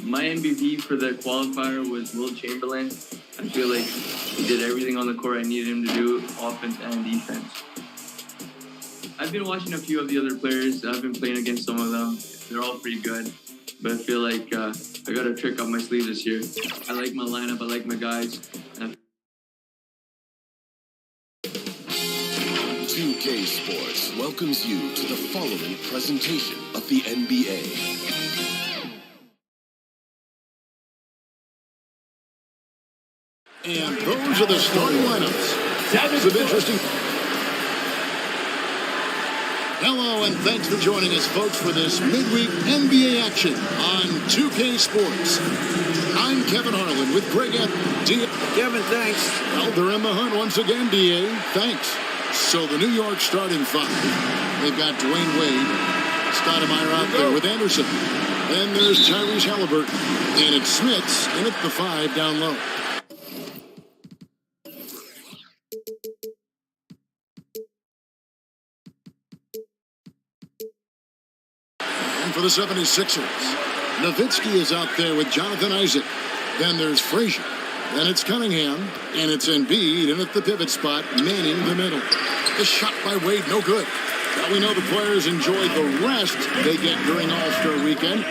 My MVP for the qualifier was Will Chamberlain. I feel like he did everything on the court I needed him to do, offense and defense. I've been watching a few of the other players. I've been playing against some of them. They're all pretty good, but I feel like I got a trick up my sleeve this year. I like my lineup. I like my guys. 2K Sports welcomes you to the following presentation of the NBA. And those are the starting lineups. That is interesting. Hello, and thanks for joining us, folks, for this midweek NBA action on 2K Sports. I'm Kevin Harlan with Greg F. Kevin, thanks. Well, they're in the hunt once again, D.A. Thanks. So the New York starting five. They've got Dwayne Wade, Stoudemire out there with Anderson. Then there's Tyrese Halliburton. And it's Smits in at the five down low. For the 76ers, Nowitzki is out there with Jonathan Isaac. Then there's Frazier. Then it's Cunningham. And it's Embiid in at the pivot spot, manning the middle. The shot by Wade, no good. Now we know the players enjoyed the rest they get during All-Star Weekend.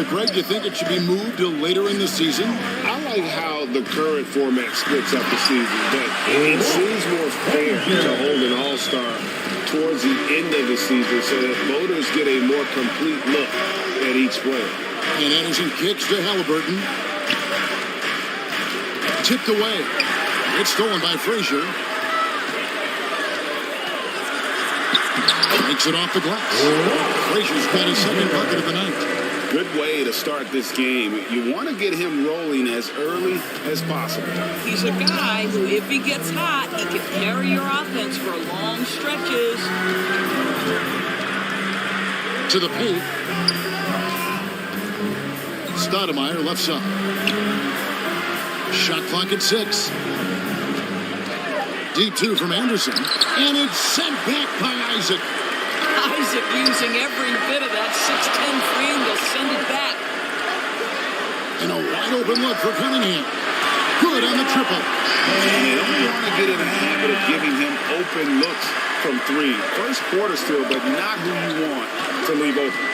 Greg, you think it should be moved to later in the season? I like how the current format splits up the season, but it seems more fair to hold an All-Star towards the end of the season so that voters get a more complete look at each player. And Anderson kicks to Halliburton. Tipped away. It's stolen by Frazier. Makes it off the glass. Frazier's got his second bucket of the night. Good way to start this game. You want to get him rolling as early as possible. He's a guy who, if he gets hot, he can carry your offense for long stretches. To the paint. Stoudemire left side. Shot clock at 6. Deep two from Anderson. And it's sent back by Isaac. Isaac using every bit of that 6'10 frame to send it back. And a wide open look for Cunningham. Good on the triple. And you don't want to get in the habit of giving him open looks from three. First quarter still, but not who you want to leave open.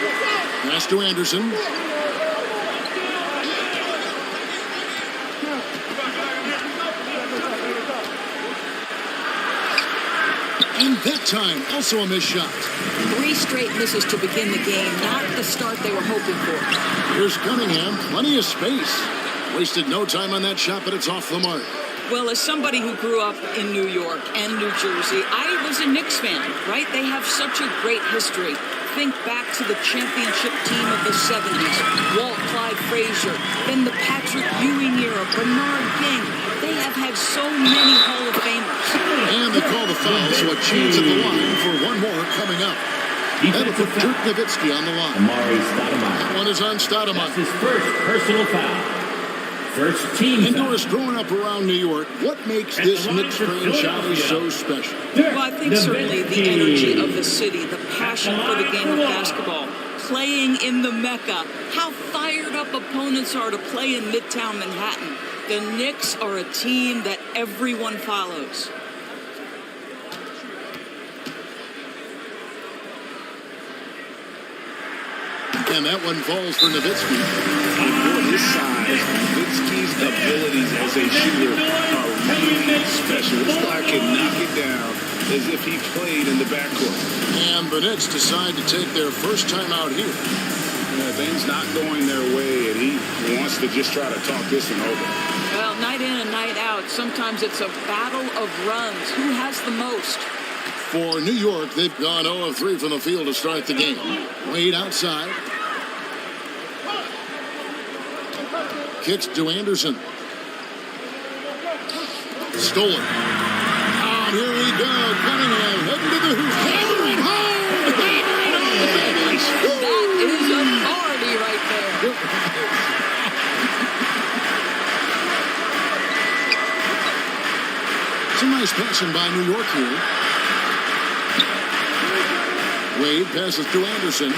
Pass to Anderson. And That time, also a missed shot. 3 straight misses to begin the game. Not the start they were hoping for. Here's Cunningham, plenty of space. Wasted no time on that shot, but it's off the mark. Well, as somebody who grew up in New York and New Jersey, I was a Knicks fan, right? They have such a great history. Think back to the championship team of the 70s. Walt Clyde Frazier, then the Patrick Ewing era, Bernard King. They have had so many Hall of Famers. And they call the foul, so a chance at the line for one more coming up. That'll put Dirk Nowitzki on the line. Amari Stoudemire. That one is on Stoudemire. That's his first personal foul. First team And foul. Doris, growing up around New York, what makes this Knicks franchise so special? Well, I think certainly the energy of the city, the passion for the game of basketball, playing in the Mecca, how fired up opponents are to play in Midtown Manhattan. The Knicks are a team that everyone follows. And that one falls for Nowitzki. For his size, Nowitzki's abilities as a shooter are really special. This guy can knock it down as if he played in the backcourt. And the Knicks decide to take their first time out here. Things not going their way, and he wants to just try to talk this one over. Well, night in and night out, sometimes it's a battle of runs. Who has the most? For New York, they've gone 0 of 3 from the field to start the game. Wade outside. Kicks to Anderson. Stolen. And here we go. Cunningham heading to the hoop. Hammering home. Hammering home. That is authority right there. Some nice passing by New York here. Wade passes to Anderson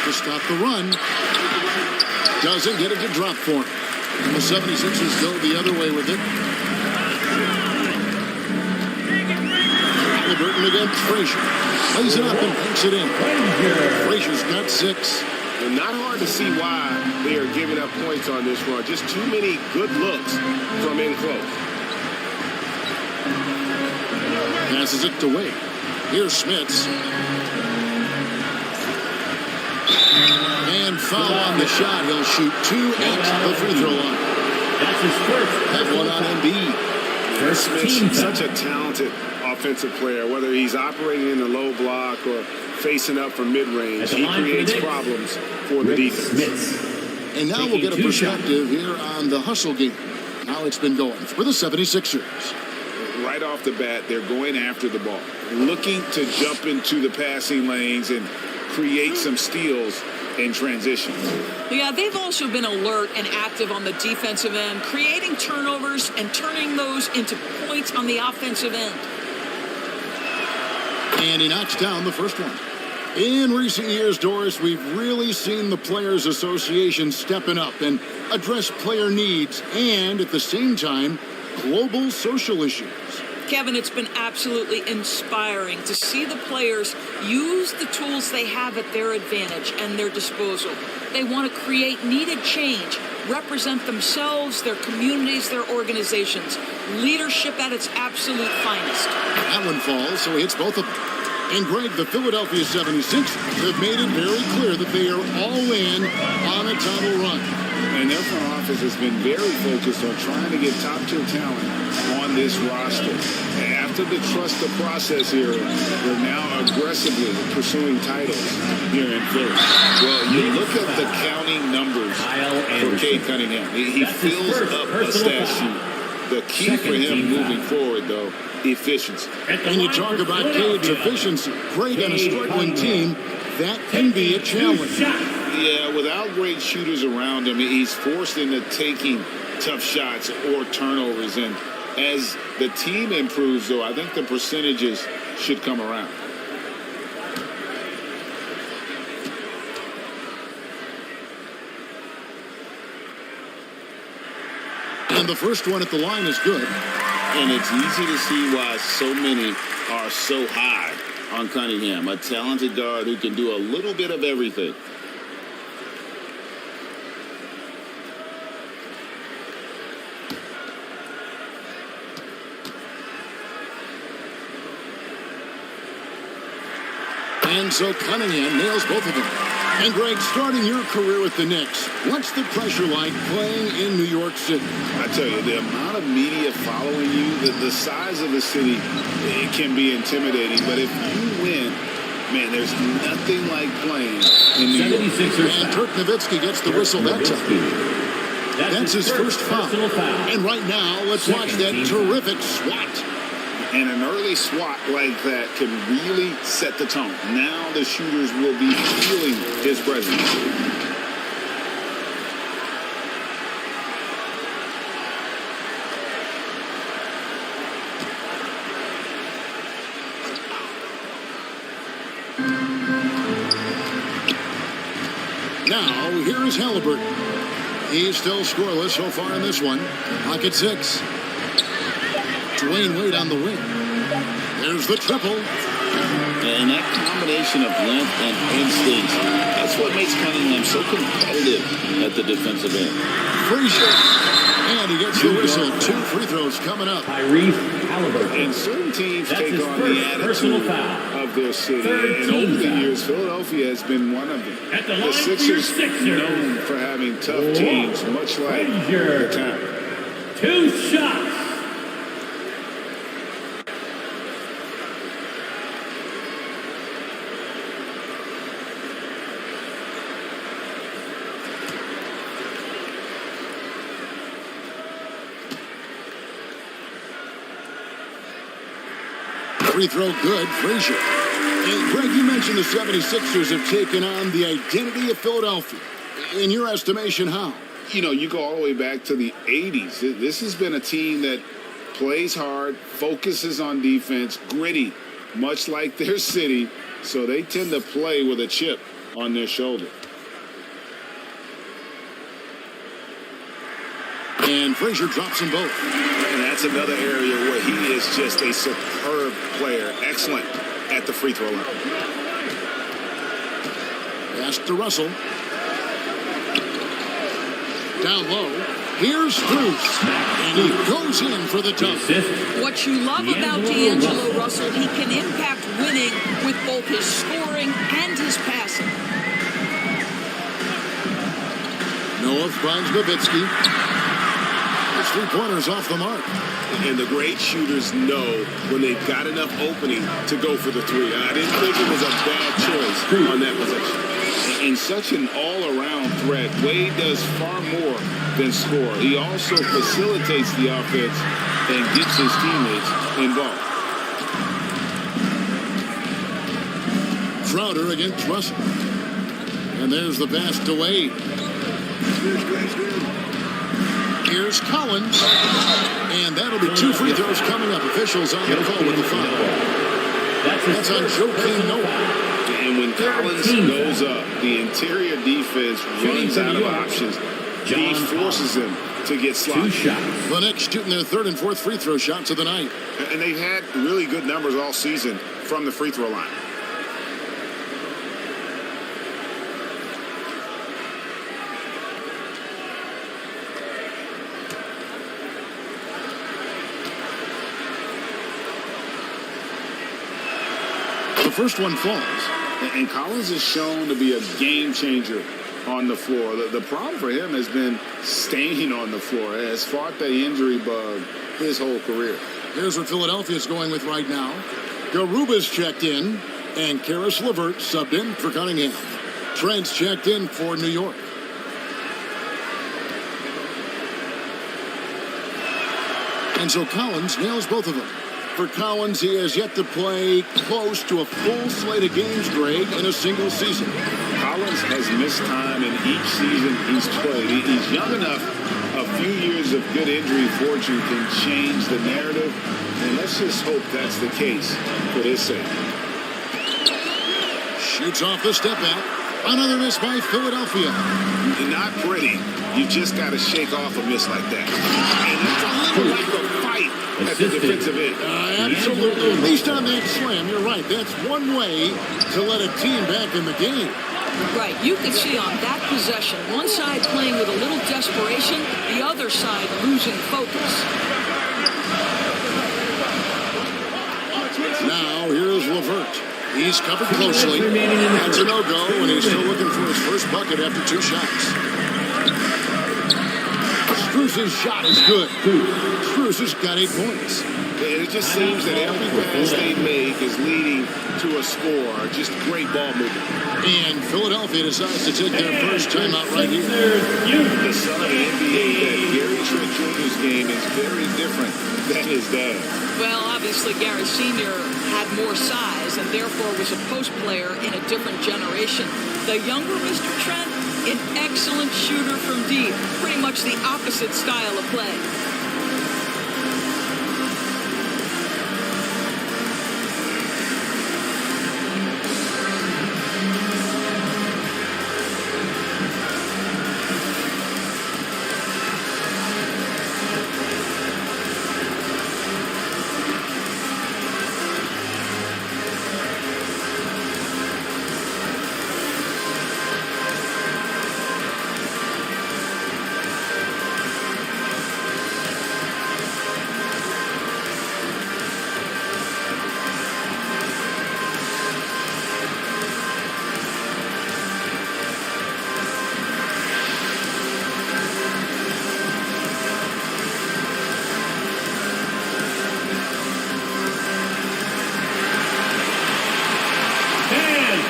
to stop the run. Doesn't get a good drop for him. And the 76ers go the other way with it. Halliburton against Frazier. Lays it up and punks it in. Frazier's got 6. And not hard to see why they are giving up points on this run. Just too many good looks from in close. Passes it to Wade. Here's Smits. And foul on the shot. He'll shoot 2 at the free throw line. That's his first. That one on Embiid. First team Smith's foul. such a talented offensive player, whether he's operating in the low block or facing up from mid-range. At the He line for the creates Knicks, problems for the Rick defense. Smits. And now we'll Taking get a 2 shots. perspective here on the hustle game. How it's been going for the 76ers. Right off the bat, they're going after the ball, looking to jump into the passing lanes and create some steals in transition. Yeah, they've also been alert and active on the defensive end, creating turnovers and turning those into points on the offensive end. And he knocks down the first one. In recent years, Doris, we've really seen the Players Association stepping up and address player needs and, at the same time, global social issues. Kevin, it's been absolutely inspiring to see the players use the tools they have at their advantage and their disposal. They want to create needed change, represent themselves, their communities, their organizations. Leadership at its absolute finest. That one falls, so he hits both of them. And Greg, the Philadelphia 76ers have made it very clear that they are all in on a title run. And their front office has been very focused on trying to get top-tier talent on this roster. And after the trust the process here, they're now aggressively pursuing titles here in Philly. Well, you look at the counting numbers for Cade Cunningham. He fills up a stat sheet. The key for him moving forward, though, efficiency. And you talk about Cade's efficiency. Greg on a struggling team, that can be a challenge. Yeah, without great shooters around him, he's forced into taking tough shots or turnovers. And as the team improves, though, I think the percentages should come around. And the first one at the line is good. And it's easy to see why so many are so high on Cunningham, a talented guard who can do a little bit of everything. And so Cunningham nails both of them. And Greg, starting your career with the Knicks, what's the pressure like playing in New York City? I tell you, the amount of media following you, the size of the city, it can be intimidating. But if you win, man, there's nothing like playing in New York. 76ers And Dirk Nowitzki gets the whistle that time. That's his first foul. And right now, let's watch that terrific swat. And an early swat like that can really set the tone. Now the shooters will be feeling his presence. Now, here is Halliburton. He's still scoreless so far in this one. Pocket 6. Dwayne Wade on the wing. There's the triple. And that combination of length and instincts, that's what makes Cunningham so competitive at the defensive end. Frazier. And he gets the whistle. 2 free throws coming up. Tyrese Halliburton. And certain teams That's take his on first the personal attitude foul. of their city. Third And team over the foul. years, Philadelphia has been one of them. At the The line for your Sixers known for having tough teams, much like Frazier. the time. 2 shots. Free throw good. Frazier. And Greg, you mentioned the 76ers have taken on the identity of Philadelphia. In your estimation, how? You know, you go all the way back to the 80s. This has been a team that plays hard, focuses on defense, gritty, much like their city, so they tend to play with a chip on their shoulder. And Frazier drops them both. And that's another area where he is just a superb player. Excellent at the free throw line. Pass to Russell. Down low. Here's Strus. And he goes in for the dunk. What you love about D'Angelo Russell, he can impact winning with both his scoring and his passing. Noah finds Nowitzki. His 3-pointers off the mark. And the great shooters know when they've got enough opening to go for the three. I didn't think it was a bad choice on that possession. In such an all-around threat, Wade does far more than score. He also facilitates the offense and gets his teammates involved. Crowder against Russell. And there's the pass to Wade. Here's Collins. And that'll be 2 free throws coming up. Officials on the call with the foul. That's on Joakim Noah. And when Collins goes up, the interior defense runs out of options. He forces them to get sloppy. The Knicks shooting their 3rd and 4th free throw shots of the night. And they've had really good numbers all season from the free throw line. The first one falls. And Collins is shown to be a game changer on the floor. The problem for him has been staying on the floor. Has fought the injury bug his whole career. Here's what Philadelphia's going with right now. Garuba's checked in, and Karis LeVert subbed in for Cunningham. Trent's checked in for New York. And so Collins nails both of them. For Collins, he has yet to play close to a full slate of games, Greg, in a single season. Collins has missed time in each season he's played. He's young enough. A few years of good injury fortune can change the narrative, and let's just hope that's the case for his sake. Shoots off the step out. Another miss by Philadelphia. Not pretty. You just got to shake off a miss like that. And that's a little like a fight at the defensive end. Absolutely. At least on that slam, you're right. That's one way to let a team back in the game. Right, you could see on that possession, one side playing with a little desperation, the other side losing focus. Now, here's LeVert. He's covered closely. That's a no-go, and he's still looking for his first bucket after 2 shots. Strus's shot is good. Strus has got 8 points. It just seems that every pass they make is leading to a score. Just great ball movement. And Philadelphia decides to take their first timeout right here. The son of the NBA, that Gary Trent Jr.'s game is very different than his dad. Well, obviously, Gary Sr. had more size and therefore was a post player in a different generation. The younger Mr. Trent, an excellent shooter from deep. Pretty much the opposite style of play.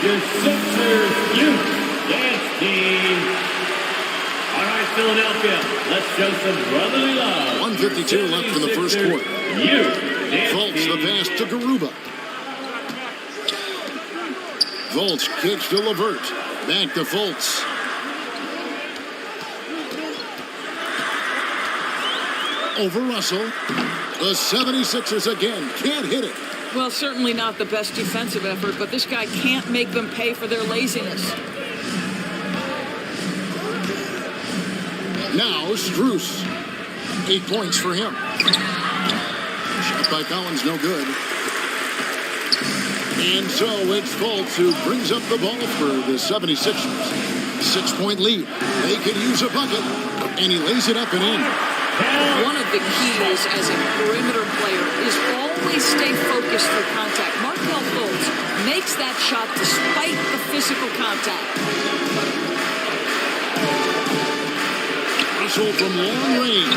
Your Sixers youth dance team. All right, Philadelphia, let's show some brotherly love. 1:52 left in the first quarter. Fultz the pass to Garuba. Fultz kicks to LeVert. Back to Fultz. Over Russell. The 76ers again can't hit it. Well, certainly not the best defensive effort, but this guy can't make them pay for their laziness. Now Strus. 8 points for him. Shot by Collins, no good. And so it's Fultz who brings up the ball for the 76ers. 6-point lead. They could use a bucket, and he lays it up and in. One of the keys as a perimeter player is always stay focused through contact. Markelle Fultz makes that shot despite the physical contact. Russell from long range.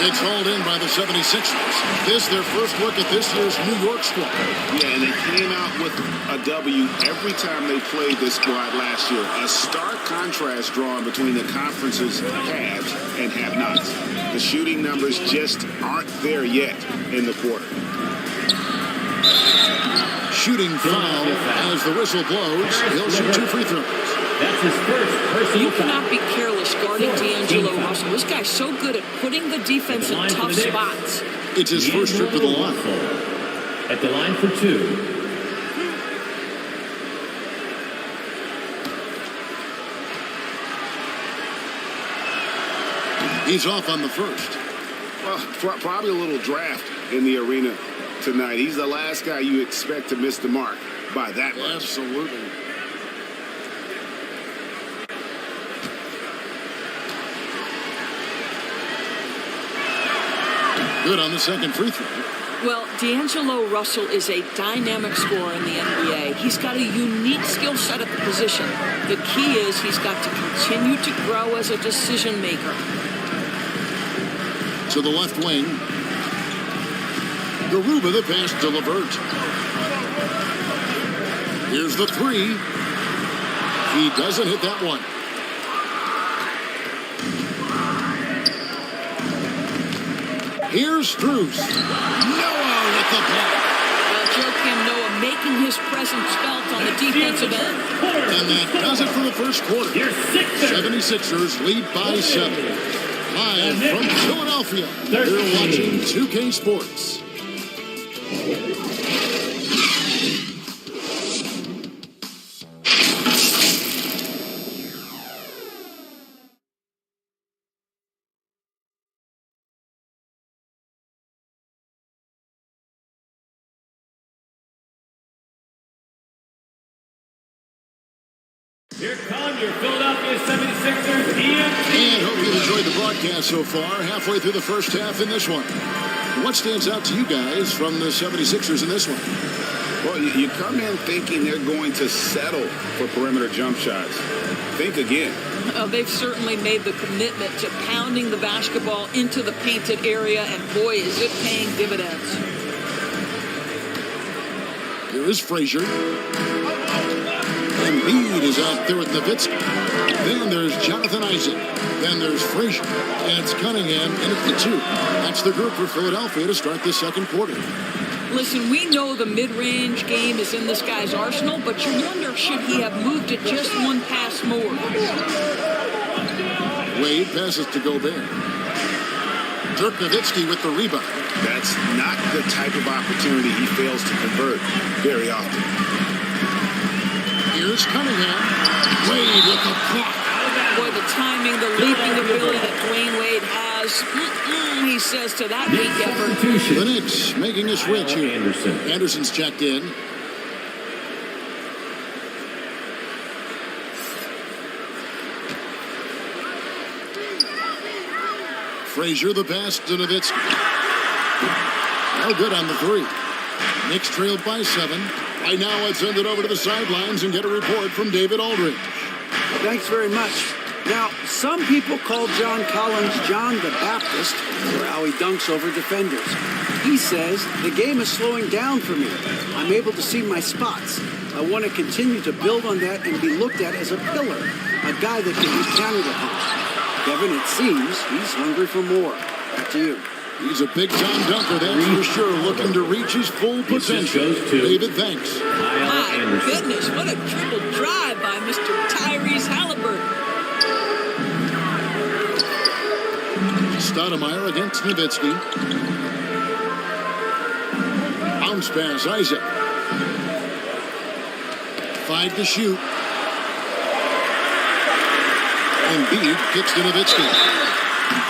It's hauled in by the 76ers. This their first look at this year's New York squad. Yeah, and they came out with a W every time they played this squad last year. A stark contrast drawn between the conference's haves and have-nots. The shooting numbers just aren't there yet in the quarter. Shooting foul as the whistle blows. He'll shoot 2 free throws. That's his first personal You cannot foul. be careless guarding D'Angelo Russell. This guy's so good at putting the defense in tough spots. It's his first trip to the line. At the line for 2. He's off on the first. Well, probably a little draft in the arena tonight. He's the last guy you expect to miss the mark by that much. Absolutely. Good on the second free throw. Well, D'Angelo Russell is a dynamic scorer in the NBA. He's got a unique skill set at the position. The key is he's got to continue to grow as a decision maker. To the left wing. Garuba the pass to LeVert. Here's the 3. He doesn't hit that one. Here's Strus. Noah with the ball. Joakim Noah making his presence felt on the defensive end. And that does it for the first quarter. 76ers lead by 7. Live from Philadelphia, you're watching 2K Sports. Here come your Philadelphia 76ers EMT. And hope you've enjoyed the broadcast so far. Halfway through the first half in this one. What stands out to you guys from the 76ers in this one? Well, you come in thinking they're going to settle for perimeter jump shots. Think again. They've certainly made the commitment to pounding the basketball into the painted area, and boy, is it paying dividends. Here is Frazier. Embiid is out there with Nowitzki. Then there's Jonathan Isaac. Then there's Frazier. And it's Cunningham in at the 2. That's the group for Philadelphia to start the second quarter. Listen, we know the mid-range game is in this guy's arsenal, but you wonder, should he have moved it just one pass more? Wade passes to Gobert. Dirk Nowitzki with the rebound. That's not the type of opportunity he fails to convert very often. Here's Cunningham. Wade with the block. Boy, the timing, the leaping ability that Dwayne Wade has, he says to that weak effort. The Knicks making a switch here. Anderson's checked in. Frazier the pass to Nowitzki. No good on the 3. Knicks trailed by 7. Right now, let's send it over to the sidelines and get a report from David Aldridge. Thanks very much. Now, some people call John Collins John the Baptist for how he dunks over defenders. He says, the game is slowing down for me. I'm able to see my spots. I want to continue to build on that and be looked at as a pillar, a guy that can be counted upon. Kevin, it seems he's hungry for more. Back to you. He's a big-time dunker, that's for sure, looking to reach his full potential. David, thanks. My goodness, what a triple drive by Mr. Tyrese Halliburton. Stoudemire against Nowitzki. Bounce pass, Isaac. 5 to shoot. Embiid kicks to Nowitzki.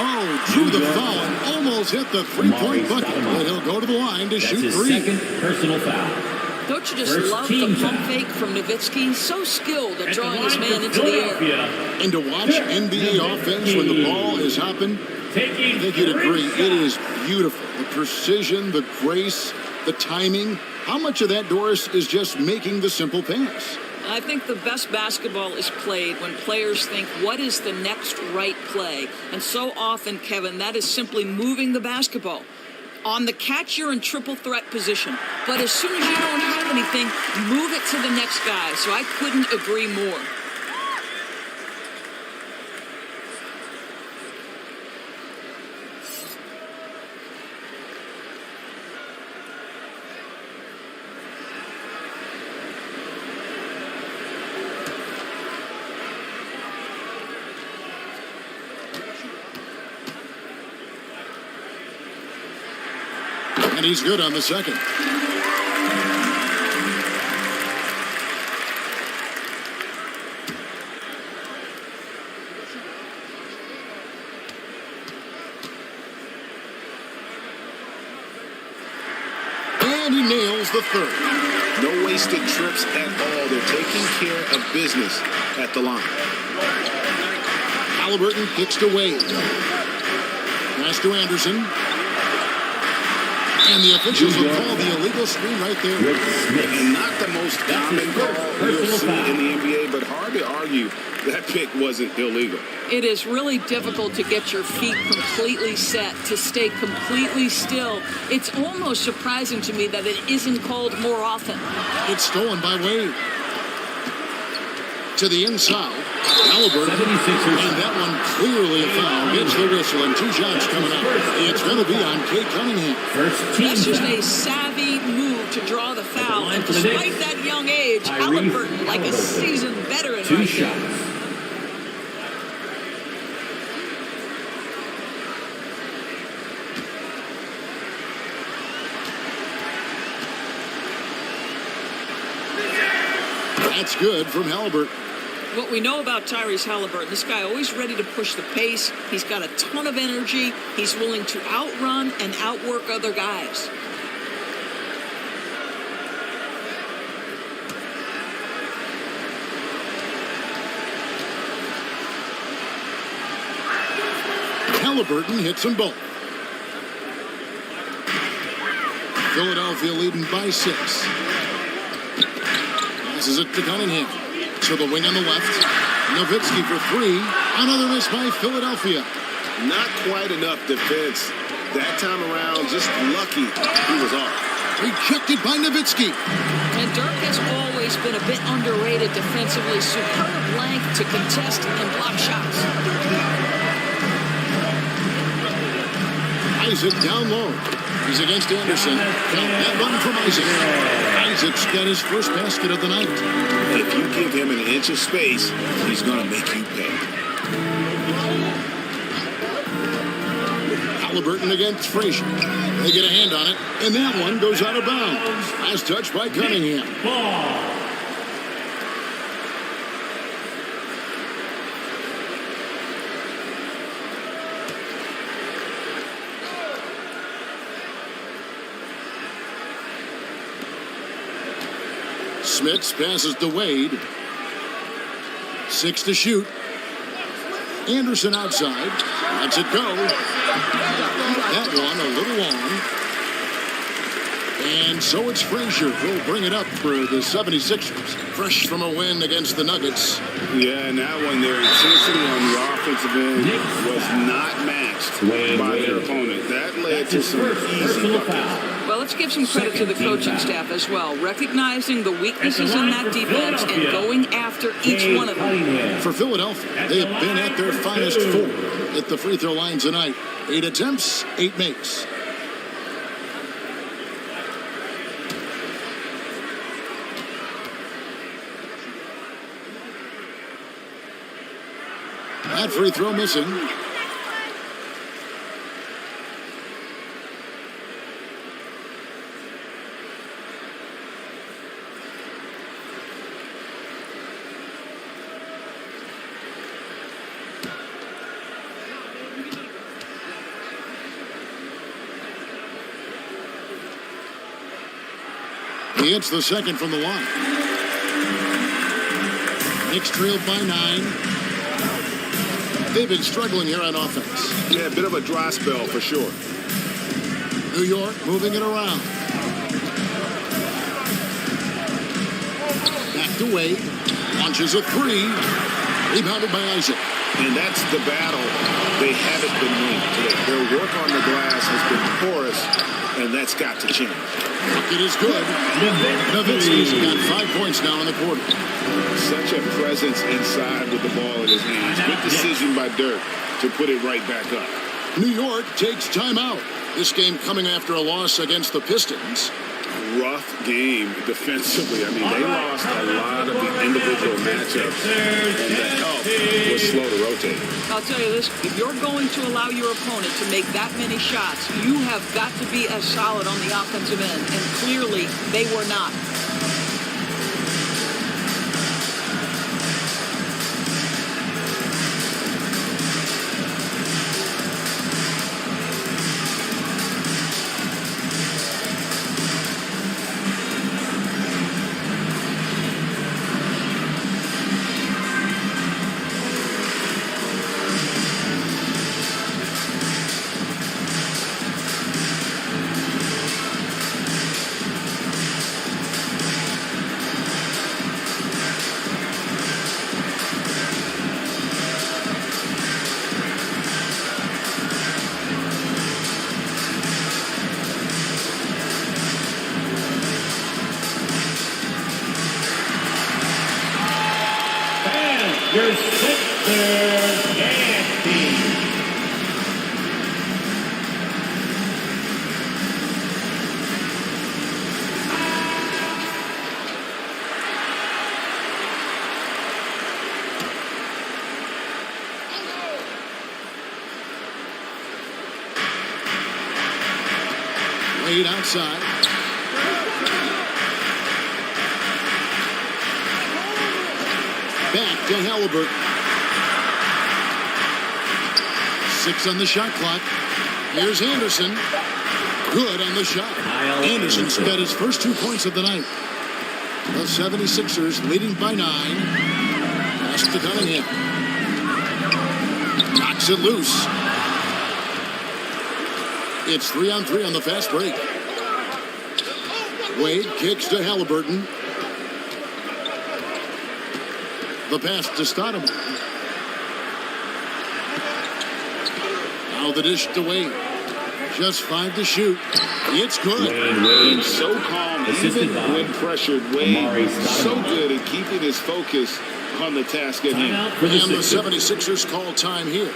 Oh, drew the foul and almost hit the three-point bucket. And he'll go to the line to shoot 3. Second personal foul. Don't you just love the pump fake from Nowitzki? So skilled at drawing his man into the air. And to watch NBA offense when the ball is hopping, I think you'd agree, it is beautiful. The precision, the grace, the timing. How much of that, Doris, is just making the simple pass? I think the best basketball is played when players think, what is the next right play? And so often, Kevin, that is simply moving the basketball. On the catch, you're in triple threat position. But as soon as you don't have anything, move it to the next guy. So I couldn't agree more. And he's good on the second. And he nails the third. No wasted trips at all. They're taking care of business at the line. Halliburton kicks to Wade. Pass to Anderson. And the officials will call the illegal screen right there. And not the most common call you'll see in the NBA, but hard to argue that pick wasn't illegal. It is really difficult to get your feet completely set, to stay completely still. It's almost surprising to me that it isn't called more often. It's stolen by Wade. To the inside, Halliburton, and that one clearly a foul. Gets the whistle and 2 shots coming up. It's going to be on Kate Cunningham. That's just a savvy move to draw the foul, and despite that young age, Halliburton, like a seasoned veteran right there. That's good from Halliburton. What we know about Tyrese Halliburton, this guy always ready to push the pace. He's got a ton of energy. He's willing to outrun and outwork other guys. Halliburton hits them both. Philadelphia leading by 6. Passes it to Cunningham. To the wing on the left. Nowitzki for three. Another miss by Philadelphia. Not quite enough defense that time around. Just lucky he was off. Rejected by Nowitzki. And Dirk has always been a bit underrated defensively. Superb length to contest and block shots. Isaac down low. He's against Anderson. That run from Isaac. Isaac's got his first basket of the night. If you give him an inch of space, he's going to make you pay. Halliburton against Frazier. They get a hand on it, and that one goes out of bounds. Last touch by Cunningham. Ball. Smits passes to Wade. 6 to shoot. Anderson outside. Lets it go. That one a little long. And so it's Frazier who'll bring it up for the 76ers. Fresh from a win against the Nuggets. Yeah, and that one, their intensity on the offensive end was not matched by their opponent. That led to some easy buckets. Well, let's give some credit to the coaching staff as well, recognizing the weaknesses in that defense and going after each one of them. For Philadelphia, they have been at their finest 4 at the free throw line tonight. 8 attempts, 8 makes. That free throw missing. He hits the second from the line. Knicks trailed by 9. They've been struggling here on offense. Yeah, a bit of a dry spell for sure. New York moving it around. Back to Wade. Launches a 3. Rebounded by Isaac. And that's the battle they haven't been winning today. Their work on the glass has been porous, and that's got to change. Bucket is good. Nowitzki's got 5 points now in the quarter. Such a presence inside with the ball in his hands. Good decision by Dirk to put it right back up. New York takes timeout. This game coming after a loss against the Pistons. Rough game defensively. I mean, they lost a lot of the individual matchups, and the help was slow to rotate. I'll tell you this, if you're going to allow your opponent to make that many shots, you have got to be as solid on the offensive end, and clearly they were not. Your Sixers dance team. Wade outside. Back to Halliburton. 6 on the shot clock. Here's Anderson. Good on the shot. Anderson's got his first 2 points of the night. The 76ers leading by 9. Pass to Cunningham. Knocks it loose. It's 3-on-3 on the fast break. Wade kicks to Halliburton. The pass to Stoudemire. Now the dish to Wade. Just 5 to shoot. It's good. Wade so calm, even when pressured. Wade so good at keeping his focus on the task at hand. And the 76ers call time here.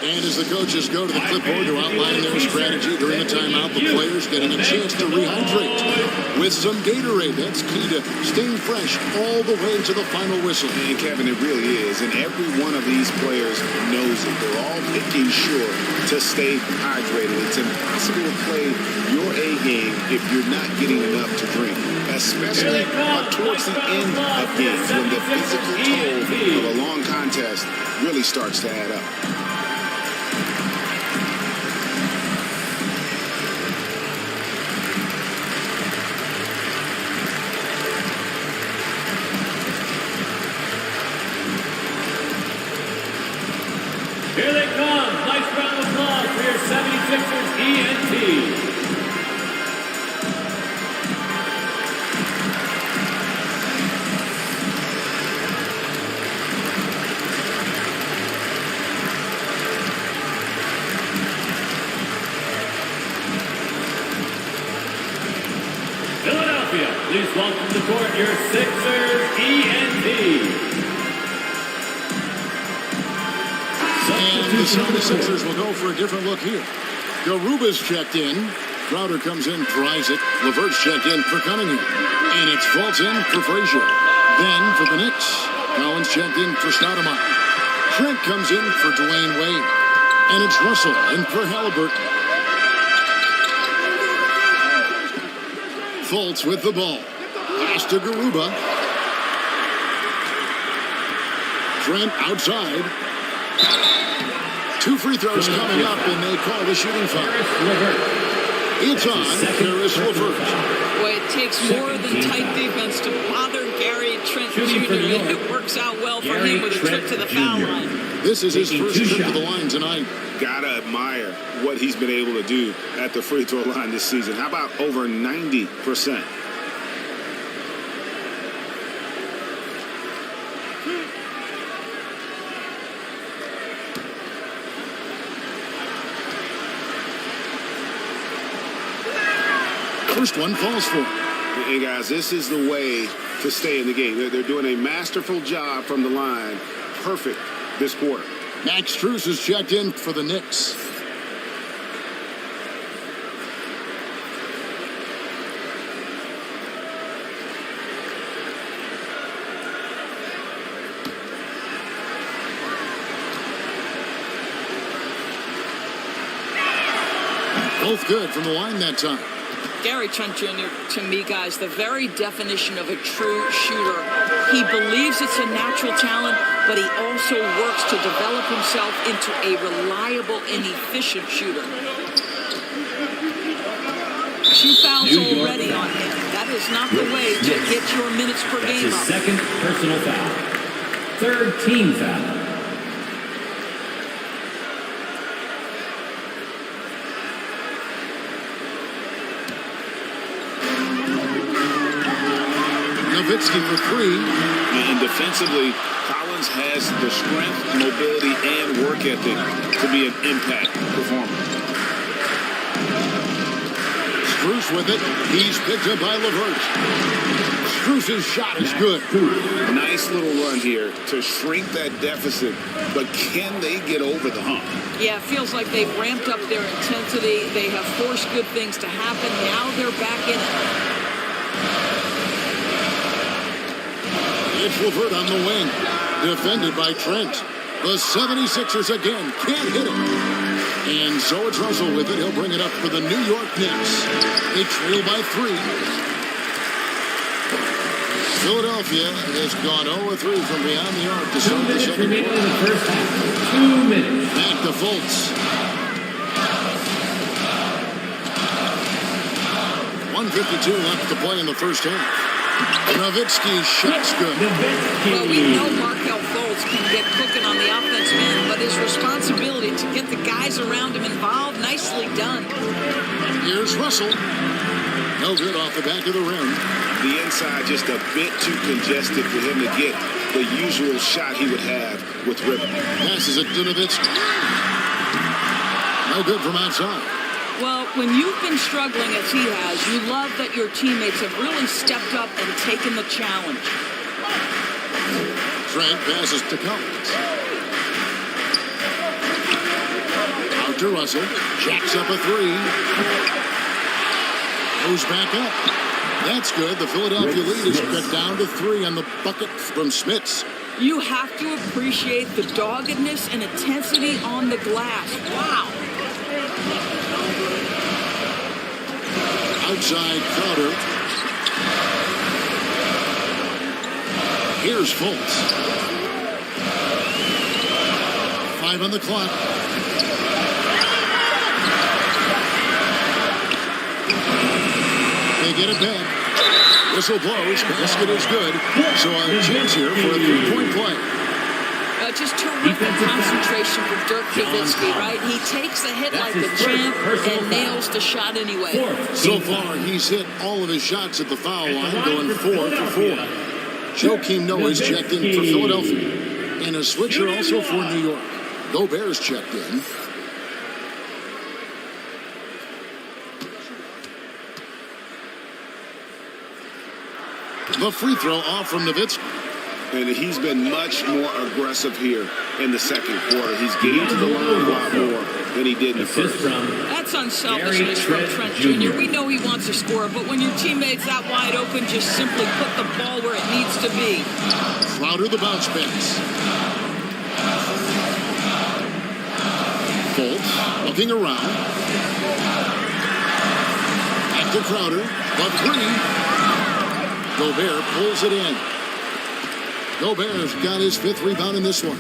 And as the coaches go to the clipboard to outline their strategy during the timeout, the players getting a chance to rehydrate with some Gatorade. That's key to staying fresh all the way to the final whistle. And Kevin, it really is. And every one of these players knows it. They're all making sure to stay hydrated. It's impossible to play your A game if you're not getting enough to drink, especially towards the end of games when the physical toll of a long contest really starts to add up. Here they come. Nice round of applause for your 76ers ENT. Philadelphia, please welcome to the court your Sixers ENT. And the 76ers will go for a different look here. Garuba's checked in. Crowder comes in for Isaac. LeVert's checked in for Cunningham. And it's Fultz in for Frazier. Then for the Knicks, Collins checked in for Stoudemire. Trent comes in for Dwayne Wade. And it's Russell in for Halliburton. Fultz with the ball. Pass to Garuba. Trent outside. 2 free throws coming up, and they call the shooting foul. It's on Caris LeVert. Boy, it takes more than tight defense to bother Gary Trent Jr. And it works out well for him with a trip to the foul line. This is his first trip to the line tonight. Gotta admire what he's been able to do at the free throw line this season. How about over 90%? First one falls for him. Hey, guys, this is the way to stay in the game. They're doing a masterful job from the line. Perfect this quarter. Max Strus is checked in for the Knicks. Both good from the line that time. Gary Trent Jr., to me, guys, the very definition of a true shooter. He believes it's a natural talent, but he also works to develop himself into a reliable and efficient shooter. 2 fouls already on him. That is not the way to get your minutes per game His up. second personal foul. 3rd team foul. Nowitzki for 3. And defensively, Collins has the strength, mobility, and work ethic to be an impact performer. Strus with it. He's picked up by LeVert. Strus's shot is good. Nice little run here to shrink that deficit, but can they get over the hump? Yeah, it feels like they've ramped up their intensity. They have forced good things to happen. Now they're back in it. It's LeVert on the wing. Defended by Trent. The 76ers again can't hit it. And so it's Russell with it. He'll bring it up for the New York Knicks. They trail by 3. Philadelphia has gone 0-3 from beyond the arc to 2 start the minutes second remaining in quarter. the first half. 2 minutes. Back to Fultz. 1:52 left to play in the first half. Nowitzki's shot's good. Well, we know Markelle Fultz can get cooking on the offensive end, but his responsibility to get the guys around him involved, nicely done. Here's Russell. No good off the back of the rim. The inside just a bit too congested for him to get the usual shot he would have with rhythm. Passes it to Nowitzki. No good from outside. Well, when you've been struggling as he has, you love that your teammates have really stepped up and taken the challenge. Trent passes to Collins. Out to Russell. Jacks up a three. Goes back up. That's good. The Philadelphia lead is cut down to 3 on the bucket from Smits. You have to appreciate the doggedness and intensity on the glass. Wow. Outside Crowder. Here's Fultz. 5 on the clock. They get it back. Whistle blows. Basket is good. So a chance here for a 3-point play. Just terrific concentration for Dirk Nowitzki, right? He takes the hit like the champ and nails the shot anyway. So far, he's hit all of his shots at the foul line, going 4 for 4. Joakim Noah's checked in for Philadelphia. And a switcher also for New York. Gobert's checked in. The free throw off from Nowitzki. And he's been much more aggressive here in the second quarter. He's getting to the line a lot more than he did in the first. That's unselfishness from Trent Jr. We know he wants to score, but when your teammate's that wide open, just simply put the ball where it needs to be. Crowder the bounce pass. Fultz looking around. Back to Crowder. The 3. Gobert pulls it in. Gobert's got his 5th rebound in this one.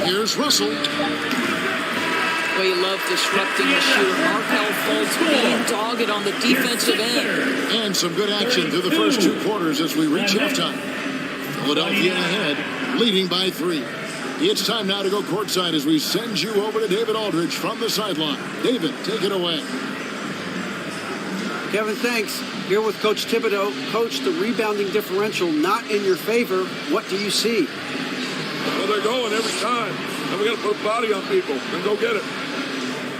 Here's Russell. Well, you love disrupting the shooter. Markelle Fultz being dogged on the defensive end. And some good action through the first 2 quarters as we reach halftime. Philadelphia ahead, leading by 3. It's time now to go courtside as we send you over to David Aldridge from the sideline. David, take it away. Kevin, thanks. Here with Coach Thibodeau. Coach, the rebounding differential not in your favor. What do you see? Well, they're going every time. And we got to put a body on people and go get it.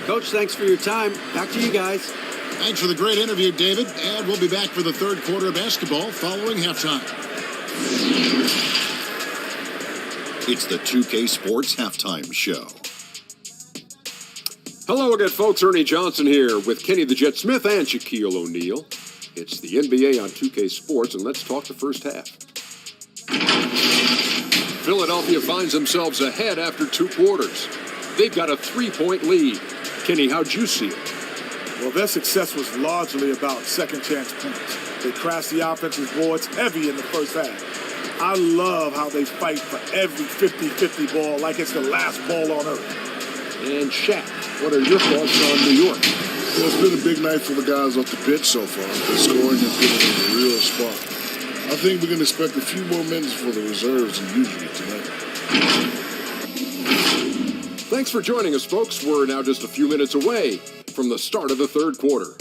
Coach, thanks for your time. Back to you guys. Thanks for the great interview, David. And we'll be back for the 3rd quarter of basketball following halftime. It's the 2K Sports Halftime Show. Hello again, folks. Ernie Johnson here with Kenny the Jet Smith and Shaquille O'Neal. It's the NBA on 2K Sports, and let's talk the first half. Philadelphia finds themselves ahead after 2 quarters. They've got a 3-point lead. Kenny, how'd you see it? Well, their success was largely about second chance points. They crashed the offensive boards heavy in the first half. I love how they fight for every 50-50 ball like it's the last ball on earth. And Shaq, what are your thoughts on New York? Well, it's been a big night for the guys off the bench so far. The scoring has been in a real spot. I think we can expect a few more minutes for the reserves than usually tonight. Thanks for joining us, folks. We're now just a few minutes away from the start of the 3rd quarter.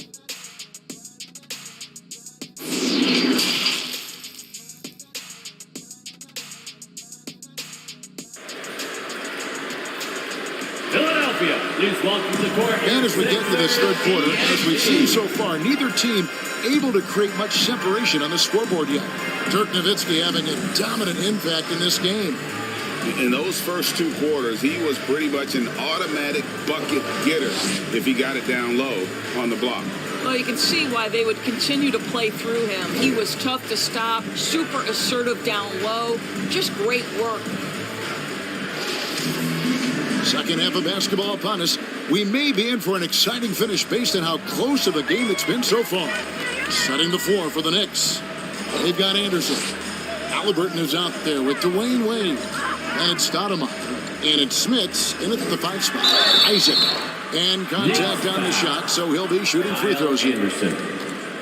Please welcome to the court. And as we get to this 3rd quarter, as we've seen so far, neither team able to create much separation on the scoreboard yet. Dirk Nowitzki having a dominant impact in this game. In those first 2 quarters, he was pretty much an automatic bucket getter if he got it down low on the block. Well, you can see why they would continue to play through him. He was tough to stop, super assertive down low, just great work. Second half of basketball upon us. We may be in for an exciting finish based on how close of a game it's been so far. Setting the floor for the Knicks. They've got Anderson. Halliburton is out there with Dwayne Wade. And it's Stoudemire. And it's Smits in at the 5 spot. Isaac. And contact on the shot, so he'll be shooting free throws here.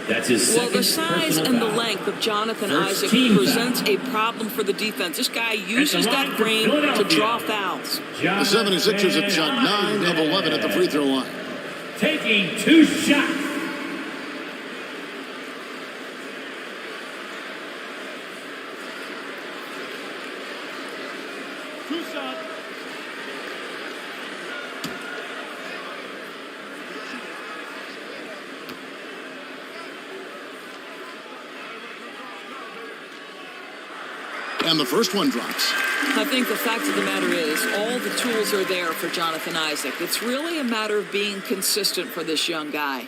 That's his well, the size and the length of Jonathan Isaac presents a problem for the defense. This guy uses that frame to draw fouls. The 76ers have shot 9 of 11 at the free throw line. Taking 2 shots. Tucson. And the first one drops. I think the fact of the matter is all the tools are there for Jonathan Isaac. It's really a matter of being consistent for this young guy.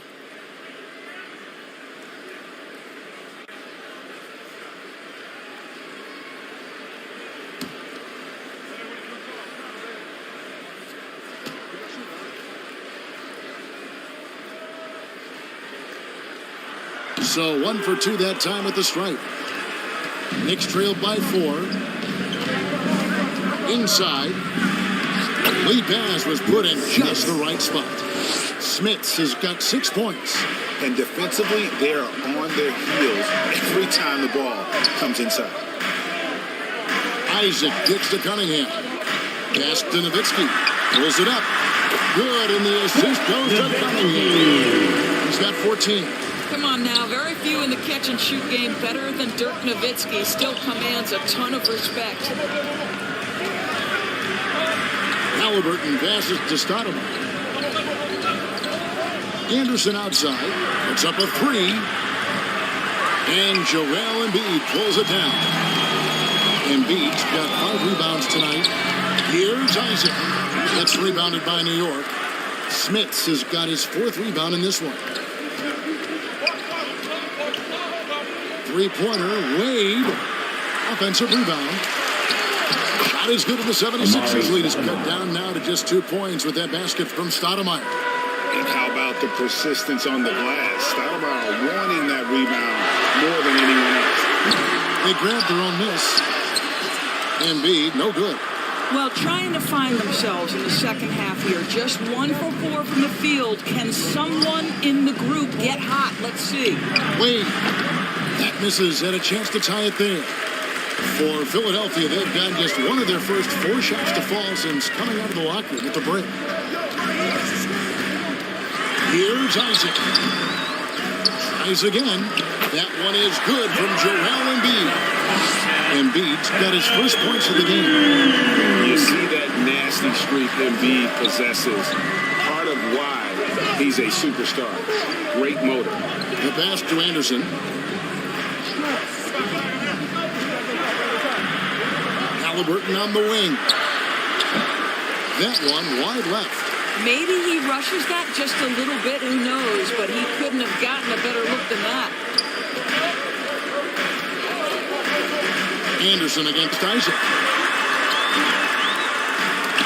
So 1 for 2 that time at the stripe. Knicks trailed by 4. Inside. Lee Baz was put in just the right spot. Smits has got 6 points. And defensively, they are on their heels every time the ball comes inside. Isaac kicks to Cunningham. Pass to Nowitzki. Pulls it up. Good, and the assist goes to Cunningham. He's got 14. Come on now, very few in the catch-and-shoot game better than Dirk Nowitzki. Still commands a ton of respect. Halliburton passes to Stoudemire. Anderson outside. Puts up a 3. And Joel Embiid pulls it down. Embiid's got 5 rebounds tonight. Here's Isaac. Gets rebounded by New York. Smits has got his 4th rebound in this one. 3-pointer, Wade. Offensive rebound. Shot is good, and the 76ers lead is cut down now to just 2 points with that basket from Stoudemire. And how about the persistence on the glass? Stoudemire wanting that rebound more than anyone else. They grabbed their own miss. Embiid, no good. Well, trying to find themselves in the second half here. Just 1 for 4 from the field. Can someone in the group get hot? Let's see. Wade. That misses, had a chance to tie it there. For Philadelphia, they've gotten just one of their first 4 shots to fall since coming out of the locker room at the break. Here's Isaac. Tries again. That one is good from Joel Embiid. Embiid's got his first points of the game. You see that nasty streak Embiid possesses. Part of why he's a superstar. Great motor. The pass to Anderson. Halliburton on the wing. That one wide left. Maybe he rushes that just a little bit, who knows, but he couldn't have gotten a better look than that. Anderson against Isaac.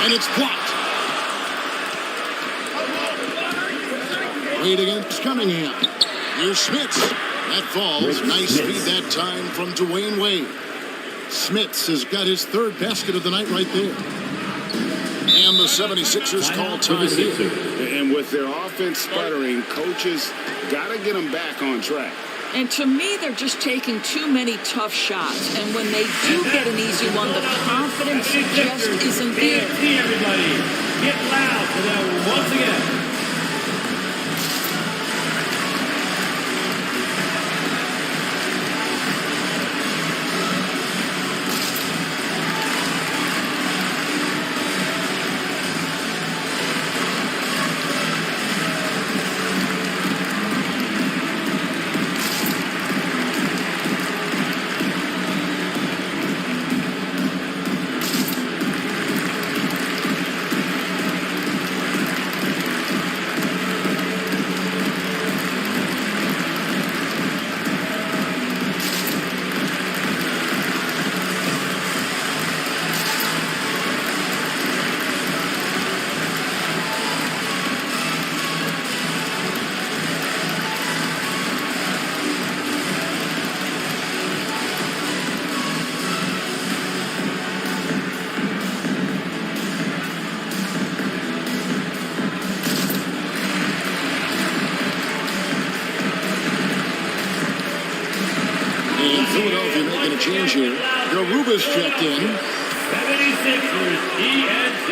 And it's blocked. Wade against Cunningham. Here's Smits. That falls. Nice feed that time from Dwayne Wade. Smits has got his 3rd basket of the night right there. And the 76ers call time here. And with their offense sputtering, coaches got to get them back on track. And to me, they're just taking too many tough shots. And when they do get an easy one, the confidence just isn't there. Everybody, get loud for that once again. Philadelphia making a change here. Garuba's checked in. 76ers ENT.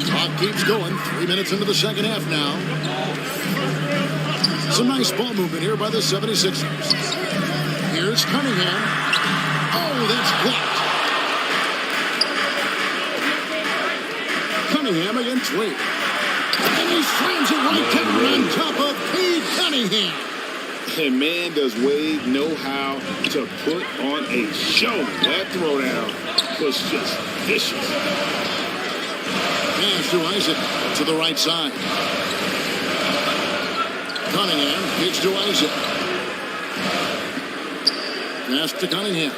Clock keeps going. 3 minutes into the second half now. Some nice ball movement here by the 76ers. Here's Cunningham. Oh, that's blocked. Cunningham against Wade. And he slams it right down on top of Cade Cunningham. And man, does Wade know how to put on a show. That throwdown was just vicious. Pass to Isaac to the right side. Cunningham pitch to Isaac. Pass to Cunningham.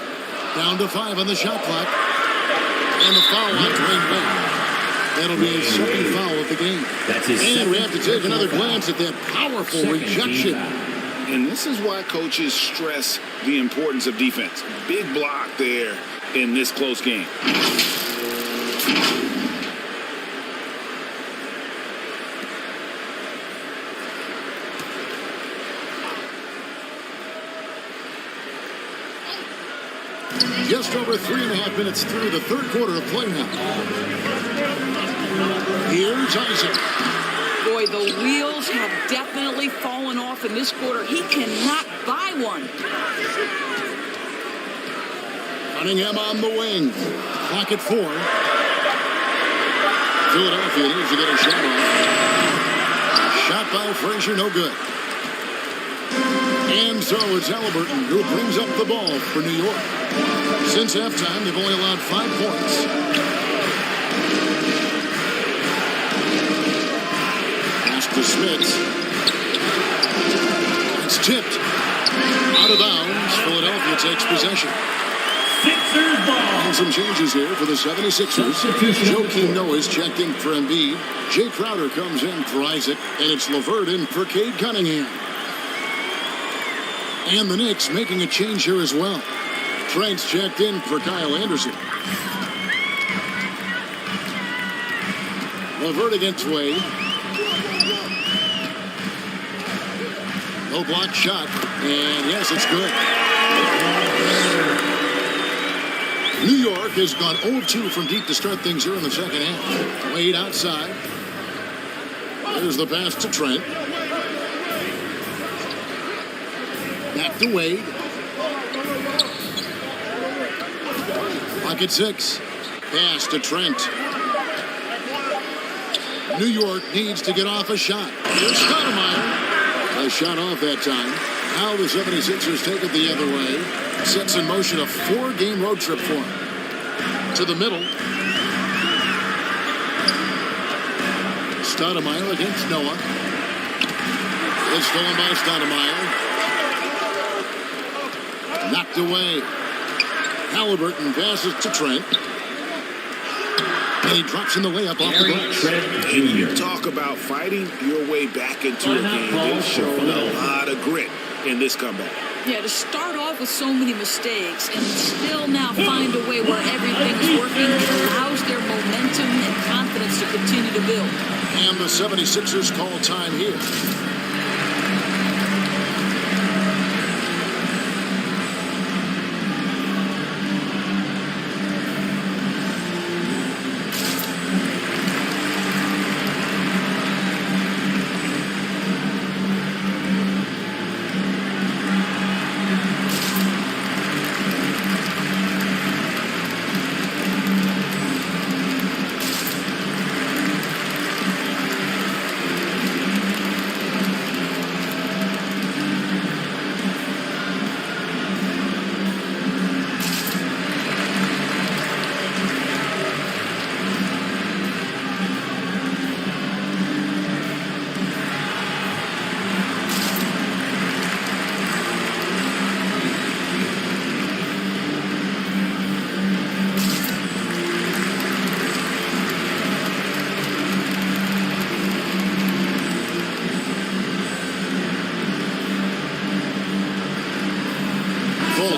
Down to 5 on the shot clock. And the foul on Dwayne Wade. That'll be his second foul of the game. That's his and we have to take another glance at that powerful rejection. And this is why coaches stress the importance of defense. Big block there in this close game. Just over 3.5 minutes through the third quarter of play now. Here's Isaac. Boy, the wheels have definitely fallen off in this quarter. He cannot buy one. Cunningham on the wing. Clock at 4. Philadelphia needs to get a shot off. Shot by Frazier, no good. And so it's Halliburton who brings up the ball for New York. Since halftime, they've only allowed 5 points. Pass to Smith. It's tipped. Out of bounds. Philadelphia takes possession. Sixers ball. And some changes here for the 76ers. Joakim Noah is checked in for Embiid. Jay Crowder comes in for Isaac. And it's LeVert in for Cade Cunningham. And the Knicks making a change here as well. Trent's checked in for Kyle Anderson. LeVert against Wade. No block shot. And yes, it's good. New York has gone 0-2 from deep to start things here in the second half. Wade outside. There's the pass to Trent. Back to Wade. Pocket 6. Pass to Trent. New York needs to get off a shot. Here's Stoudemire. A shot off that time. Now the 76ers take it the other way. Sets in motion a 4-game road trip for him. To the middle. Stoudemire against Noah. It's stolen by Stoudemire. Knocked away. Halliburton passes to Trent. And he drops in the layup off the glass. Talk about fighting your way back into a game. They've shown a lot of grit in this comeback. Yeah, to start off with so many mistakes and still now find a way where everything is working, it allows their momentum and confidence to continue to build. And the 76ers call time here.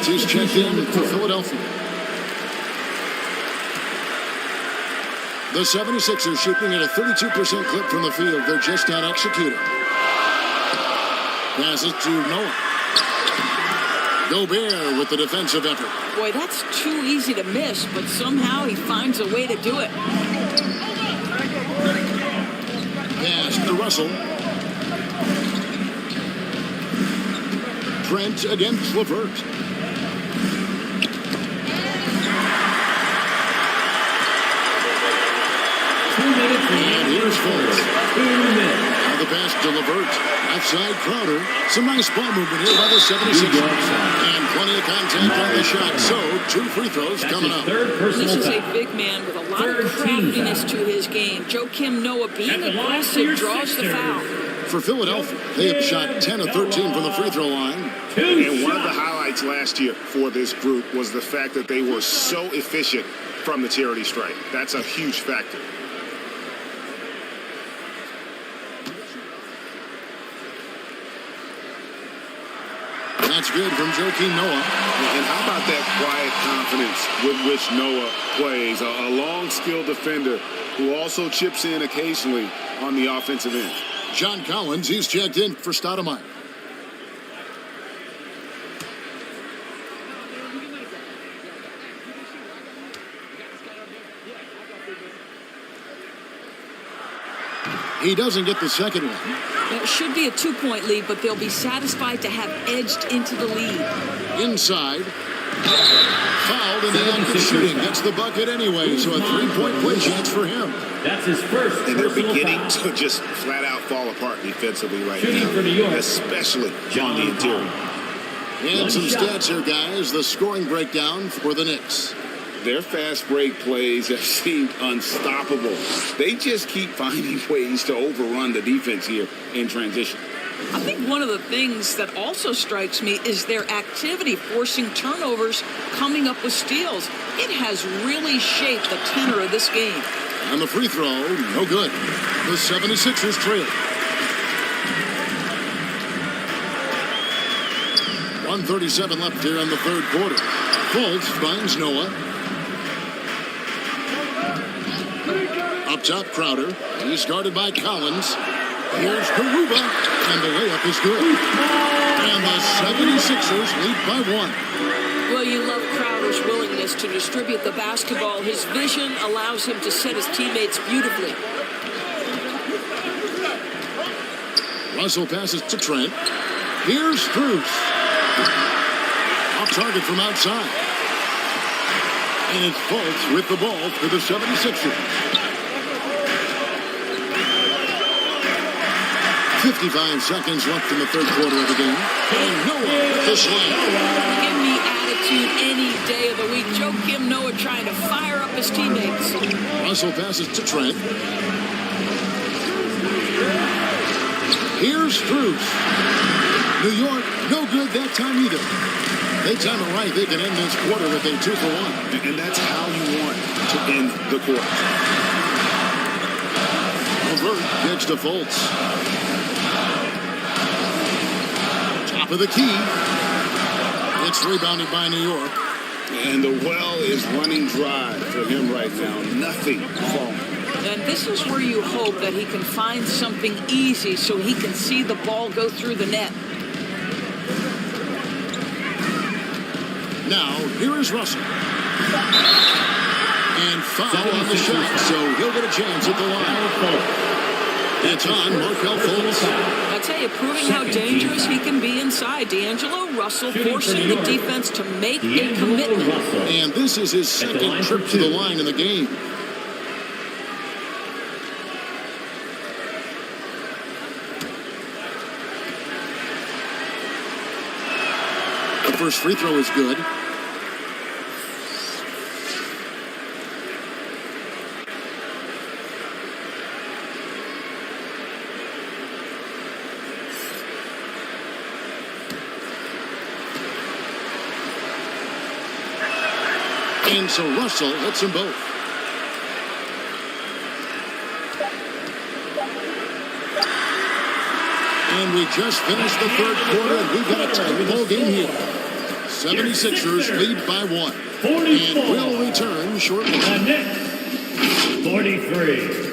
He's checked in for Philadelphia. The 76ers shooting at a 32% clip from the field. They're just not executing. Passes to Noah. Gobert with the defensive effort. Boy, that's too easy to miss, but somehow he finds a way to do it. Pass to Russell. Trent against LeVert. minutes And here's Fultz. 2 minutes. Now the pass to LeVert. Outside Crowder. Some nice ball movement here by the 76ers. And plenty of contact on the shot. So, 2 free throws coming up. This is a big man with a lot of craftiness to his game. Joakim Noah being aggressive draws the foul. For Philadelphia, they have shot 10 of 13 from the free throw line. And one of the highlights last year for this group was the fact that they were so efficient from the charity stripe. That's a huge factor. That's good from Joakim Noah. And how about that quiet confidence with which Noah plays? A long, skilled defender who also chips in occasionally on the offensive end. John Collins, he's checked in for Stoudemire. He doesn't get the second one. It should be a 2-point lead, but they'll be satisfied to have edged into the lead. Inside. Fouled in the act of shooting. Gets the bucket anyway, so a 3-point win chance for him. That's his first. And they're beginning to just flat out fall apart defensively right Shooting now, for New York. especially on the interior. And some stats here, guys. The scoring breakdown for the Knicks. Their fast break plays have seemed unstoppable. They just keep finding ways to overrun the defense here in transition. I think one of the things that also strikes me is their activity forcing turnovers, coming up with steals. It has really shaped the tenor of this game. And the free throw, no good. The 76ers trail. 1:37 left here in the third quarter. Fultz finds Noah. Up top, Crowder. He's guarded by Collins. Here's Garuba, and the layup is good. And the 76ers lead by 1. Well, you love Crowder's willingness to distribute the basketball. His vision allows him to set his teammates beautifully. Russell passes to Trent. Here's Strus. Off target from outside. And it's Fultz with the ball for the 76ers. 55 seconds left in the third quarter of the game. And Noah with the slam. Give me attitude any day of the week. Joakim Noah trying to fire up his teammates. Russell passes to Trent. Here's Strus. New York, no good that time either. They time it right. They can end this quarter with a 2-for-1. And that's how you want to end the quarter. LeVert gets to Fultz. Top of the key. It's rebounded by New York. And the well is running dry for him right now. Nothing falling. And this is where you hope that he can find something easy so he can see the ball go through the net. Now, here is Russell. And foul on the shot, so he'll get a chance at the line. It's on Markelle Fultz. I tell you, proving how dangerous he can be inside. D'Angelo Russell forcing the defense to make a commitment. And this is his second trip to the line in the game. The first free throw is good. And so Russell hits them both. And we just finished the third quarter, and we've got a tight ball game here. 76ers lead by 1. And we'll return shortly. The Knicks, 43.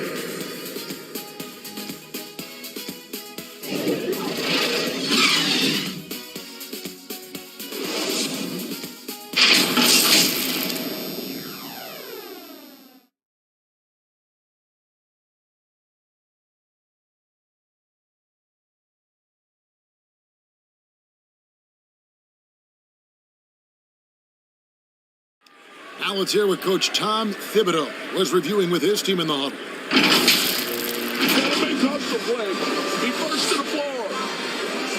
Now let's hear what Coach Tom Thibodeau was reviewing with his team in the huddle. play. He burst to the floor.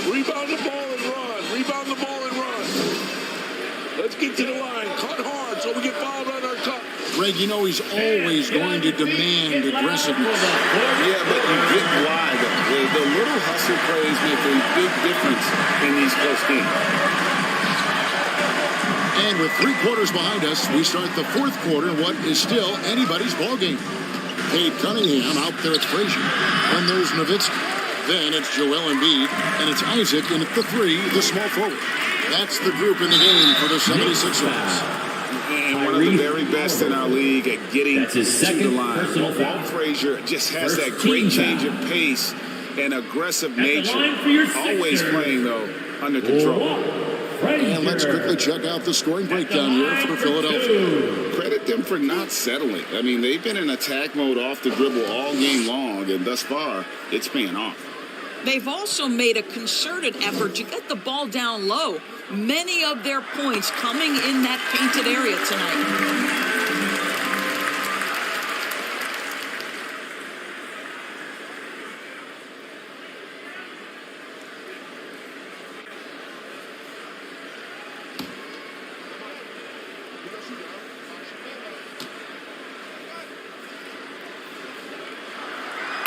Rebound the ball and run. Rebound the ball and run. Let's get to the line. Cut hard so we get fouled on our cut. Greg, you know he's always going to demand aggressiveness. Yeah, but you get why. The little hustle plays make a big difference in these close games. And with 3 quarters behind us, we start the 4th quarter in what is still anybody's ball game. Cade Cunningham out there, it's Frazier. Then there's Nowitzki. Then it's Joel Embiid. And it's Isaac in at the 3, the small forward. That's the group in the game for the 76ers. And one of the very best in our league at getting to the line. Walt Frazier just has that great change of pace and aggressive nature. Always playing, though, under control. And let's quickly check out the scoring breakdown here for Philadelphia. Credit them for not settling. I mean, they've been in attack mode off the dribble all game long, and thus far, it's paying off. They've also made a concerted effort to get the ball down low. Many of their points coming in that painted area tonight.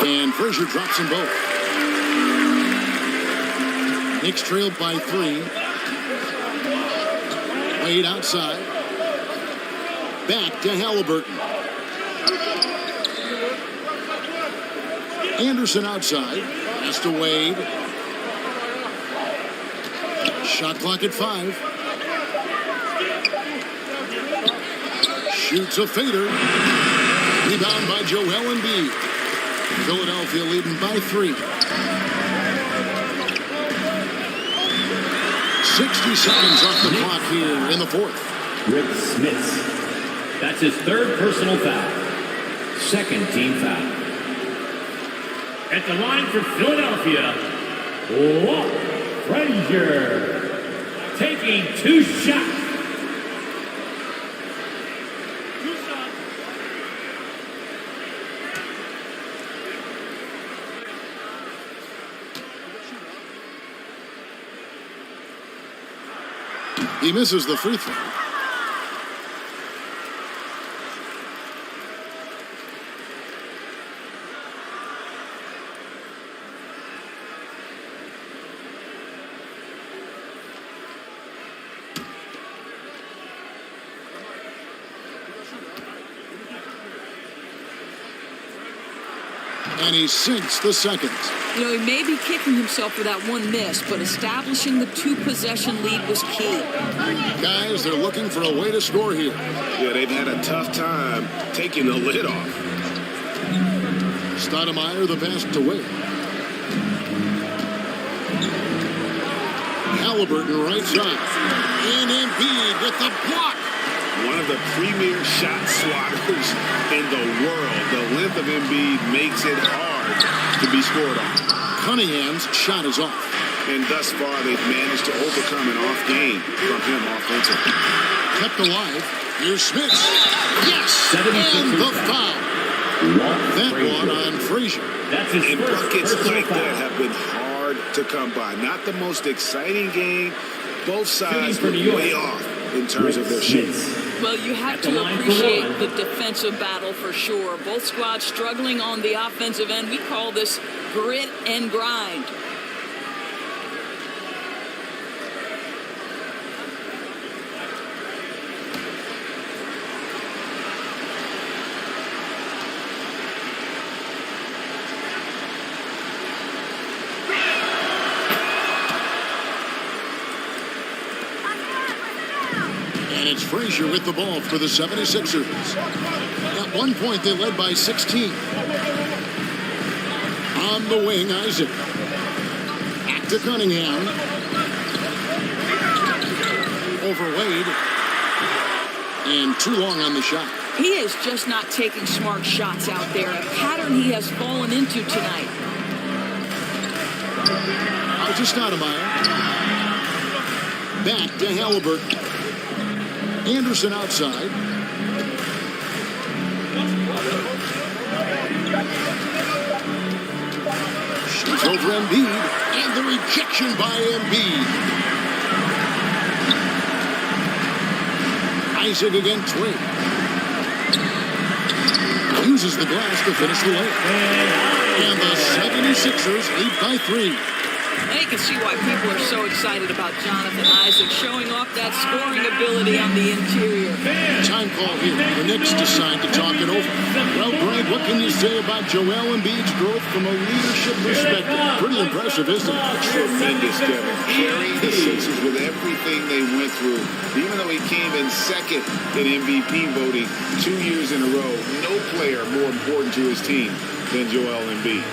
And Frazier drops them both. Knicks trailed by 3. Wade outside. Back to Halliburton. Anderson outside. Pass to Wade. Shot clock at 5. Shoots a fader. Rebound by Joel Embiid. Philadelphia leading by 3. 60 seconds off the clock here in the 4th. Rick Smits. That's his 3rd personal foul. 2nd team foul. At the line for Philadelphia, Walt Frazier. Taking 2 shots. He misses the free throw. And he sinks the second. You know, he may be kicking himself for that one miss, but establishing the 2-possession lead was key. Guys, they're looking for a way to score here. Yeah, they've had a tough time taking the lid off. Stoudemire the pass to Wade. Halliburton right side. And Embiid with the block. One of the premier shot swatters in the world. The length of Embiid makes it hard to be scored on. Cunningham's shot is off. And thus far, they've managed to overcome an off game from him offensively. Kept alive. Here's Smits. Yes! And the foul. That one on Frazier. And buckets like that have been hard to come by. Not the most exciting game. Both sides were way off in terms of their shots. Well, you have to appreciate the defensive battle for sure. Both squads struggling on the offensive end. We call this grit and grind. And it's Frazier with the ball for the 76ers. At one point, they led by 16. On the wing, Isaac. Back to Cunningham. Over Wade. And too long on the shot. He is just not taking smart shots out there, a pattern he has fallen into tonight. Out to Stoudemire. Back to Halliburton. Anderson outside. It's over Embiid, and the rejection by Embiid. Isaac against Wade. Uses the glass to finish the layup. And the 76ers lead by 3. Now you can see why people are so excited about Jonathan Isaac showing off that scoring ability on the interior. Time call here. The Knicks decide to talk it over. Well, Greg, what can you say about Joel Embiid's growth from a leadership perspective? Pretty impressive, isn't it? Tremendous, Kevin. Carrying the Sixers with everything they went through. Even though he came in second in MVP voting 2 years in a row, no player more important to his team than Joel Embiid.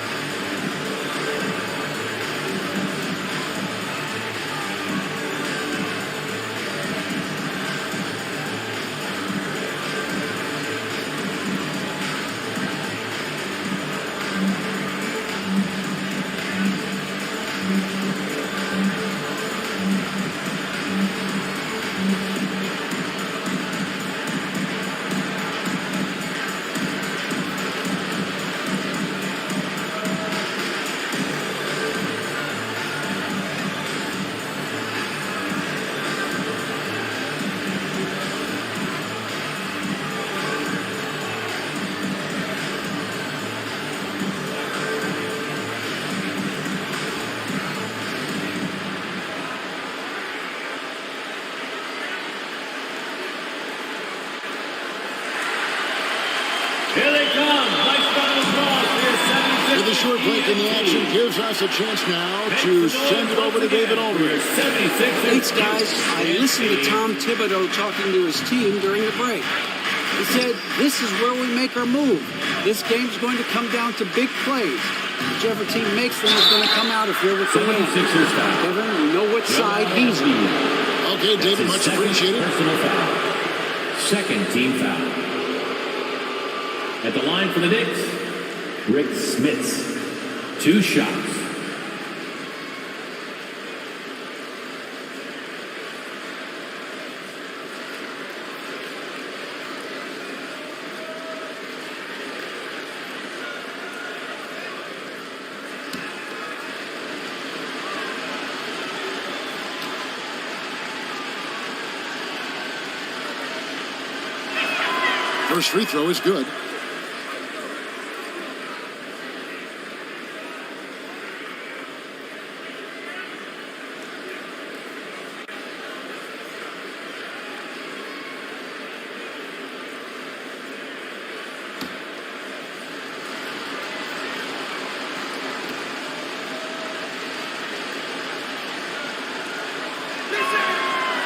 Here they come. Nice round of applause for your 76ers. With a short break in the action, gives us a chance now to send it over to David Aldridge. Thanks, guys. I listened to Tom Thibodeau talking to his team during the break. He said, this is where we make our move. This game's going to come down to big plays. Whichever team makes them is going to come out of here with the win. Kevin, you know what side he's on. Okay, David, much appreciated. Personal foul. Second team foul. At the line for the Knicks, Rick Smits. 2 shots. First free throw is good.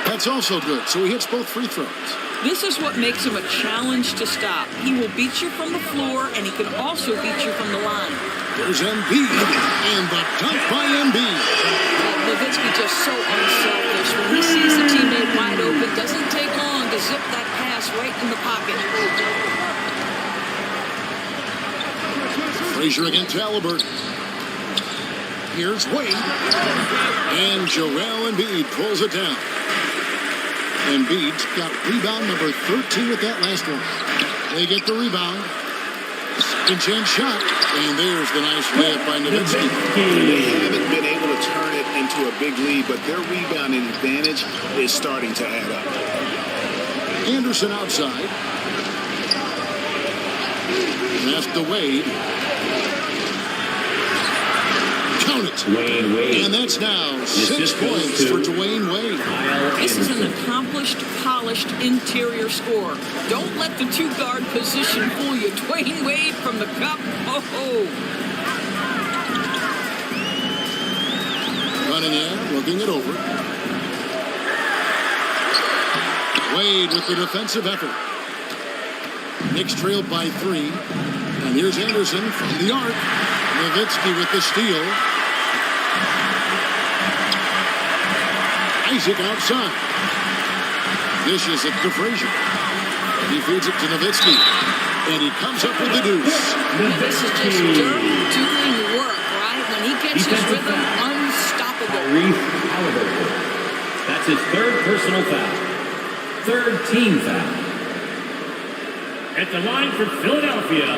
That's also good, so he hits both free throws. This is what makes him a challenge to stop. He will beat you from the floor, and he can also beat you from the line. There's Embiid, and the dunk by Embiid. Nowitzki just so unselfish. When he sees the teammate wide open, doesn't take long to zip that pass right in the pocket. Frazier against Halliburton. Here's Wade. And Joel Embiid pulls it down. Embiid's got rebound number 13 with that last one. They get the rebound. Second chance shot. And there's the nice layup by Nowitzki. They haven't been able to turn it into a big lead, but their rebounding advantage is starting to add up. Anderson outside. Pass to Wade. Count it. Wade. And that's now 6 points for Dwayne Wade. This is an accomplished, polished interior scorer. Don't let the 2-guard position fool you. Dwayne Wade from the cup. Oh. Running in, looking it over. Wade with the defensive effort. Knicks trailed by 3. And here's Anderson from the arc. Nowitzki with the steal. Isaac outside. Dishes it to Frazier. He feeds it to Nowitzki. And he comes up with the deuce. This is just Dirk doing work, right? When he gets his rhythm, unstoppable. That's his 3rd personal foul. 3rd team foul. At the line for Philadelphia,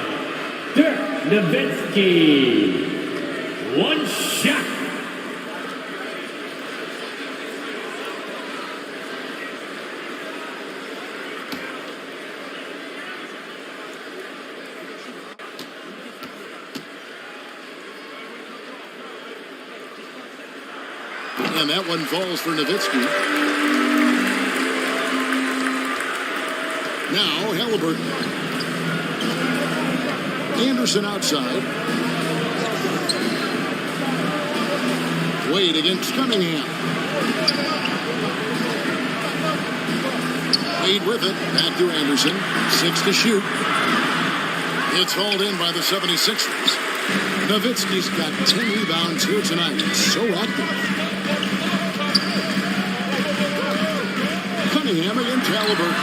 Dirk Nowitzki. one shot. And that one falls for Nowitzki. Now Halliburton. Anderson outside. Wade against Cunningham. Wade with it. Back to Anderson. 6 to shoot. It's hauled in by the 76ers. Nowitzki's got 10 rebounds here tonight. So active. Cunningham against Halliburton.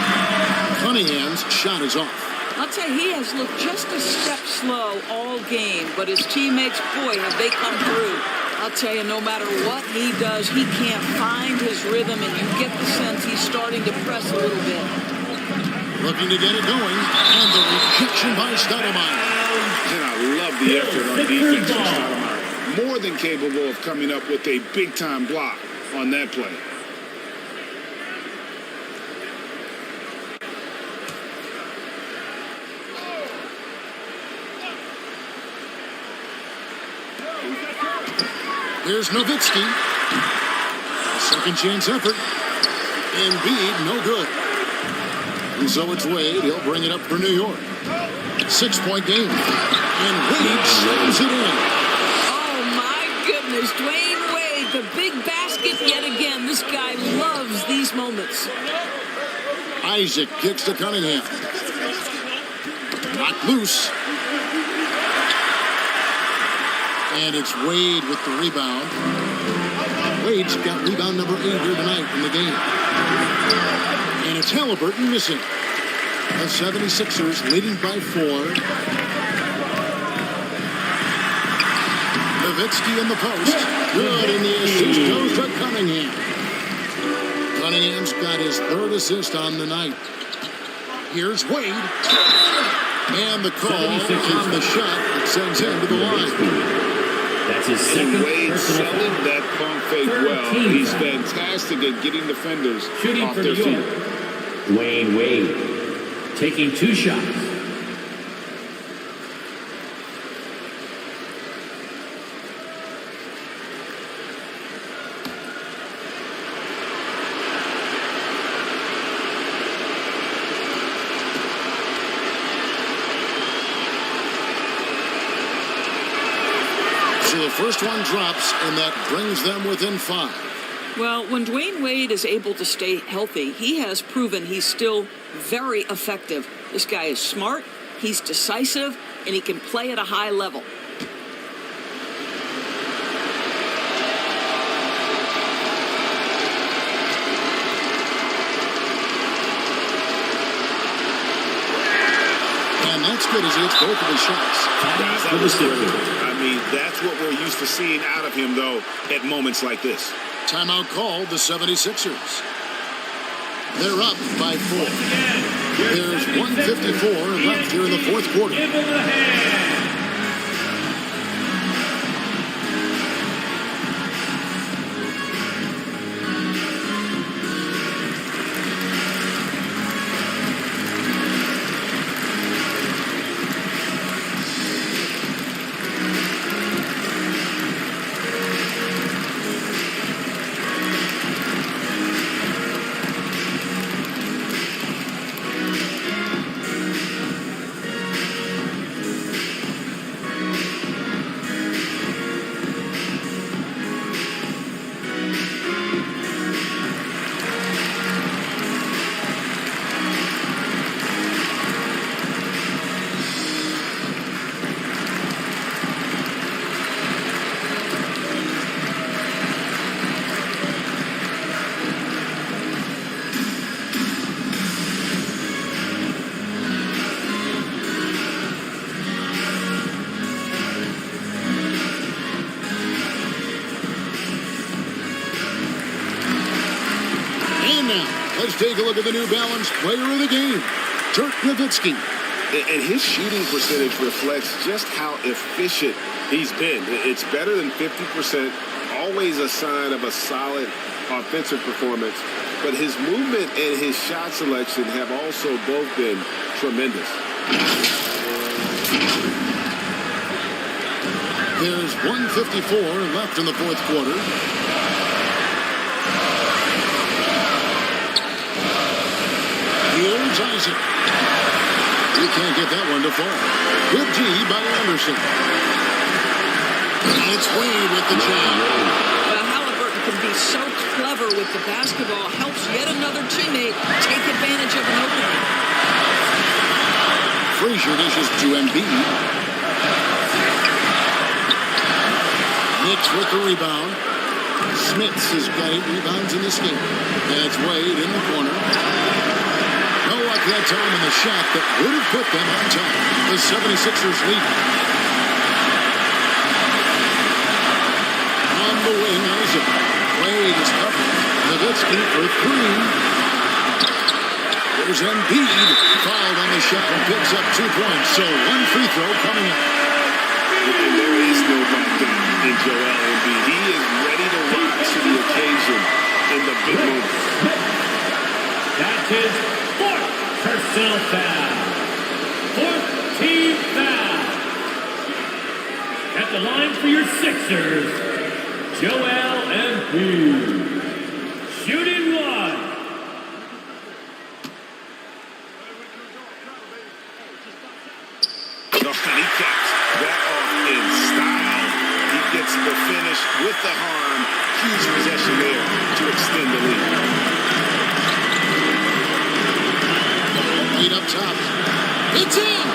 Cunningham's shot is off. I'll tell you, he has looked just a step slow all game, but his teammates, boy, have they come through. I'll tell you, no matter what he does, he can't find his rhythm, and you get the sense he's starting to press a little bit. Looking to get it going, and the rejection by Stoudemire. And I love the effort on defense from Stoudemire. More than capable of coming up with a big-time block on that play. Here's Nowitzki. Second chance effort. Embiid, no good. And so it's Wade. He'll bring it up for New York. 6-point game. And Wade slams it in. Oh, my goodness. Dwayne Wade, the big basket yet again. This guy loves these moments. Isaac kicks to Cunningham. Knocked loose. And it's Wade with the rebound. Wade's got rebound number 8 here tonight in the game. And it's Halliburton missing. The 76ers leading by 4. Nowitzki in the post. Good, and the assist goes to Cunningham. Cunningham's got his 3rd assist on the night. Here's Wade. And the call on the shot that sends him to the line. That's his second Wade personal selling foul. that pump fake well. He's fantastic at getting defenders Shooting off for their New feet. York, Dwayne Wade, taking 2 shots. So the first one drops, and that brings them within 5. Well, when Dwayne Wade is able to stay healthy, he has proven he's still very effective. This guy is smart, he's decisive, and he can play at a high level. And that's good as he hits both of his shots. That was good. I mean, that's what we're used to seeing out of him, though, at moments like this. Timeout called the 76ers. They're up by 4. There's 1:54 left here in the 4th quarter. Give him a hand. Let's take a look at the New Balance player of the game, Dirk Nowitzki. And his shooting percentage reflects just how efficient He's been. It's better than 50%, always a sign of a solid offensive performance. But his movement and his shot selection have also both been tremendous. There's 1:54 left in the fourth quarter. Here's Isaac. He can't get that one to fall. Good D by Anderson. And it's Wade with the jam. Well, Halliburton can be so clever with the basketball. Helps yet another teammate take advantage of an opening. Frazier dishes to Embiid. Knicks with the rebound. Smits has got 8 rebounds in this game. That's Wade in the corner. No luck that time in the shot that would have put them on top. The 76ers lead. On the wing, Isaac. Wade is covered. Nowitzki for 3. There's Embiid. Fouled on the shot and picks up 2 points. So 1 free throw coming up. And there is no letdown in Joel Embiid. He is ready to rise to the occasion in the big moments. That's his 4th personal foul. 4th team foul. At the line for your Sixers, Joel Embiid. Shooting 1. And he caps that off in style. He gets the finish with the harm. Huge possession there to extend the lead. Lead up top. It's in!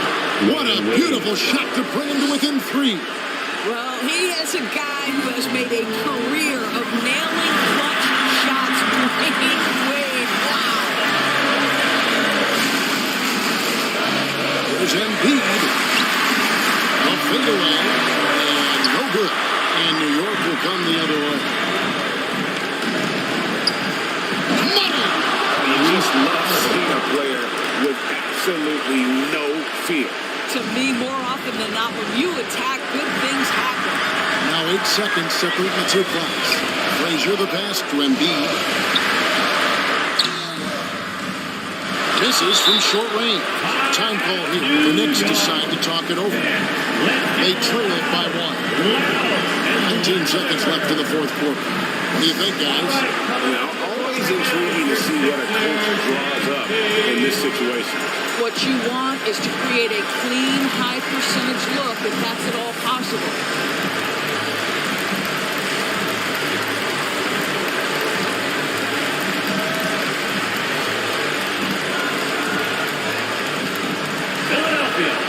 What a beautiful shot to bring him to within 3. Well, he is a guy who has made a career of nailing clutch shots. Wade, wow. There's Embiid. A fadeaway, and no good. And New York will come the other way. Money! You just love seeing a player with absolutely no fear. To me, more often than not, when you attack, good things happen. Now 8 seconds separate the 2 clocks. Frazier the pass to Embiid. Misses from short range. Time call here. The Knicks decide to talk it over. They trail it by 1. 19 seconds left in the fourth quarter. What do you think, guys? Always intriguing to see what a coach draws up in this situation. What you want is to create a clean, high-percentage look, if that's at all possible.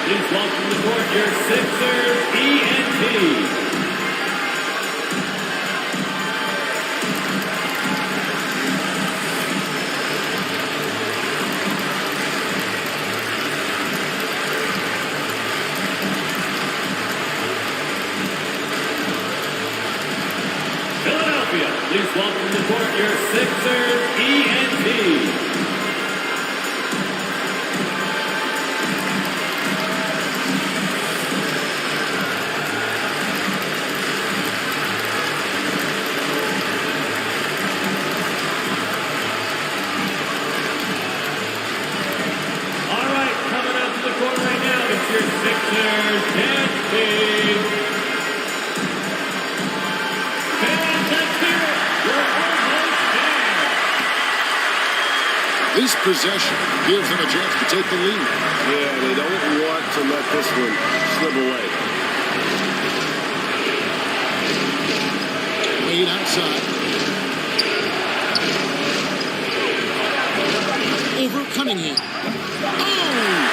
Please welcome to the court your Sixers ENT. Philadelphia, please welcome to the court your Sixers ENT. This possession gives them a chance to take the lead. Yeah, they don't want to let this one slip away. Wade outside. Over Cunningham. Oh,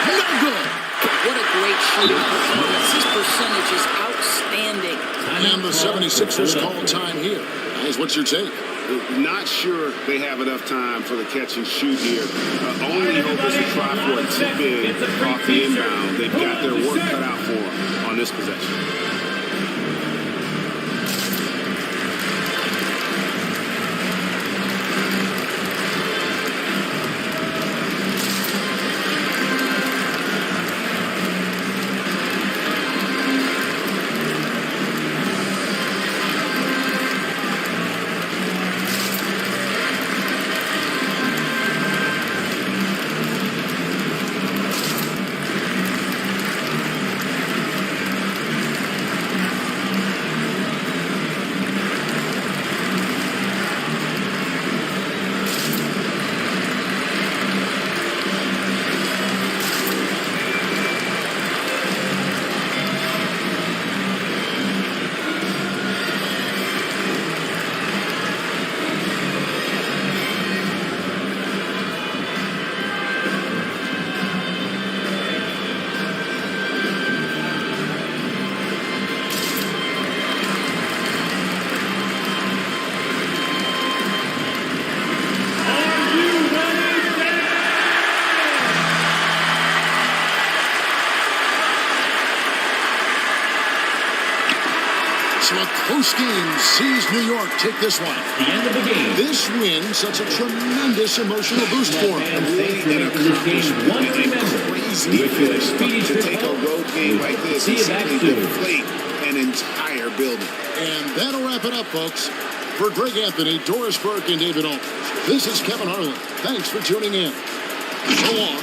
no good. What a great shooting performance. His percentage is outstanding. And the 76ers call time here. Guys, what's your take? Not sure they have enough time for the catch and shoot here. Only hope is to try for a tip in off the inbound. They've got their work cut out for them on this possession. So a close game sees New York take this one. The end of the game. This win sets a tremendous emotional boost for them. And thanks for making this game one to remember. Crazy We wish you a finish speedy to trip take a home. road game like this See and you back simply soon. deflate an entire building. And that'll wrap it up, folks. For Greg Anthony, Doris Burke, and David Aldridge, this is Kevin Harlan. Thanks for tuning in. So long.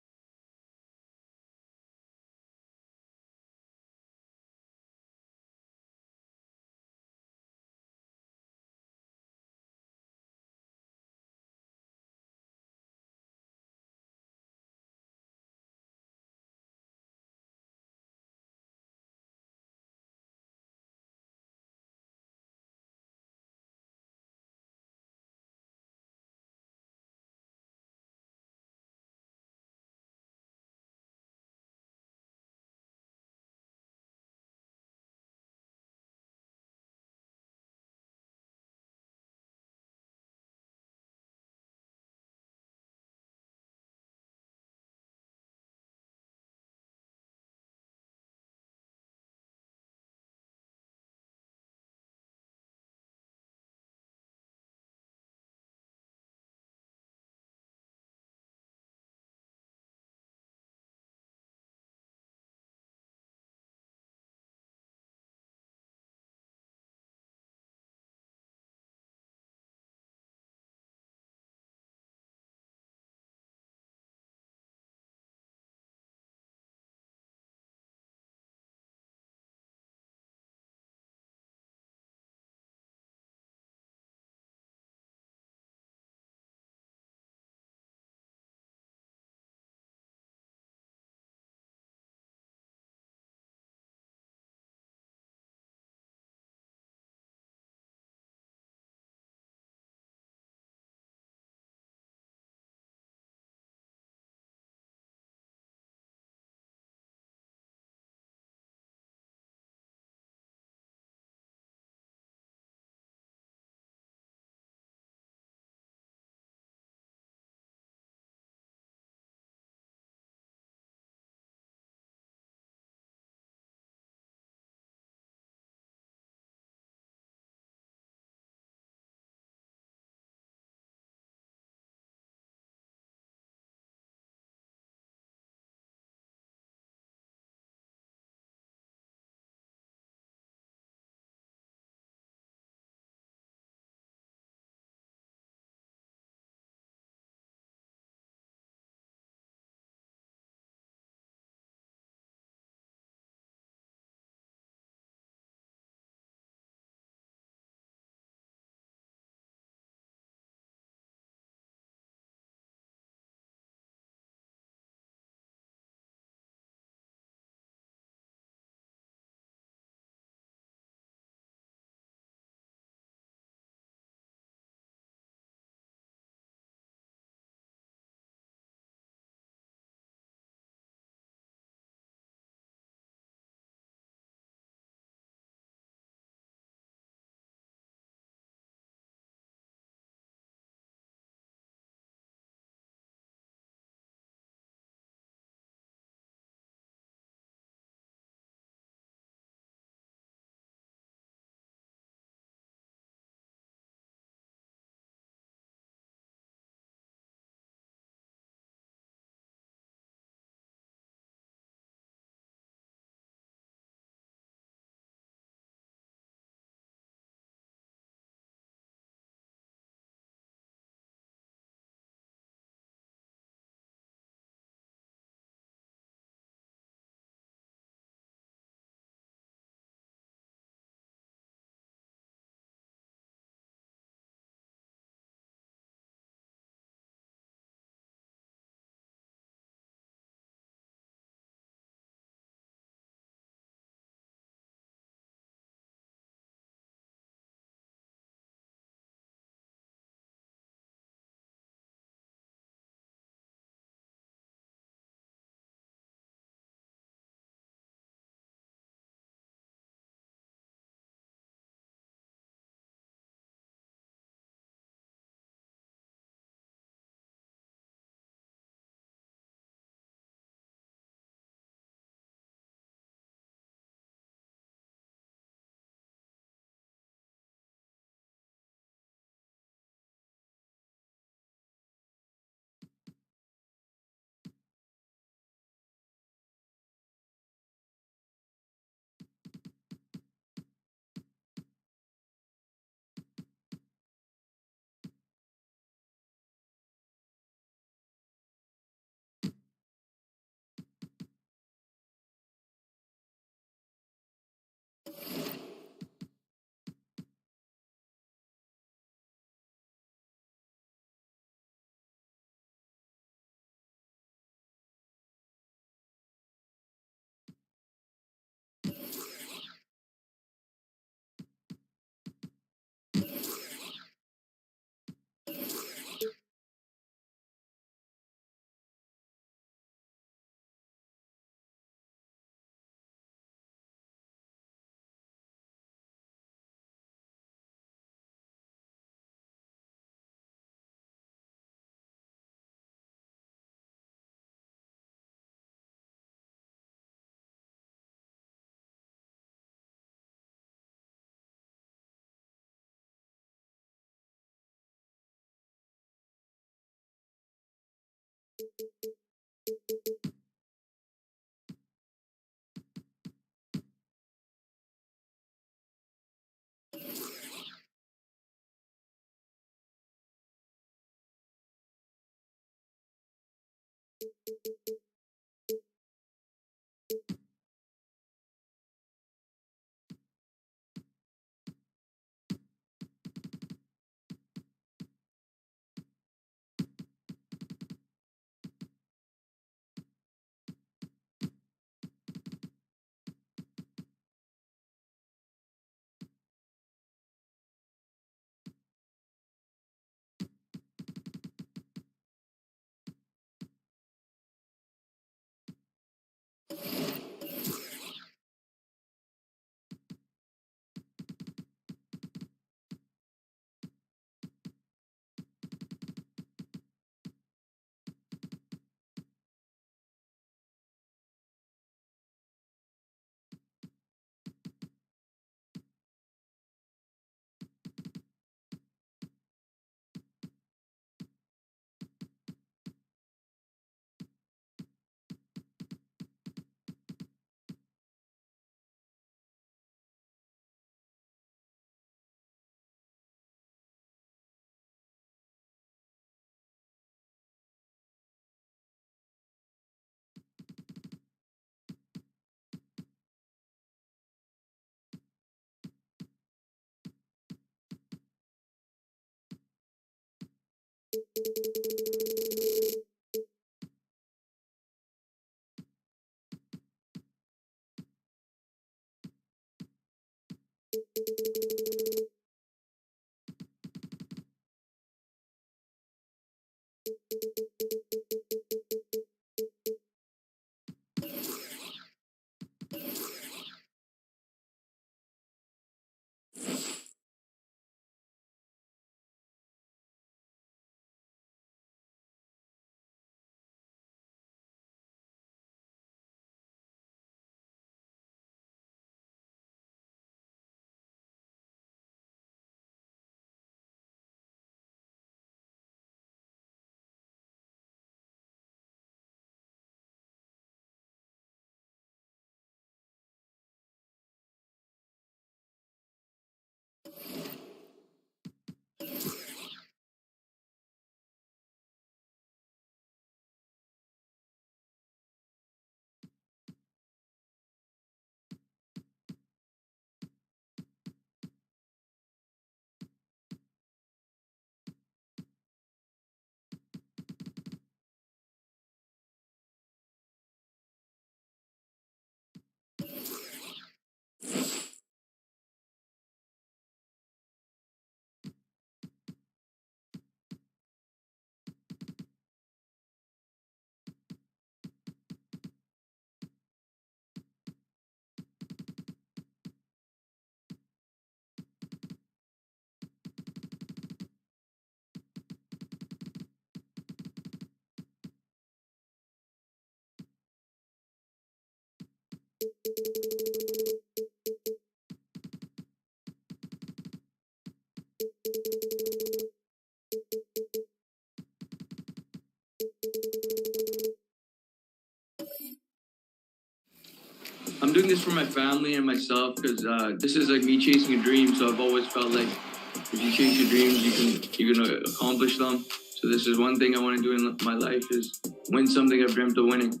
I'm doing this for my family and myself because this is like me chasing a dream. So I've always felt like if you chase your dreams, you're gonna accomplish them. So this is one thing I want to do in my life is win something I've dreamt of winning.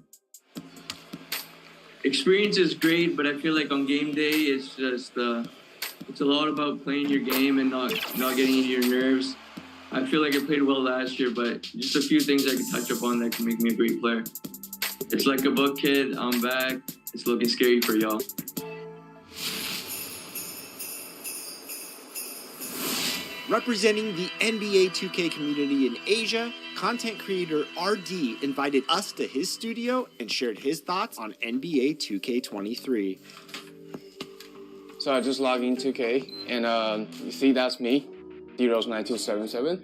Experience is great, but I feel like on game day, it's just it's a lot about playing your game and not getting into your nerves. I feel like I played well last year, but just a few things I could touch upon that can make me a great player. It's like a book, kid. I'm back. It's looking scary for y'all. Representing the NBA 2K community in Asia, content creator RD invited us to his studio and shared his thoughts on NBA 2K23. So I just logged in 2K, and you see that's me, Deros9277.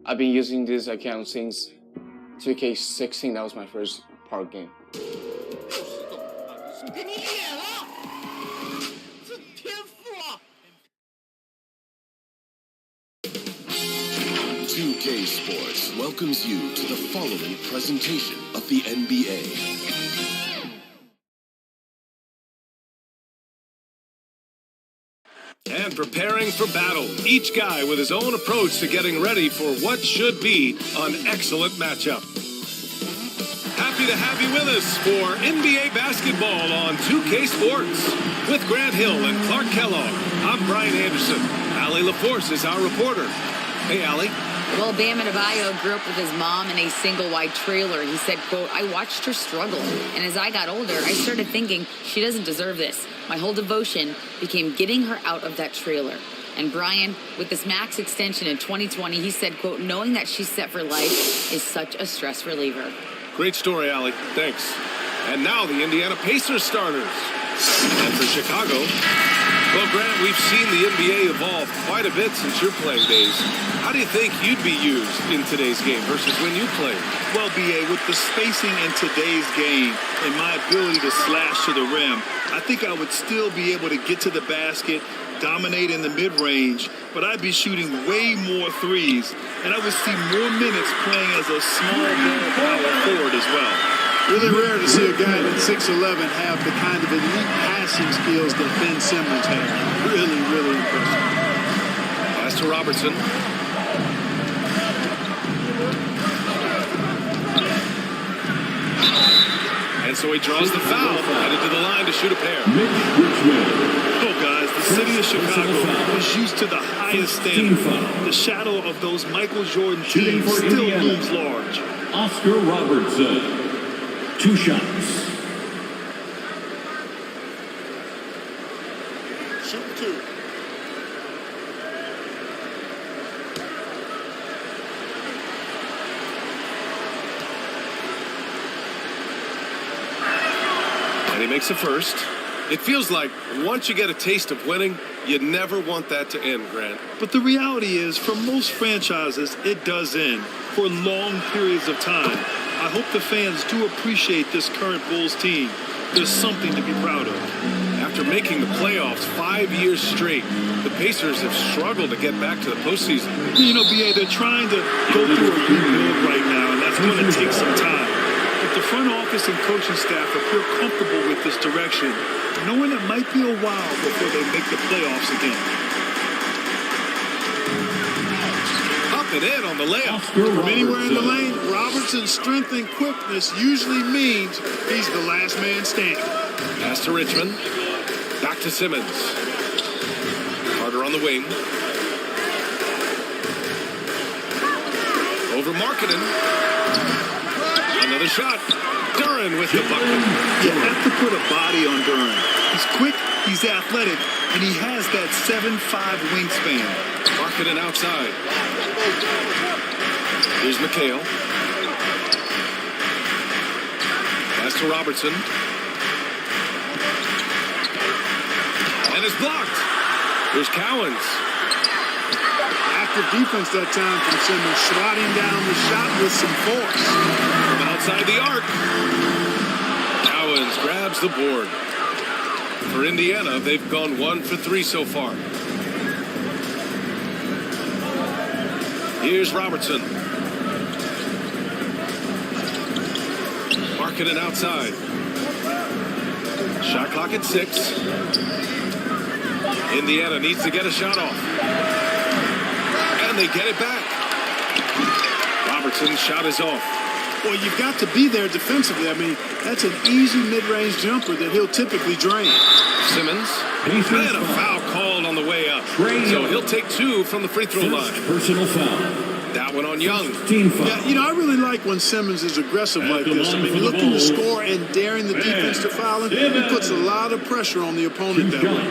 I've been using this account since 2K16. That was my first part game. K Sports welcomes you to the following presentation of the NBA. And preparing for battle, each guy with his own approach to getting ready for what should be an excellent matchup. Happy to have you with us for NBA basketball on 2K Sports. With Grant Hill and Clark Kellogg, I'm Brian Anderson. Allie LaForce is our reporter. Hey, Allie. Well, Bam Adebayo grew up with his mom in a single-wide trailer. He said, quote, I watched her struggle, and as I got older, I started thinking she doesn't deserve this. My whole devotion became getting her out of that trailer. And Brian, with this max extension in 2020, he said, quote, knowing that she's set for life is such a stress reliever. Great story, Allie. Thanks. And now the Indiana Pacers starters. And for Chicago, well, Grant, we've seen the NBA evolve quite a bit since your playing days. How do you think you'd be used in today's game versus when you played? Well, B.A., with the spacing in today's game and my ability to slash to the rim, I think I would still be able to get to the basket, dominate in the mid-range, but I'd be shooting way more threes, and I would see more minutes playing as a small ball power forward as well. Really rare to see a guy at 6'11" have the kind of elite passing skills that Ben Simmons had. Really, really impressive. Pass to Robertson. And so he draws the foul, headed to the line to shoot a pair. Mitch Richmond. Oh, guys. The city of Chicago is used to the highest standard. The shadow of those Michael Jordan Shooting teams for still Indiana. looms large. Oscar Robertson. 2 shots. Shoot 2. And he makes the first. It feels like once you get a taste of winning, you never want that to end, Grant. But the reality is, for most franchises, it does end for long periods of time. I hope the fans do appreciate this current Bulls team. There's something to be proud of. After making the playoffs 5 years straight, the Pacers have struggled to get back to the postseason. You know, B.A., they're trying to go through a rebuild right now, and that's going to take some time. But the front office and coaching staff appear comfortable with this direction, knowing it might be a while before they make the playoffs again. Up and in on the layup. From anywhere in the lane, Robertson's strength and quickness usually means he's the last man standing. Pass to Richmond. Back to Simmons. Carter on the wing. Over Markkanen. Another shot. Duren with the bucket. You have to put a body on Duren. He's quick, he's athletic, and he has that 7'5" wingspan. Markkanen outside. Here's McHale. Pass to Robertson. And it's blocked. Here's Cowens. Active defense that time from Simmons, swatting down the shot with some force. From outside the arc. Cowens grabs the board. For Indiana, they've gone 1 for 3 so far. Here's Robertson. Markkanen outside. Shot clock at 6. Indiana needs to get a shot off. And they get it back. Robertson's shot is off. Well, you've got to be there defensively. I mean, that's an easy mid-range jumper that he'll typically drain. Simmons. And a foul called on the way up. So he'll take 2 from the free throw line. Personal foul. That one on Young. Yeah, you know, I really like when Simmons is aggressive like this. I mean, looking to score and daring the defense to foul him, he puts a lot of pressure on the opponent that way.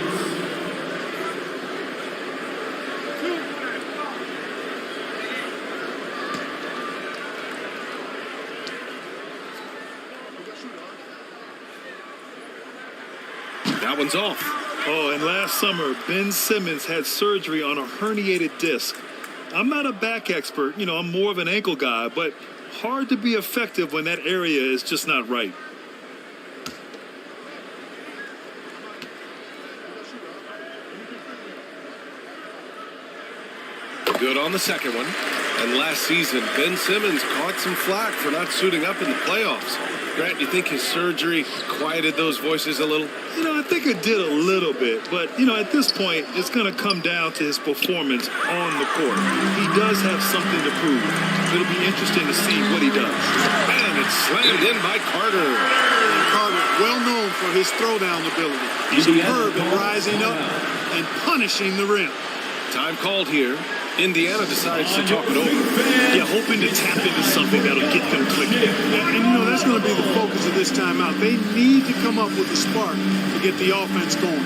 That one's off. Oh, and last summer, Ben Simmons had surgery on a herniated disc. I'm not a back expert, you know, I'm more of an ankle guy, but hard to be effective when that area is just not right. Good on the second one. And last season, Ben Simmons caught some flack for not suiting up in the playoffs. Grant, you think his surgery quieted those voices a little? You know, I think it did a little bit, but, you know, at this point, it's going to come down to his performance on the court. He does have something to prove. It'll be interesting to see what he does. And it's slammed in by Carter. And Carter, well known for his throwdown ability. Superb in rising up and punishing the rim. Time called here. Indiana decides to talk it over. Yeah, hoping to tap into something that'll get them clicking. And you know, that's going to be the focus of this timeout. They need to come up with a spark to get the offense going.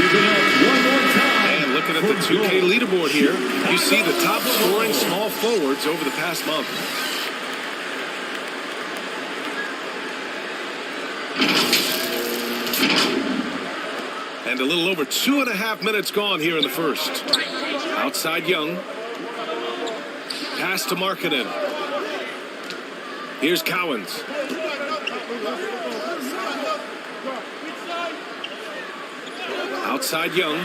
And looking at the 2K leaderboard here, you see the top scoring small forwards over the past month. A little over 2.5 minutes gone here in the first. Outside Young. Pass to Markkanen. Here's Cowens. Outside Young.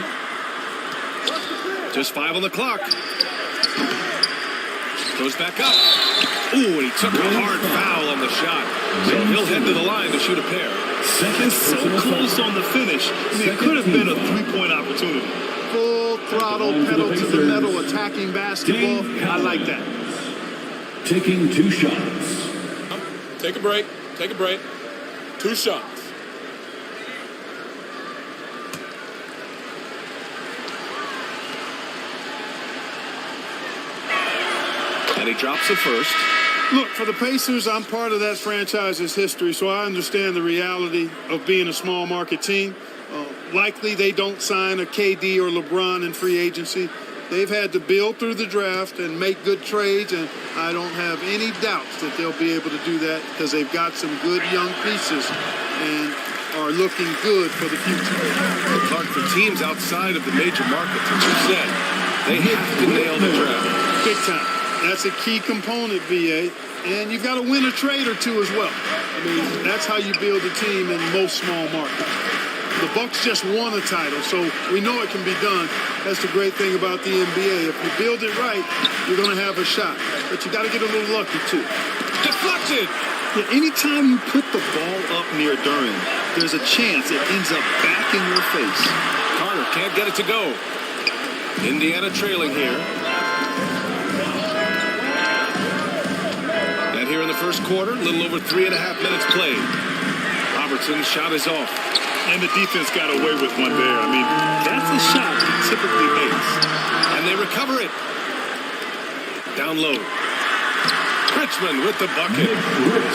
Just 5 on the clock. Goes back up. Ooh, and he took a hard foul on the shot. So he'll head to the line to shoot a pair. It's so close on the finish. I mean, it could have been a three-point opportunity. Full throttle, pedal to the metal, attacking basketball. I like that. Taking 2 shots. Take a break. Take a break. 2 shots. And he drops the first. Look, for the Pacers, I'm part of that franchise's history, so I understand the reality of being a small market team. Likely they don't sign a KD or LeBron in free agency. They've had to build through the draft and make good trades, and I don't have any doubts that they'll be able to do that because they've got some good young pieces and are looking good for the future. Clark, for teams outside of the major markets, as you said, they have to nail the draft. Big time. That's a key component, VA. And you've got to win a trade or two as well. I mean, that's how you build a team in most small markets. The Bucks just won a title, so we know it can be done. That's the great thing about the NBA. If you build it right, you're going to have a shot. But you got to get a little lucky, too. Deflected! Yeah, anytime you put the ball up near Duren, there's a chance it ends up back in your face. Carter can't get it to go. Indiana trailing here. And here in the first quarter, a little over 3.5 minutes played. Robertson's shot is off. And the defense got away with one there. I mean, that's a shot he typically makes. And they recover it. Down low. Richmond with the bucket.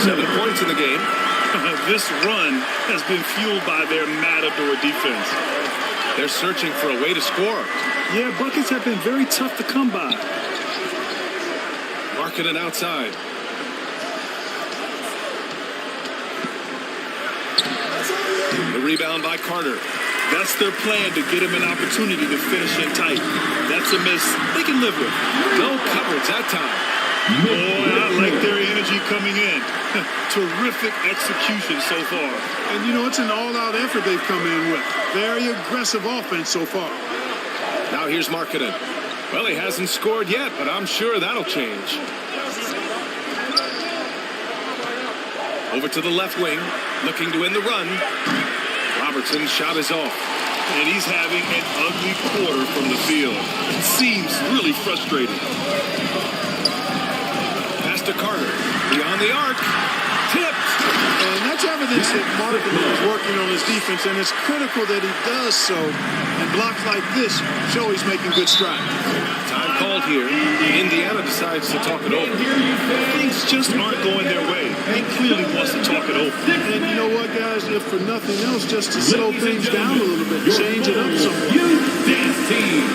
7 points in the game. This run has been fueled by their Matador defense. They're searching for a way to score. Yeah, buckets have been very tough to come by. Markkanen outside. The rebound by Carter. That's their plan, to get him an opportunity to finish in tight. That's a miss they can live with. No coverage that time. Boy, I like their energy coming in. Terrific execution so far. And, you know, it's an all-out effort they've come in with. Very aggressive offense so far. Now here's Markkanen. Well, he hasn't scored yet, but I'm sure that'll change. Over to the left wing, looking to win the run. Robertson's shot is off. And he's having an ugly quarter from the field. It seems really frustrating. Pass to Carter. Beyond the arc. Tipped. And that's evidence that Markkanen is working on his defense, and it's critical that he does so. And blocks like this show he's making good strides. Time called here. Indiana decides to talk it over. Things just aren't going their way. He clearly wants to talk it over. And you know what, guys? If for nothing else, just to slow things down a little bit, change it up somewhat. Youth Dance Team.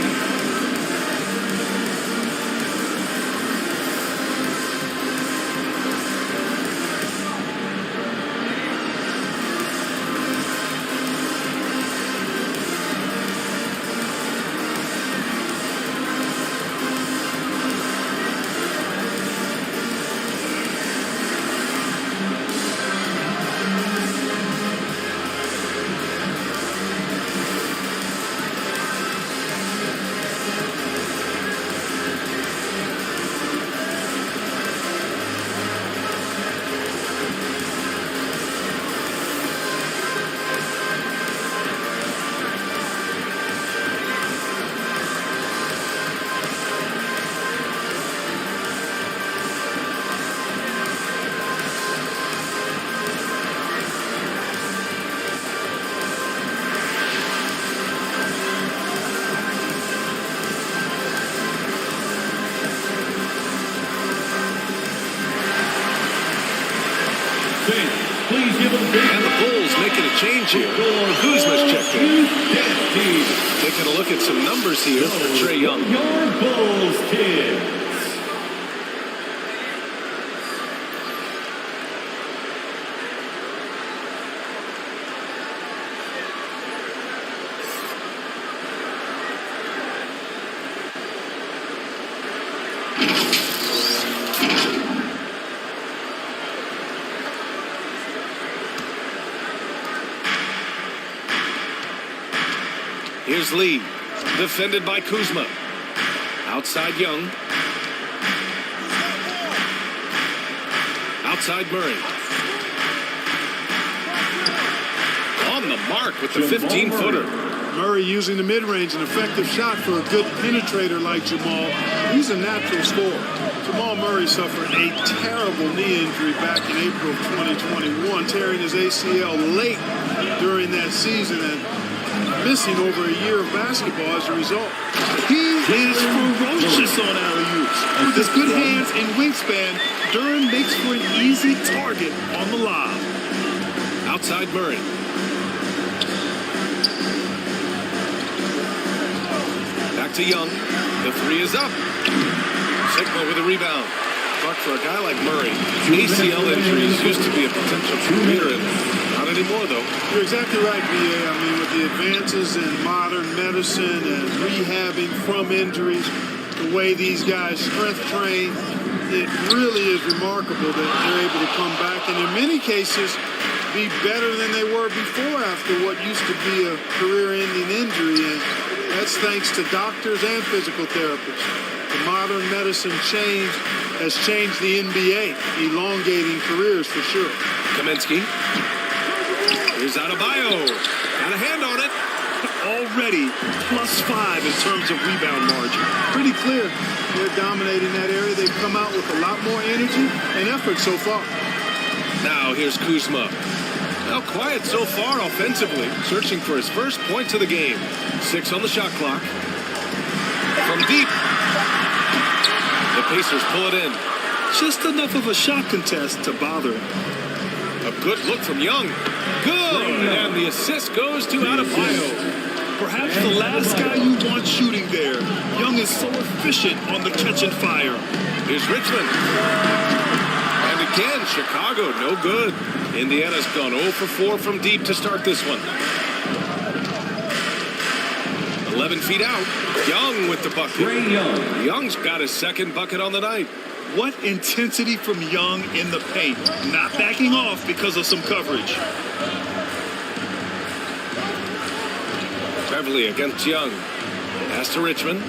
Please give them and the Bulls making a change here. Kuzma's checked in. Taking a look at some numbers here for Trae Young. Your Bulls kids. Here's Lee, defended by Kuzma. Outside Young. Outside Murray. On the mark with the 15-footer. Murray using the mid-range, an effective shot for a good penetrator like Jamal. He's a natural scorer. Jamal Murray suffered a terrible knee injury back in April of 2021, tearing his ACL late during that season and missing over a year of basketball as a result. He is ferocious on alley-oops. With his good hands and wingspan, Durham makes for an easy target on the lob. Outside Murray. Back to Young. The three is up. Sigma with a rebound. But for a guy like Murray, ACL injuries used to be a potential career, and not anymore, though. You're exactly right, B.A. I mean, with the advances in modern medicine and rehabbing from injuries, the way these guys strength train, it really is remarkable that they're able to come back and in many cases be better than they were before after what used to be a career-ending injury. And that's thanks to doctors and physical therapists. The modern medicine change has changed the NBA, elongating careers for sure. Kaminsky. Here's Adebayo. Got a hand on it. Already +5 in terms of rebound margin. Pretty clear. They're dominating that area. They've come out with a lot more energy and effort so far. Now here's Kuzma. Now quiet so far offensively, searching for his first points of the game. 6 on the shot clock. From deep. The Pacers pull it in. Just enough of a shot contest to bother him. A good look from Young. Good! And the assist goes to Adebayo. Perhaps the last guy you want shooting there. Young is so efficient on the catch and fire. Here's Richmond. And again, Chicago, no good. Indiana's gone 0 for 4 from deep to start this one. 11 feet out. Young with the bucket. Young. Young's got his second bucket on the night. What intensity from Young in the paint. Not backing off because of some coverage. Beverly against Young. Pass to Richmond.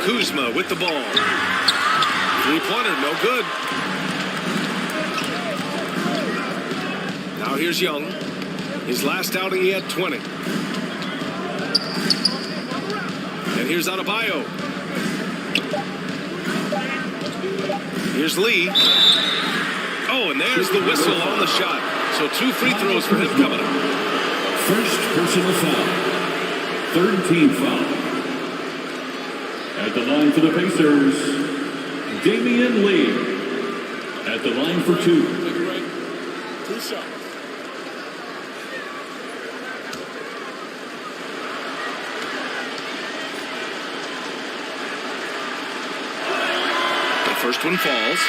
Kuzma with the ball. Three-pointer, no good. Now here's Young. His last outing, he had 20. And here's Adebayo. Here's Lee. Oh, and there's the whistle on the shot. So 2 free throws for him coming up. First personal foul. Third team foul. At the line for the Pacers, Damian Lee. At the line for 2. 2 shots. The first one falls.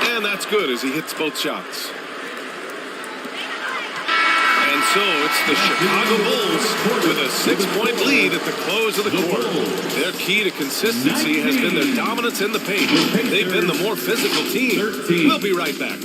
And that's good as he hits both shots. And so it's the Chicago Bulls with a 6-point lead at the close of the quarter. Their key to consistency has been their dominance in the paint. They've been the more physical team. We'll be right back.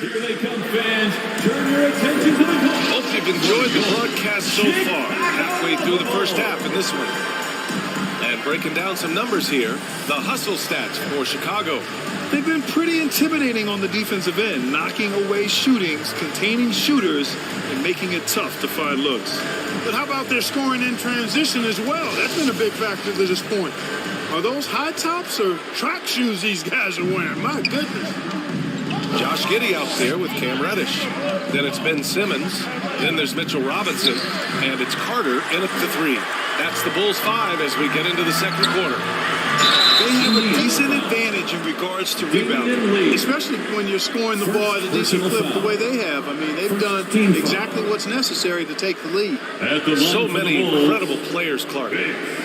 Here they come, fans. Turn your attention to the goal. Hope you've enjoyed the broadcast so far. Halfway through the first half in this one. And breaking down some numbers here, the hustle stats for Chicago. They've been pretty intimidating on the defensive end, knocking away shootings, containing shooters, and making it tough to find looks. But how about their scoring in transition as well? That's been a big factor to this point. Are those high tops or track shoes these guys are wearing? My goodness. Josh Giddey out there with Cam Reddish. Then it's Ben Simmons. Then there's Mitchell Robinson. And it's Carter in at the 3. That's the Bulls 5 as we get into the second quarter. They have a decent advantage in regards to rebounding, especially when you're scoring the ball at a decent clip the way they have. I mean, they've done exactly what's necessary to take the lead. So many incredible players, Clark.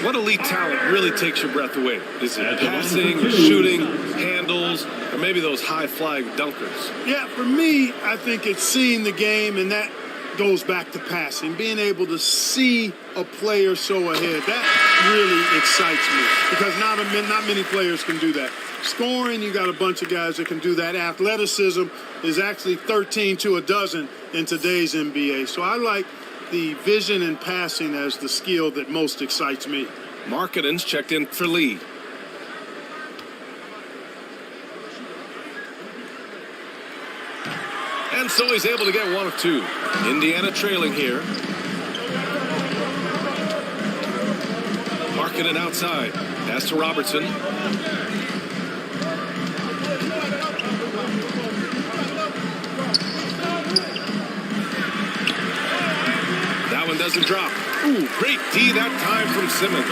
What elite talent really takes your breath away? Is it passing, shooting, handles, or maybe those high-flying dunkers? Yeah, for me, I think it's seeing the game, and that goes back to passing, being able to see a player so ahead. That really excites me because not many players can do that. Scoring, you got a bunch of guys that can do that. Athleticism is actually 13 to a dozen in today's NBA. So I like the vision and passing as the skill that most excites me. Markkanen's checked in for Lee. And so he's able to get 1 of 2. Indiana trailing here. Markkanen outside. Pass to Robertson. That one doesn't drop. Ooh, great D that time from Simmons.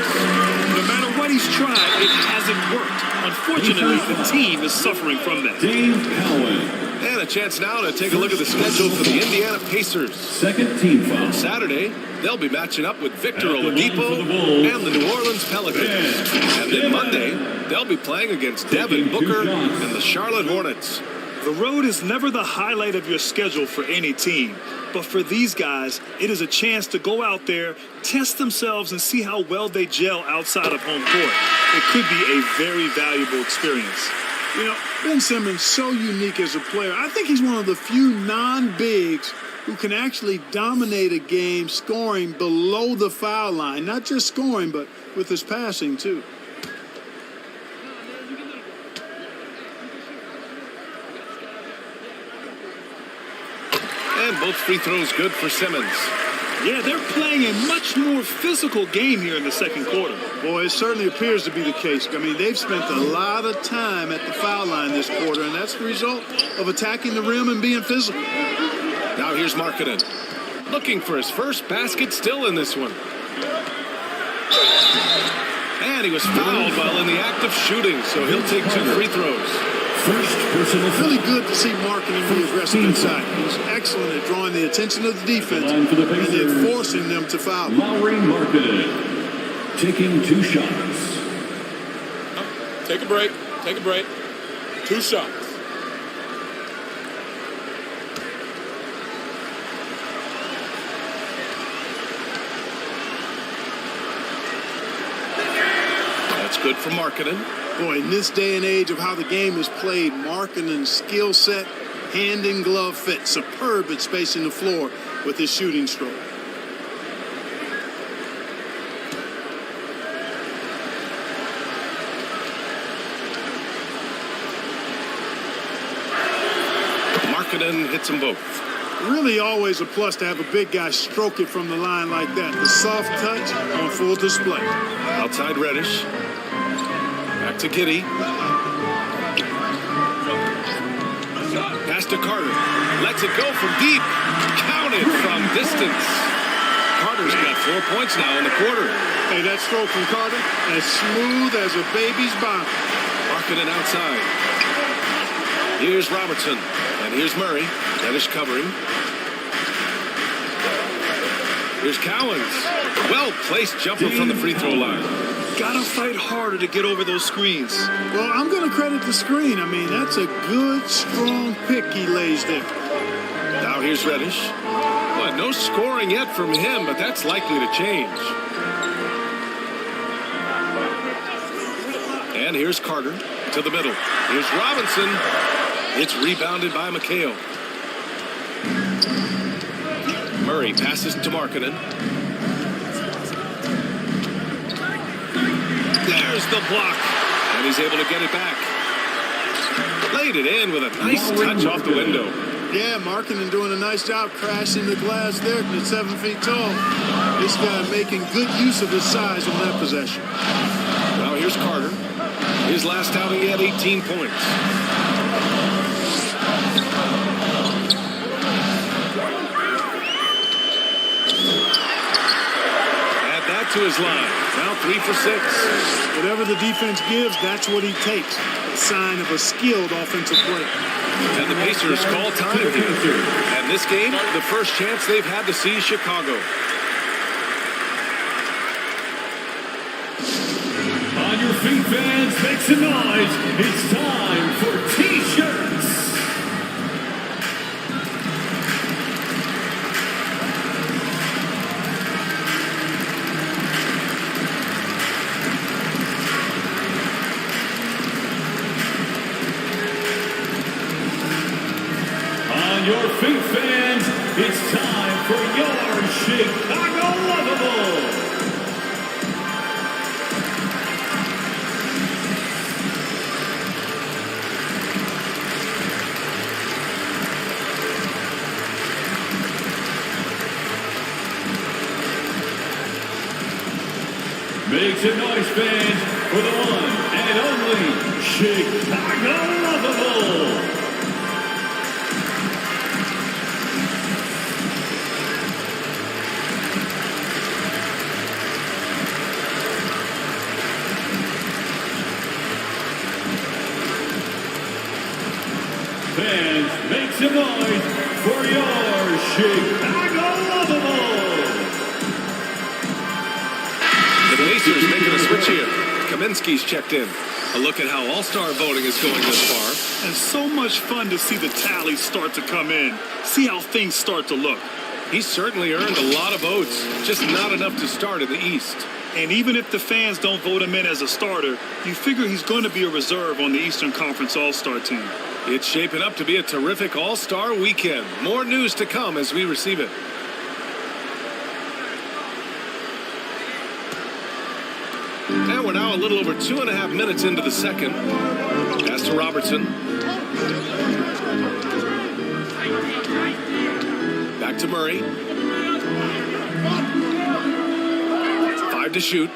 No matter what he's tried, it hasn't worked. Unfortunately, the team is suffering from that. Dave Cowan. And a chance now to take a look at the schedule for the Indiana Pacers. Second team foul. Saturday, they'll be matching up with Victor Oladipo and the New Orleans Pelicans. And then Monday, they'll be playing against Devin Booker and the Charlotte Hornets. The road is never the highlight of your schedule for any team. But for these guys, it is a chance to go out there, test themselves, and see how well they gel outside of home court. It could be a very valuable experience. You know, Ben Simmons, so unique as a player. I think he's one of the few non-bigs who can actually dominate a game scoring below the foul line. Not just scoring, but with his passing, too. And both free throws good for Simmons. Yeah, they're playing a much more physical game here in the second quarter. Boy, it certainly appears to be the case. I mean, they've spent a lot of time at the foul line this quarter, and that's the result of attacking the rim and being physical. Now here's Markkanen. Looking for his first basket still in this one. And he was fouled while in the act of shooting, so he'll take 2 free throws. First personal. Really good to see Markkanen be aggressive inside. He's excellent at drawing the attention of the defense and then forcing them to foul. Lauri Markkanen taking 2 shots. Take a break. Take a break. 2 shots. That's good for Markkanen. Boy, in this day and age of how the game is played, Markkanen's skill set, hand and glove fit, superb at spacing the floor with his shooting stroke. Markkanen hits them both. Really always a plus to have a big guy stroke it from the line like that. The soft touch on full display. Outside Reddish. Back to Giddey. Pass to Carter. Lets it go from deep. Counted from distance. Carter's got 4 points now in the quarter. Hey, that stroke from Carter, as smooth as a baby's bottom. Markkanen outside. Here's Robertson. And here's Murray. Reddish covering. Here's Cowens. Well-placed jumper from the free throw line. Gotta fight harder to get over those screens. Well, I'm going to credit the screen. I mean, that's a good, strong pick he lays there. Now here's Reddish. Well, no scoring yet from him, but that's likely to change. And here's Carter to the middle. Here's Robinson. It's rebounded by McHale. Murray passes to Markkanen. There's the block. And he's able to get it back. Laid it in with a nice touch off the window. Yeah, Markkanen doing a nice job crashing the glass there at 7 feet tall. This guy making good use of his size on that possession. Now here's Carter. His last outing, he had 18 points. Add that to his line. Now 3 for 6. Whatever the defense gives, that's what he takes. A sign of a skilled offensive player. And the Pacers call time here. And this game, the first chance they've had to see Chicago. On your feet, fans, make some noise. It's time for T-shirts. On your feet, fans, it's time for your Chicago Lovable. Make some noise, fans, for the one and only Chicago Lovable. Fans, make some noise for your Chicago Lovable. The Pacers making a switch here. Kaminsky's checked in. A look at how All-Star voting is going this far. And so much fun to see the tallies start to come in. See how things start to look. He's certainly earned a lot of votes, just not enough to start in the East. And even if the fans don't vote him in as a starter, you figure he's going to be a reserve on the Eastern Conference All-Star team. It's shaping up to be a terrific All-Star weekend. More news to come as we receive it. And we're now a little over 2.5 minutes into the second. Pass to Robertson. Back to Murray. 5 to shoot.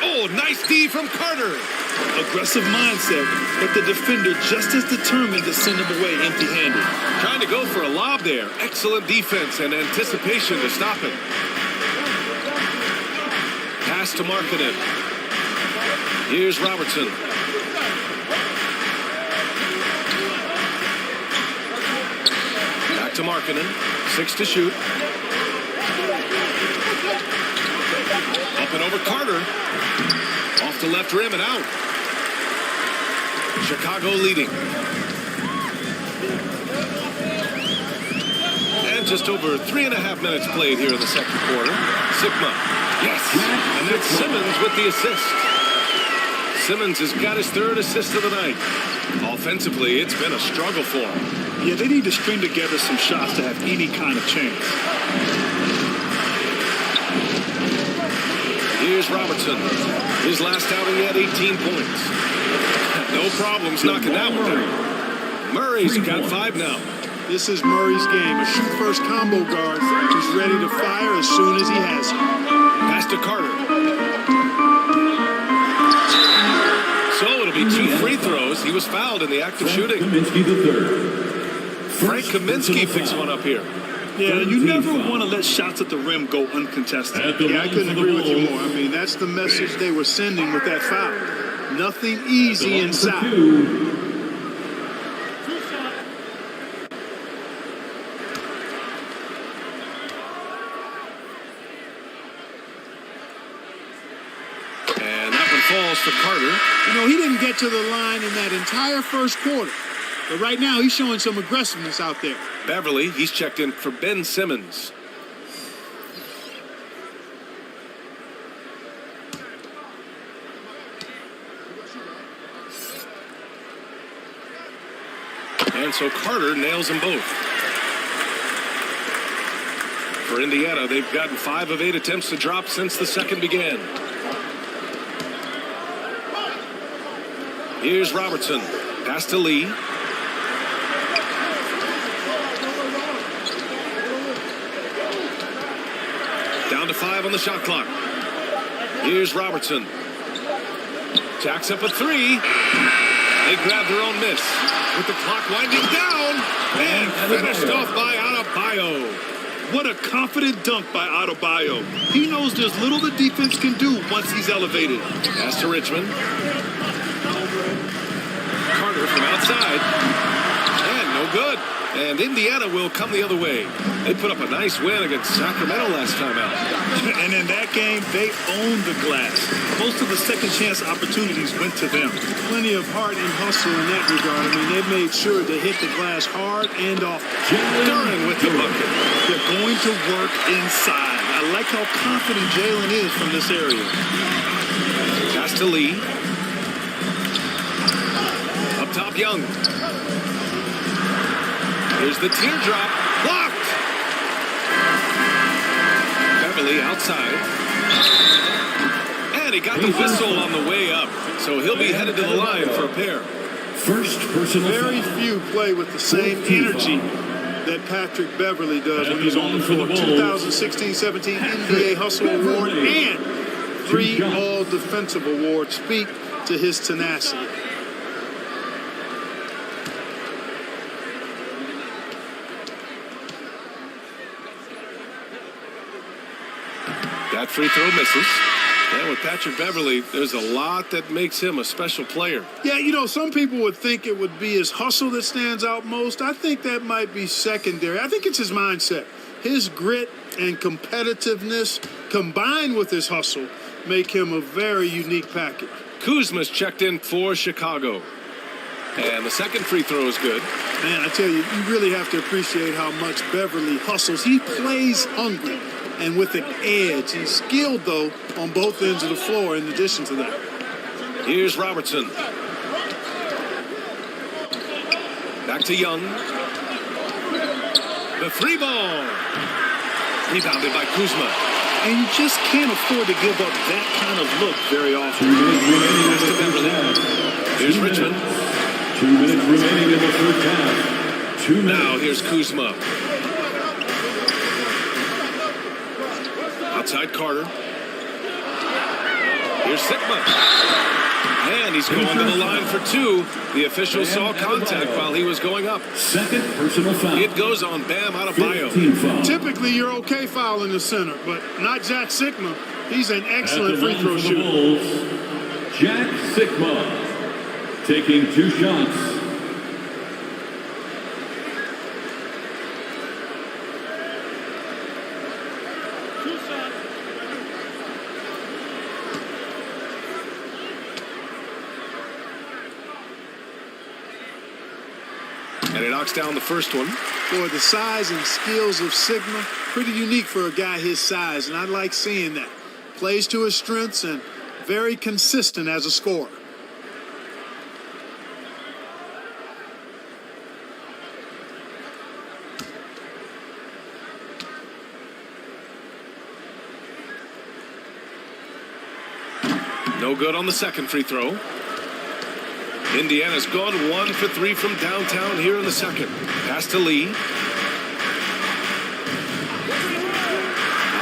Oh, nice D from Carter. Aggressive mindset, but the defender just as determined to send him away empty-handed. Trying to go for a lob there. Excellent defense and anticipation to stop him. Pass to Markkanen. Here's Robertson. Back to Markkanen. 6 to shoot. Up and over Carter. Off the left rim and out. Chicago leading. And just over 3.5 minutes played here in the second quarter. Sigma. Yes. And that's Simmons with the assist. Simmons has got his 3rd assist of the night. Offensively, it's been a struggle for him. Yeah, they need to string together some shots to have any kind of chance. Here's Robertson. His last outing, he had 18 points. No problems knocking that one down. Murray's got 5 now. This is Murray's game. A shoot-first combo guard who's ready to fire as soon as he has it. Pass to Carter. So it'll be 2 free throws. He was fouled in the act of shooting. Kaminsky III. Frank Kaminsky picks one up here. Yeah, you never want to let shots at the rim go uncontested. Yeah, I couldn't agree with you more. I mean, that's the message they were sending with that foul. Nothing easy inside. And that one falls for Carter. You know, he didn't get to the line in that entire first quarter. But right now, he's showing some aggressiveness out there. Beverly, he's checked in for Ben Simmons. And so Carter nails them both. For Indiana, they've gotten 5 of 8 attempts to drop since the second began. Here's Robertson. Pass to Lee. Down to 5 on the shot clock. Here's Robertson. Jacks up a 3. They grab their own miss. With the clock winding down. And finished off by Adebayo. What a confident dunk by Adebayo. He knows there's little the defense can do once he's elevated. Pass to Richmond. Carter from outside. And no good. And Indiana will come the other way. They put up a nice win against Sacramento last time out. And in that game, they owned the glass. Most of the second chance opportunities went to them. Plenty of heart and hustle in that regard. I mean, they made sure to hit the glass hard and often. Duren with the bucket. They're going to work inside. I like how confident Jalen is from this area. Pass to Lee. Up top, Young. Here's the teardrop. Blocked! Beverly outside. And he got the whistle on the way up. So he'll be headed to the line for a pair. First personal Very few play with the same energy that Patrick Beverly does when he's on the floor. 2016-17 NBA Hustle Award and 3 All-Defensive Awards speak to his tenacity. That free throw misses. And with Patrick Beverly, there's a lot that makes him a special player. Yeah, you know, some people would think it would be his hustle that stands out most. I think that might be secondary. I think it's his mindset. His grit and competitiveness combined with his hustle make him a very unique package. Kuzma's checked in for Chicago. And the second free throw is good. Man, I tell you, you really have to appreciate how much Beverly hustles. He plays hungry and with an edge. He's skilled, though, on both ends of the floor in addition to that. Here's Robertson. Back to Young. The 3 ball. Rebounded by Kuzma. And you just can't afford to give up that kind of look very often. Pass to Beverly. Here's Richmond. 2 minutes remaining in the first half. 2 minutes. Now here's Kuzma. Outside Carter. Here's Sigma. And he's going to the line for 2. The official saw contact while he was going up. Second personal foul. It goes on Bam Adebayo. Typically, you're okay fouling the center, but not Jack Sigma. He's an excellent free throw shooter. Bulls, Jack Sigma taking 2 shots. And he knocks down the first one. Boy, the size and skills of Sigma, pretty unique for a guy his size, and I like seeing that. Plays to his strengths and very consistent as a scorer. No good on the second free throw. Indiana's gone 1 for 3 from downtown here in the second. Pass to Lee.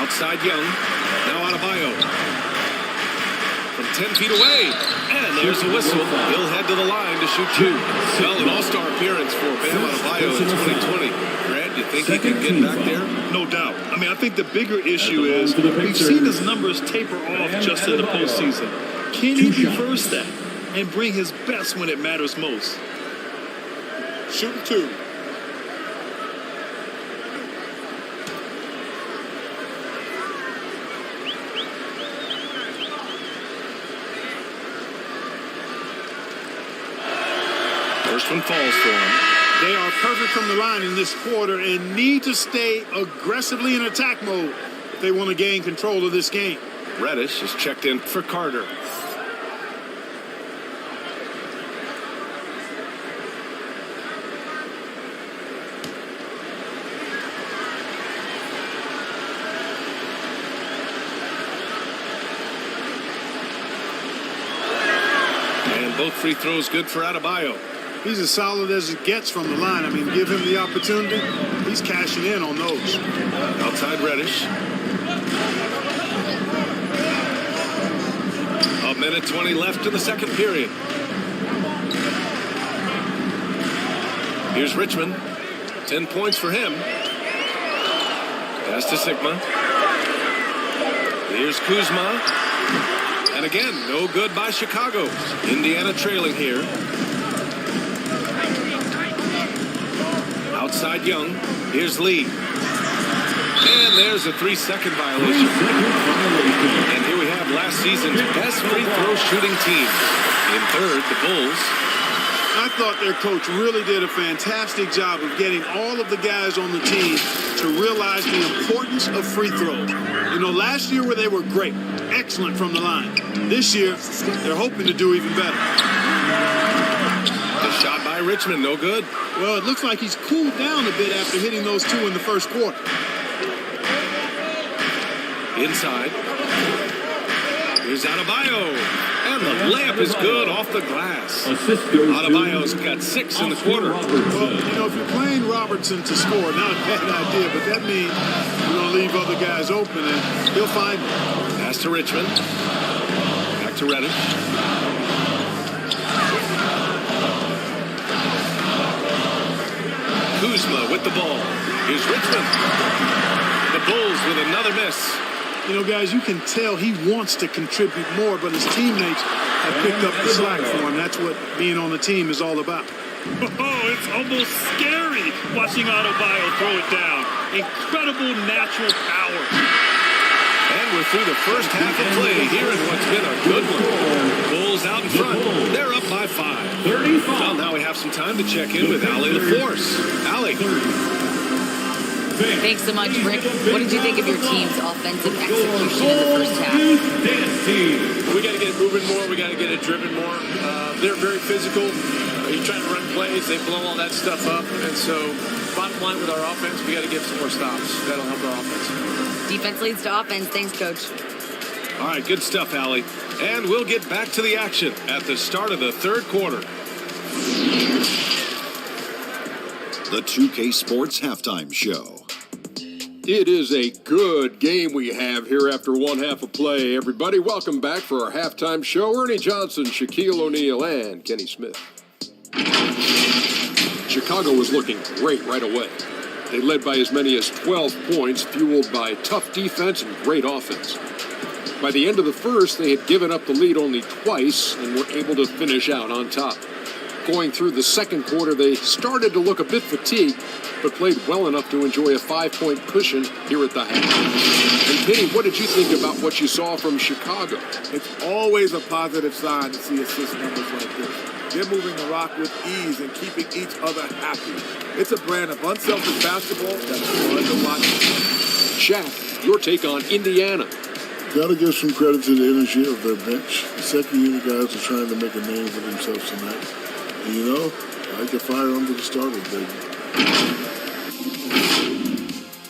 Outside Young. Now Adebayo. From 10 feet away. And there's a whistle. He'll head to the line to shoot 2. Well, an all-star appearance for Bam Adebayo in 2020. Brad, you think he can get back there? No doubt. I mean, I think the bigger issue is we've seen his numbers taper off just in the postseason. Can he reverse that and bring his best when it matters most? Shooting 2. First one falls for him. They are perfect from the line in this quarter and need to stay aggressively in attack mode if they want to gain control of this game. Reddish is checked in for Carter. And both free throws good for Adebayo. He's as solid as it gets from the line. I mean, give him the opportunity. He's cashing in on those. Outside Reddish. A minute 20 left in the second period. Here's Richmond. 10 points for him. Pass to Sigma. Here's Kuzma. And again, no good by Chicago. Indiana trailing here. Outside Young. Here's Lee. And there's a 3-second violation. And here we have last season's best free throw shooting team. In third, the Bulls. I thought their coach really did a fantastic job of getting all of the guys on the team to realize the importance of free throws. You know, last year where they were great, excellent from the line. This year, they're hoping to do even better. The shot by Richmond, no good. Well, it looks like he's cooled down a bit after hitting those two in the first quarter. Inside. Here's Adebayo. And the layup is good off the glass. Adebayo's got 6 in the quarter. Well, you know, if you're playing Robertson to score, not a bad idea, but that means you're going to leave other guys open, and he'll find them. Pass to Richmond. Back to Reddish. Kuzma with the ball. Here's Richmond. The Bulls with another miss. You know, guys, you can tell he wants to contribute more, but his teammates have picked up the slack for him. That's what being on the team is all about. Oh, it's almost scary watching Adebayo throw it down. Incredible natural power. And we're through the first half of play here in what's been a good one. Bulls out in front. They're up by 5. Well, now we have some time to check in with Allie LaForce. Allie. Thanks so much, Rick. What did you think of your team's offensive execution in the first half? We got to get it moving more. We got to get it driven more. They're very physical. You're trying to run plays. They blow all that stuff up. And so, bottom line with our offense, we got to get some more stops. That'll help our offense. Defense leads to offense. Thanks, Coach. All right, good stuff, Allie. And we'll get back to the action at the start of the third quarter. The 2K Sports Halftime Show. It is a good game we have here after one half of play. Everybody, welcome back for our halftime show. Ernie Johnson, Shaquille O'Neal, and Kenny Smith. Chicago was looking great right away. They led by as many as 12 points, fueled by tough defense and great offense. By the end of the first, they had given up the lead only twice and were able to finish out on top. Going through the second quarter, they started to look a bit fatigued, but played well enough to enjoy a 5-point cushion here at the half. And Kenny, what did you think about what you saw from Chicago? It's always a positive sign to see assist numbers like this. They're moving the rock with ease and keeping each other happy. It's a brand of unselfish basketball that's fun to watch. Shaq, your take on Indiana. Got to give some credit to the energy of their bench. The second unit guys are trying to make a name for themselves tonight. And you know, I like to fire under the starters, baby.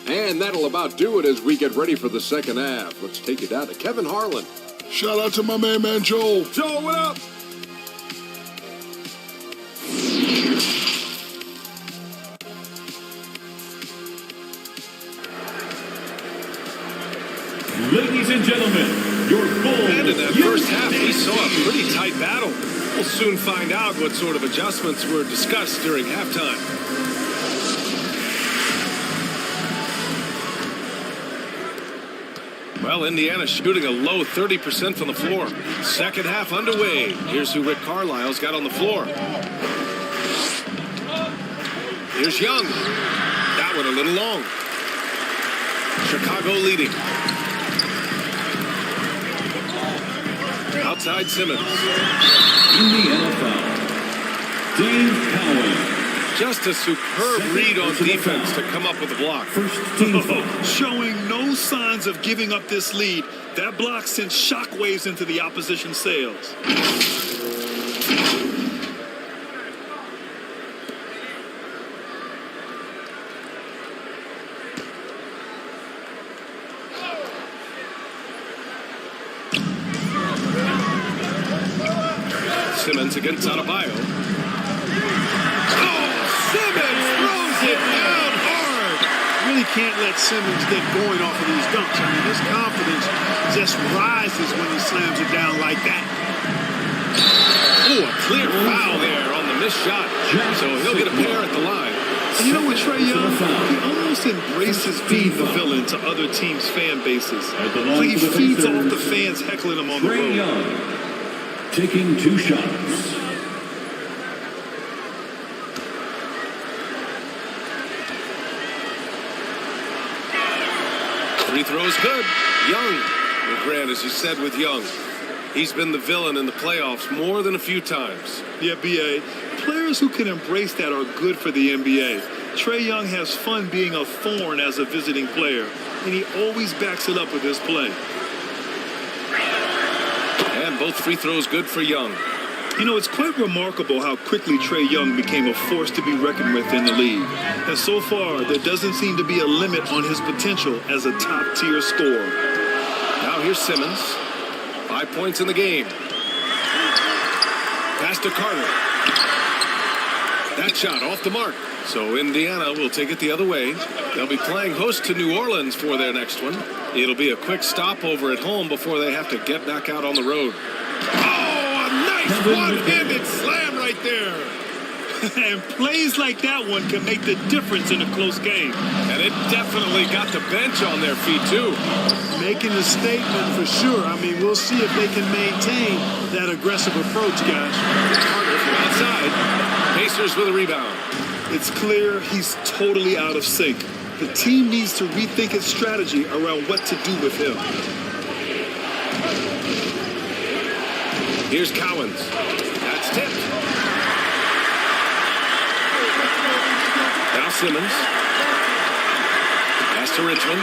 And that'll about do it as we get ready for the second half. Let's take it down to Kevin Harlan. Shout out to my man Joel. Joel, what up? Ladies and gentlemen, your Bulls. And in that first half, we saw a pretty tight battle. We'll soon find out what sort of adjustments were discussed during halftime. Well, Indiana shooting a low 30% from the floor. Second half underway. Here's who Rick Carlisle's got on the floor. Here's Young. That one a little long. Chicago leading. Outside Simmons. Indiana foul. Dave Cowens. Just a superb read on defense to come up with the block. Showing no signs of giving up this lead. That block sent shockwaves into the opposition sails. Simmons against Adebayo. Oh, Simmons throws it down hard. Really can't let Simmons get going off of these dunks. I mean, his confidence just rises when he slams it down like that. Oh, a clear foul there on the missed shot. So he'll get a pair at the line. And you know what, Trae Young? He almost embraces being the villain to other teams' fan bases. Like he feeds off the fans heckling him on the road. Trae Young taking 2 shots. Free throw's good. Young. Well, Grant, as you said with Young, he's been the villain in the playoffs more than a few times. Yeah, B.A. Players who can embrace that are good for the NBA. Trae Young has fun being a thorn as a visiting player, and he always backs it up with his play. And both free throws good for Young. You know, it's quite remarkable how quickly Trae Young became a force to be reckoned with in the league. And so far, there doesn't seem to be a limit on his potential as a top-tier scorer. Now here's Simmons. 5 points in the game. Pass to Carter. That shot off the mark. So Indiana will take it the other way. They'll be playing host to New Orleans for their next one. It'll be a quick stopover at home before they have to get back out on the road. Oh, a nice one-handed slam right there. And plays like that one can make the difference in a close game. And it definitely got the bench on their feet, too. Making a statement for sure. I mean, we'll see if they can maintain that aggressive approach, guys. Carter from outside. Pacers with a rebound. It's clear he's totally out of sync. The team needs to rethink its strategy around what to do with him. Here's Cowens. That's tipped. Now Simmons. Pass to Richmond.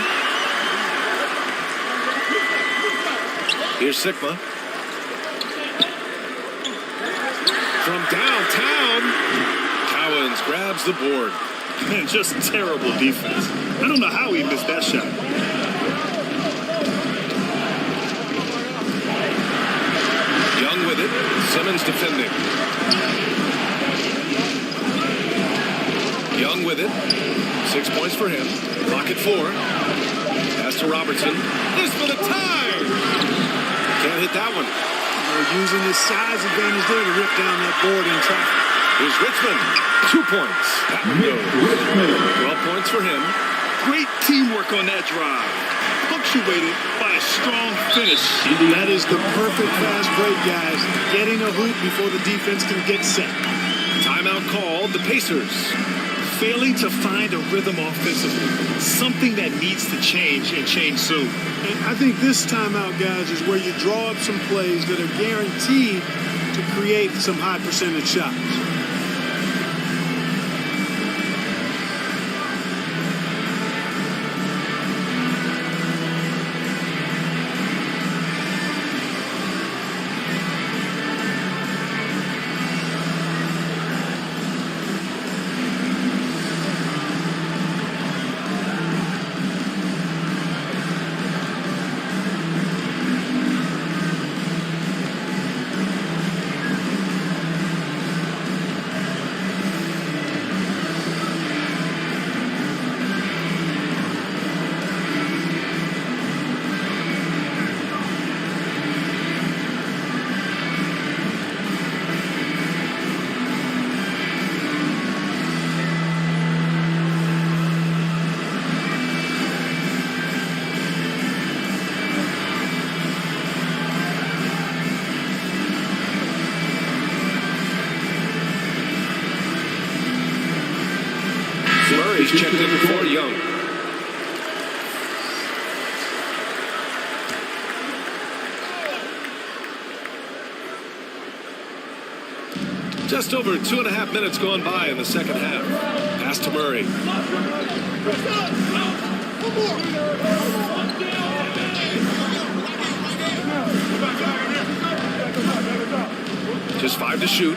Here's Sigma. From downtown, Cowens grabs the board. Man, just terrible defense. I don't know how he missed that shot. Young with it. Simmons defending. Young with it. 6 points for him. Clock at 4. Pass to Robertson. This for the tie! Can't hit that one. Using his size advantage there to rip down that board in traffic. Here's Richmond. 2 points. That one goes. 12 points for him. Great teamwork on that drive. Punctuated by a strong finish. That is the perfect fast break, guys. Getting a hoop before the defense can get set. Timeout called. The Pacers. Failing to find a rhythm offensively. Something that needs to change and change soon. And I think this timeout, guys, is where you draw up some plays that are guaranteed to create some high percentage shots. Murray's checked in for Young. Just over 2.5 minutes gone by in the second half. Pass to Murray. Just 5 to shoot.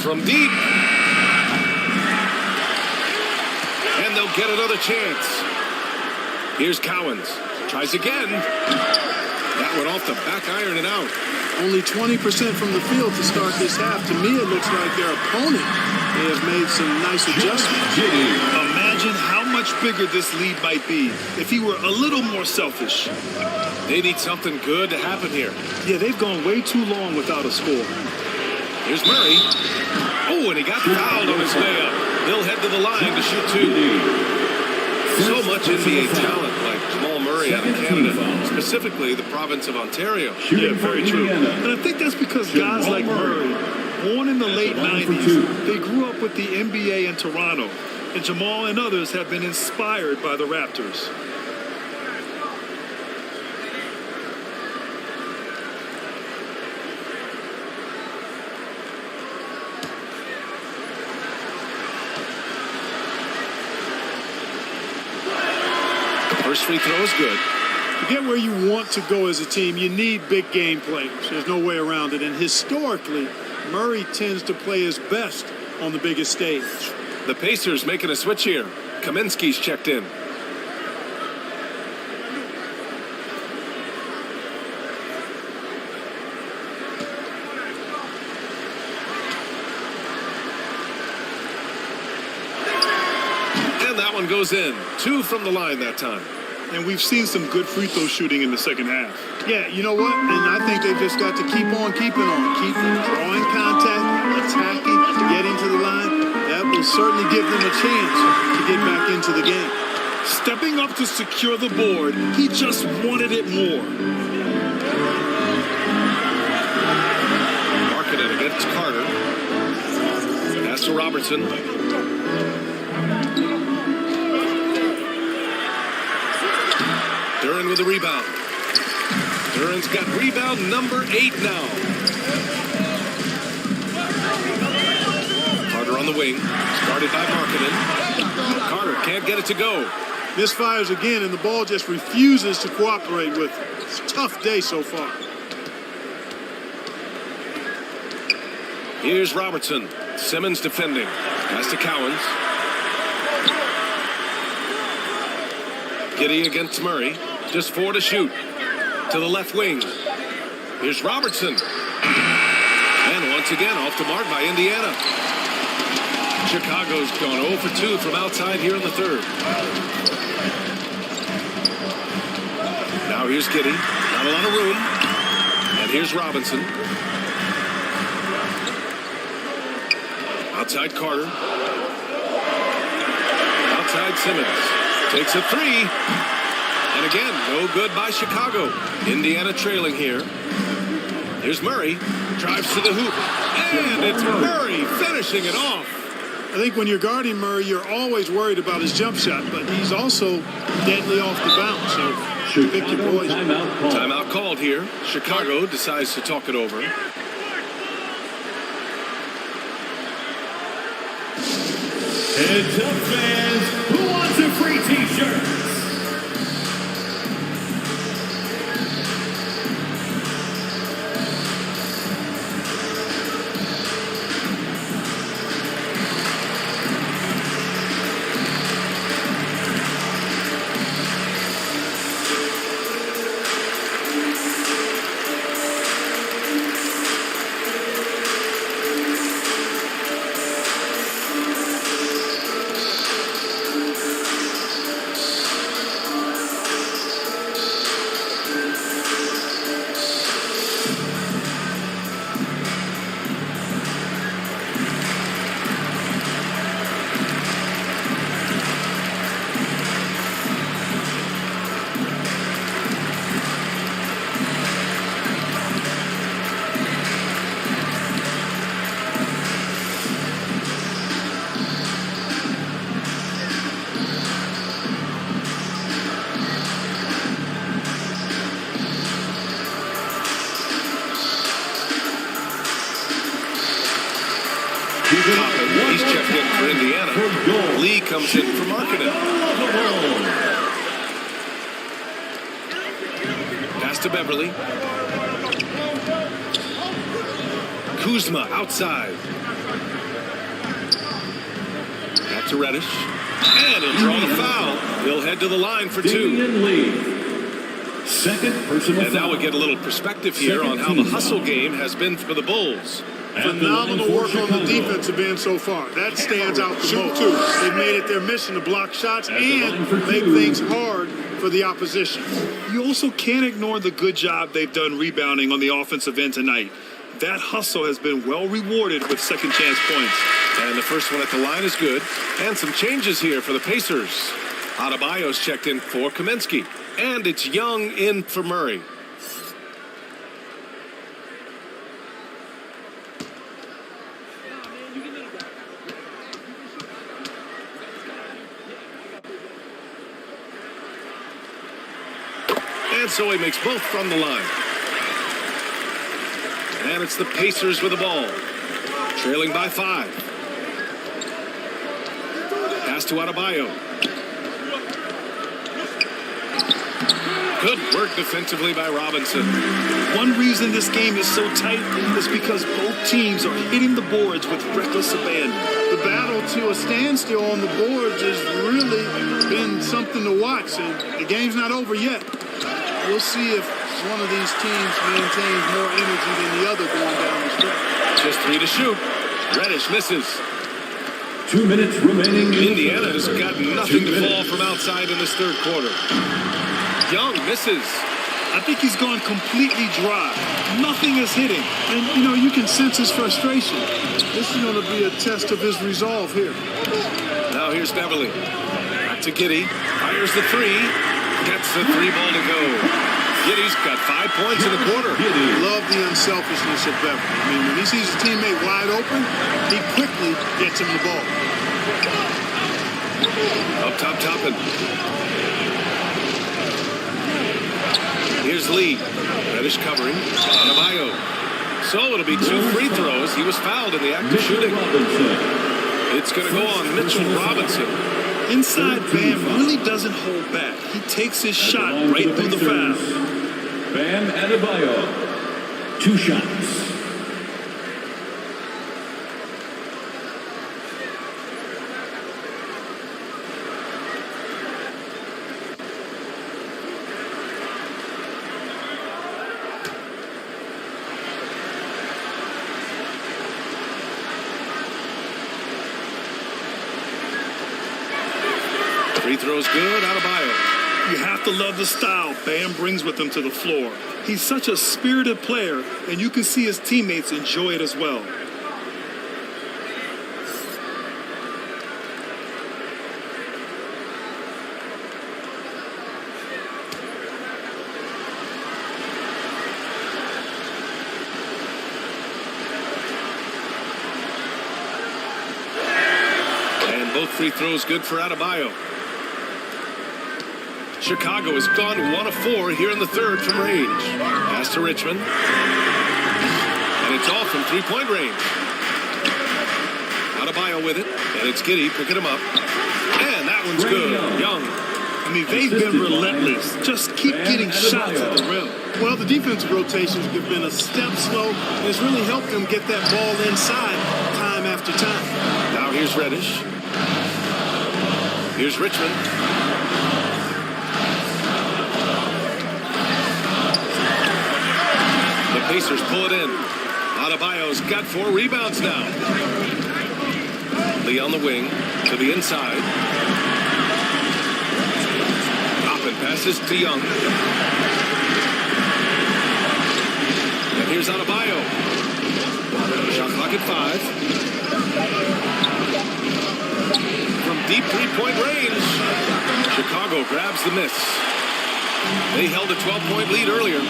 From deep. And they'll get another chance. Here's Cowens. Tries again. That went off the back iron and out. Only 20% from the field to start this half. To me, it looks like their opponent They have made some nice adjustments. Imagine how much bigger this lead might be if he were a little more selfish. They need something good to happen here. Yeah, they've gone way too long without a score. Here's Murray. Oh, and he got fouled on his way up. He'll head to the line to shoot two. So much NBA talent like Jamal Murray out of Canada, specifically the province of Ontario. Yeah, very true. And I think that's because guys like Murray, born in the late 90s, they grew up with the NBA in Toronto. And Jamal and others have been inspired by the Raptors. First free throw is good. To get where you want to go as a team, you need big game players. There's no way around it. And historically, Murray tends to play his best on the biggest stage. The Pacers making a switch here. Kaminsky's checked in. And that one goes in. 2 from the line that time. And we've seen some good free throw shooting in the second half. Yeah, you know what? And I think they've just got to keep on keeping on. Keep drawing contact, attacking, getting to the line. That will certainly give them a chance to get back into the game. Stepping up to secure the board, he just wanted it more. Markkanen against Carter. Pass to Robertson. Duran with a rebound. Duran's got rebound number 8 now. Carter on the wing. Started by Markkanen. Carter can't get it to go. Misfires again, and the ball just refuses to cooperate with him. It's a tough day so far. Here's Robertson. Simmons defending. Pass to Cowens. Giddey against Murray. Just 4 to shoot. To the left wing. Here's Robertson. And once again, off the mark by Indiana. Chicago's gone 0 for 2 from outside here in the third. Now here's Giddey. Not a lot of room. And here's Robinson. Outside Carter. Outside Simmons. Takes a 3. And again, no good by Chicago. Indiana trailing here. Here's Murray. Drives to the hoop. And it's Murray finishing it off. I think when you're guarding Murray, you're always worried about his jump shot, but he's also deadly off the bounce. So pick your poison. Timeout called here. Chicago decides to talk it over. Heads up, fans. Who wants a free t-shirt? He's checked in for Indiana. Lee comes in for Markkanen. Pass to Beverly. Kuzma outside. Back to Reddish. And he'll draw the foul. He'll head to the line for 2. Second personal and now we get a little perspective here on how the hustle game has been for the Bulls. Phenomenal work on the defensive end so far. That stands out the most. They've made it their mission to block shots and make things hard for the opposition. You also can't ignore the good job they've done rebounding on the offensive end tonight. That hustle has been well rewarded with second chance points. And the first one at the line is good. And some changes here for the Pacers. Adebayo's checked in for Kaminsky. And it's Young in for Murray. And so he makes both from the line. And it's the Pacers with the ball. Trailing by 5. Pass to Adebayo. Good work defensively by Robinson. One reason this game is so tight is because both teams are hitting the boards with reckless abandon. The battle to a standstill on the boards has really been something to watch, and the game's not over yet. We'll see if one of these teams maintains more energy than the other going down the stretch. Just 3 to shoot. Reddish misses. 2 minutes remaining. Indiana has got nothing to fall from outside in this third quarter. Young misses. I think he's gone completely dry. Nothing is hitting. And, you can sense his frustration. This is going to be a test of his resolve here. Now here's Beverly. Back to Giddey. Fires the 3. Gets the 3 ball to go. Giddey's got 5 points in the quarter. Love the unselfishness of Beverly. I mean, when he sees his teammate wide open, he quickly gets him the ball. Up top, Toppin. Here's Lee. Reddish covering. Adebayo. So it'll be 2 free throws. He was fouled in the act of shooting. It's going to go on Mitchell Robinson. Inside, Bam really doesn't hold back. He takes his shot right through the foul. Bam Adebayo. 2 shots. Free throw's good. Adebayo. You have to love the style Bam brings with him to the floor. He's such a spirited player, and you can see his teammates enjoy it as well. And both free throws good for Adebayo. Chicago has gone 1 of 4 here in the third from range. Pass to Richmond. And it's all from 3-point range. Adebayo with it. And it's Giddey picking him up. And that one's good. Young. I mean, they've been relentless. Just keep getting shots at the rim. Well, the defensive rotations have been a step slow, and it's really helped them get that ball inside time after time. Now here's Reddish. Here's Richmond. The Pacers pull it in. Adebayo's got 4 rebounds now. Lee on the wing to the inside. Toppin passes to Young. And here's Adebayo. Shot clock at 5. From deep 3-point range. Chicago grabs the miss. They held a 12-point lead earlier.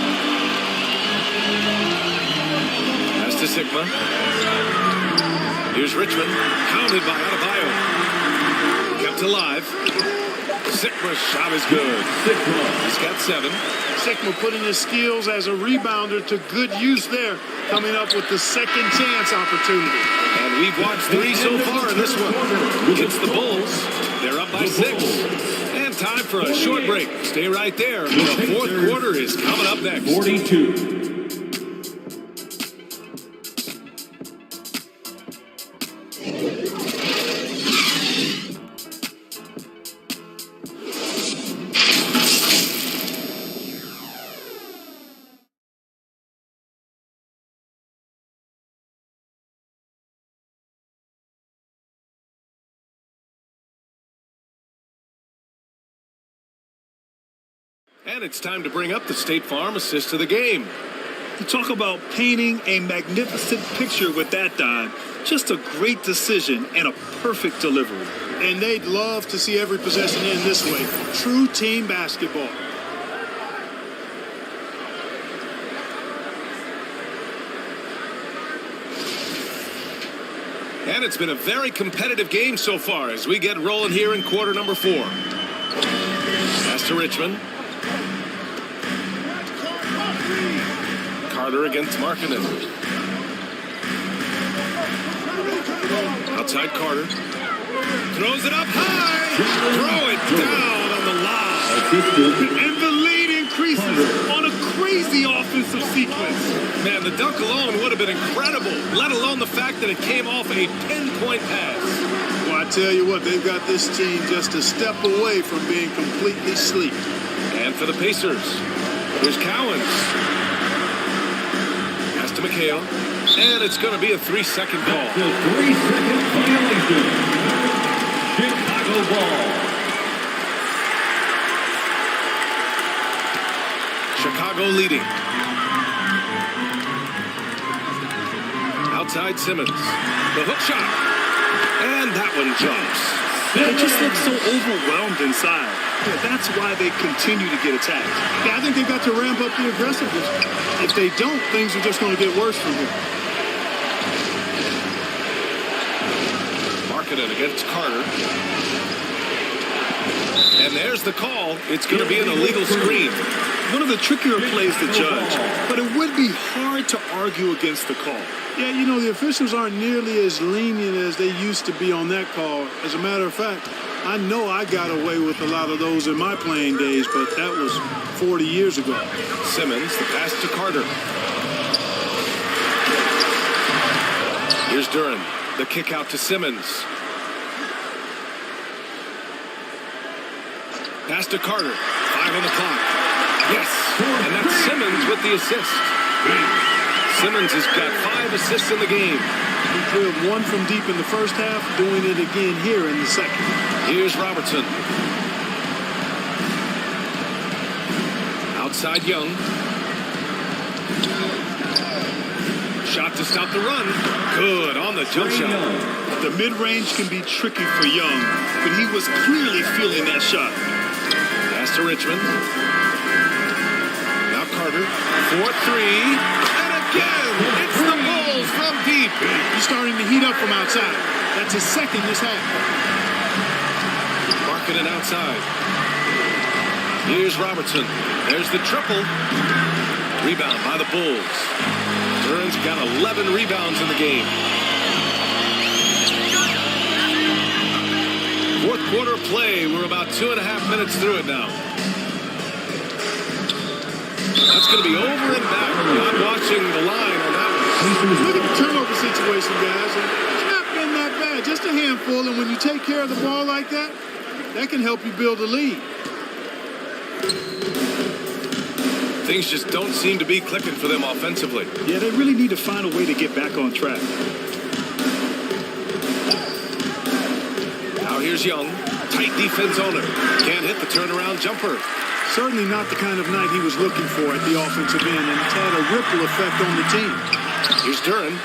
Pass to Sigma. Here's Richmond. Counted by Adebayo. Kept alive. Sigma's shot is good. He's got 7. Sigma putting his skills as a rebounder to good use there, coming up with the second chance opportunity. And we've watched 3 so far in this one. It's the Bulls. They're up by 6. And time for a short break. Stay right there. The fourth quarter is coming up next. 42. And it's time to bring up the State Farm assist to the game. You talk about painting a magnificent picture with that dime. Just a great decision and a perfect delivery. And they'd love to see every possession end this way. True team basketball. And it's been a very competitive game so far as we get rolling here in quarter number 4. Pass to Richmond. Carter against Markkanen. Outside Carter. Throws it up high. Throw it down on the lob. And the lead increases on a crazy offensive sequence. Man, the dunk alone would have been incredible, let alone the fact that it came off a pinpoint pass. Well, I tell you what, they've got this team just a step away from being completely asleep. And for the Pacers, here's Cowens. Pass to McHale. And it's going to be a 3-second call. The 3-second violation. Chicago ball. Chicago leading. Outside Simmons. The hook shot. And that one jumps. They just look so overwhelmed inside. Yeah, that's why they continue to get attacked. Yeah, I think they've got to ramp up the aggressiveness. If they don't, things are just going to get worse from here. Markkanen against Carter. And there's the call. It's going to be an illegal screen. One of the trickier plays to judge, but it would be hard to argue against the call. Yeah, you know, the officials aren't nearly as lenient as they used to be on that call. As a matter of fact, I know I got away with a lot of those in my playing days, but that was 40 years ago. Simmons, the pass to Carter. Here's Duren. The kick out to Simmons. Pass to Carter. 5 on the clock. Yes, and that's Simmons with the assist. Simmons has got 5 assists in the game. He drilled 1 from deep in the first half, doing it again here in the second. Here's Robertson. Outside Young. Shot to stop the run. Good on the jump shot. The mid-range can be tricky for Young, but he was clearly feeling that shot. Pass to Richmond. Now Carter. 4-3. And again, it's the Bulls from deep. He's starting to heat up from outside. That's his second this half. Markkanen outside. Here's Robertson. There's the triple. Rebound by the Bulls. Duren's got 11 rebounds in the game. Fourth quarter play. We're about 2.5 minutes through it now. That's going to be over and back. Not watching the line on that one. Look at the turnover situation, guys. It's not been that bad. Just a handful, and when you take care of the ball like that, that can help you build a lead. Things just don't seem to be clicking for them offensively. Yeah, they really need to find a way to get back on track. Now here's Young. Tight defense on him. Can't hit the turnaround jumper. Certainly not the kind of night he was looking for at the offensive end, and it's had a ripple effect on the team. Here's Duren.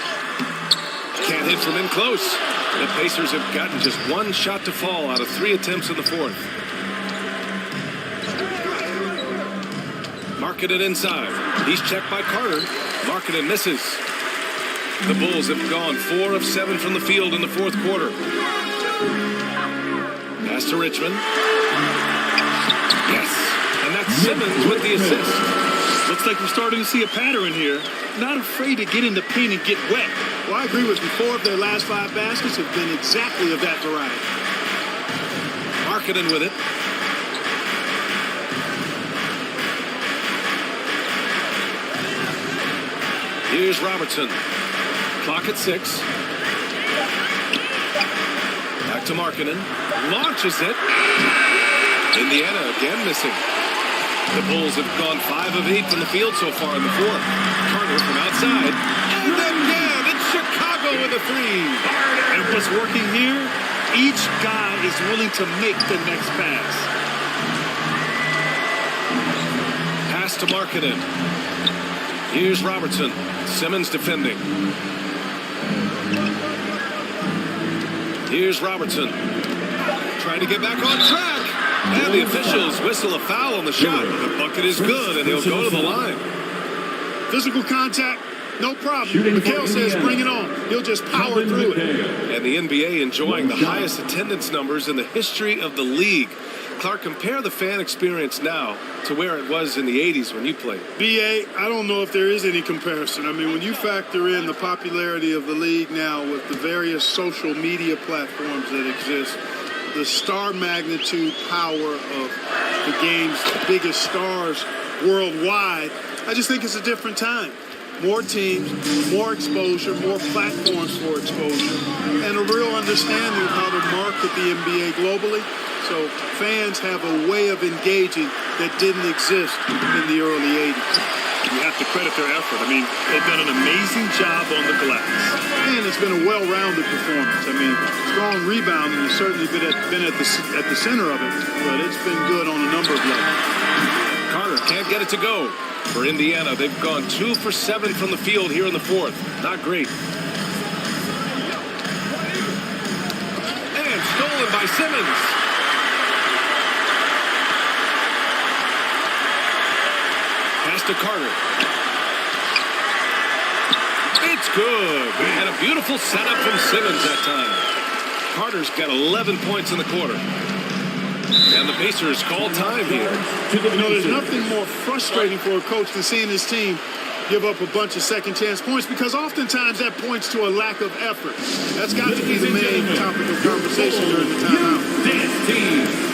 Can't hit from in close. The Pacers have gotten just 1 shot to fall out of 3 attempts in the fourth. Markkanen inside. He's checked by Carter. Markkanen misses. The Bulls have gone 4 of 7 from the field in the fourth quarter. Pass to Richmond. Yes. And that's Simmons with the assist. Looks like we're starting to see a pattern here. Not afraid to get in the paint and get wet. Well, I agree with you. 4 of their last 5 baskets have been exactly of that variety. Markkanen with it. Here's Robertson. Clock at 6. Back to Markkanen. Launches it. Indiana again missing. The Bulls have gone 5 of 8 from the field so far in the fourth. Carter from outside. And again, it's Chicago with a 3. And what's working here, each guy is willing to make the next pass. pass to Markkanen. Here's Robertson. Simmons defending. Here's Robertson. Trying to get back on track. And the officials whistle a foul on the shot. The bucket is good, and he'll go to the line. Physical contact, no problem. Mikhail says bring it on. He'll just power through it. And the NBA enjoying the highest attendance numbers in the history of the league. Clark, compare the fan experience now to where it was in the 80s when you played. BA, I don't know if there is any comparison. I mean, when you factor in the popularity of the league now with the various social media platforms that exist, the star magnitude power of the game's biggest stars worldwide, I just think it's a different time. More teams, more exposure, more platforms for exposure, and a real understanding of how to market the NBA globally. So fans have a way of engaging that didn't exist in the early 80s. You have to credit their effort. I mean, they've done an amazing job on the glass. And it's been a well-rounded performance. I mean, strong rebounding has certainly been at the center of it, but it's been good on a number of levels. Carter can't get it to go. For Indiana, they've gone 2 for 7 from the field here in the fourth. Not great. And stolen by Simmons. Pass to Carter. It's good. And a beautiful setup from Simmons that time. Carter's got 11 points in the quarter. And the Pacers call time here. You know, there's nothing more frustrating for a coach than seeing his team give up a bunch of second chance points, because oftentimes that points to a lack of effort. That's got to be the main topic of conversation during the timeout. Dance team.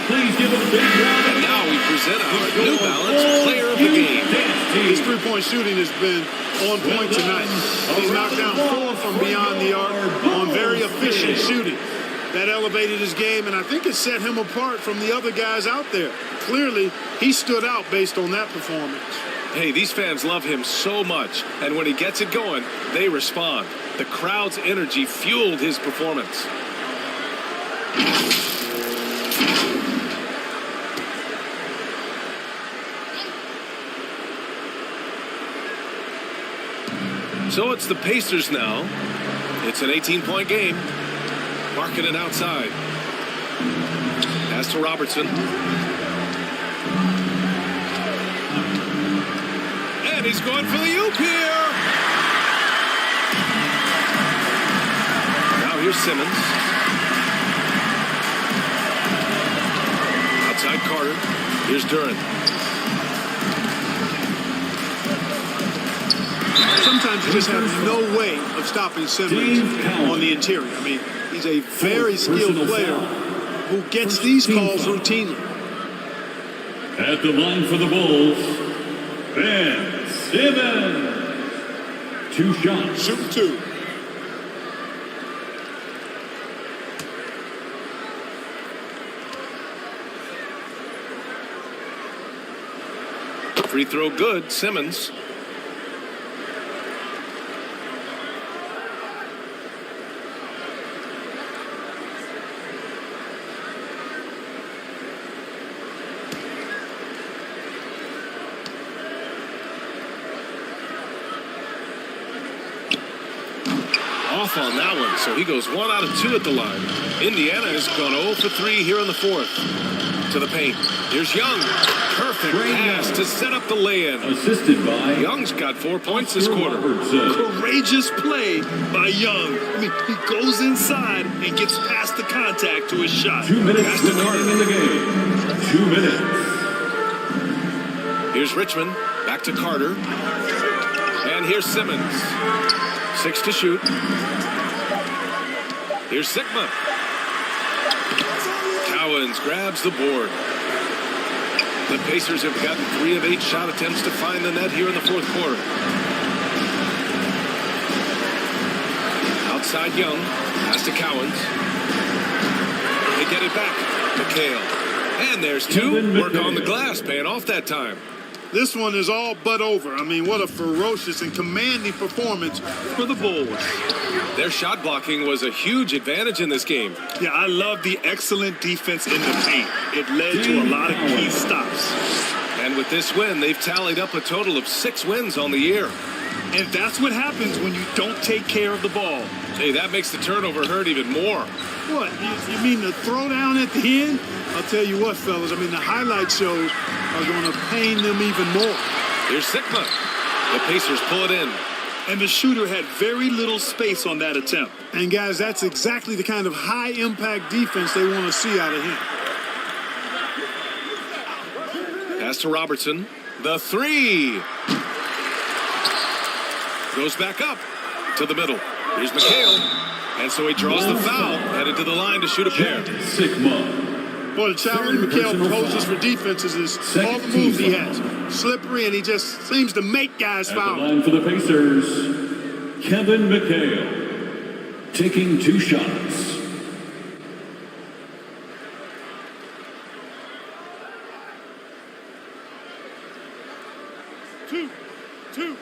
Please give him a big round. And now we present our New Balance Player of the Game. His three-point shooting has been on point tonight. He's knocked down 4 from beyond the arc on very efficient shooting. That elevated his game, and I think it set him apart from the other guys out there. Clearly, he stood out based on that performance. Hey, these fans love him so much, and when he gets it going, they respond. The crowd's energy fueled his performance. So it's the Pacers now. It's an 18-point game. Markkanen outside. Pass to Robertson. And he's going for the oop here. Now here's Simmons. Outside Carter. Here's Duren. Sometimes you just have no way of stopping Simmons on the interior. I mean, he's a very skilled player who gets these calls routinely. At the line for the Bulls, Ben Simmons. 2 shots. Shoot 2. Free throw good, Simmons. off on that one, so he goes 1 out of 2 at the line. Indiana has gone 0 for 3 here in the fourth. To the paint. Here's Young. Perfect pass to set up the lay-in. Assisted by Young's got 4 points this quarter. Courageous play by Young. I mean, he goes inside and gets past the contact to his shot. 2 minutes Pass to Carter. remaining in the game. 2 minutes. Here's Richmond. Back to Carter. And here's Simmons. 6 to shoot. Here's Sigma. Cowens grabs the board. The Pacers have gotten 3 of 8 shot attempts to find the net here in the fourth quarter. Outside Young. Pass to Cowens. They get it back. McHale. And there's 2. Work on the glass. Paying off that time. This one is all but over. I mean, what a ferocious and commanding performance for the Bulls. Their shot blocking was a huge advantage in this game. Yeah, I love the excellent defense in the paint. It led to a lot of key stops. And with this win, they've tallied up a total of 6 wins on the year. And that's what happens when you don't take care of the ball. Hey, that makes the turnover hurt even more. What, you mean the throwdown at the end? I'll tell you what, fellas, I mean, the highlight shows are going to pain them even more. Here's Sigma. The Pacers pull it in. And the shooter had very little space on that attempt. And, guys, that's exactly the kind of high-impact defense they want to see out of him. Pass to Robertson. The 3. Goes back up to the middle. Here's McHale. And so he draws the foul, headed to the line to shoot a pair. Sigma. Well, the challenge McHale poses for defenses is all the moves he has. Slippery, and he just seems to make guys foul. At the line for the Pacers, Kevin McHale. Taking 2 shots. Two.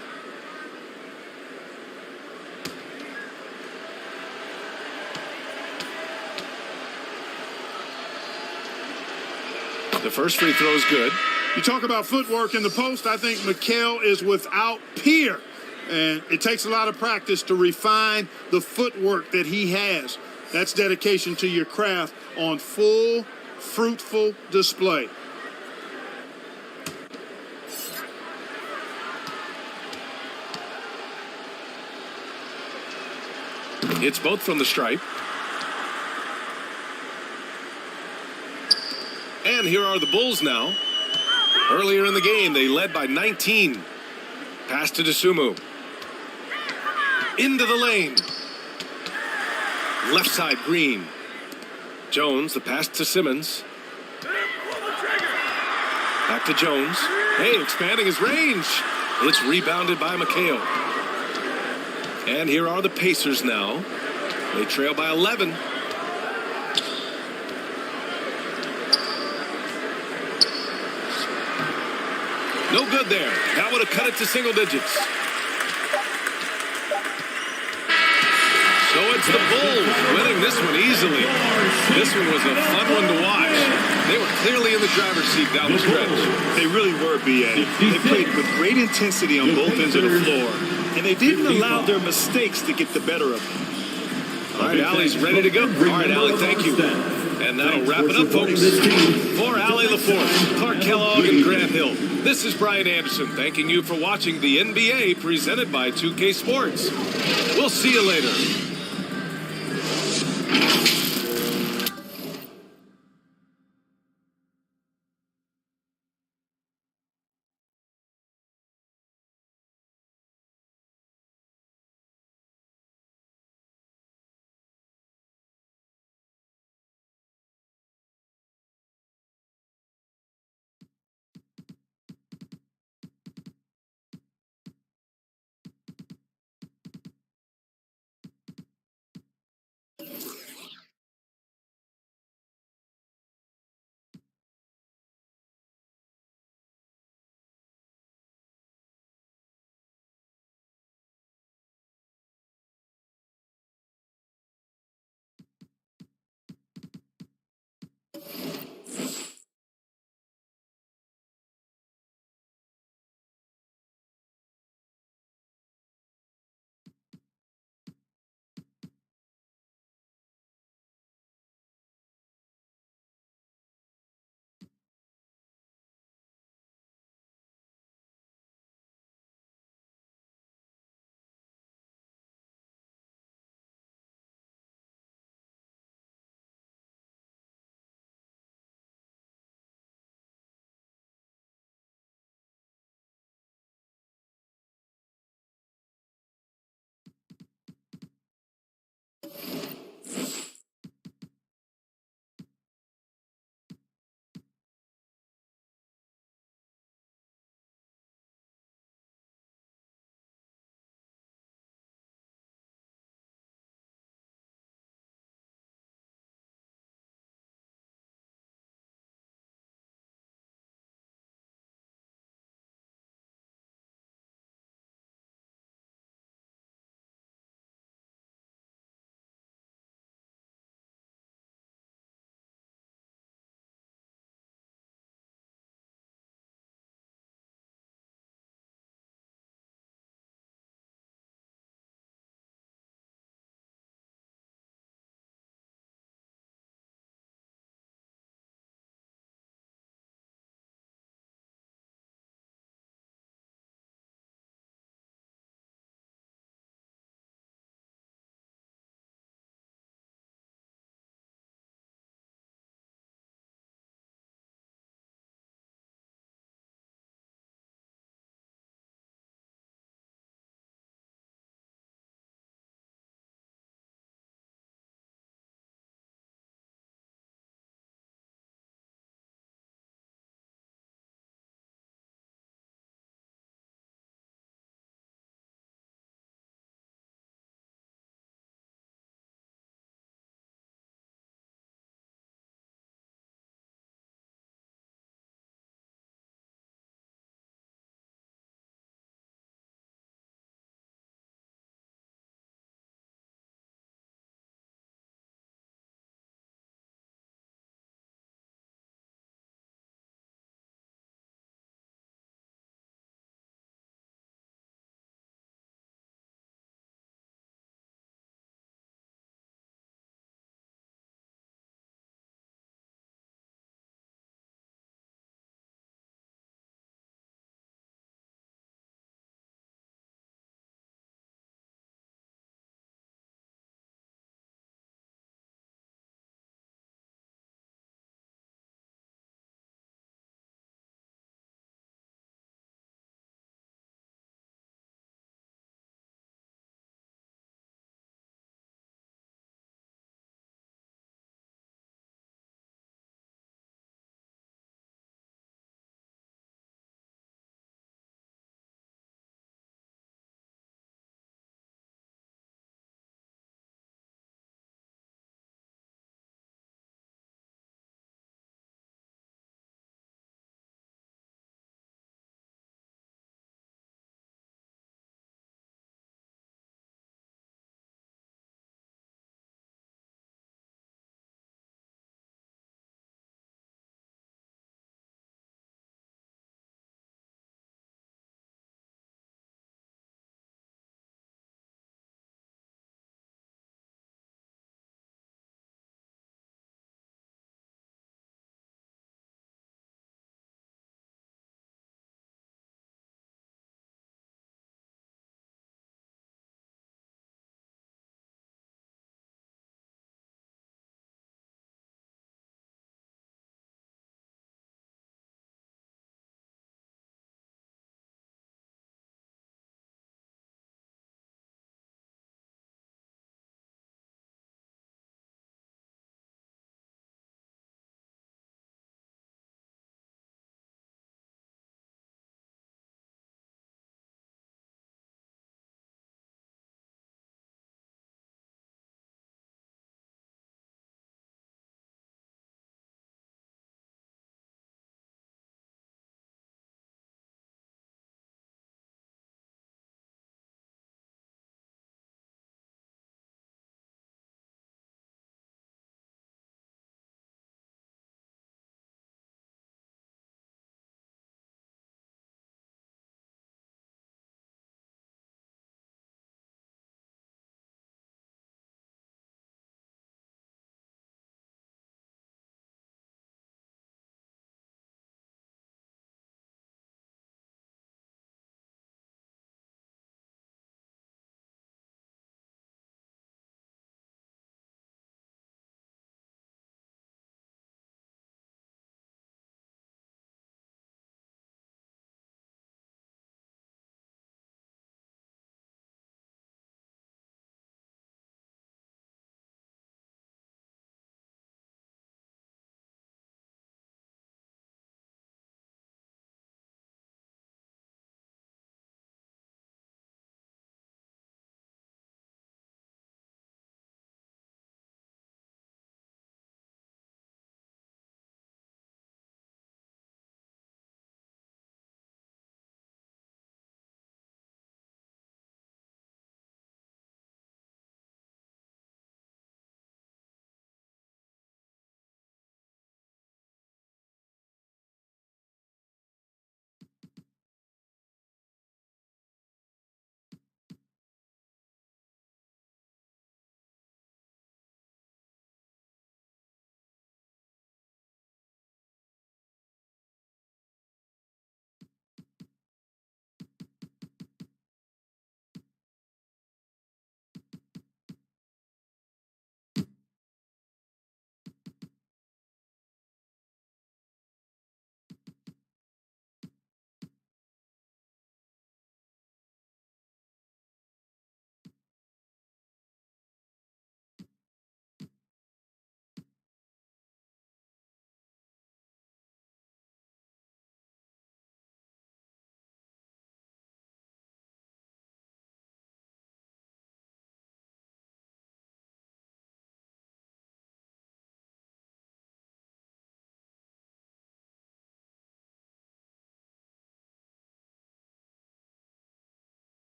The first free throw is good. You talk about footwork in the post, I think McHale is without peer. And it takes a lot of practice to refine the footwork that he has. That's dedication to your craft on full, fruitful display. It's both from the stripe. And here are the Bulls now. Earlier in the game, they led by 19. Pass to Dosunmu. Into the lane. Left side, Green. Jones, the pass to Simmons. Back to Jones. Hey, expanding his range. It's rebounded by McHale. And here are the Pacers now. They trail by 11. No good there. That would have cut it to single digits. So it's the Bulls winning this one easily. This one was a fun one to watch. They were clearly in the driver's seat down the stretch. They really were, B.A. They played with great intensity on both ends of the floor. And they didn't allow their mistakes to get the better of them. All right, Allie's ready to go. All right, Allie, thank you. And that'll wrap it up, folks. For Allie LaForce, Clark Kellogg, and Grant Hill, this is Brian Anderson thanking you for watching the NBA presented by 2K Sports. We'll see you later.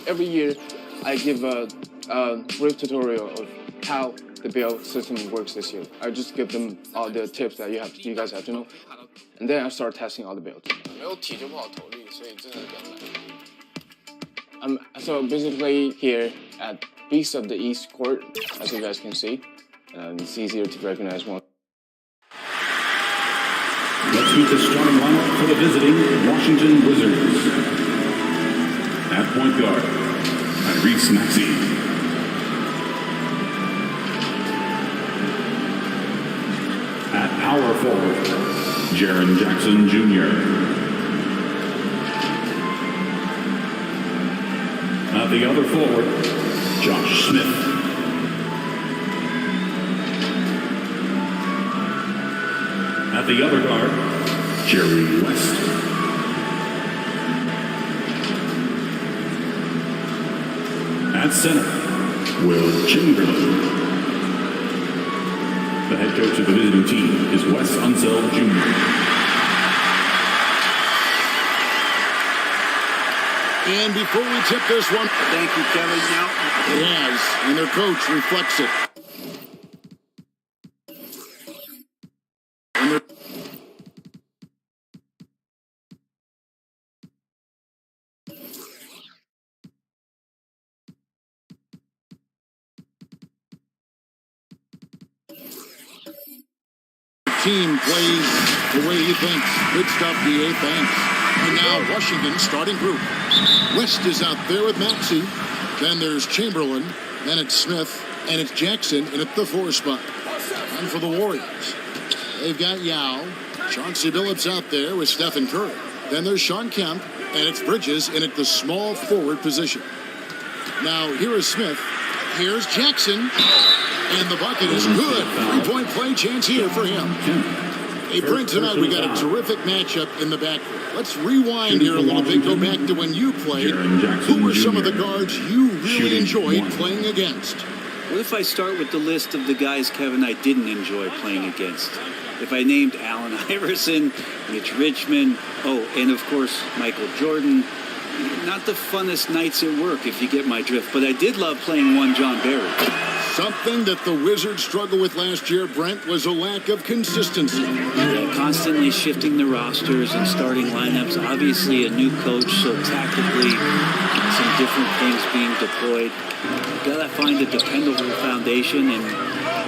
every year I give a brief tutorial of how the build system works this year. I just give them all the tips that you guys have to know, and then I start testing all the builds. So basically here at Beast of the East Court, as you guys can see, it's easier to recognize one. Let's meet the starting lineup for the visiting Washington Wizards. At point guard, Tyrese Maxey. At power forward, Jaren Jackson Jr. At the other forward, Josh Smith. At the other guard, Jerry West. At center, Will Chamberlain. The head coach of the visiting team is Wes Unseld Jr. And before we tip this one, thank you, Kevin. Now it has, and their coach reflects it. Team plays the way he thinks. Good stuff, DA. Thanks. And now Washington's starting group. West is out there with Maxey. Then there's Chamberlain. Then it's Smith. And it's Jackson in at the 4 spot. And for the Warriors, they've got Yao. Chauncey Billups out there with Stephen Curry. Then there's Shawn Kemp. And it's Bridges in at the small forward position. Now here is Smith. Here's Jackson. And the bucket is good. 3-point play chance here for him. Hey, Brent, tonight we got a terrific matchup in the backcourt. Let's rewind here a little bit. Go back to when you played. Who were some of the guards you really enjoyed playing against? What if I start with the list of the guys, Kevin, I didn't enjoy playing against? If I named Allen Iverson, Mitch Richmond, and of course, Michael Jordan. Not the funnest nights at work, if you get my drift, but I did love playing one John Barry. Something that the Wizards struggled with last year, Brent, was a lack of consistency. Yeah, constantly shifting the rosters and starting lineups. Obviously a new coach, so tactically some different things being deployed. You've got to find a dependable foundation, and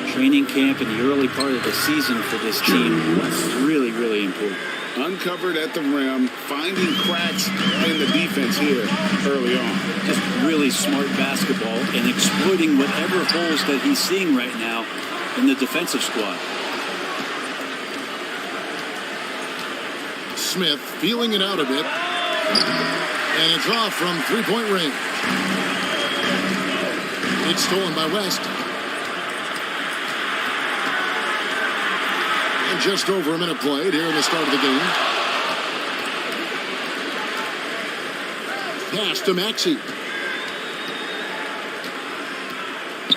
training camp in the early part of the season for this team is really, really important. Uncovered at the rim, finding cracks in the defense here early on. Just really smart basketball and exploiting whatever holes that he's seeing right now in the defensive squad. Smith feeling it out a bit. And it's off from 3-point range. It's stolen by West. And just over a minute played here in the start of the game. Pass to Maxey.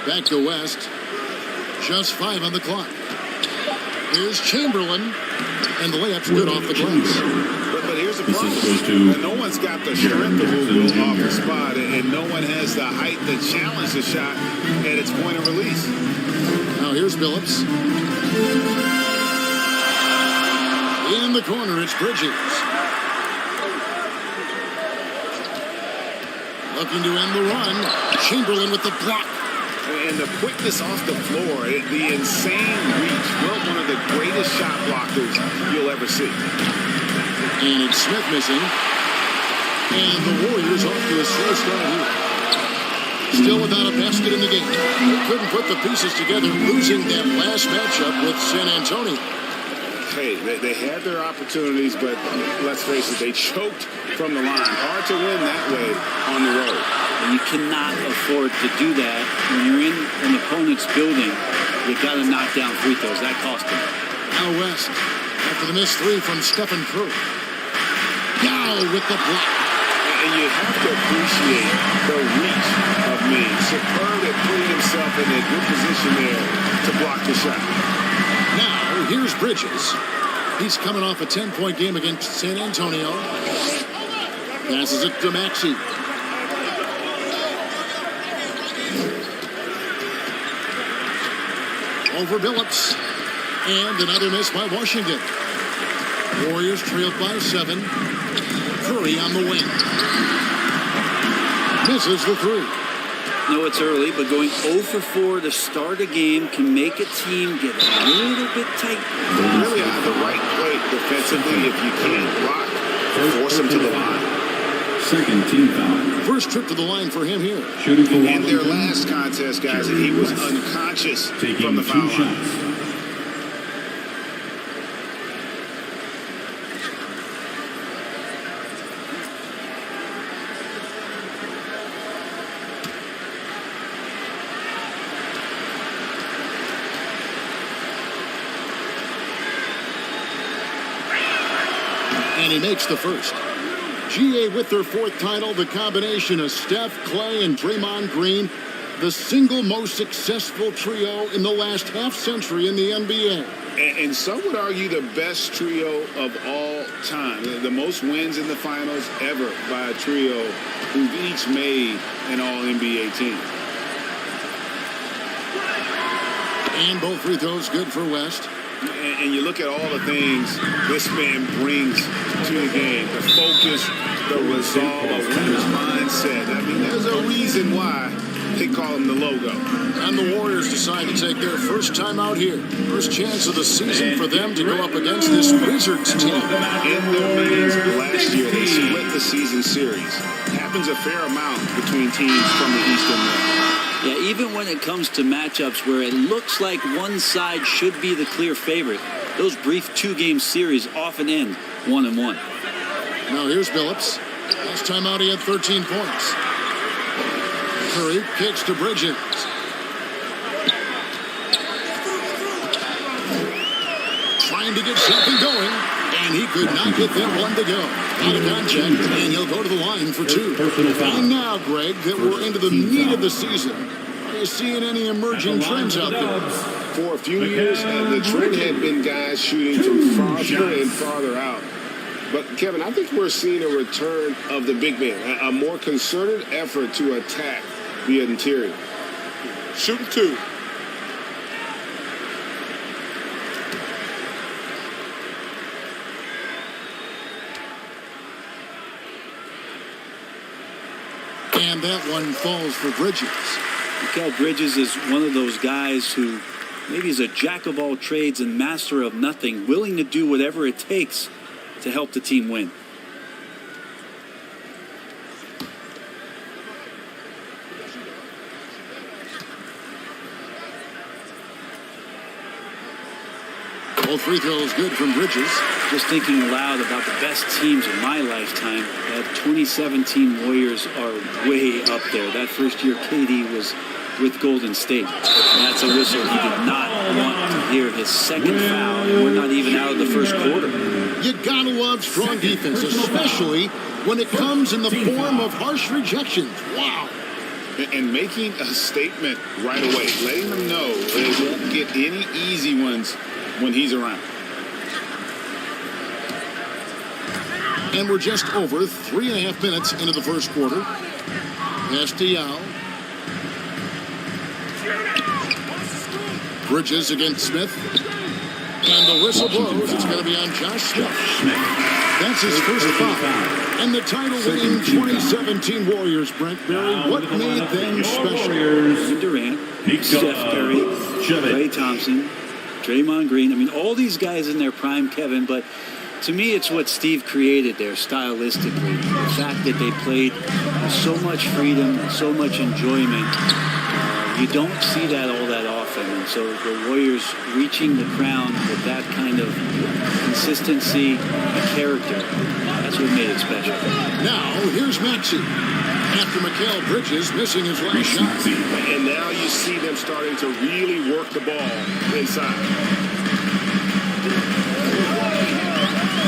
Back to West. Just 5 on the clock. Here's Chamberlain. And the layup's good off the glass. But here's the problem. No one's got the strength to move off the spot, and no one has the height to challenge the shot at its point of release. Now here's Billups. In the corner, it's Bridges. Looking to end the run. Chamberlain with the block. And the quickness off the floor, the insane reach. Well, one of the greatest shot blockers you'll ever see. And it's Smith missing. And the Warriors off to a slow start here. Still without a basket in the game. They couldn't put the pieces together, losing that last matchup with San Antonio. Hey, they had their opportunities, but let's face it, they choked from the line. Hard to win that way on the road. And you cannot afford to do that when you're in an opponent's building. You got to knock down free throws. That cost them. Now West, after the missed 3 from Stephen Curry. Yao with the block. And you have to appreciate the reach of Means. Superb at putting himself in a good position there to block the shot. Now, here's Bridges. He's coming off a 10-point game against San Antonio. Passes it to Maxey. over Billups. And another miss by Washington. Warriors trailed by 7. Curry on the wing. Misses the 3. No, it's early, but going 0 for 4 to start a game can make a team get a little bit tight. Really on the right plate defensively. If you can't block, force them to the line. Second team foul. First trip to the line for him here. Shooting for In their last contest, guys, he was unconscious from the foul line. And he makes the first. GA with their 4th title, the combination of Steph, Clay, and Draymond Green, the single most successful trio in the last half-century in the NBA. And some would argue the best trio of all time. The most wins in the finals ever by a trio who've each made an All-NBA team. And both free throws good for West. And you look at all the things this man brings to the game. The focus, the resolve, a winner's mindset. I mean, there's a reason why they call him the logo. And the Warriors decide to take their first time out here. First chance of the season for them to go up against this Wizards team. In their meetings last year, they split the season series. Happens a fair amount between teams from the Eastern League. Yeah, even when it comes to matchups where it looks like one side should be the clear favorite, those brief 2-game series often end 1-1. Now here's Billups. Last time out he had 13 points. Curry kicks to Bridges. Trying to get something going, and he could not get that one to go. Out of contact, and he'll go to the line for 2. And now, Greg, that we're into the meat of the season, are you seeing any emerging trends out there? For a few years, the trend had been guys shooting from farther and farther out. But, Kevin, I think we're seeing a return of the big man, a more concerted effort to attack the interior. Shooting 2. And that one falls for Bridges. Mikal Bridges is one of those guys who maybe is a jack of all trades and master of nothing, willing to do whatever it takes to help the team win. Both free throws good from Bridges. Just thinking aloud about the best teams of my lifetime, that 2017 Warriors are way up there. That first year KD was with Golden State. That's a whistle he did not want to hear. His second foul, and we're not even out of the first quarter. You gotta love strong defense, especially when it comes in the form of harsh rejections. Wow. And making a statement right away, letting them know they won't get any easy ones when he's around. And we're just over 3.5 minutes into the first quarter. Pass to Yao. Bridges against Smith. And the whistle blows. It's going to be on Josh Smith. That's his first foul. And the title-winning 2017 Warriors, Brent Berry. What made them special? Durant, Steph Curry, Klay Thompson, Draymond Green. I mean, all these guys in their prime, Kevin, but to me, it's what Steve created there stylistically. The fact that they played with so much freedom and so much enjoyment. You don't see that all that often. And so the Warriors reaching the crown with that kind of consistency and character, that's what made it special. Now, here's Maxey. After Mikal Bridges missing his last shot. And now you see them starting to really work the ball inside.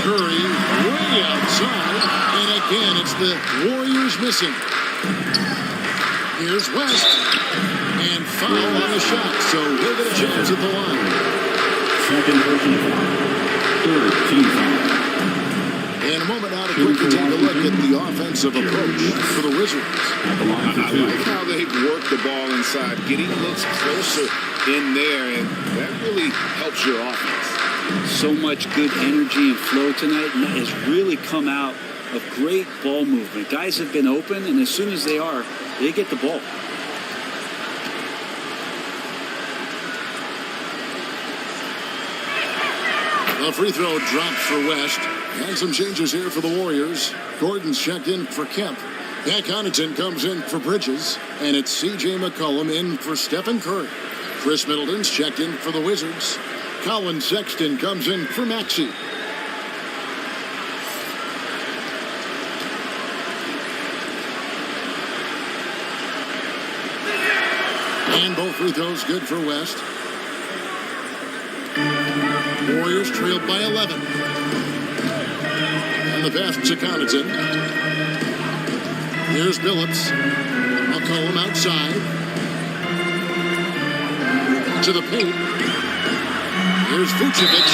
Curry way outside. And again, it's the Warriors missing. Here's West. And foul on the shot. So he'll get a chance at the line. Second personal foul. Third team foul. In a moment now to quickly take a look at the offensive approach for the Wizards. I like how they work the ball inside, getting looks closer in there, and that really helps your offense. So much good energy and flow tonight, and that has really come out of great ball movement. Guys have been open, and as soon as they are, they get the ball. The free throw drops for West. And some changes here for the Warriors. Gordon's checked in for Kemp. Pat Connaughton comes in for Bridges. And it's C.J. McCollum in for Stephen Curry. Chris Middleton's checked in for the Wizards. Colin Sexton comes in for Maxey. And both free throws good for West. Warriors trailed by 11. And the pass to Connaughton. Here's Billups. McCollum outside. To the paint. Here's Vucevic.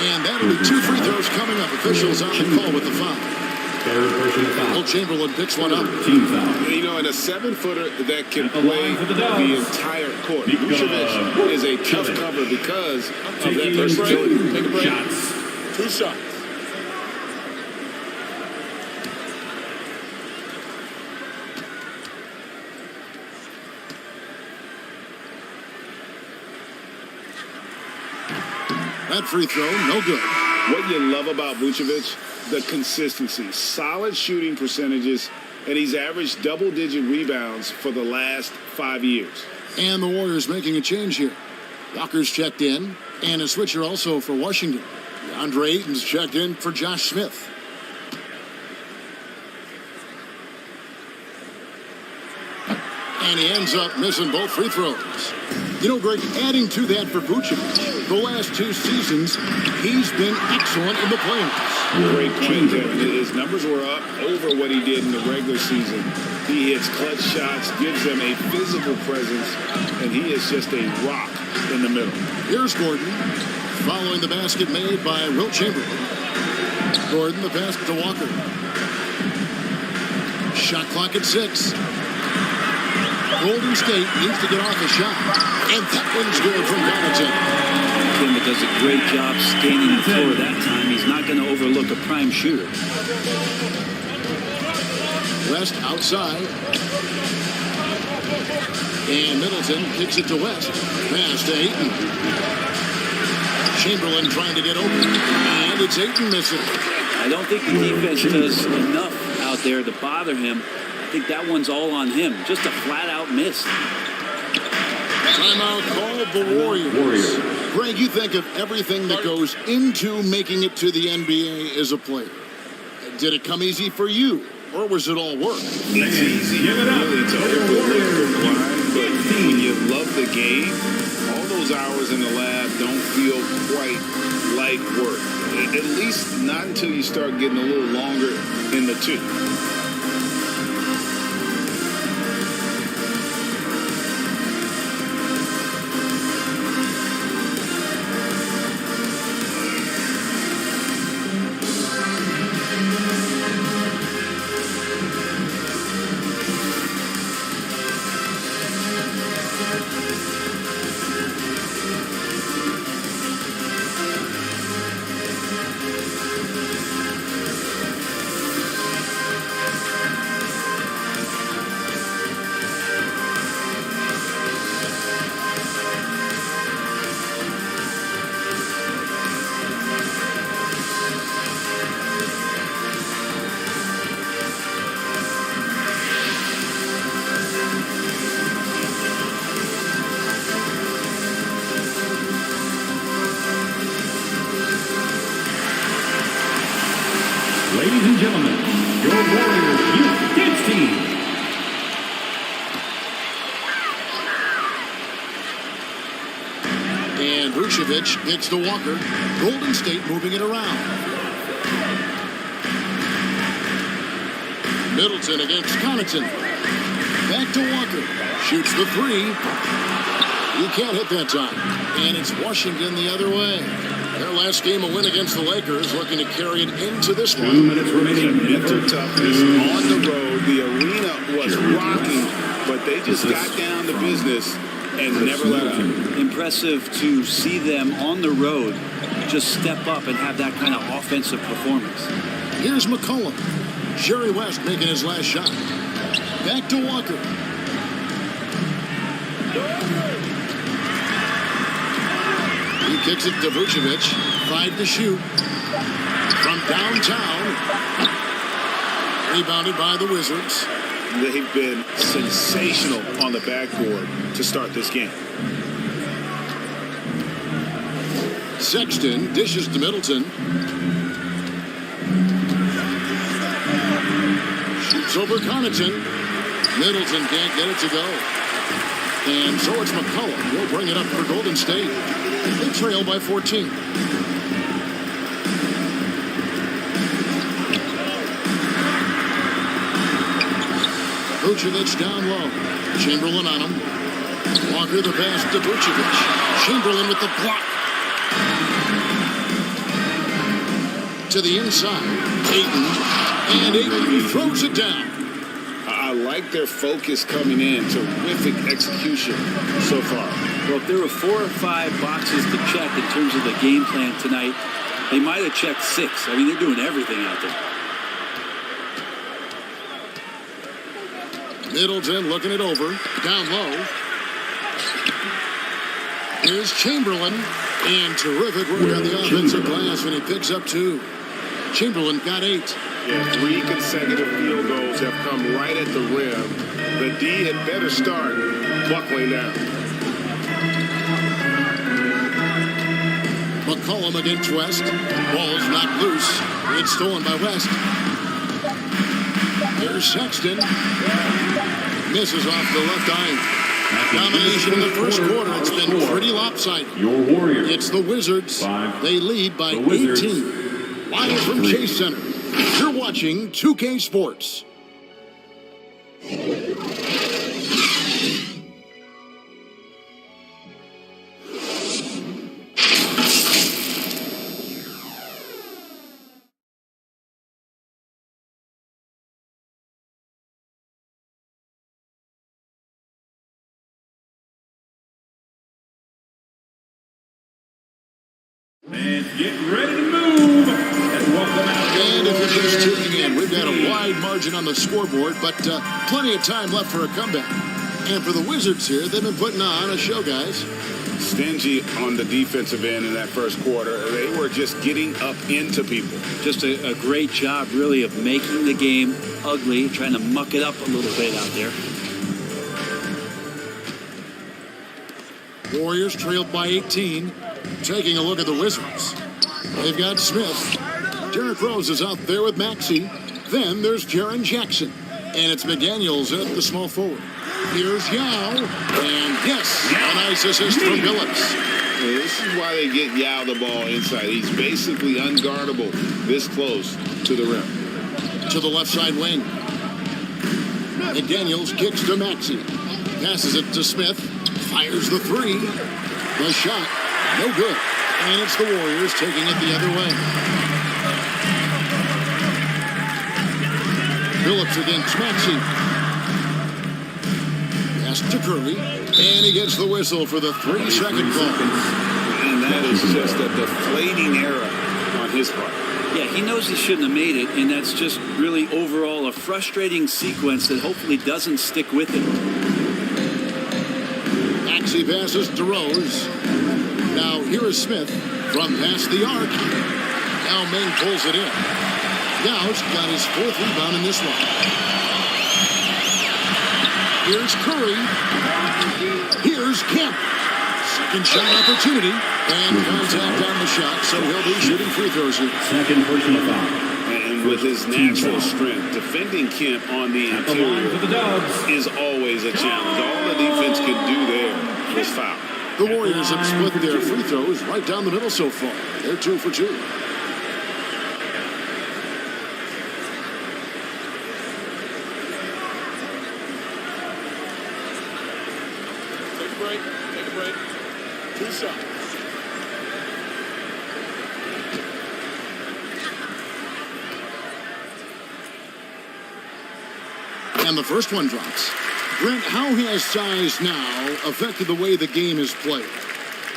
And that'll be 2 free throws coming up. Officials on the call with the foul. Will Chamberlain picks one up. You know, in a 7-footer that can play the entire court, Vucevic is a tough cover because of that versatility. Take a break. Shots. 2 shots. That free throw, no good. What you love about Vucevic, the consistency, solid shooting percentages, and he's averaged double-digit rebounds for the last 5 years. And the Warriors making a change here. Walker's checked in, and a switcher also for Washington. DeAndre Ayton's checked in for Josh Smith. And he ends up missing both free throws. You know, Greg, adding to that for Vucevic, the last 2 seasons, he's been excellent in the playoffs. Great point, Kevin. His numbers were up over what he did in the regular season. He hits clutch shots, gives them a physical presence, and he is just a rock in the middle. Here's Gordon, following the basket made by Wilt Chamberlain. Gordon, the pass to Walker. Shot clock at 6. Golden State needs to get off a shot. And that one's good from Connaughton. Kemba does a great job scanning the floor that time. He's not going to overlook a prime shooter. West outside. And Middleton kicks it to West. Pass to Ayton. Chamberlain trying to get open. And it's Ayton missing. I don't think the defense does enough out there to bother him. I think that one's all on him. Just a flat-out miss. Timeout called the Warriors. Greg, you think of everything that goes into making it to the NBA as a player. Did it come easy for you, or was it all work? It's easy, really, to overlook the blind, but when you love the game, all those hours in the lab don't feel quite like work. At least not until you start getting a little longer in the tooth. Ladies and gentlemen, your Warriors Youth Dance Team. And Vucevic gets to Walker. Golden State moving it around. Middleton against Connaughton. Back to Walker. Shoots the 3. He can't hit that time. And it's Washington the other way. Their last game, a win against the Lakers, looking to carry it into this 2 one. minutes remaining. Mental toughness on the road. The arena was rocking, but they just got down to business and never let up. Impressive to see them on the road just step up and have that kind of offensive performance. Here's McCollum. Jerry West making his last shot. Back to Walker. He kicks it to Vucevic. 5 to shoot. From downtown. Rebounded by the Wizards. They've been sensational on the backboard to start this game. Sexton dishes to Middleton. Shoots over Connaughton. Middleton can't get it to go. And so it's McCollum. He'll bring it up for Golden State. They trail by 14. Vucevic down low. Chamberlain on him. Walker the pass to Vucevic. Chamberlain with the block. To the inside. Ayton. And Ayton throws it down. I like their focus coming in. Terrific execution so far. Well, if there were 4 or 5 boxes to check in terms of the game plan tonight, they might have checked 6. I mean, they're doing everything out there. Middleton looking it over. Down low. Here's Chamberlain. And terrific work on the offensive glass when he picks up 2. Chamberlain got 8. Yeah, 3 consecutive field goals have come right at the rim. The D had better start buckling down. McCollum against West. Ball's knocked loose. It's stolen by West. Here's Sexton. Misses off the left eye. Domination in the first quarter. It's been pretty lopsided. Your Warriors. It's the Wizards. 5. They lead by The Wizards. 18. Live from Chase Center. You're watching 2K Sports. And get ready to move. And welcome out. And if you're just tuning in, we've got a wide margin on the scoreboard, but plenty of time left for a comeback. And for the Wizards here, they've been putting on a show, guys. Stingy on the defensive end in that first quarter. They were just getting up into people. Just a great job, really, of making the game ugly, trying to muck it up a little bit out there. Warriors trailed by 18. Taking a look at the Wizards. They've got Smith. Derrick Rose is out there with Maxey. Then there's Jaren Jackson. And it's McDaniels at the small forward. Here's Yao. And yes, a nice assist from Billups. This is why they get Yao the ball inside. He's basically unguardable this close to the rim. To the left side wing. McDaniels kicks to Maxey. Passes it to Smith. Fires the 3. The shot. No good. And it's the Warriors taking it the other way. Billups against Maxey. Pass to Curry. And he gets the whistle for the 3-second call. And that is just a deflating error on his part. Yeah, he knows he shouldn't have made it, and that's just really overall a frustrating sequence that hopefully doesn't stick with him. Maxey passes to Rose. Now here is Smith from past the arc. Now Meng pulls it in. Yao's got his 4th rebound in this one. Here's Curry. Here's Kemp. Second shot opportunity. And contact on the shot, so he'll be shooting free throws here. Second personal foul. And with his natural strength, defending Kemp on the interior is always a challenge. All the defense can do there is foul. The Warriors have split their free throws right down the middle so far. They're 2 for 2. Take a break. 2 shots. And the first one drops. Brent, how has size now affected the way the game is played?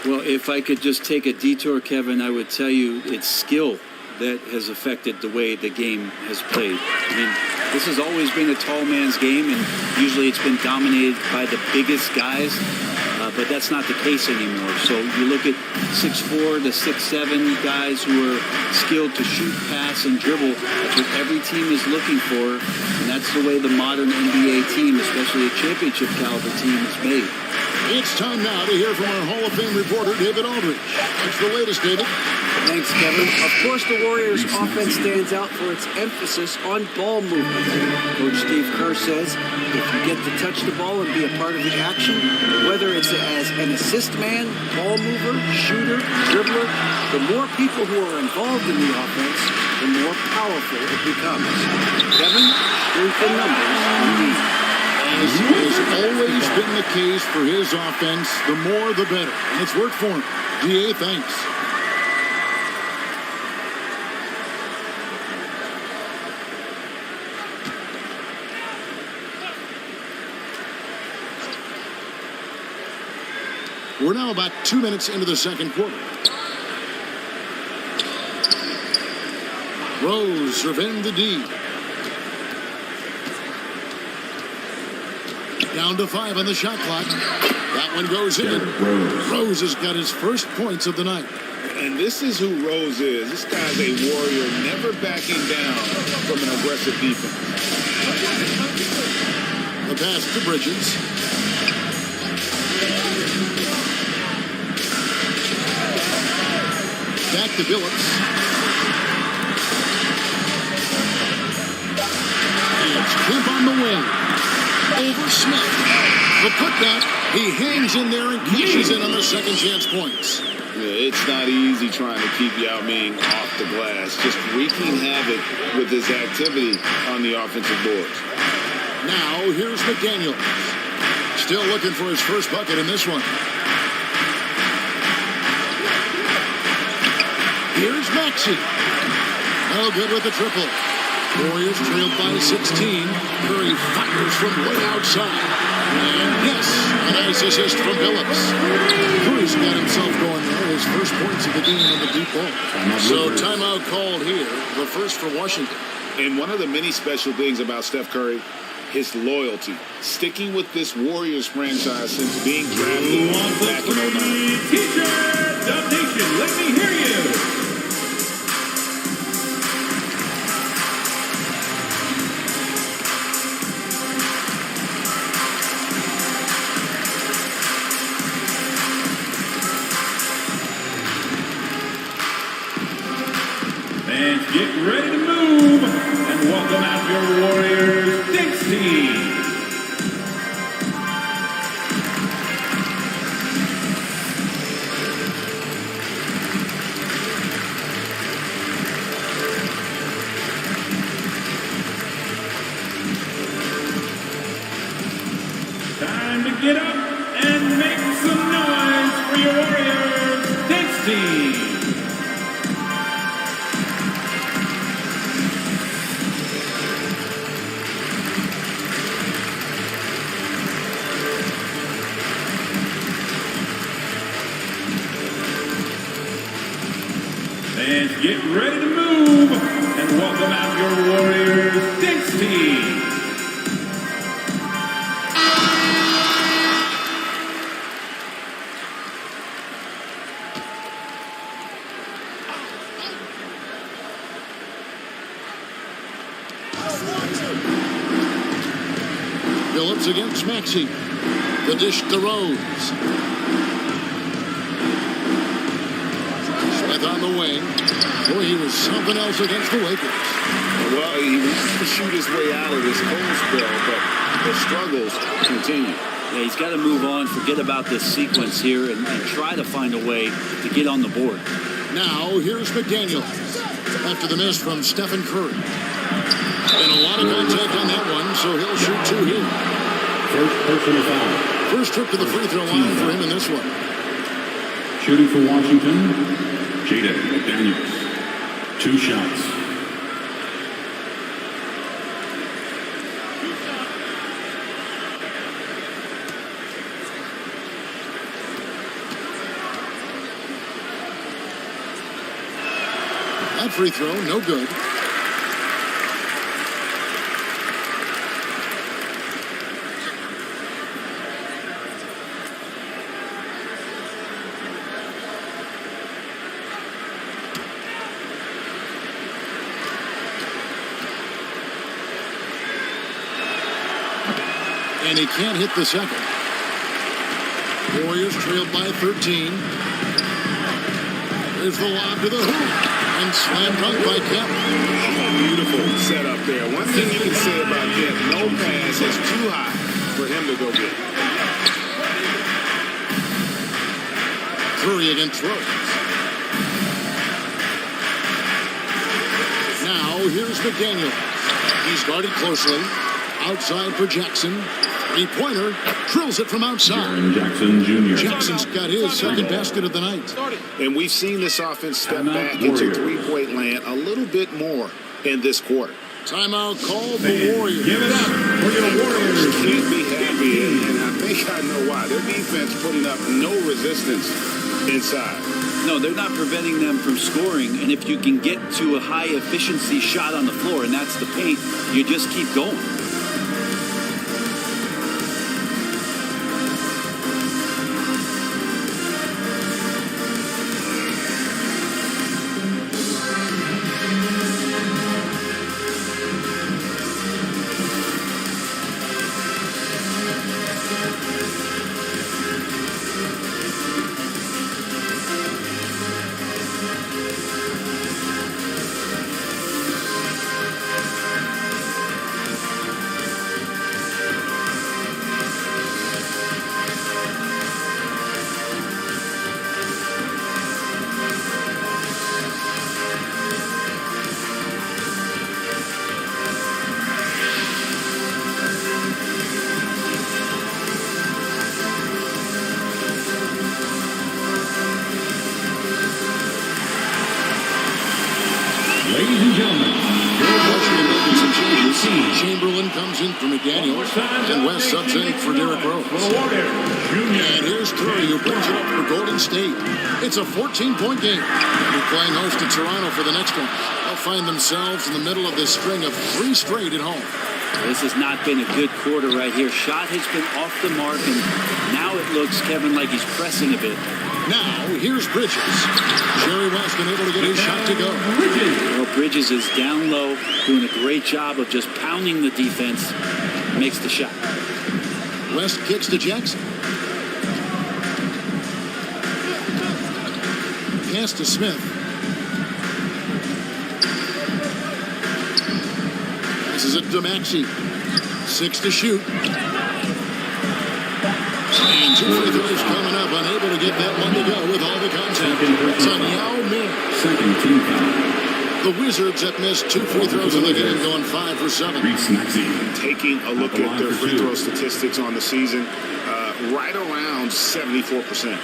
Well, if I could just take a detour, Kevin, I would tell you it's skill that has affected the way the game has played. I mean, this has always been a tall man's game, and usually it's been dominated by the biggest guys, but that's not the case anymore. So you look at 6'4" to 6'7" guys who are skilled to shoot, pass, and dribble. That's what every team is looking for, and that's the way the modern NBA team, especially a championship caliber team, is made. It's time now to hear from our Hall of Fame reporter, David Aldridge. What's the latest, David? Thanks, Kevin. Of course, the Warriors' offense stands out for its emphasis on ball movement. Coach Steve Kerr says if you get to touch the ball and be a part of the action, whether it's as an assist man, ball mover, shooter, dribbler, the more people who are involved in the offense, the more powerful it becomes. Kevin, strength in numbers indeed. As has always been the case for his offense, the more the better. And it's worked for him. DA, thanks. We're now about 2 minutes into the second quarter. Rose surveying the D. Down to 5 on the shot clock. That one goes in. Rose has got his first points of the night. And this is who Rose is. This guy's a warrior, never backing down from an aggressive defense. The pass to Bridges. Back to Billups. It's Kemp on the wing. Over Smith. The putback. He hangs in there and cashes in on the second chance points. Yeah, it's not easy trying to keep Yao Ming off the glass. Just wreaking havoc with his activity on the offensive boards. Now, here's McDaniel. Still looking for his first bucket in this one. Here's Maxey. No good with the triple. Warriors trailed by 16. Curry fires from way outside. And yes, a nice assist from Billups. Cruz got himself going there. His first points of the game on the deep ball. So timeout called here. The first for Washington. And one of the many special things about Steph Curry, his loyalty. Sticking with this Warriors franchise since being drafted back in 09. T-shirt of Nation, let me hear you. Fans, get ready to move and welcome out your Warriors Knicks team. Time to get up and make some noise for your Warriors Knicks team. Fans, get ready to move and welcome out your Warriors Knicks team. Billups against Maxey. The dish to Rose. Smith on the wing. Boy, he was something else against the Lakers. Well, he was to shoot his way out of this cold spell, but the struggles continue. Yeah, he's got to move on, forget about this sequence here, and try to find a way to get on the board. Now, here's McDaniel. After the miss from Stephen Curry. And a lot of contact on that one, so he'll shoot two here. First personal foul. First trip to the free throw line for him in this one. Shooting for Washington, Jaden McDaniels. 2 shots. That free throw, no good. And he can't hit the second. Warriors trailed by 13. There's the lob to the hoop. And slam dunk by Kemp. Beautiful setup there. One thing you can say about Kemp, no pass is too high for him to go get. Curry against Rose. Now here's McDaniel. He's guarded closely. Outside for Jackson. Three-pointer, drills it from outside. Jaren Jackson Jr. Jackson's got his second basket of the night. And we've seen this offense step back into three-point land a little bit more in this quarter. Timeout call for Warriors. Give it up for your Warriors. Can't be happy, and I think I know why. Their defense putting up no resistance inside. No, they're not preventing them from scoring, and if you can get to a high-efficiency shot on the floor, and that's the paint, you just keep going. Ladies and gentlemen, Chamberlain comes in for McDaniel, and West subs in for Derrick Rose. And here's Curry, who brings it up for Golden State. It's a 14-point game. They're playing host to Toronto for the next one. They'll find themselves in the middle of this string of 3 straight at home. This has not been a good quarter right here. Shot has been off the mark, and now it looks, Kevin, like he's pressing a bit. Now, here's Bridges. Jerry West unable to get his shot to go. Well, Bridges is down low, doing a great job of just pounding the defense. Makes the shot. West kicks to Jackson. Pass to Smith. This is it to Maxey. 6 to shoot. And 2 free throws coming up, unable to get that one to go with all the contact. It's on Yao Ming. Second team foul. The Wizards have missed 2 free throws in the game, going 5 for 7. Taking a look at their free throw statistics on the season, right around 74%.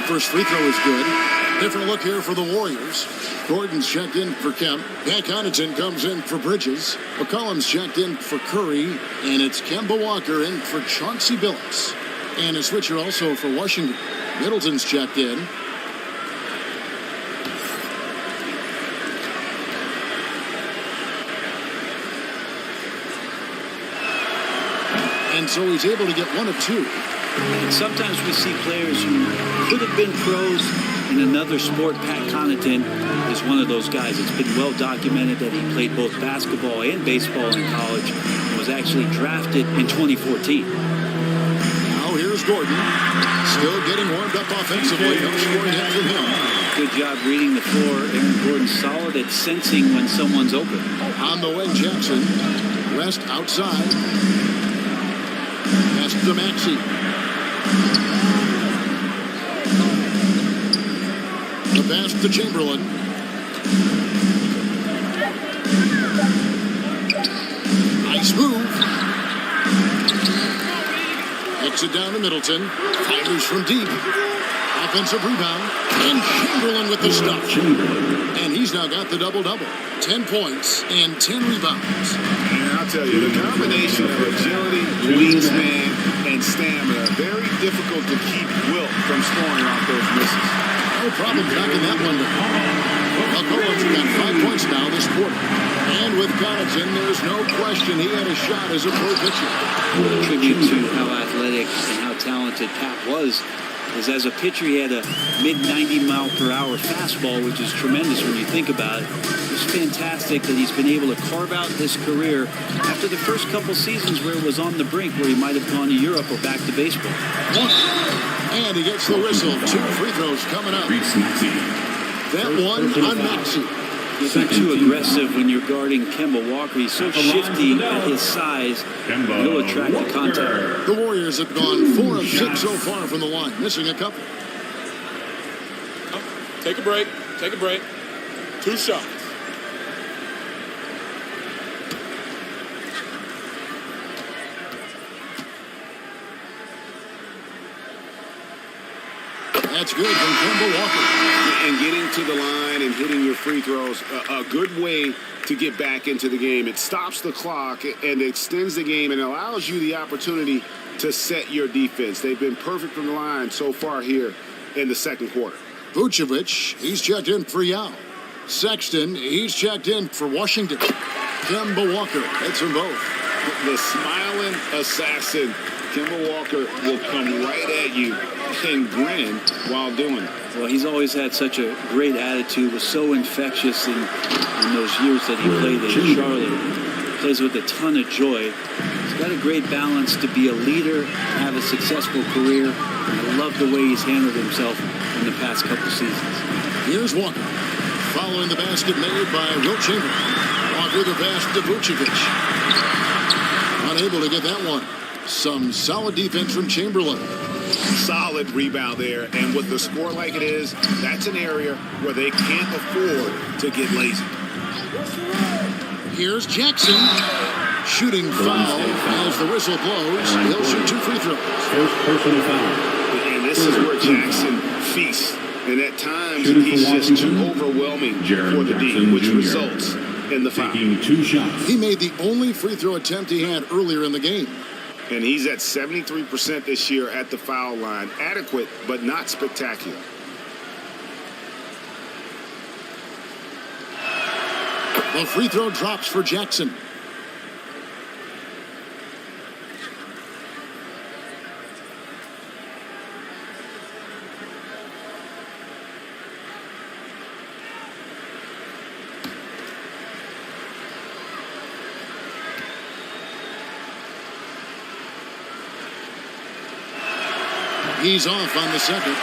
First free throw is good. Different look here for the Warriors. Gordon's checked in for Kemp. Pat Connaughton comes in for Bridges. McCollum's checked in for Curry. And it's Kemba Walker in for Chauncey Billups. And a switcher also for Washington. Middleton's checked in. And so he's able to get 1 of 2. And sometimes we see players who could have been pros in another sport. Pat Connaughton is one of those guys. It's been well documented that he played both basketball and baseball in college and was actually drafted in 2014. Now here's Gordon. Still getting warmed up offensively. No scoring yet from him. Good job reading the floor. Aaron Gordon solid at sensing when someone's open. On the wing, Jackson. West outside. Pass to Maxey. The pass to Chamberlain. Nice move. Kicks it down to Middleton. Fires from deep. Offensive rebound. And Chamberlain with the stop. And he He's now got the double-double, 10 points and 10 rebounds. And I'll tell you, the combination of agility, wingspan, and stamina, very difficult to keep Wilt from scoring off those misses. No problem knocking that one down. McCollum's got 5 points now this quarter. And with Connaughton, there's no question he had a shot as a pro pitcher. A tribute to how athletic and how talented Pat was is as a pitcher he had a mid-90-mile-per-hour fastball, which is tremendous when you think about it. It's fantastic that he's been able to carve out his career after the first couple seasons where it was on the brink, where he might have gone to Europe or back to baseball. And he gets the whistle. 2 free throws coming up. That one on Maxey. You're not too aggressive when you're guarding Kemba Walker. He's so shifty at his size. He'll attract the contact. The Warriors have gone 4 of 6 so far from the line, missing a couple. Take a break. Take a break. 2 shots. That's good from Kemba Walker. And getting to the line and hitting your free throws, a good way to get back into the game. It stops the clock and extends the game and allows you the opportunity to set your defense. They've been perfect from the line so far here in the second quarter. Vucevic, he's checked in for Yao. Sexton, he's checked in for Washington. Kemba Walker, hits them both. The smiling assassin, Kemba Walker, will come right at you and grin while doing it. Well, he's always had such a great attitude, was so infectious in those years that he played in Charlotte. Plays with a ton of joy. He's got a great balance to be a leader, have a successful career. And I love the way he's handled himself in the past couple seasons. Here's Walker, following the basket made by Wilt Chamberlain. Walker the pass to Vucevic. Unable to get that one. Some solid defense from Chamberlain. Solid rebound there, and with the score like it is, that's an area where they can't afford to get lazy. Here's Jackson. Shooting foul as the whistle blows. He'll shoot 2 free throws. First personal foul. And this is where Jackson feasts. And at times, he's just too overwhelming for the D, which results in the foul. Taking 2 shots. He made the only free throw attempt he had earlier in the game. And he's at 73% this year at the foul line. Adequate, but not spectacular. The free throw drops for Jackson. He's off on the second.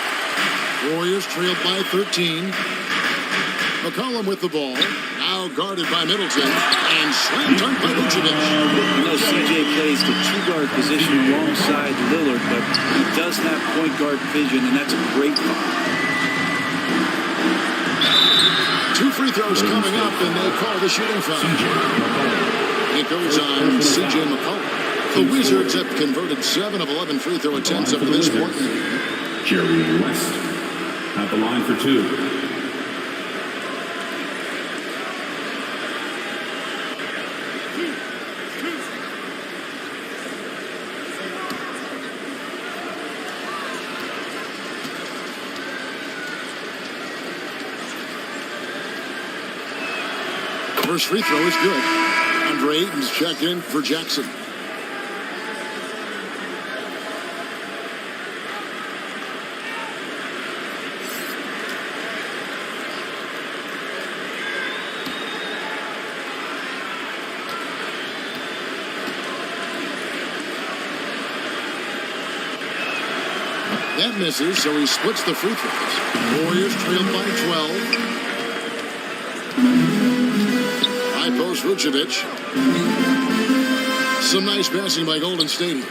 Warriors trailed by 13. McCollum with the ball. Now guarded by Middleton. And slam dunk by Vucevic. You know, CJ plays the 2-guard position alongside Lillard, but he does have point guard vision, and that's a great foul. 2 free throws coming up, and they call the shooting foul. It goes on CJ McCollum. The Wizards have converted 7 of 11 free throw attempts up to this point. Jerry West at the line for 2. First free throw is good. Andre Ayton's checked in for Jackson. That misses, so he splits the free throws. Warriors trailed by 12. High post Vucevic. Some nice passing by Golden State.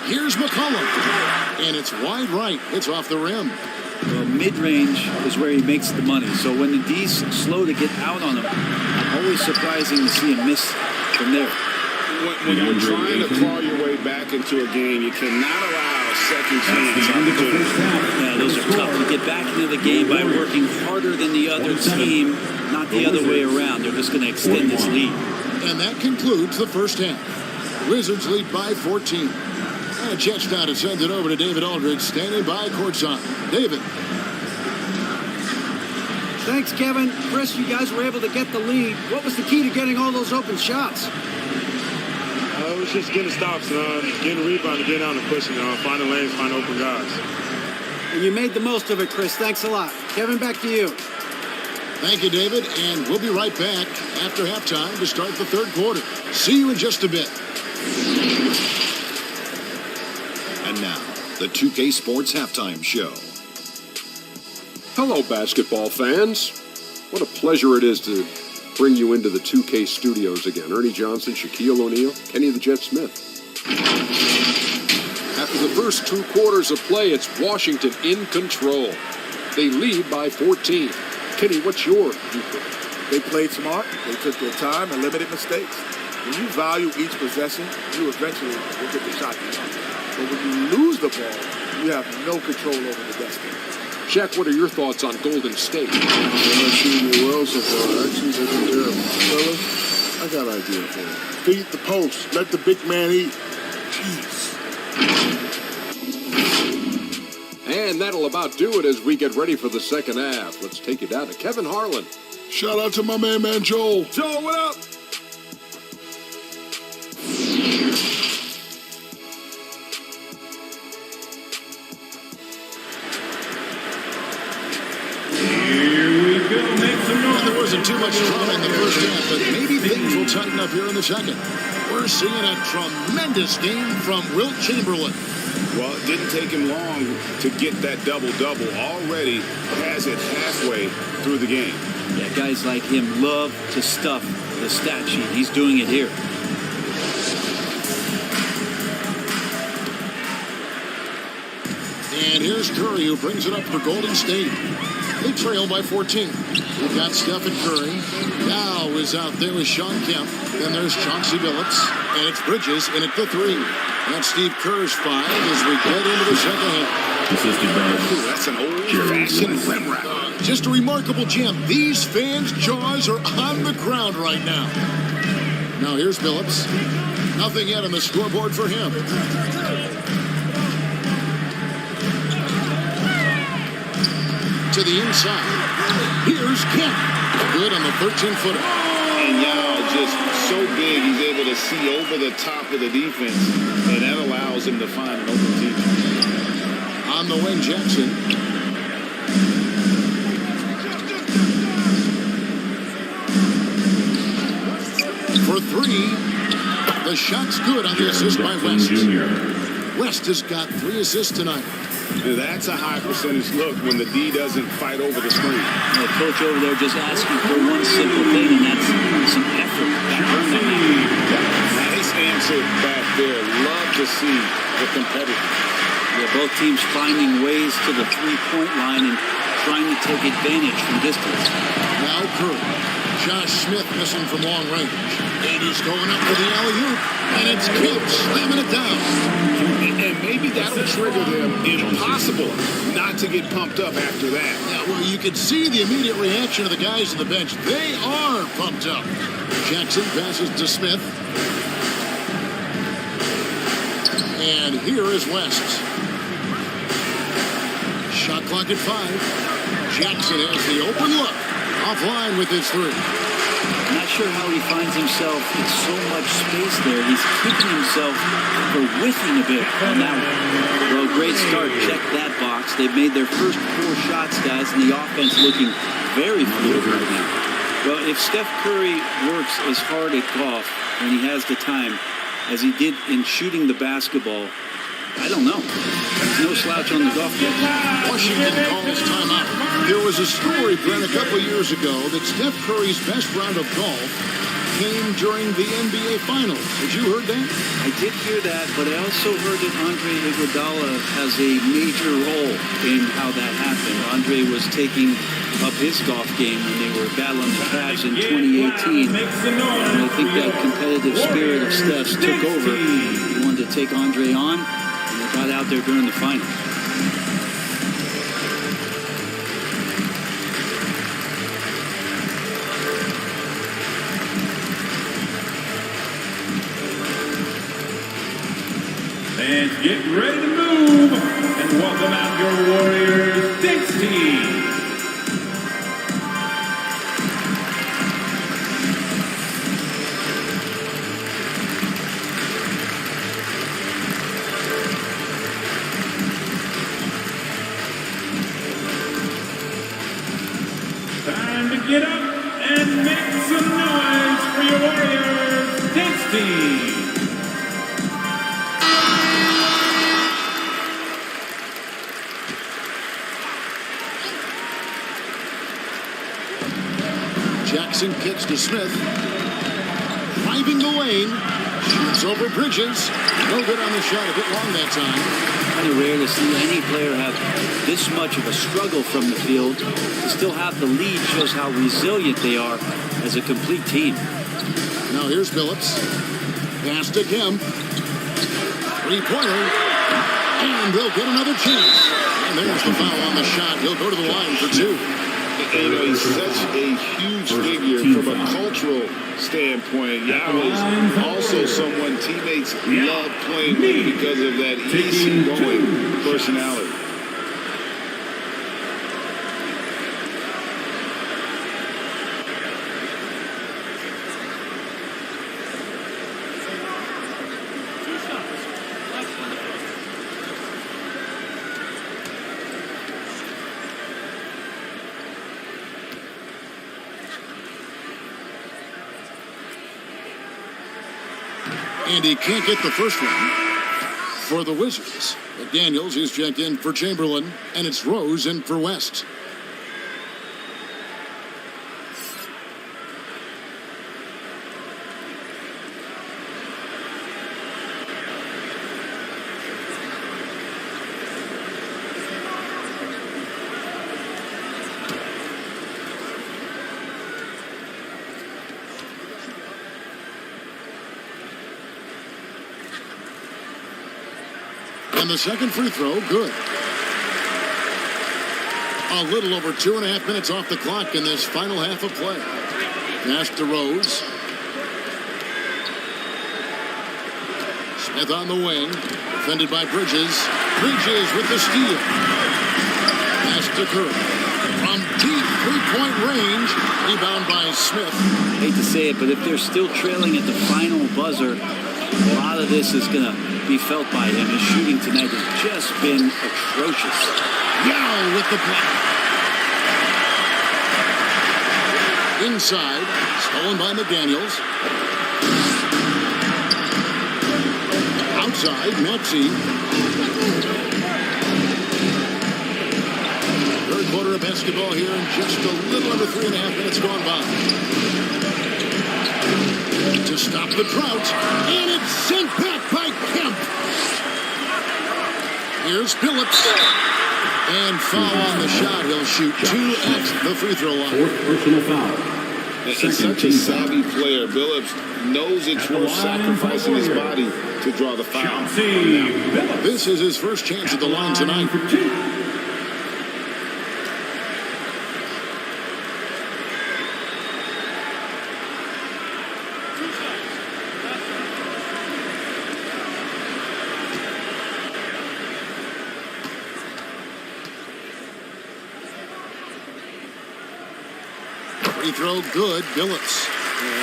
Here's McCollum. And it's wide right. It's off the rim. Well, mid-range is where he makes the money. So when the D's slow to get out on him, always surprising to see him miss from there. When you're trying to claw your way back into a game, you cannot allow second chance opportunity. Yeah, those are tough. You get back into the game by working harder than the other team, not the other way around. They're just going to extend this lead. And that concludes the first half. Wizards lead by 14. And Jets now to send it over to David Aldridge, standing by courtside. David. Thanks, Kevin. Chris, you guys were able to get the lead. What was the key to getting all those open shots? It was just getting stops, getting a rebound, and getting out and pushing, finding lanes, finding open guys. And you made the most of it, Chris. Thanks a lot. Kevin, back to you. Thank you, David. And we'll be right back after halftime to start the third quarter. See you in just a bit. And now, the 2K Sports Halftime Show. Hello, basketball fans. What a pleasure it is to bring you into the 2K studios again. Ernie Johnson, Shaquille O'Neal, Kenny the Jet Smith. After the first 2 quarters of play, it's Washington in control. They lead by 14. Kenny, what's your viewpoint? They played smart. They took their time and limited mistakes. When you value each possession, you eventually will get the shot you want. But when you lose the ball, you have no control over the destiny. Shaq, what are your thoughts on Golden State? I'm not shooting you well so far. Actually, they've been terrible. Fellas, I got an idea for you. Feed the post. Let the big man eat. Jeez. And that'll about do it as we get ready for the second half. Let's take you down to Kevin Harlan. Shout out to my man Joel. Joel, what up? There wasn't too much drama in the first half, but maybe things will tighten up here in the second. We're seeing a tremendous game from Wilt Chamberlain. Well, it didn't take him long to get that double-double. Already has it halfway through the game. Yeah, guys like him love to stuff the stat sheet. He's doing it here. And here's Curry, who brings it up for Golden State. They trail by 14. We've got Stephen Curry. Now is out there with Sean Kemp. Then there's Chauncey Billups. And it's Bridges in at the 3. That's Steve Kerr's 5 as we get into the second half. Ooh, that's an old-fashioned rim wrap. Just a remarkable gem. These fans' jaws are on the ground right now. Now here's Billups. Nothing yet on the scoreboard for him. To the inside. Here's Kemp. Good on the 13-footer. And Yao just so big, he's able to see over the top of the defense, and that allows him to find an open teammate. On the wing, Jackson. For 3. The shot's good on the assist by West. West has got 3 assists tonight. Now that's a high percentage look when the D doesn't fight over the screen. The coach over there just asking for one simple thing, and that's some effort. Nice answer back there. Love to see the competitive. Yeah, both teams finding ways to the three-point line and trying to take advantage from distance. Now Curry. Josh Smith missing from long range. And he's going up for the alley-oop. And it's Kemp slamming it down. And maybe that'll trigger them. Impossible not to get pumped up after that. Yeah, well, you can see the immediate reaction of the guys on the bench. They are pumped up. Jackson passes to Smith. And here is West. Shot clock at 5. Jackson has the open look. Offline with his 3. Not sure how he finds himself in so much space there. He's kicking himself for whiffing a bit on that one. Well, great start. Check that box. They've made their first 4 shots, guys, and the offense looking very fluid right now. Well, if Steph Curry works as hard at golf when he has the time as he did in shooting the basketball, I don't know. There's no slouch on the golf course. Washington calls timeout. There was a story, Brent, a couple years ago that Steph Curry's best round of golf came during the NBA Finals. Had you heard that? I did hear that, but I also heard that Andre Iguodala has a major role in how that happened. Andre was taking up his golf game when they were battling the Cavs in 2018. And I think that competitive spirit of Steph's took over. He wanted to take Andre on. Got out there during the finals. Fans, get ready to move and welcome out your Warriors Dicks team. Time to get up and make some noise for your Warriors Dicks team. Jackson kicks to Smith. Driving the lane. Shoots over Bridges. No good on the shot. A bit long that time. Kind of rare to see any player have this much of a struggle from the field. To still have the lead shows how resilient they are as a complete team. Now here's Phillips. Pass to Kemp. Three-pointer. And they'll get another chance. And there's the foul on the shot. He'll go to the line for two. You know, he's such a huge figure from a cultural standpoint. Yao is also someone teammates love playing with because of that easygoing personality. And he can't get the first one for the Wizards. McDaniels is checked in for Chamberlain, and it's Rose in for West. And the second free throw, good. A little over 2.5 minutes off the clock in this final half of play. Pass to Rose. Smith on the wing. Defended by Bridges. Bridges with the steal. Pass to Curry. From deep three-point range. Rebound by Smith. Hate to say it, but if they're still trailing at the final buzzer, a lot of this is going to be felt by him. His shooting tonight has just been atrocious. Yao with the block. Inside, stolen by McDaniels. Outside, Maxey. Third quarter of basketball here, and just a little under 3.5 minutes gone by. To stop the drought, and it's sent back by Kemp. Here's Phillips. And foul on the shot. He'll shoot 2 at the free throw line. Fourth personal foul. He's such a savvy player. Phillips knows it's worth sacrificing his body to draw the foul. This is his first chance at the line tonight. Free throw good, Billups.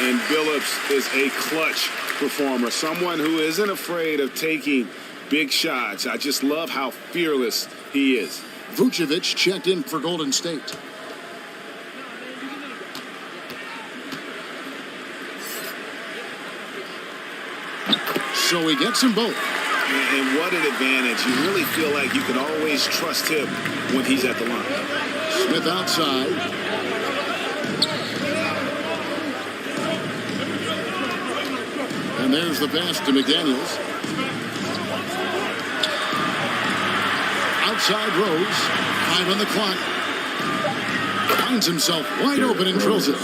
And Billups is a clutch performer, someone who isn't afraid of taking big shots. I just love how fearless he is. Vucevic checked in for Golden State. So he gets them both. And what an advantage. You really feel like you can always trust him when he's at the line. Smith outside. And there's the pass to McDaniels. Outside Rose. 5 on the clock. Finds himself wide open and drills it.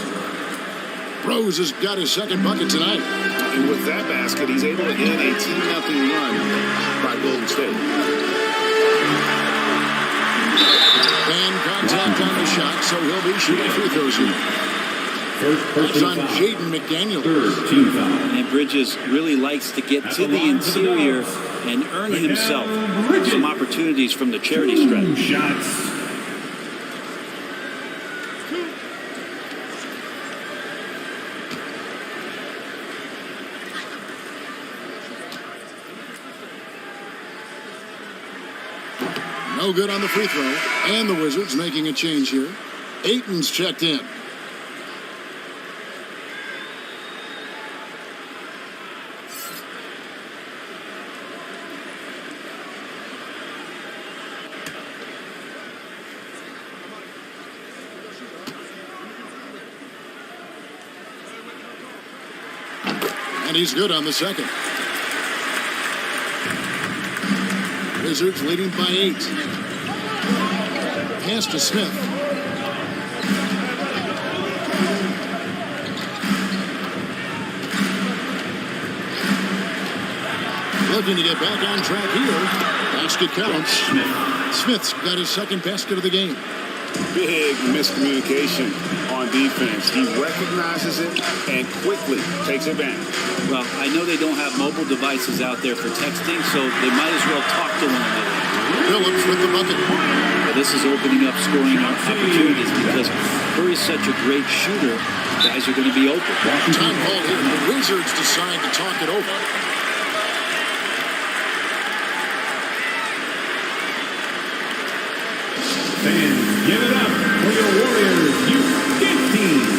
Rose has got his second bucket tonight. And with that basket, he's able to end a 10-0 run by Golden State. shot, so he'll be shooting free throws here. That's on Jaden McDaniels. And Bridges really likes to get to the interior and earn himself some opportunities from the charity stripe. Shots. No good on the free throw. And the Wizards making a change here. Ayton's checked in. And he's good on the second. Wizards leading by 8. Pass to Smith. Looking to get back on track here. Basket counts. Smith's got his second basket of the game. Big miscommunication on defense. He recognizes it and quickly takes advantage. Well, I know they don't have mobile devices out there for texting, so they might as well talk to one another. Phillips with the bucket. Well, this is opening up scoring opportunities because Curry's such a great shooter. Guys are going to be open. Time call here. The Wizards decide to talk it over. Fans, give it up for your Warriors U15.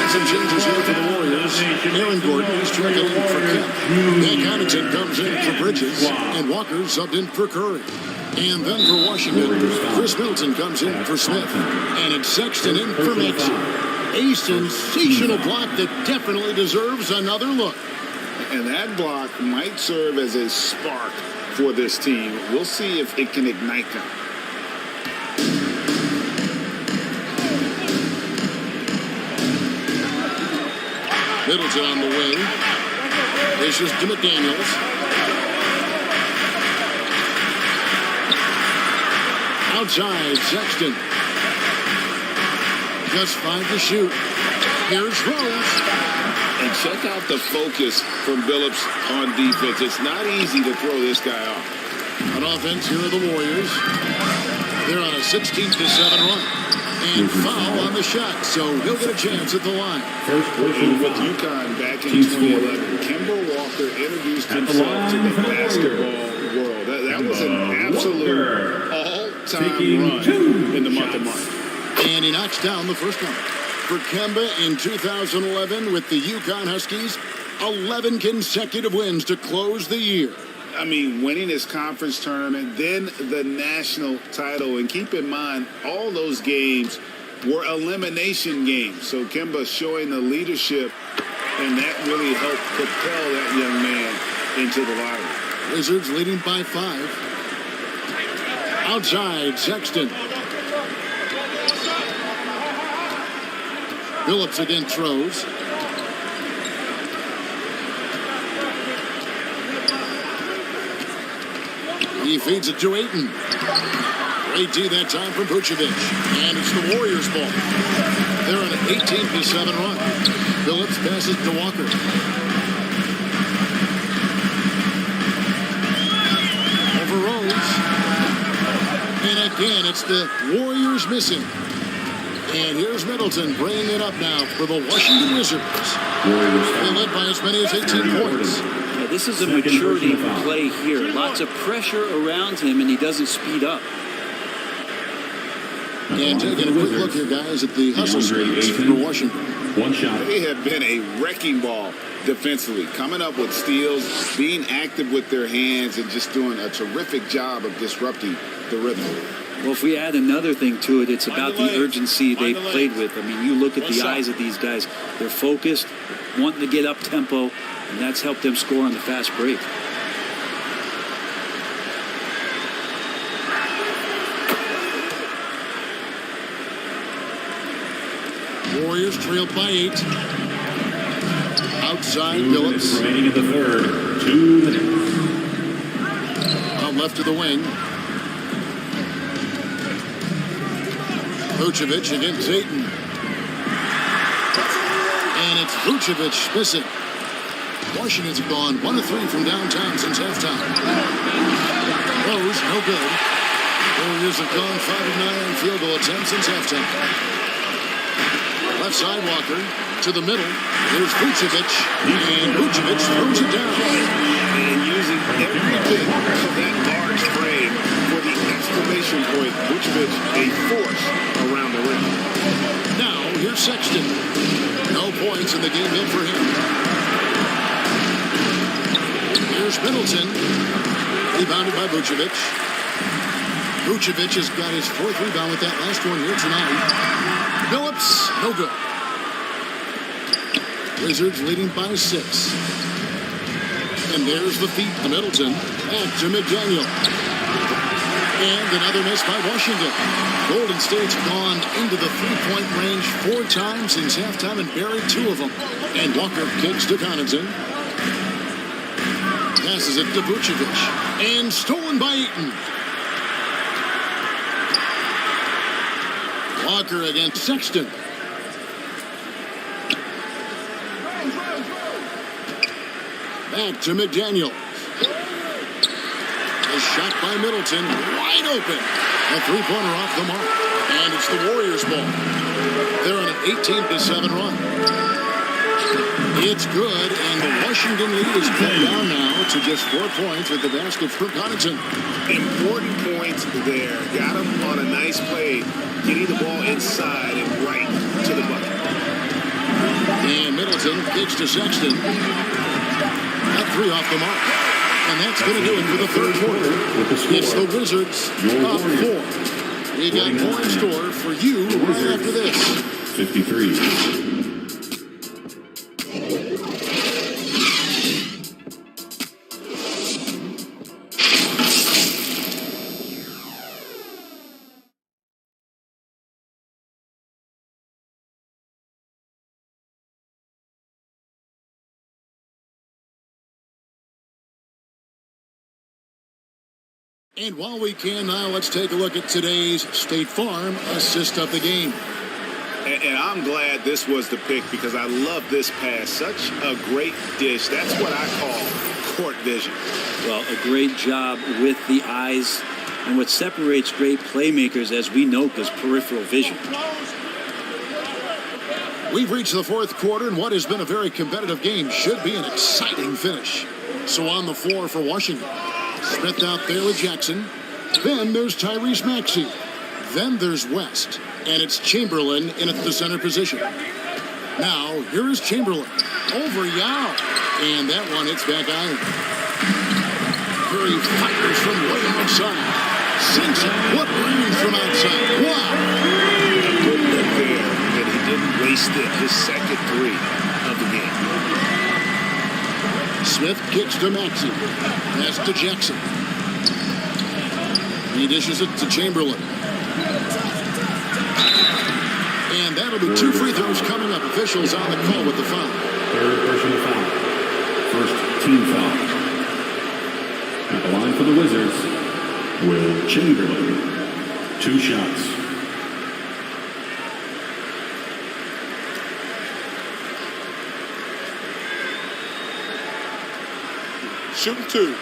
Some changes here for the Warriors. Aaron Gordon is checking in for Kemp. Dan Connaughton comes in for Bridges. And Walker subbed in for Curry. And then for Washington, Chris Middleton comes in for Smith. And it's Sexton in for Maxey. A sensational block that definitely deserves another look. And that block might serve as a spark for this team. We'll see if it can ignite them. Middleton on the wing. This is to McDaniels. Outside, Sexton. Just 5 to shoot. Here's Rose. And check out the focus from Billups on defense. It's not easy to throw this guy off. On offense, here are the Warriors. They're on a 16-7 run. And foul on the shot, so he'll get a chance at the line. And with UConn back in 2011, Kemba Walker introduced himself to the basketball world. That was an absolute all-time run in the month of March. And he knocks down the first one. For Kemba in 2011 with the UConn Huskies, 11 consecutive wins to close the year. I mean, winning his conference tournament, then the national title. And keep in mind, all those games were elimination games. So Kemba showing the leadership, and that really helped propel that young man into the lottery. Wizards leading by 5. Outside, Sexton. Billups again throws. He feeds it to Ayton. Great D that time from Vucevic. And it's the Warriors' ball. They're on an 18-7 run. Billups passes to Walker. Over Rose. And again, it's the Warriors missing. And here's Middleton bringing it up now for the Washington Wizards. They led by as many as 18 points. This is a maturity play here. Lots of pressure around him, and he doesn't speed up. And taking a quick look here, guys, at the hustle stats for Washington. One shot. They have been a wrecking ball defensively, coming up with steals, being active with their hands, and just doing a terrific job of disrupting the rhythm. Well, if we add another thing to it, it's about the urgency they played with. I mean, you look at the eyes of these guys. They're focused, wanting to get up tempo, and that's helped them score on the fast break. Warriors trailed by 8. Outside, Phillips. Remaining in the third. 2 minutes. Out left of the wing. Vucevic against Ayton. And it's Vucevic missing. Washington's gone 1 of 3 from downtown since halftime. Rose, no good. Warriors have gone 5 of 9 on field goal attempts since halftime. Left side, Walker to the middle. There's Vucevic, and Vucevic throws it down. And using every bit of that large frame for the exclamation point, Vucevic a force around the rim. Now, here's Sexton. No points in the game hit for him. Here's Middleton. Rebounded by Vucevic. Vucevic has got his 4th rebound with that last one here tonight. Phillips, no good. Wizards leading by 6. And there's the feet to Middleton. Back to McDaniel. And another miss by Washington. Golden State's gone into the 3-point range 4 times since halftime and buried 2 of them. And Walker kicks to Connaughton. Passes it to Vucevic. And stolen by Ayton. Walker against Sexton. Back to McDaniel. A shot by Middleton. Wide open. A 3-pointer off the mark. And it's the Warriors' ball. They're on an 18-7 run. It's good, and the Washington lead is cut down now to just 4 points with the basket for Connaughton. Important points there. Got him on a nice play, getting the ball inside and right to the bucket. And Middleton kicks to Sexton. That 3 off the mark. And that's going to do it for the third quarter. It's the Wizards up 4. We got more in store for you right after this. 53. And while we can now, let's take a look at today's State Farm assist of the game. And I'm glad this was the pick because I love this pass. Such a great dish. That's what I call court vision. Well, a great job with the eyes. And what separates great playmakers, as we know, is peripheral vision. We've reached the 4th quarter, and what has been a very competitive game should be an exciting finish. So on the floor for Washington. Smith out there with Jackson. Then there's Tyrese Maxey. Then there's West. And it's Chamberlain in at the center position. Now, here is Chamberlain. Over Yao. And that one hits back iron. Curry fires from way outside. Sinks it. What range from outside. Wow. A good look there. And he didn't waste it. His second 3 of the game. Smith kicks to Maxey. Pass to Jackson. He dishes it to Chamberlain. And that'll be 2 free throws coming up. Officials on the call with the foul. Third personal foul. First team foul. At the line for the Wizards, Will Chamberlain. 2 shots. Shooting 2.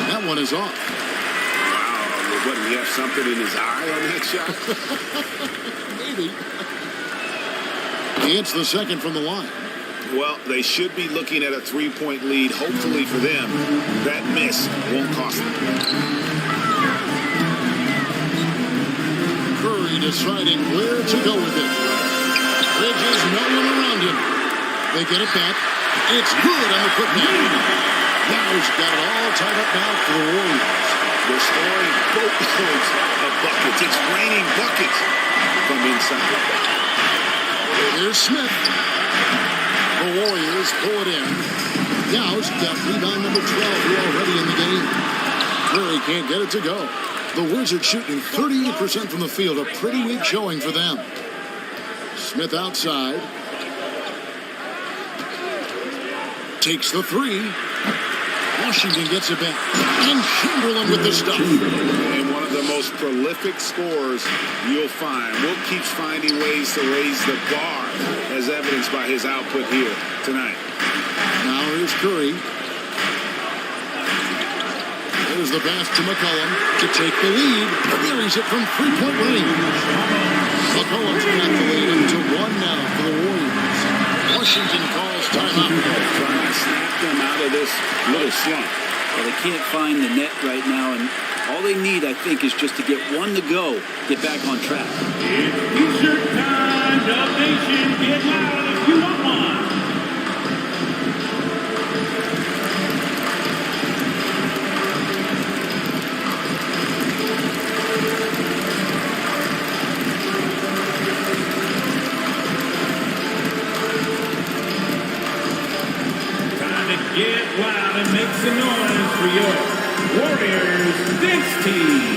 That one is off. Wow. What, he have something in his eye on that shot? Maybe. It's the second from the line. Well, they should be looking at a 3-point lead. Hopefully for them, that miss won't cost them. Curry deciding where to go with it. Bridges, no one around him. They get it back. It's good on the putback. Now's got it all tied up now for the Warriors. They're scoring boatloads of buckets. It's raining buckets from inside. Here's Smith. The Warriors pull it in. Dow's got rebound number 12 here already in the game. Curry can't get it to go. The Wizards shooting 38% from the field. A pretty weak showing for them. Smith outside. Takes the three. Washington gets it back. And Chamberlain with the stuff. And one of the most prolific scorers you'll find. Wilt keeps finding ways to raise the bar, as evidenced by his output here tonight. Now here's Curry. There's the pass to McCollum to take the lead. Buries it from 3-point range. McCollum's got the lead into 1 now for the Warriors. Washington calls timeout. Trying to snap them out of this little slump. Well, they can't find the net right now, and all they need, I think, is just to get one to go, get back on track. It's T-shirt time, Dub Nation. Get loud if you want one. Get loud and make some noise for your Warriors dance team.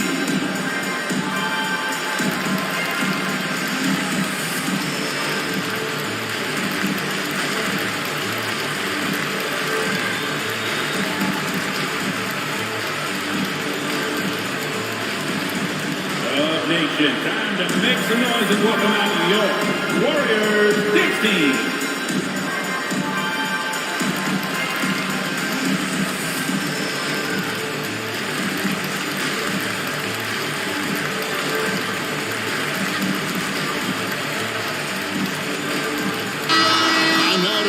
Dub Nation, time to make some noise and welcome out your Warriors dance team.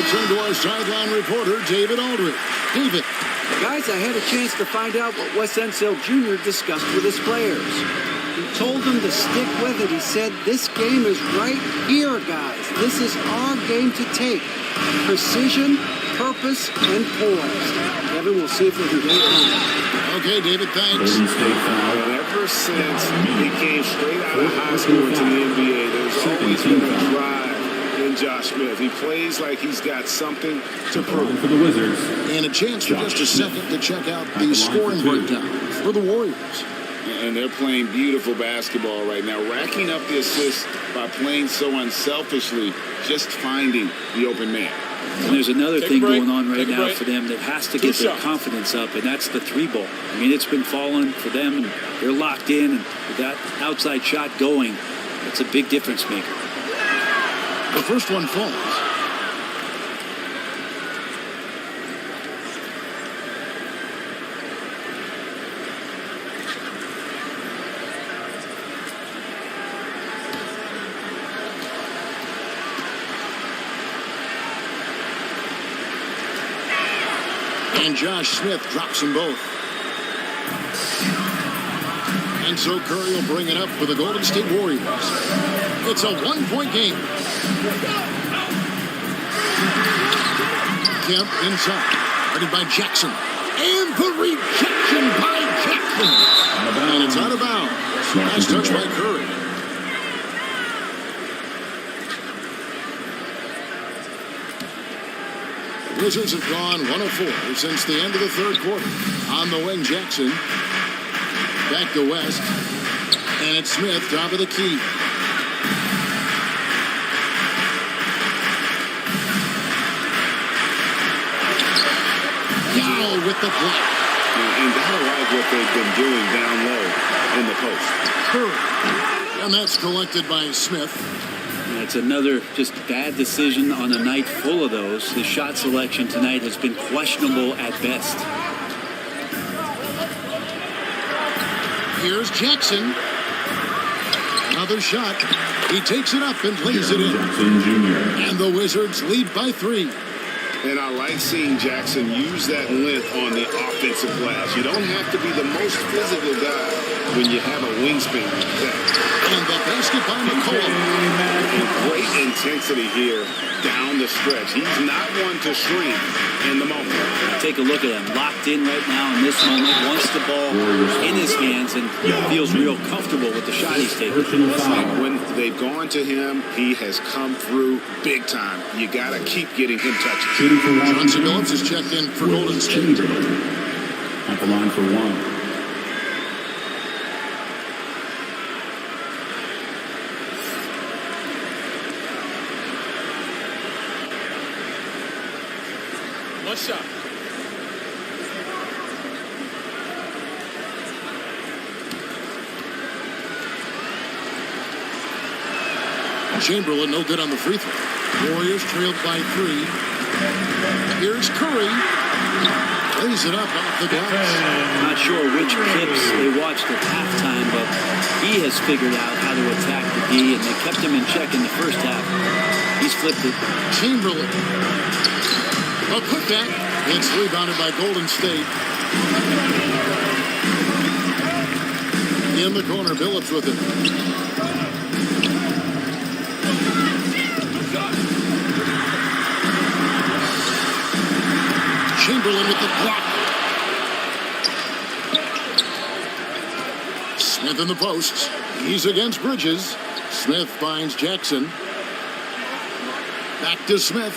Turn to our sideline reporter, David Aldridge. David. Guys, I had a chance to find out what Wes Unseld Jr. discussed with his players. He told them to stick with it. He said, this game is right here, guys. This is our game to take. Precision, purpose, and poise. Kevin, we'll see if we can get it. Okay, David, thanks. And ever since he came straight out of high school into the NBA, there's always been a drive in Josh Smith. He plays like he's got something to prove. For the Wizards. And a chance for just a second to check out the scoring breakdown for the Warriors. And they're playing beautiful basketball right now, racking up the assists by playing so unselfishly, just finding the open man. And there's another thing going on right now for them that has to get their confidence up, and that's the 3-ball. I mean, it's been falling for them, and they're locked in, and with that outside shot going, it's a big difference maker. The first one falls. And Josh Smith drops them both. And so Curry will bring it up for the Golden State Warriors. It's a 1-point game. Kemp inside. Ready by Jackson. And the rejection by Jackson. And it's out of bounds. Nice touch by Curry. The Wizards have gone 1 of 4 since the end of the third quarter. On the wing, Jackson. Back to West. And it's Smith, top of the key. Yao with the block. And gotta like what they've been doing down low in the post. Curry. And that's collected by Smith. And it's another just bad decision on a night full of those. His shot selection tonight has been questionable at best. Here's Jackson. Another shot. He takes it up and lays it in. Jackson Jr. And the Wizards lead by 3. And I like seeing Jackson use that length on the offensive glass. You don't have to be the most physical guy when you have a wingspan like that. And the basket by McCollum. Great intensity here down the stretch. He's not one to shrink in the moment. Take a look at him, locked in right now in this moment, wants the ball in his hands and feels real comfortable with the shot he's taking. And when they've gone to him, he has come through big time. You got to keep getting him touches. Chauncey Billups is checked in for Golden State. At the line for one. One shot. Chamberlain no good on the free throw. Warriors trailed by 3. Here's Curry. Lays it up off the glass. I'm not sure which clips they watched at halftime, but he has figured out how to attack the D, and they kept him in check in the first half. He's flipped it. Chamberlain. A putback. It's rebounded by Golden State. In the corner, Billups with it. Chamberlain with the block. Smith in the posts. He's against Bridges. Smith finds Jackson. Back to Smith.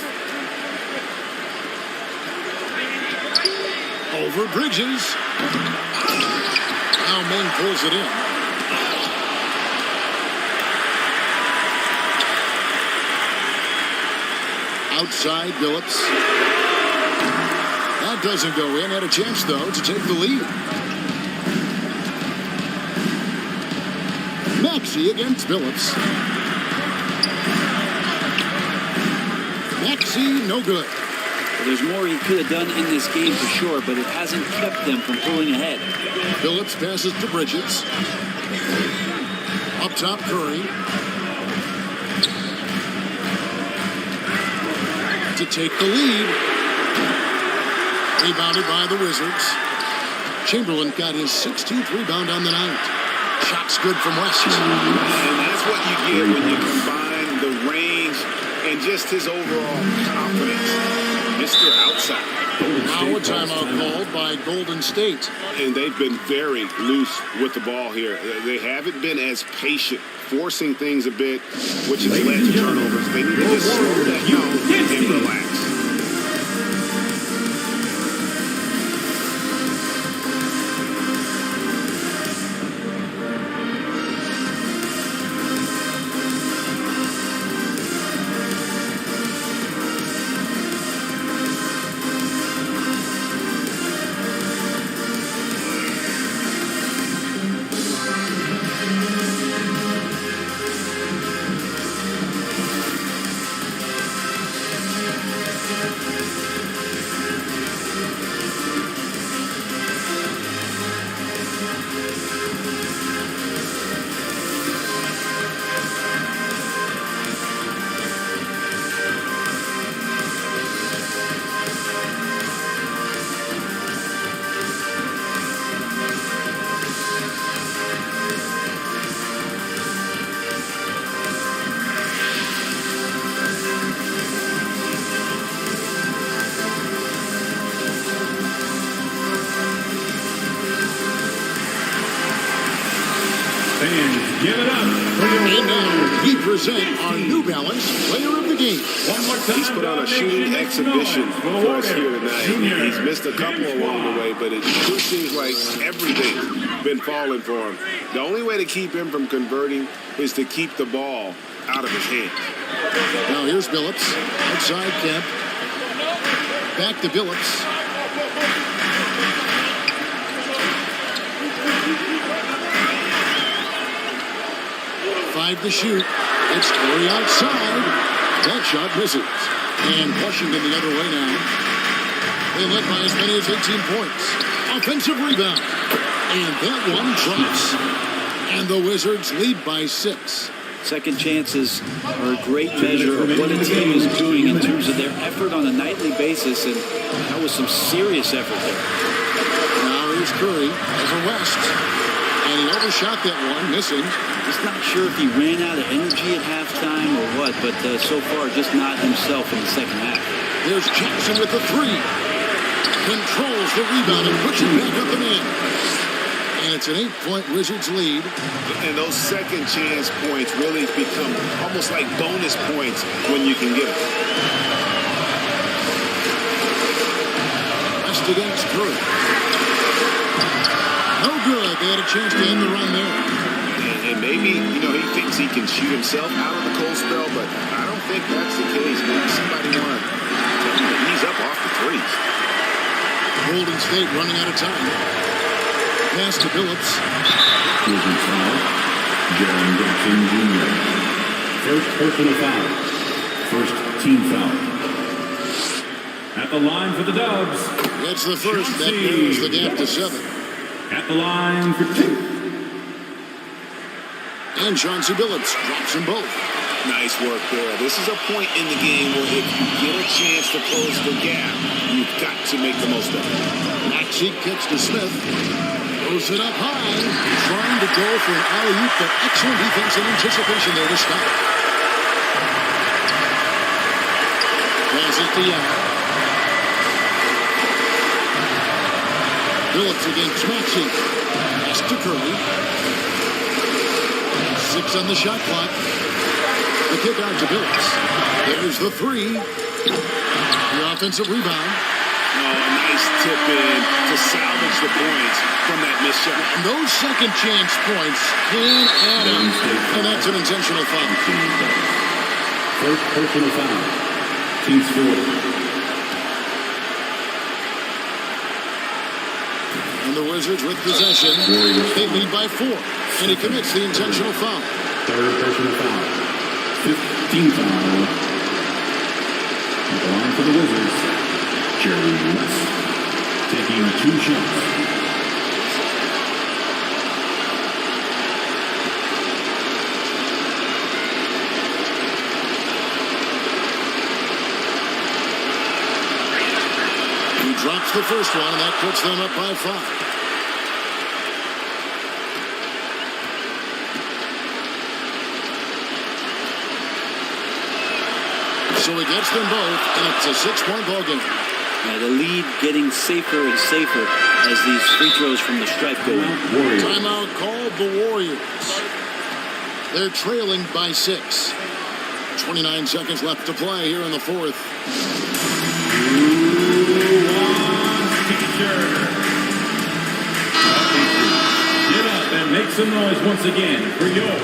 Over Bridges. Now Meng pulls it in. Outside Billups. That doesn't go in. Had a chance, though, to take the lead. Maxey against Billups. Maxey, no good. Well, there's more he could have done in this game for sure, but it hasn't kept them from pulling ahead. Billups passes to Bridges. Up top, Curry. To take the lead. Rebounded by the Wizards. Chamberlain got his 16th rebound on the night. Shot's good from West. And that's what you get when you combine the range and just his overall confidence. Mr. Outside. Now a timeout called by Golden State. And they've been very loose with the ball here. They haven't been as patient, forcing things a bit, which has led to turnovers. They need to just slow that down and relax. Give it up for your And now we present our New Balance Player of the Game. One more time. He's put on a shooting exhibition for us here tonight. He's missed a couple along the way, but it sure seems like everything's been falling for him. The only way to keep him from converting is to keep the ball out of his hands. Now here's Billups. Outside Kemp. Back to Billups. Five to shoot. It's Curry outside. That shot misses. And Washington the other way now. They led by as many as 18 points. Offensive rebound. And that one drops. And the Wizards lead by 6. Second chances are a great measure of what a team is doing in terms of their effort on a nightly basis, and that was some serious effort there. Now here's Curry as a West, and he overshot that one, missing. Just not sure if he ran out of energy at halftime or what, but so far just not himself in the second half. There's Jackson with the three. Controls the rebound and puts it back up and in. And it's an 8-point Wizards lead. And those second chance points really become almost like bonus points when you can get them. West against Curry. No good. They had a chance to end the run there. And maybe, he thinks he can shoot himself out of the cold spell, but I don't think that's the case. Maybe somebody want to tell him to ease up off the threes. Golden State running out of time. Pass to Phillips. Wizards foul. Jaren Jackson Jr. First personal foul. First team foul. At the line for the Dubs. That's the first. That narrows the gap to 7. At the line for 2. And Chauncey Billups drops them both. Nice work there. This is a point in the game where if you get a chance to close the gap, you've got to make the most of it. Maxey kicks to Smith. Throws it up high. Trying to go for an alley-oop, but excellent defense and anticipation there to stop. Pass it to Young. Billups against Maxey. Pass to Curry. 6 on the shot clock. The kick out to Billups. There's the three. The offensive rebound. A nice tip in to salvage the points from that missed shot. And those second chance points can add up. And that's an intentional foul. First personal foul. Team score. And the Wizards with possession. They lead by 4. And he commits the intentional foul. Third personal foul. 15th foul. At the line for the Wizards. Jerry West taking 2 shots. He drops the first one, and that puts them up by 5. So he gets them both, and it's a 6-point ball game. The lead getting safer and safer as these free throws from the stripe go in. Timeout called the Warriors. They're trailing by 6. 29 seconds left to play here in the fourth. Get up and make some noise once again for your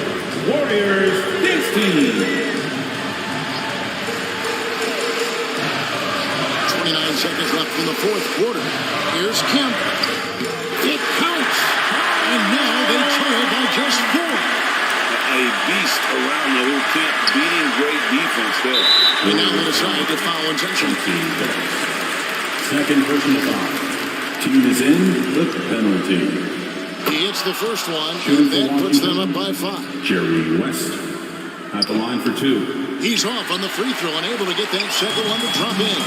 Warriors dance team. 29 seconds left in the fourth quarter. Here's Kemp. It counts. And now they trail by just 4. A beast around the hoop, Kemp beating great defense there. And now they decide to foul intention. Second personal foul. Team is in the penalty. He hits the first one, and that puts them up by 5. Jerry West at the line for 2. He's off on the free throw and able to get that second one to drop in.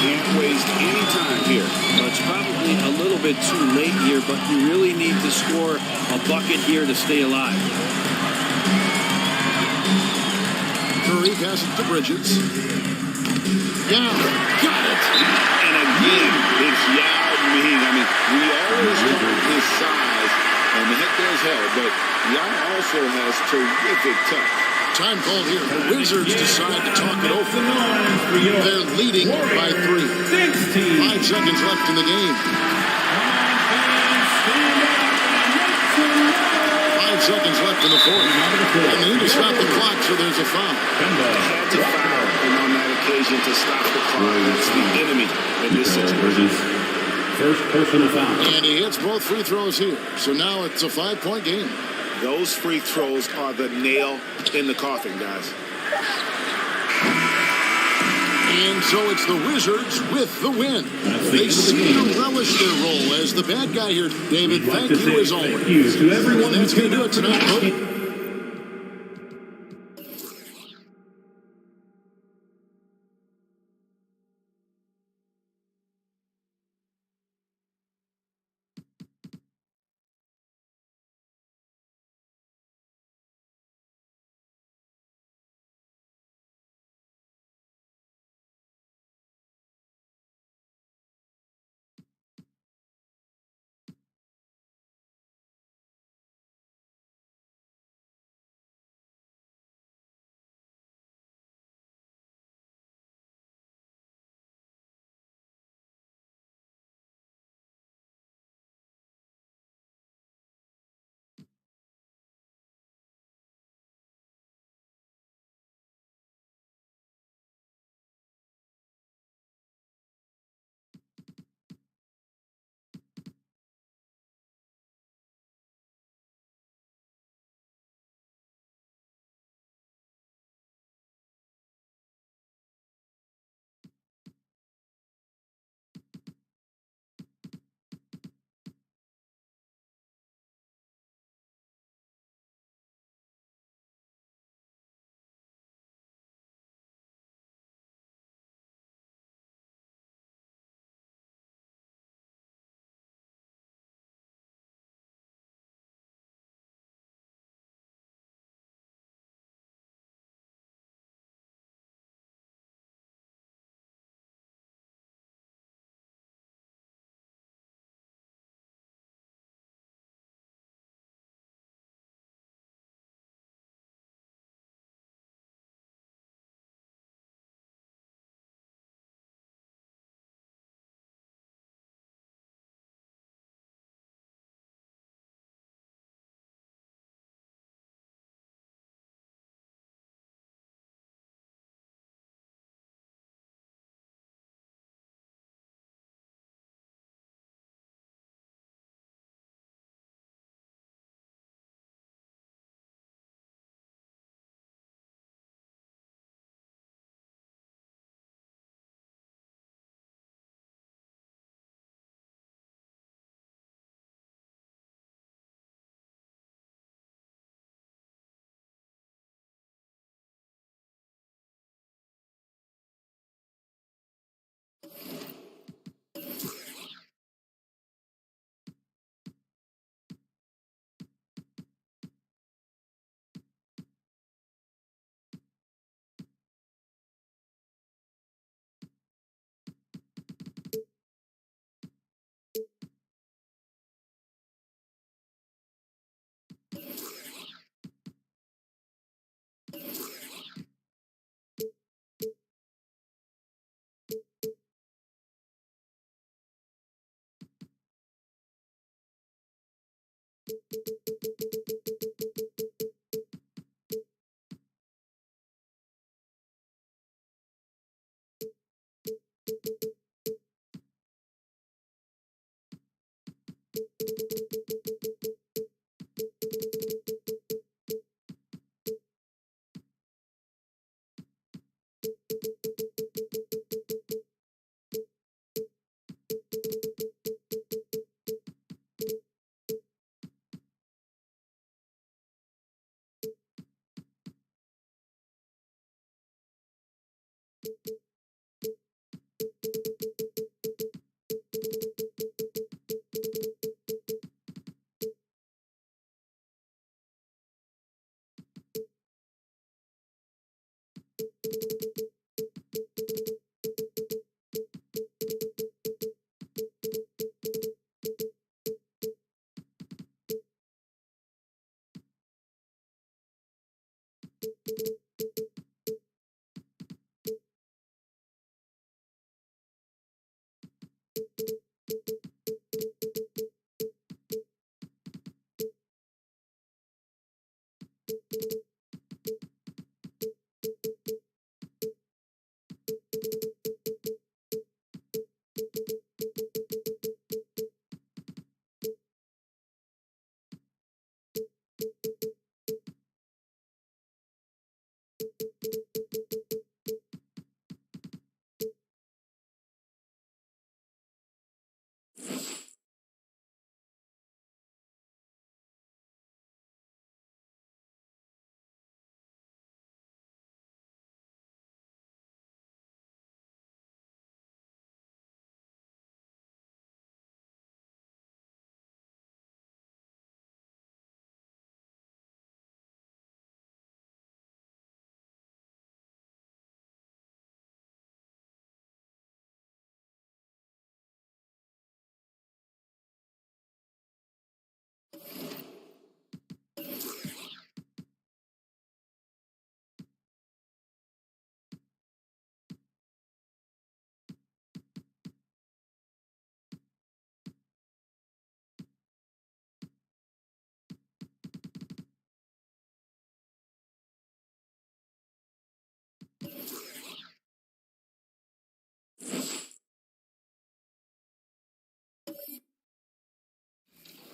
Can't waste any time here. Well, it's probably a little bit too late here, but you really need to score a bucket here to stay alive. Curry passes to Bridges. Yeah, got it. And again, it's Yao Ming. I mean, we always talk his size, and that does help, but Yao also has terrific touch. Time called here. The Wizards decide to talk it over. They're leading by 3. 5 seconds left in the game. 5 seconds left in the fourth. And they need to stop the clock, so there's a foul. Had to foul him on that occasion to stop the clock. That's the enemy in this situation. First personal foul. And he hits both free throws here. So now it's a 5-point game. Those free throws are the nail in the coffin, guys. And so it's the Wizards with the win. They seem to relish their role as the bad guy here. David, thank you as always. Thank you to everyone. And that's going to do it tonight, Cody.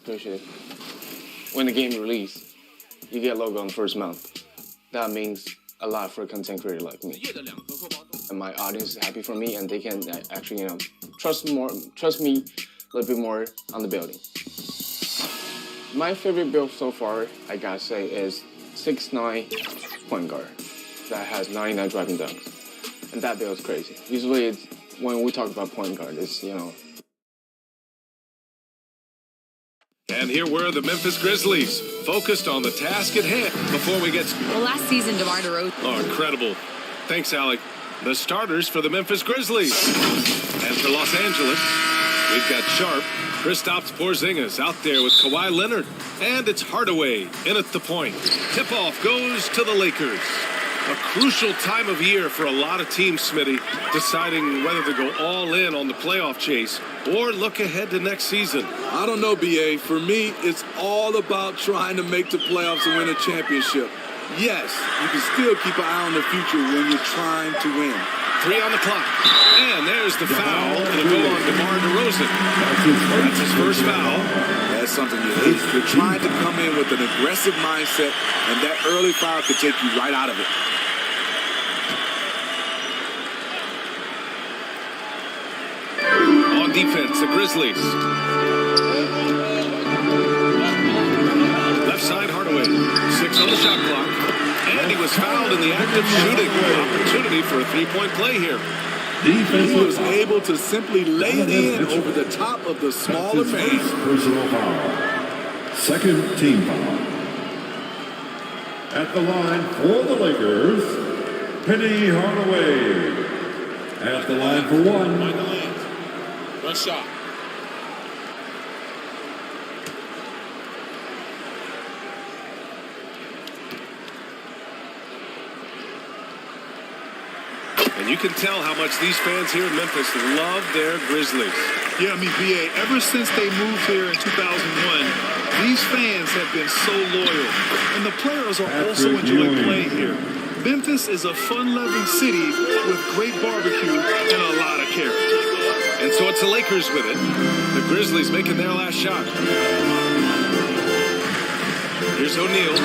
Appreciate it. When the game released, you get logo on the first month. That means a lot for a content creator like me. And my audience is happy for me, and they can actually, trust me a little bit more on the building. My favorite build so far, I gotta say, is 6'9" point guard that has 99 driving dunks. And that build is crazy. Usually, when we talk about point guard, it's, And here were the Memphis Grizzlies, focused on the task at hand before we get... Well, last season, DeMar DeRozan... Oh, incredible. Thanks, Alec. The starters for the Memphis Grizzlies. And for Los Angeles, we've got Sharp, Kristaps Porzingis out there with Kawhi Leonard. And it's Hardaway in at the point. Tip-off goes to the Lakers. A crucial time of year for a lot of teams, Smitty, deciding whether to go all in on the playoff chase or look ahead to next season. I don't know, B.A. For me, it's all about trying to make the playoffs and win a championship. Yes, you can still keep an eye on the future when you're trying to win. 3 on the clock. And there's the foul. It'll go on DeMar DeRozan. That's his first foul. That's something you hate. You're trying to come in with an aggressive mindset, and that early foul could take you right out of it. On defense, the Grizzlies. Left side, Hardaway. 6 on the shot clock. And he was fouled in the act of shooting. Opportunity for a three-point play here. He was able to simply lay it in over the top of the smaller man. Personal foul. Second team foul. At the line for the Lakers, Penny Hardaway. At the line for one. One shot. And you can tell how much these fans here in Memphis love their Grizzlies. Yeah, I mean, B.A., ever since they moved here in 2001, these fans have been so loyal. And the players are also enjoying playing here. Memphis is a fun-loving city with great barbecue and a lot of character. And so it's the Lakers with it. The Grizzlies making their last shot. Here's O'Neal.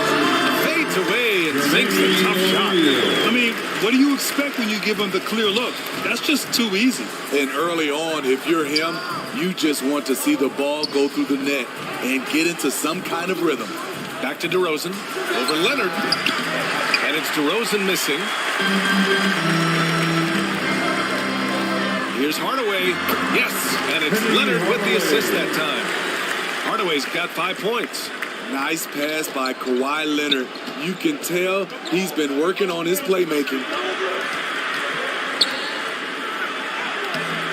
Fades away and sinks a tough shot. I mean, what do you expect when you give him the clear look? That's just too easy. And early on, if you're him, you just want to see the ball go through the net and get into some kind of rhythm. Back to DeRozan. Over Leonard. And it's DeRozan missing. Here's Hardaway. Yes, and it's Leonard with the assist that time. Hardaway's got 5 points. Nice pass by Kawhi Leonard. You can tell he's been working on his playmaking.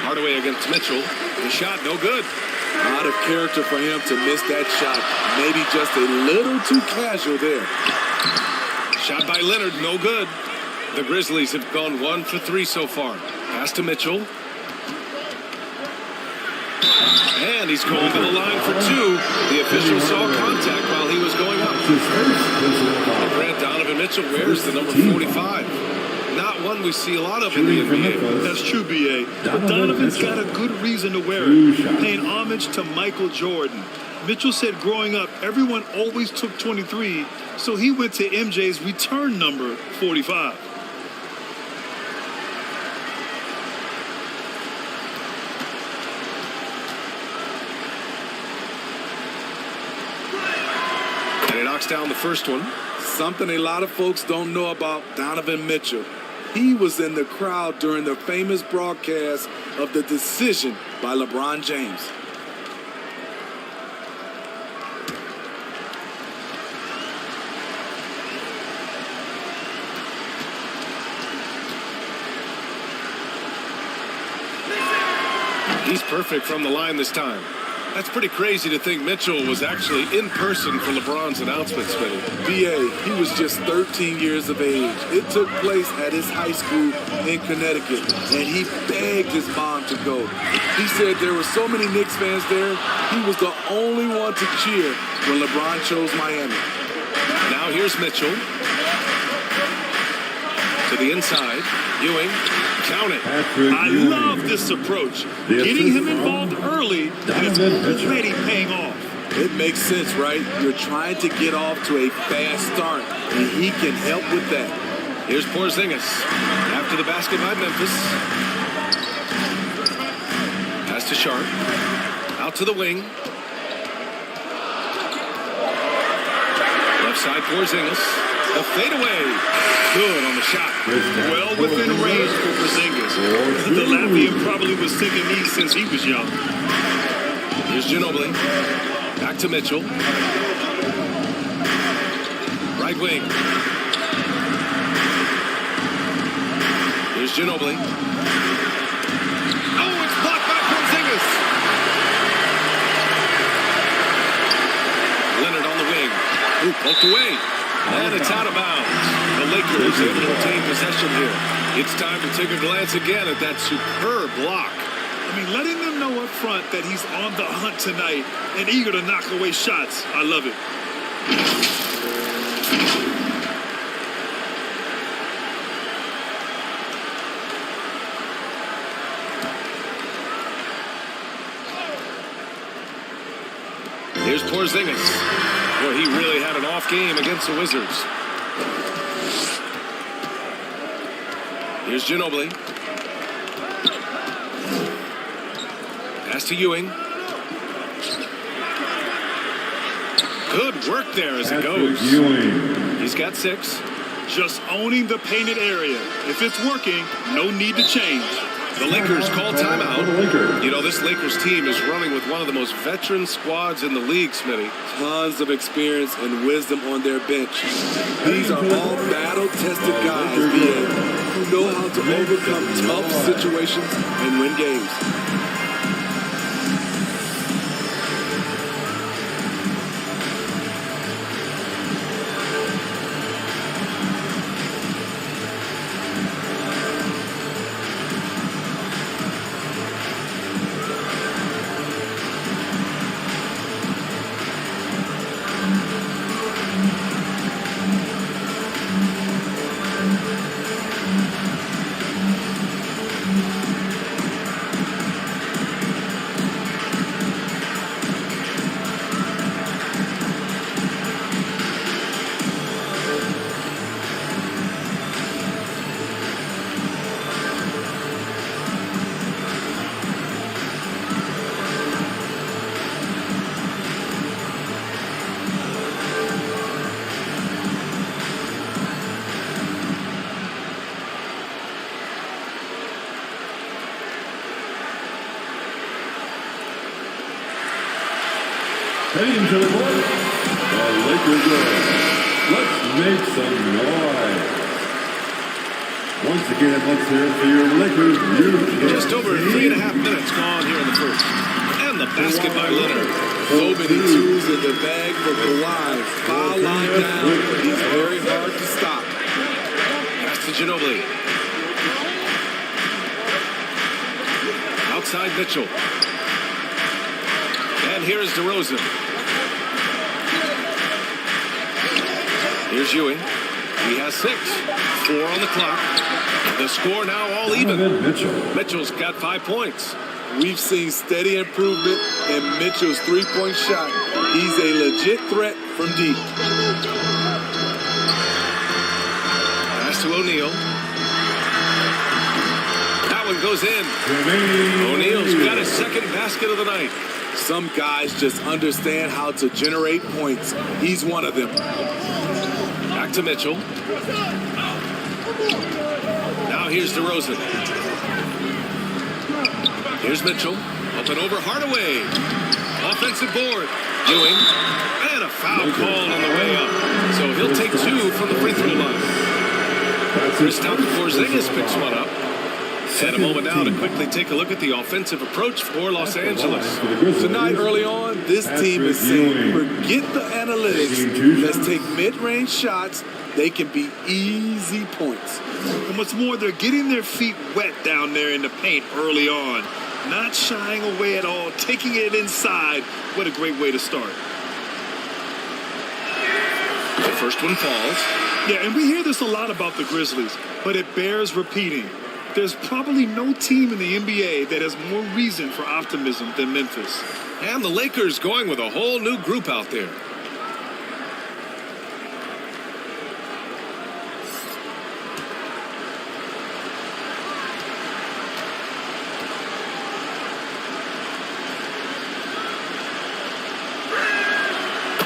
Hardaway against Mitchell. The shot, no good. A lot of character for him to miss that shot. Maybe just a little too casual there. Shot by Leonard, no good. The Grizzlies have gone 1 for 3 so far. Pass to Mitchell. And he's going to the line for 2. The official saw contact while he was going up. Grant Donovan Mitchell wears the number 45. Not one we see a lot of in the NBA. That's true, B.A. But Donovan's got a good reason to wear it, paying homage to Michael Jordan. Mitchell said growing up, everyone always took 23, so he went to MJ's return number 45. And he knocks down the first one. Something a lot of folks don't know about Donovan Mitchell. He was in the crowd during the famous broadcast of the decision by LeBron James. He's perfect from the line this time. That's pretty crazy to think Mitchell was actually in person for LeBron's announcement, Smitty. B.A., he was just 13 years of age. It took place at his high school in Connecticut, and he begged his mom to go. He said there were so many Knicks fans there, he was the only one to cheer when LeBron chose Miami. Now here's Mitchell. To the inside. Ewing. Count it. I love this approach. Getting him involved early, and it's already paying off. It makes sense, right? You're trying to get off to a fast start, and he can help with that. Here's Porzingis. After the basket by Memphis. Pass to Sharp. Out to the wing. Left side Porzingis. A fadeaway. Good on the shot. Well within range for Porzingis. The Latvian probably was thinking these since he was young. Here's Ginobili. Back to Mitchell. Right wing. Here's Ginobili. Oh, it's blocked by Porzingis. Leonard on the wing. Ooh, poked away. And it's out of bounds. The Lakers able to retain possession here. It's time to take a glance again at that superb block. I mean, letting them know up front that he's on the hunt tonight and eager to knock away shots. I love it. Here's Porzingis. Boy, he really had an off game against the Wizards. Here's Ginobili. Pass to Ewing. Good work there as it goes. He's got 6. Just owning the painted area. If it's working, no need to change. The Lakers call timeout. You know, this Lakers team is running with one of the most veteran squads in the league, Smitty. Tons of experience and wisdom on their bench. These are all battle-tested guys, B.A., who know how to overcome tough situations and win games. Heading to the court, the Lakers are. Let's make some noise. Once again, let's hear it for your Lakers. Just over 3.5 minutes gone here in the first. And the basket by Leonard. So many tools in the bag for Kawhi. Foul line down. He's very hard to stop. Ginobili. Outside Mitchell. And here is DeRozan. Here's Ewing. He has 6. 4 on the clock. The score now all even. Mitchell's got 5 points. We've seen steady improvement in Mitchell's three-point shot. He's a legit threat from deep. Pass to O'Neal. That one goes in. O'Neal's got his second basket of the night. Some guys just understand how to generate points. He's one of them. Back to Mitchell. Now here's DeRozan. Here's Mitchell. Up and over Hardaway. Offensive board. Ewing. And a foul called on the way up. So he'll take 2 from the free throw line. Kristaps Porzingis picks one up. And a moment now to quickly take a look at the offensive approach for Los Angeles. Tonight, early on, this team is saying, forget the analytics. Let's take mid-range shots. They can be easy points. And what's more, they're getting their feet wet down there in the paint early on. Not shying away at all, taking it inside. What a great way to start. The first one falls. Yeah, and we hear this a lot about the Grizzlies, but it bears repeating. There's probably no team in the NBA that has more reason for optimism than Memphis. And the Lakers going with a whole new group out there.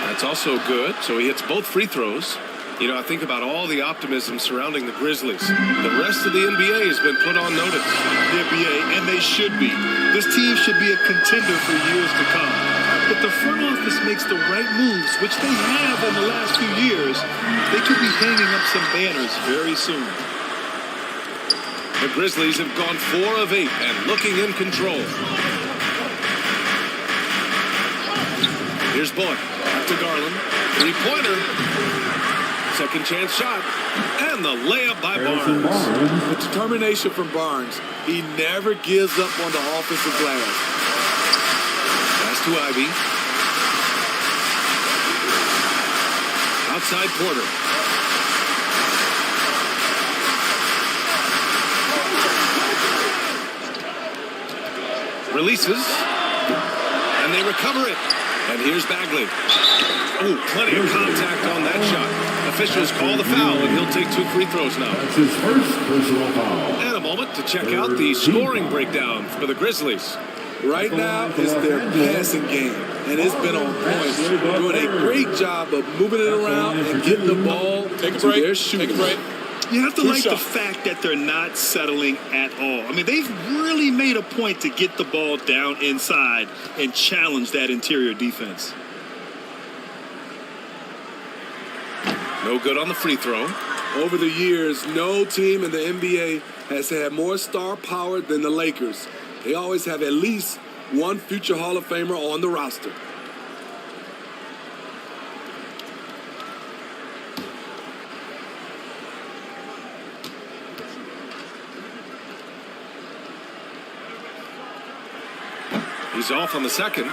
That's also good. So he hits both free throws. You know, I think about all the optimism surrounding the Grizzlies. The rest of the NBA has been put on notice. The NBA, and they should be. This team should be a contender for years to come. If the front office makes the right moves, which they have in the last few years, they could be hanging up some banners very soon. The Grizzlies have gone 4 of 8 and looking in control. Here's Bullock. Back to Garland. 3-pointer. Second chance shot. And the layup by Barnes. The determination from Barnes. He never gives up on the offensive glass. Pass to Ivy. Outside Porter. Releases. And they recover it. And here's Bagley. Oh, plenty of contact on that shot. Officials call the foul, and he'll take 2 free throws now. That's his first personal foul. And a moment to check out the scoring breakdown for the Grizzlies. Right now, it's their passing game, and it's been on point. Doing a great job of moving it around and getting the ball to their shooters. Take a break. You have to like the fact that they're not settling at all. I mean, they've really made a point to get the ball down inside and challenge that interior defense. No good on the free throw. Over the years, no team in the NBA has had more star power than the Lakers. They always have at least one future Hall of Famer on the roster. He's off on the second.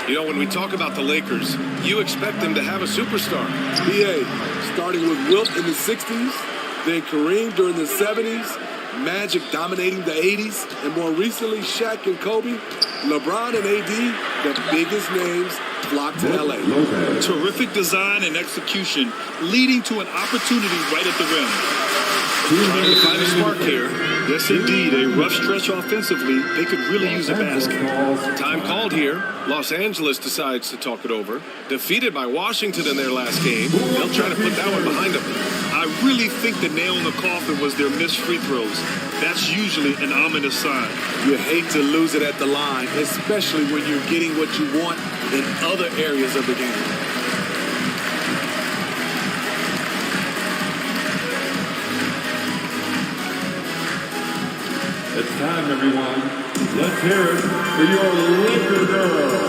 You know, when we talk about the Lakers, you expect them to have a superstar. BA, starting with Wilt in the 60s, then Kareem during the 70s, Magic dominating the 80s, and more recently Shaq and Kobe, LeBron and AD, the biggest names flocked to LA. Terrific design and execution, leading to an opportunity right at the rim. Trying to find a spark here. Yes, indeed. A rough stretch offensively. They could really use a basket. Time called here. Los Angeles decides to talk it over. Defeated by Washington in their last game. They'll try to put that one behind them. I really think the nail in the coffin was their missed free throws. That's usually an ominous sign. You hate to lose it at the line, especially when you're getting what you want in other areas of the game. It's time, everyone. Let's hear it for your Laker girl.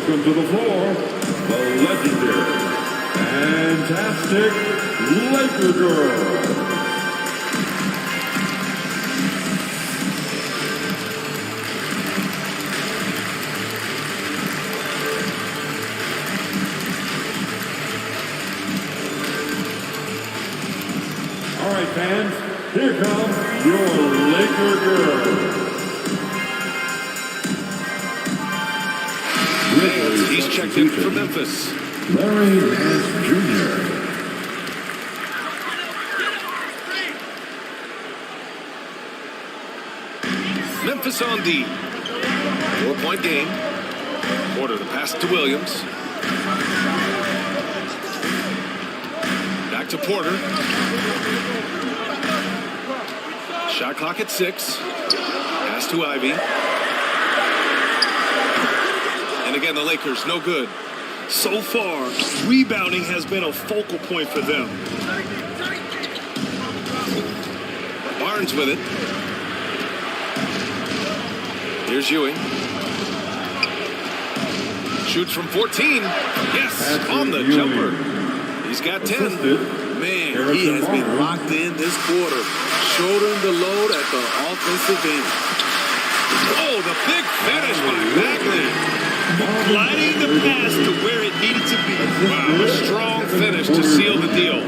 welcome to the floor, the legendary, fantastic Laker Girl. All right, fans, here comes your Laker Girl. He's checked in for Memphis. Larry Nance Jr. Memphis on D. 4-point game. Porter the pass to Williams. Back to Porter. Shot clock at 6. Pass to Ivy. And again, the Lakers, no good. So far, rebounding has been a focal point for them. Barnes with it. Here's Ewing. Shoots from 14. Yes, on the jumper. He's got 10. Man, he has been locked in this quarter, shouldering the load at the offensive end. Oh, the big finish by Bagley. Gliding the pass to where it needed to be. Wow, a strong finish to seal the deal.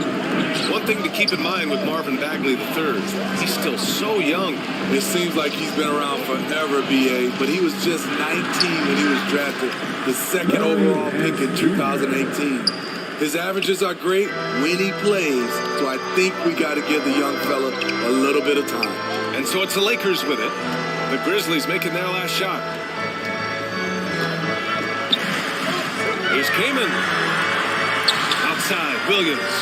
One thing to keep in mind with Marvin Bagley III, he's still so young. It seems like he's been around forever, B.A., but he was just 19 when he was drafted, the second overall pick in 2018. His averages are great when he plays, so I think we got to give the young fella a little bit of time. And so it's the Lakers with it. The Grizzlies making their last shot. Here's Kaman. Outside, Williams.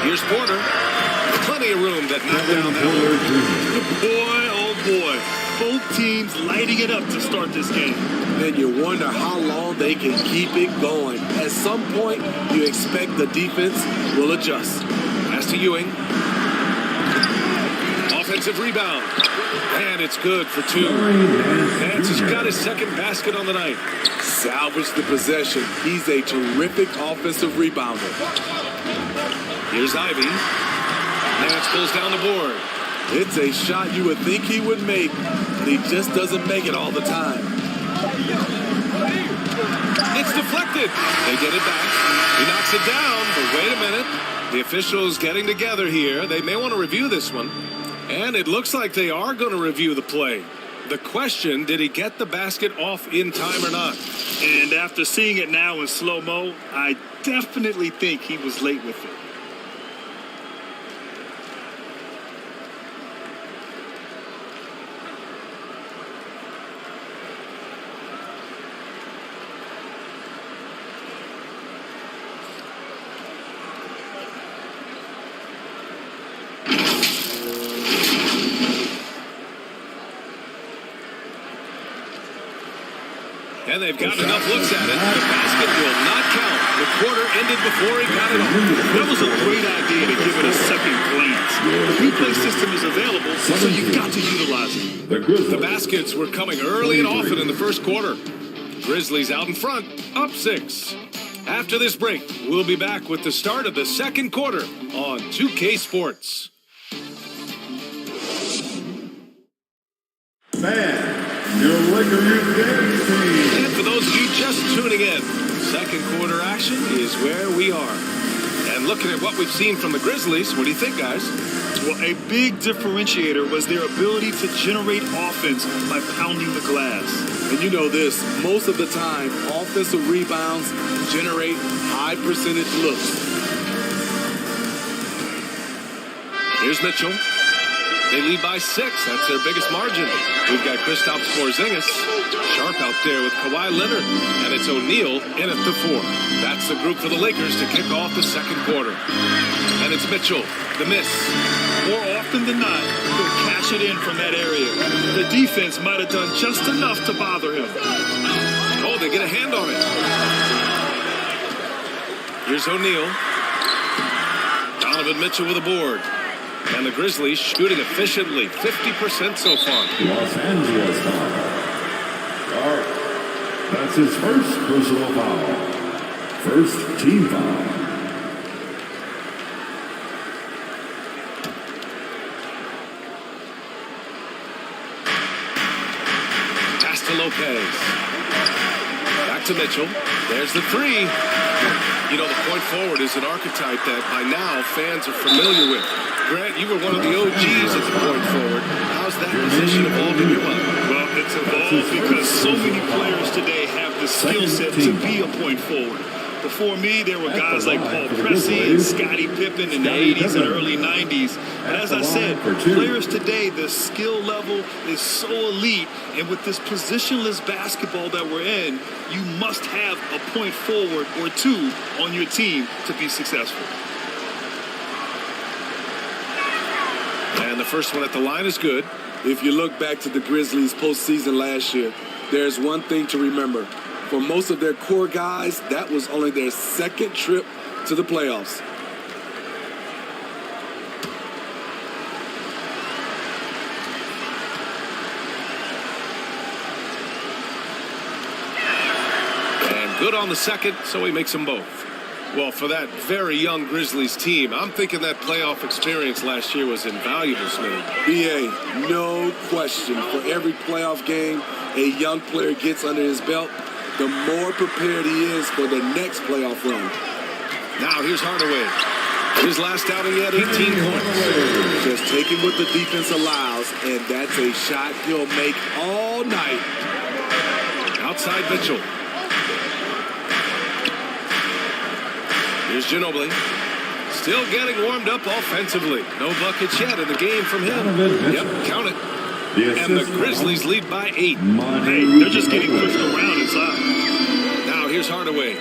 Here's Porter. Plenty of room that knocked down that one. Boy, oh boy. Both teams lighting it up to start this game. And you wonder how long they can keep it going. At some point, you expect the defense will adjust. Pass to Ewing. Offensive rebound. And it's good for 2. Nance has got his second basket on the night. Salvage the possession. He's a terrific offensive rebounder. Here's Ivy. Nance pulls down the board. It's a shot you would think he would make, but he just doesn't make it all the time. It's deflected. They get it back. He knocks it down, but wait a minute. The officials getting together here. They may want to review this one. And it looks like they are going to review the play. The question, did he get the basket off in time or not? And after seeing it now in slow-mo, I definitely think he was late with it. And they've got enough looks at it. The basket will not count. The quarter ended before he got it off. That was a great idea to give it a second glance. The replay system is available, so you've got to utilize it. The baskets were coming early and often in the first quarter. Grizzlies out in front, up 6. After this break, we'll be back with the start of the second quarter on 2K Sports. Your Laker Youth Dance Team. And for those of you just tuning in, second quarter action is where we are. And looking at what we've seen from the Grizzlies, what do you think, guys? Well, a big differentiator was their ability to generate offense by pounding the glass. And you know this, most of the time, offensive rebounds generate high percentage looks. Here's Mitchell. They lead by 6. That's their biggest margin. We've got Kristaps Porzingis. Sharp out there with Kawhi Leonard. And it's O'Neal in at the 4. That's the group for the Lakers to kick off the second quarter. And it's Mitchell, the miss. More often than not, he'll cash it in from that area. The defense might have done just enough to bother him. Oh, they get a hand on it. Here's O'Neal. Donovan Mitchell with a board. And the Grizzlies shooting efficiently, 50% so far. Los Angeles time. That's his first personal foul. First team foul. Pass to Lopez. Back to Mitchell. There's the three. You know, the point forward is an archetype that by now fans are familiar with. Grant, you were one of the OGs at the point forward. How's that position evolved in your mind? Well, it's evolved because so many players today have the skill set to be a point forward. Before me, there were guys like Paul Pressey and Scottie Pippen in the 80s and early 90s. But as I said, players today, the skill level is so elite. And with this positionless basketball that we're in, you must have a point forward or two on your team to be successful. And the first one at the line is good. If you look back to the Grizzlies postseason last year, there's one thing to remember. For most of their core guys, that was only their second trip to the playoffs. And good on the second, so he makes them both. Well, for that very young Grizzlies team, I'm thinking that playoff experience last year was invaluable, Smitty. BA, no question. For every playoff game a young player gets under his belt, the more prepared he is for the next playoff run. Now here's Hardaway. His last outing, he had 18 points. Just taking what the defense allows, and that's a shot he'll make all night. Outside Mitchell. Here's Ginobili. Still getting warmed up offensively. No buckets yet in the game from him. Yep, count it. And the Grizzlies lead by 8. Hey, they're just getting pushed around inside. Now here's Hardaway.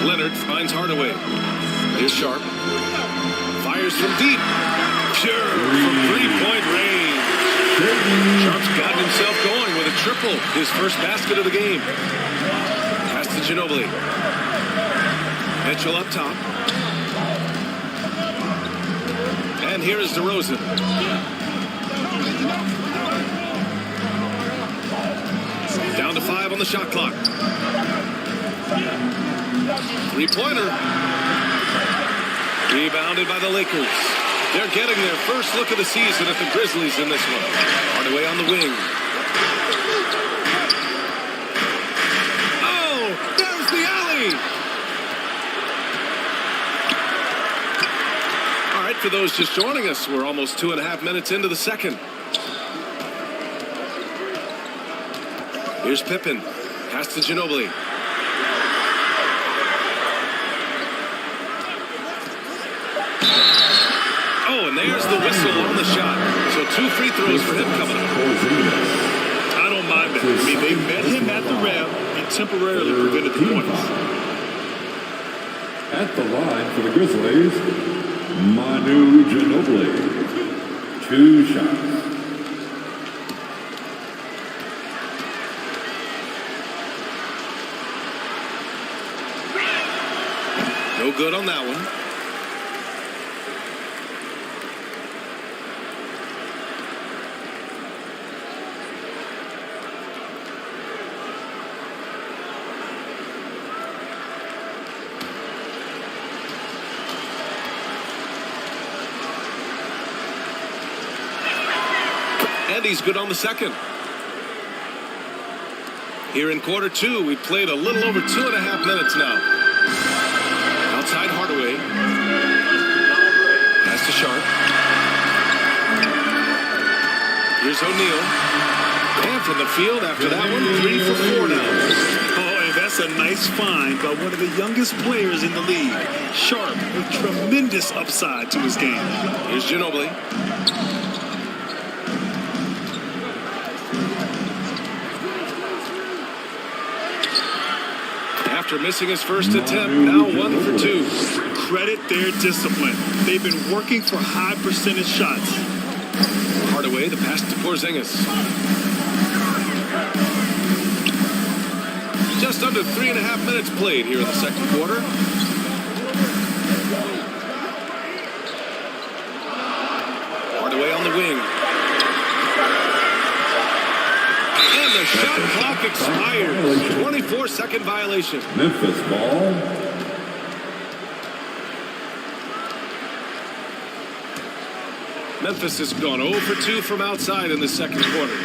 Leonard finds Hardaway. Here's Sharp. Fires from deep. Pure from three-point range. Sharp's gotten himself going with a triple. His first basket of the game. Pass to Ginobili. Mitchell up top. And here is DeRozan. Down to 5 on the shot clock. Three-pointer. Rebounded by the Lakers. They're getting their first look of the season at the Grizzlies in this one. Hardaway on the wing. Oh, there's the alley. All right, for those just joining us, we're almost 2.5 minutes into the second. Here's Pippen. Pass to Ginobili. Oh, and there's the whistle on the shot. So 2 free throws for him coming up. I don't mind that. I mean, they met him at the rim and temporarily prevented the points. At the line for the Grizzlies, Manu Ginobili. 2 shots. No good on that one. And he's good on the second. Here in quarter 2, we played a little over 2.5 minutes now. Outside Hardaway. Pass to Sharp. Here's O'Neal. And from the field after that one, 3 for 4 now. Oh, and that's a nice find by one of the youngest players in the league. Sharp with tremendous upside to his game. Here's Ginobili. After missing his first attempt, now 1 for 2. Credit their discipline. They've been working for high percentage shots. Hardaway, the pass to Porzingis. Just under 3.5 minutes played here in the second quarter. Hardaway on the wing. And the shot clock expires. 24-second violation. Memphis ball. Memphis has gone 0 for 2 from outside in the second quarter.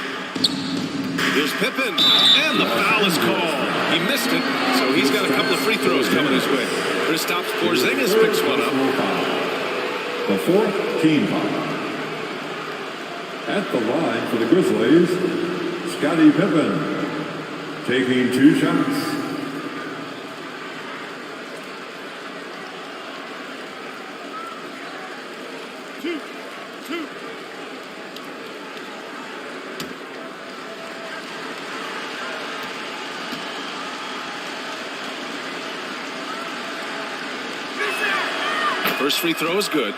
Here's Pippen, and the foul is called. He missed it, so he's got a couple of free throws coming his way. Kristaps Porzingis picks one up. The fourth team foul. At the line for the Grizzlies, Scottie Pippen, taking 2 shots. First free throw is good.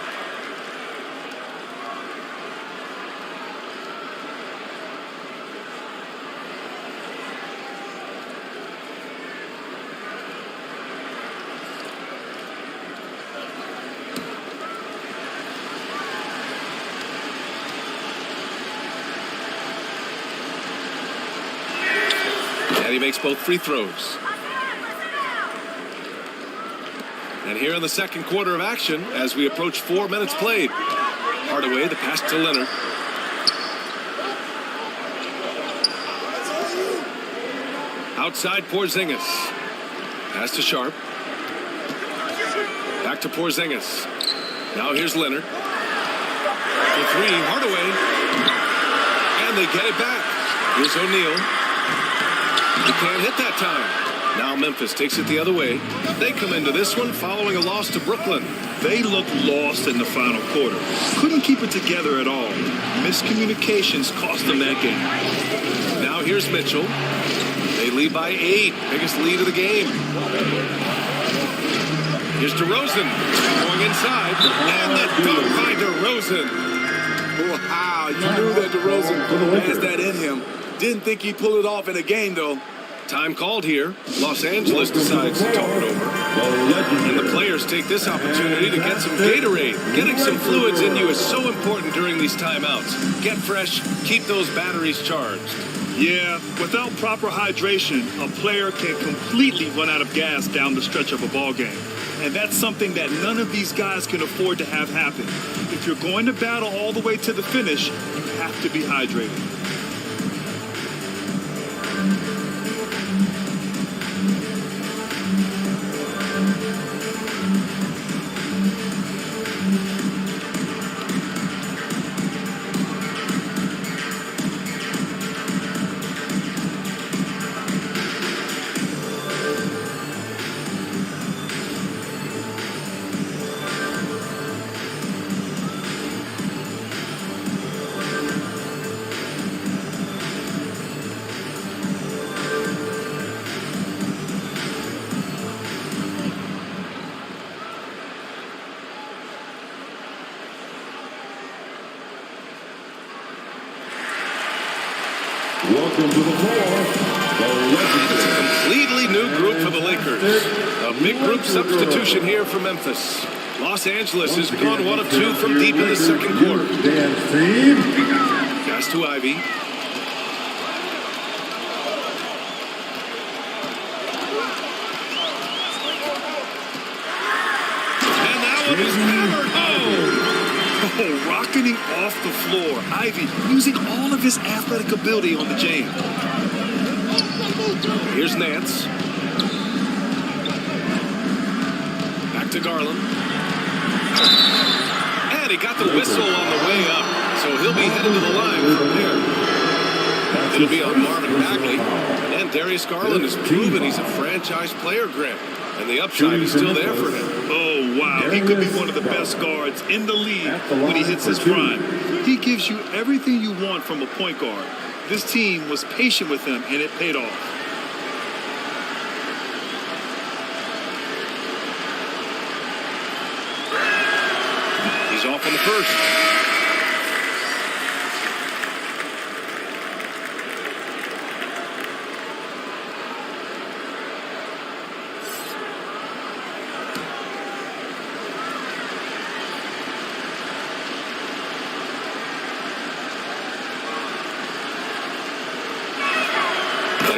And he makes both free throws. And here in the second quarter of action, as we approach 4 minutes played. Hardaway, the pass to Leonard. Outside Porzingis. Pass to Sharp. Back to Porzingis. Now here's Leonard. For 3, Hardaway. And they get it back. Here's O'Neal. He can't hit that time. Now Memphis takes it the other way. They come into this one following a loss to Brooklyn. They looked lost in the final quarter. Couldn't keep it together at all. Miscommunications cost them that game. Now here's Mitchell. They lead by 8. Biggest lead of the game. Here's DeRozan going inside. And the dunk by DeRozan. Wow, you knew that DeRozan has that in him. Didn't think he'd pull it off in a game, though. Time called here. Los Angeles decides to talk it over. And the players take this opportunity to get some Gatorade. Getting some fluids in you is so important during these timeouts. Get fresh, keep those batteries charged. Yeah, without proper hydration, a player can completely run out of gas down the stretch of a ball game. And that's something that none of these guys can afford to have happen. If you're going to battle all the way to the finish, you have to be hydrated. Welcome to the floor, the legendary. It's a completely new group for the Lakers. A big group substitution here for Memphis. Los Angeles has gone 1 of 2 from deep in the second quarter. Dance team. Pass to Ivy. And that one is hammered home. Oh, rocketing off the floor. Ivy using all of his athletic ability on the jam. Here's Nance. Back to Garland. And he got the whistle on the way up, so he'll be headed to the line from there. It'll be on Marvin Bagley. And Darius Garland has proven he's a franchise player, Grant. And the upside is still there for him. Oh, wow. He could be one of the best guards in the league when he hits his prime. He gives you everything you want from a point guard. This team was patient with him, and it paid off. He's off on the first.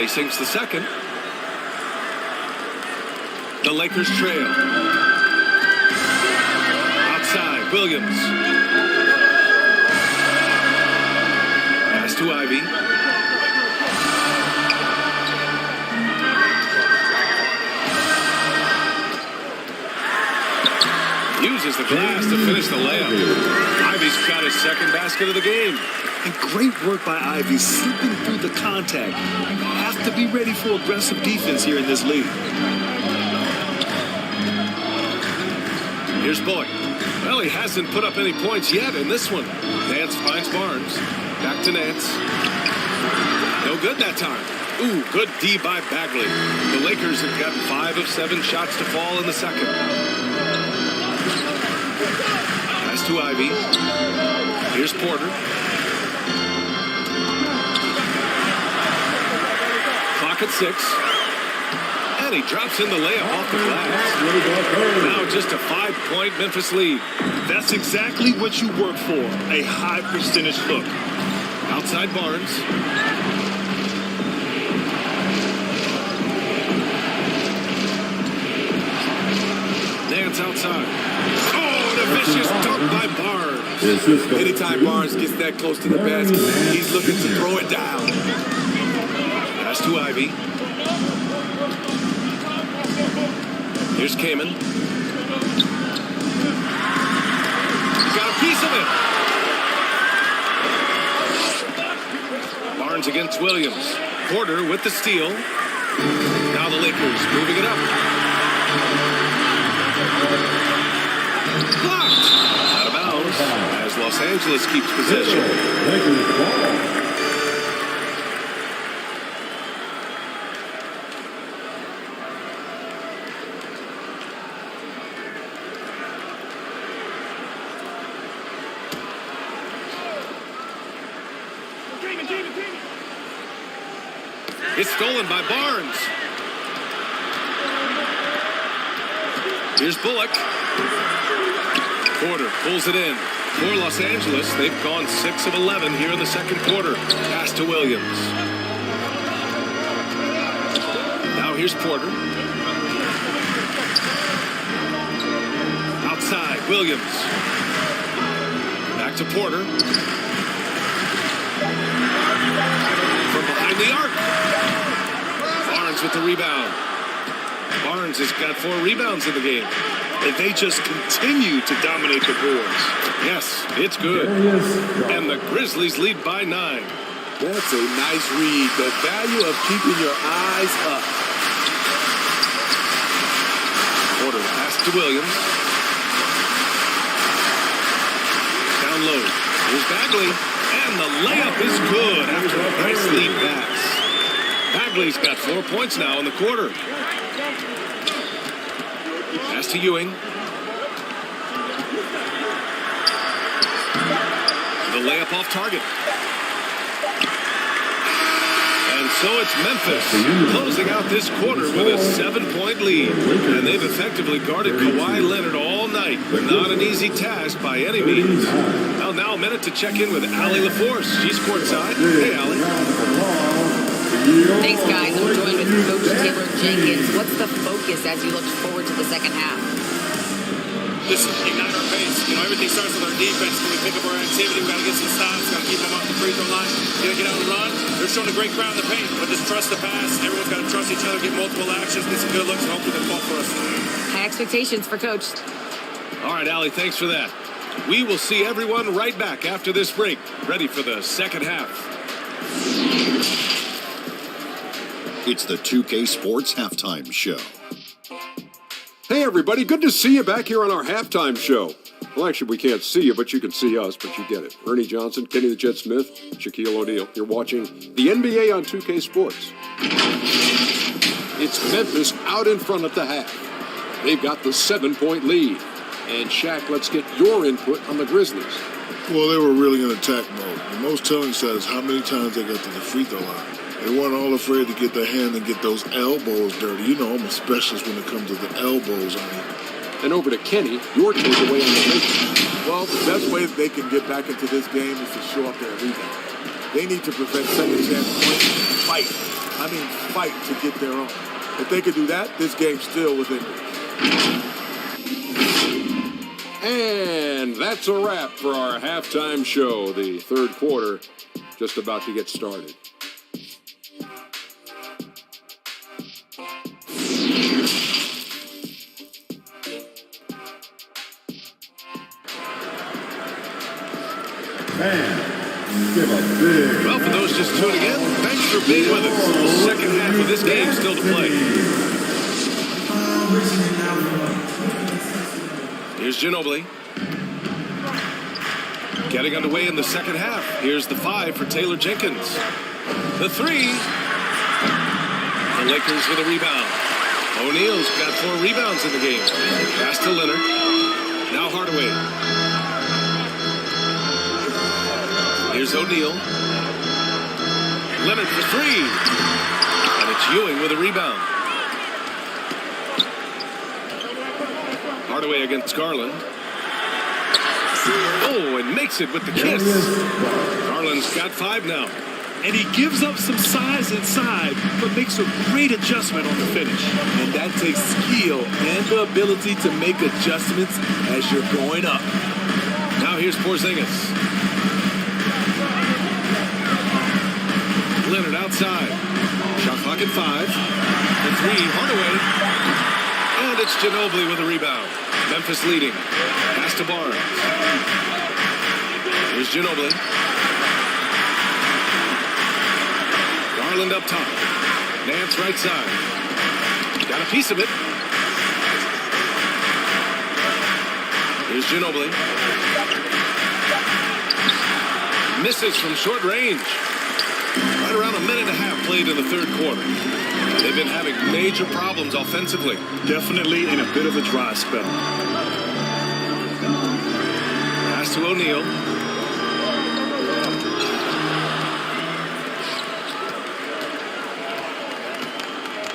sinks the second. The Lakers trail. Outside, Williams. Pass to Ivy. Uses the glass to finish the layup. Ivy's got his second basket of the game. And great work by Ivy, slipping through the contact. Have to be ready for aggressive defense here in this league. Here's Bullock. Well, he hasn't put up any points yet in this one. Nance finds Barnes. Back to Nance. No good that time. Ooh, good D by Bagley. The Lakers have got 5 of 7 shots to fall in the second. Pass to Ivy. Here's Porter. Clock at 6. And he drops in the layup off the glass. Now just a 5-point Memphis lead. That's exactly what you work for, a high percentage look. Outside Barnes. Nance outside. Oh, and a vicious dunk by Barnes. Anytime Barnes gets that close to the basket, he's looking to throw it down. Pass to Ivy. Here's Kamen. He's got a piece of it. Barnes against Williams. Porter with the steal. Now the Lakers moving it up. Blocked. Out of bounds as Los Angeles keeps possession. Lakers ball. It's stolen by Barnes. Here's Bullock. Porter pulls it in. For Los Angeles, they've gone 6 of 11 here in the second quarter. Pass to Williams. Now here's Porter. Outside, Williams. Back to Porter. From behind the arc. Barnes with the rebound. Barnes has got 4 rebounds in the game. And they just continue to dominate the boards. Yes, it's good. And the Grizzlies lead by 9. That's a nice read. The value of keeping your eyes up. Porter pass to Williams. Down low. Here's Bagley. And the layup is good after a nice lead pass. Bagley's got 4 points now in the quarter. Pass to Ewing. The layup off target. And so it's Memphis closing out this quarter with a 7-point lead. And they've effectively guarded Kawhi Leonard all night. Not an easy task by any means. Well, now a minute to check in with Allie LaForce. She's courtside. Hey, Allie. Thanks, guys. I'm joined with Coach Taylor Jenkins. What's the focus as you look forward to the second half? Listen, ignite our pace. Everything starts with our defense. When we pick up our activity, we got to get some stops. Got to keep them off the free throw line. Got to get out and run. They're showing a great ground in the paint, but just trust the pass. Everyone's got to trust each other, get multiple actions, get some good looks, and hopefully they fall for us. High expectations for Coach. All right, Allie, thanks for that. We will see everyone right back after this break. Ready for the second half. It's the 2K Sports Halftime Show. Hey, everybody. Good to see you back here on our halftime show. Well, actually, we can't see you, but you can see us, but you get it. Ernie Johnson, Kenny the Jet Smith, Shaquille O'Neal. You're watching the NBA on 2K Sports. It's Memphis out in front at the half. They've got the 7-point lead. And, Shaq, let's get your input on the Grizzlies. Well, they were really in attack mode. The most telling stat is how many times they got to the free throw line. They weren't all afraid to get their hand and get those elbows dirty. You know I'm a specialist when it comes to the elbows on you. And over to Kenny, your takeaway on the Lakers. Well, the best way that they can get back into this game is to show up their rebound. They need to prevent second chance points and fight. I mean, fight to get their own. If they could do that, this game's still within reach. And that's a wrap for our halftime show. The third quarter just about to get started. Well, for those just tuning in, thanks for being with us. The second half of this game still to play. Here's Ginobili. Getting underway in the second half. Here's the 5 for Taylor Jenkins. The 3. The Lakers with a rebound. O'Neal's got 4 rebounds in the game. Pass to Leonard. Now Hardaway. Here's O'Neal. Leonard for 3. And it's Ewing with a rebound. Hardaway against Garland. Oh, and makes it with the kiss. Garland's got 5 now. And he gives up some size inside, but makes a great adjustment on the finish. And that takes skill and the ability to make adjustments as you're going up. Now here's Porzingis. Leonard outside. Shot clock at 5. The 3, Hardaway. And it's Ginobili with a rebound. Memphis leading. Pass to Barnes. Here's Ginobili. Garland up top. Nance right side. Got a piece of it. Here's Ginobili. Misses from short range. Right around a minute and a half played in the third quarter. They've been having major problems offensively. Definitely in a bit of a dry spell. Pass to O'Neal.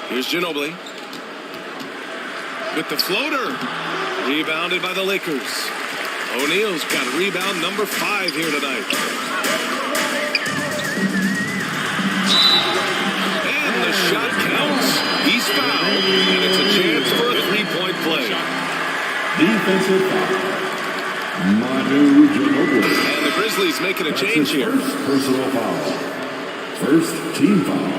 Here's Ginobili. With the floater. Rebounded by the Lakers. O'Neal's got rebound number 5 here tonight. And the shot counts. He's fouled, and it's a chance for a 3-point play. Defensive foul. Manu Ginobili. And the Grizzlies making a change here. First personal foul. First team foul.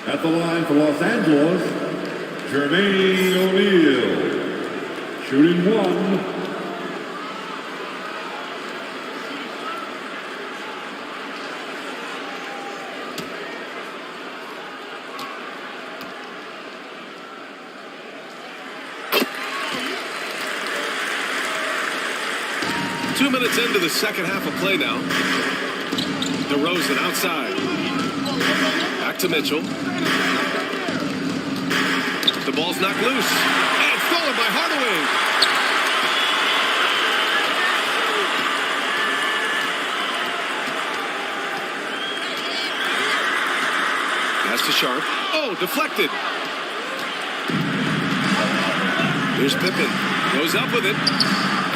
At the line for Los Angeles, Jermaine O'Neal. Shooting 1. 2 minutes into the second half of play now. DeRozan outside. Back to Mitchell. The ball's knocked loose. And it's stolen by Hardaway. Pass to Sharp. Oh, deflected. Here's Pippen. Goes up with it.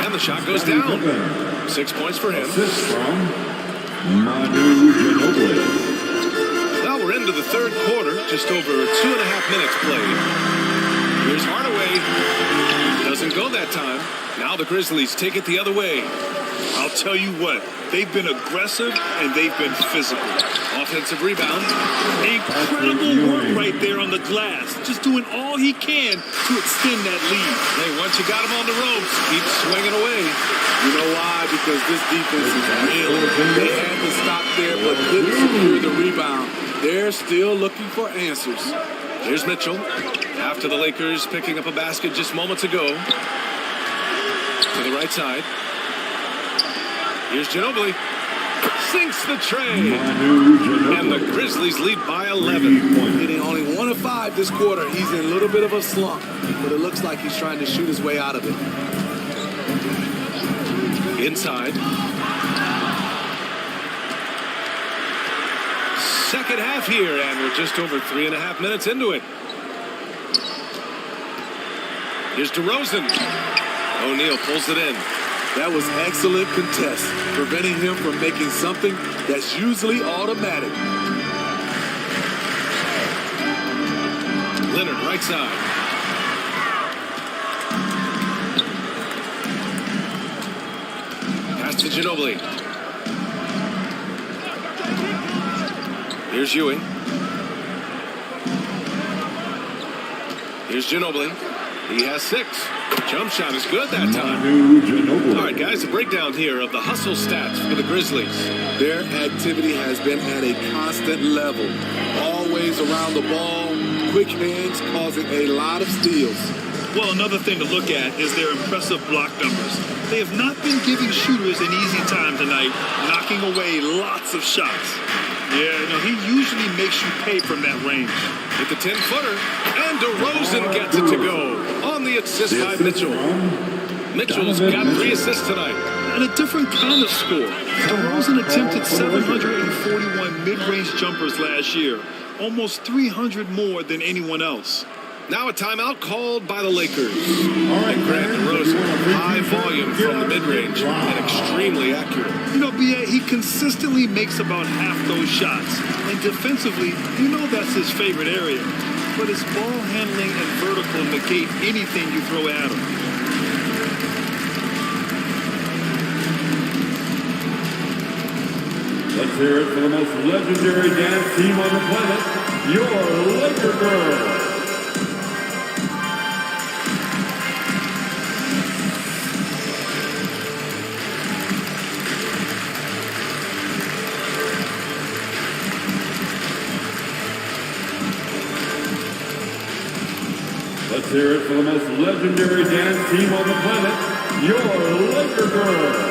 And the shot goes down. 6 points for him. Assist from Manu Ginobili. Well, we're into the third quarter. Just over 2.5 minutes played. Here's Hardaway. Doesn't go that time. Now the Grizzlies take it the other way. I'll tell you what, they've been aggressive and they've been physical. Offensive rebound. Incredible work right there on the glass. Just doing all he can to extend that lead. Hey, once you got him on the ropes, keep swinging away. You know why? Because this defense is real. They had to stop there, but couldn't secure the rebound. They're still looking for answers. Here's Mitchell. After the Lakers picking up a basket just moments ago. To the right side. Here's Ginobili. Sinks the tray. And the Grizzlies lead by 11. Hitting only 1 of 5 this quarter. He's in a little bit of a slump, but it looks like he's trying to shoot his way out of it. Inside. Second half here, and we're just over 3.5 minutes into it. Here's DeRozan. O'Neal pulls it in. That was excellent contest, preventing him from making something that's usually automatic. Leonard, right side. Pass to Ginobili. Here's Ewing. Here's Ginobili. He has 6. Jump shot is good that time. All right, guys, a breakdown here of the hustle stats for the Grizzlies. Their activity has been at a constant level. Always around the ball, quick hands causing a lot of steals. Well, another thing to look at is their impressive block numbers. They have not been giving shooters an easy time tonight, knocking away lots of shots. Yeah, he usually makes you pay from that range. With the 10-footer, and DeRozan gets it to go on the assist by Mitchell. Mitchell's got 3 assists tonight. And a different kind of score. DeRozan attempted 741 mid-range jumpers last year, almost 300 more than anyone else. Now a timeout called by the Lakers. And Grant DeRozan, high volume from the mid-range and extremely accurate. B.A., he consistently makes about half those shots. And defensively, that's his favorite area. But his ball handling and vertical negate anything you throw at him. Let's hear it for the most legendary dance team on the planet, your Laker Girls. Let's hear it for the most legendary dance team on the planet, your Laker Girls.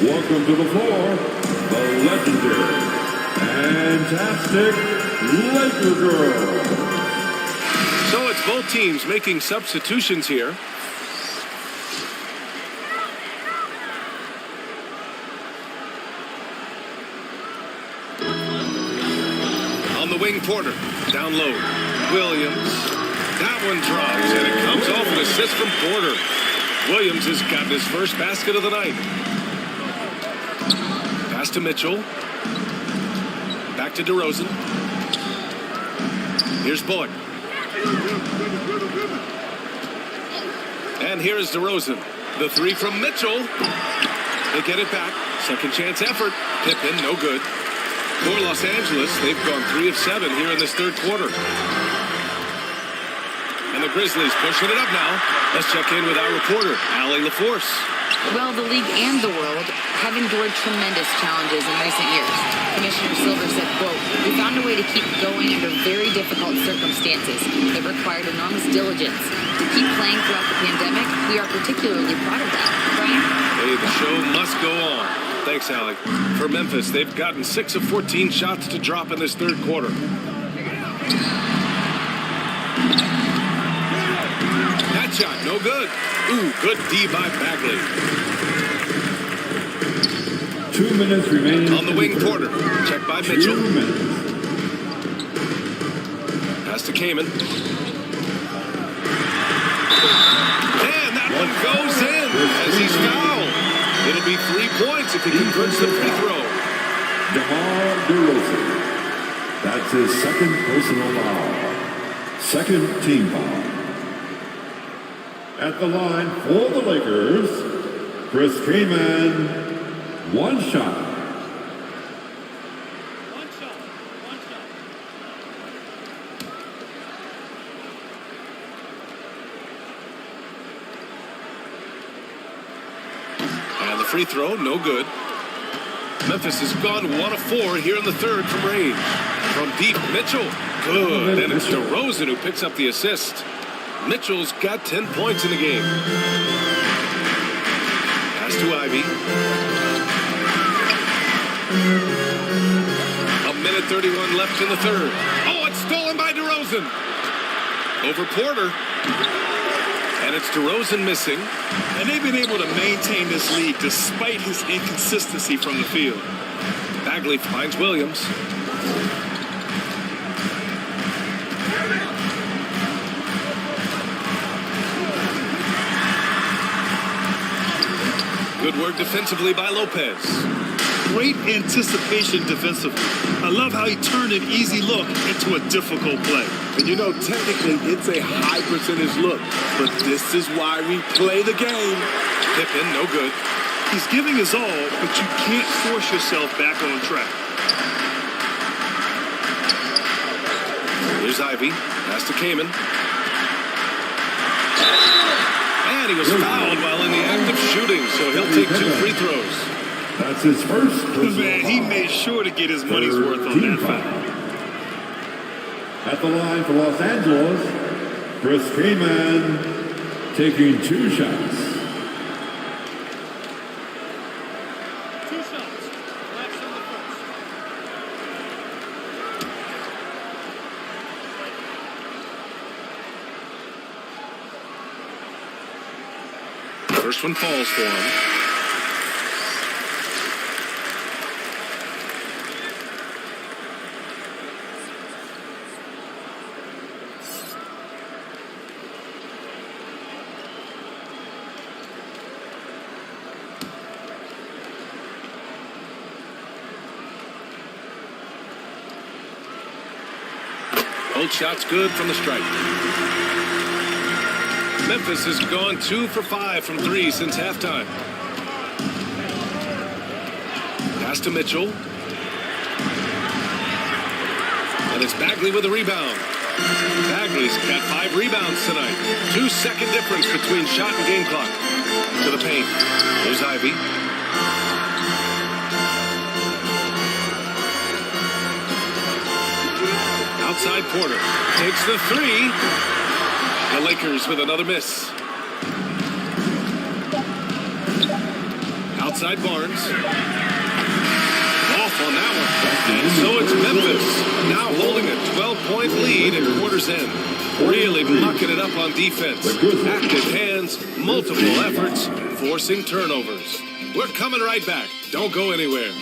Welcome to the floor, the legendary, fantastic Laker Girls. So it's both teams making substitutions here. On the wing, Porter. Down low. Williams. That one drops, and it comes off an assist from Porter. Williams has gotten his first basket of the night. Pass to Mitchell. Back to DeRozan. Here's Bullock. And here is DeRozan. The 3 from Mitchell. They get it back. Second chance effort. Pippen, no good. For Los Angeles, they've gone 3 of 7 here in this third quarter. And the Grizzlies pushing it up now. Let's check in with our reporter, Allie LaForce. Well, the league and the world have endured tremendous challenges in recent years. Commissioner Silver said, quote, "We found a way to keep going under very difficult circumstances that required enormous diligence. To keep playing throughout the pandemic, we are particularly proud of that." Brian? Hey, the show must go on. Thanks, Allie. For Memphis, they've gotten 6 of 14 shots to drop in this third quarter. That shot, no good. Ooh, good D by Bagley. 2 minutes remaining. On the wing, Porter. Check by Mitchell. 2 minutes. Pass to Kaman. And that one goes in as he's fouled. It'll be 3 points if he converts the free throw. DeMar DeRozan. That's his second personal foul. Second team foul. At the line for the Lakers, Chris Kaman, 1 shot. And the free throw, no good. Memphis has gone 1 of 4 here in the third from range. From deep, Mitchell. Good. And it's DeRozan who picks up the assist. Mitchell's got 10 points in the game. Pass to Ivy. 1:31 left in the third. Oh, it's stolen by DeRozan. Over Porter. And it's DeRozan missing. And they've been able to maintain this lead despite his inconsistency from the field. Bagley finds Williams. work defensively by Lopez. Great anticipation defensively. I love how he turned an easy look into a difficult play. And you know, technically, it's a high percentage look, but this is why we play the game. Pippen, no good. He's giving his all, but you can't force yourself back on track. Here's Ivy. Pass to Kamen. And he was fouled while in the act of shooting, so he'll take 2 free throws. That's his first. Man, he made sure to get his money's worth on that foul. At the line for Los Angeles, Chris Kaman taking 2 shots. First one falls for him. Both shots good from the stripe. Memphis has gone 2 for 5 from 3 since halftime. Pass to Mitchell. And it's Bagley with a rebound. Bagley's got 5 rebounds tonight. 2-second difference between shot and game clock. To the paint. There's Ivy. Outside Porter. Takes the 3. The Lakers with another miss. Outside Barnes. Off on that one. And so it's Memphis. Now holding a 12-point lead at quarter's end. Really mucking it up on defense. Active hands, multiple efforts, forcing turnovers. We're coming right back. Don't go anywhere.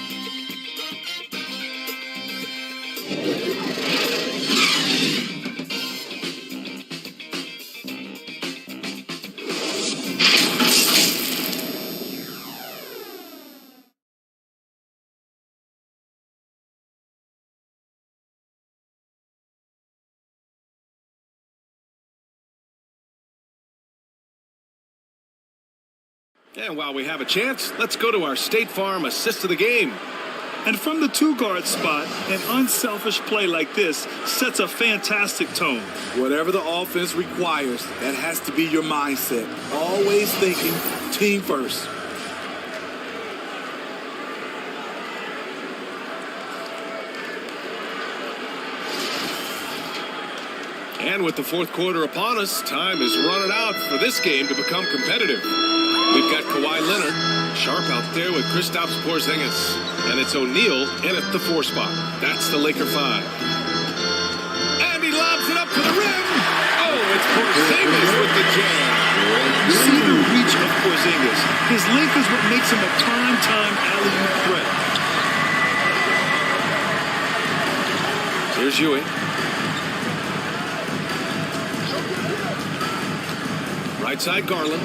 And while we have a chance, let's go to our State Farm assist of the game. And from the 2-guard spot, an unselfish play like this sets a fantastic tone. Whatever the offense requires, that has to be your mindset. Always thinking team first. And with the fourth quarter upon us, time is running out for this game to become competitive. We've got Kawhi Leonard, Sharp out there with Kristaps Porzingis. And it's O'Neal in at the 4 spot. That's the Laker 5. And he lobs it up to the rim. Oh, it's Porzingis with the jam. See the reach of Porzingis. His length is what makes him a prime-time alley-oop threat. Here's Ewing. Right side Garland.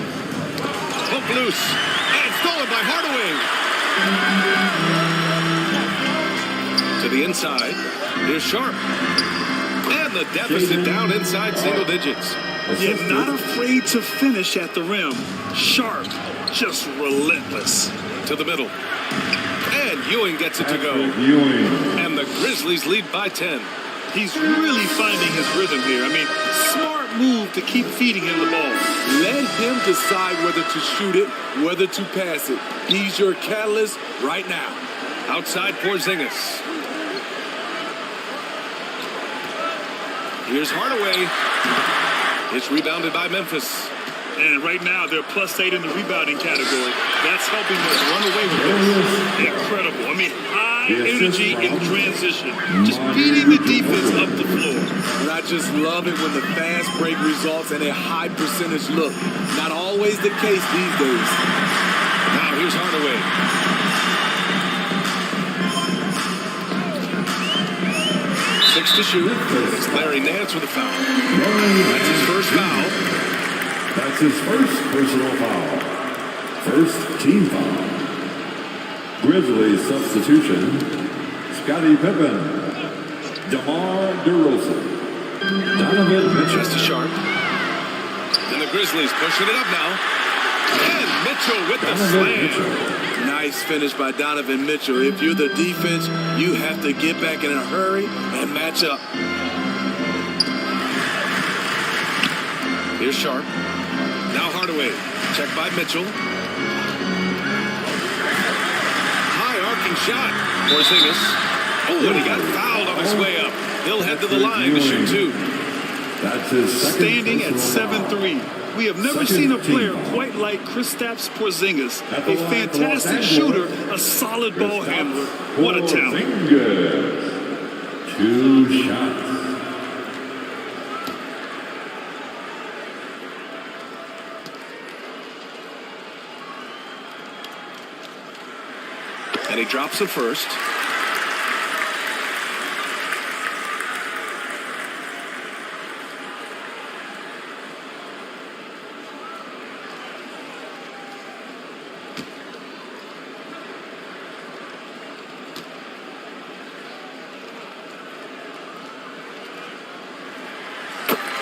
Hook loose. And stolen by Hardaway. To the inside. Here's Sharp. And the deficit down inside single digits. Yet not afraid to finish at the rim. Sharp. Just relentless. To the middle. And Ewing gets it to go. And the Grizzlies lead by 10. He's really finding his rhythm here. I mean, smart move to keep feeding him the ball. Let him decide whether to shoot it, whether to pass it. He's your catalyst right now. Outside Porzingis. Here's Hardaway. It's rebounded by Memphis. And right now, they're +8 in the rebounding category. That's helping us run away with this. Incredible. I mean, high energy in transition. Just beating the defense up the floor. And I just love it when the fast break results in a high percentage look. Not always the case these days. Now here's Hardaway. Six to shoot. It's Larry Nance with a foul. That's his first foul. That's his first personal foul. First team foul. Grizzlies substitution. Scottie Pippen. DeMar DeRozan. Donovan Mitchell. Just a sharp. And the Grizzlies pushing it up now. And Mitchell with the slam. Nice finish by Donovan Mitchell. If you're the defense, you have to get back in a hurry and match up. Here's Sharp. Now Hardaway. Check by Mitchell. High arcing shot. Porzingis. Oh, and he got fouled on his way up. He'll head to the line to shoot two. That's his Standing at 7'3". We have never seen a player quite like Kristaps Porzingis. A fantastic shooter, a solid ball handler. What a talent. Porzingis. 2 shots. And he drops the first.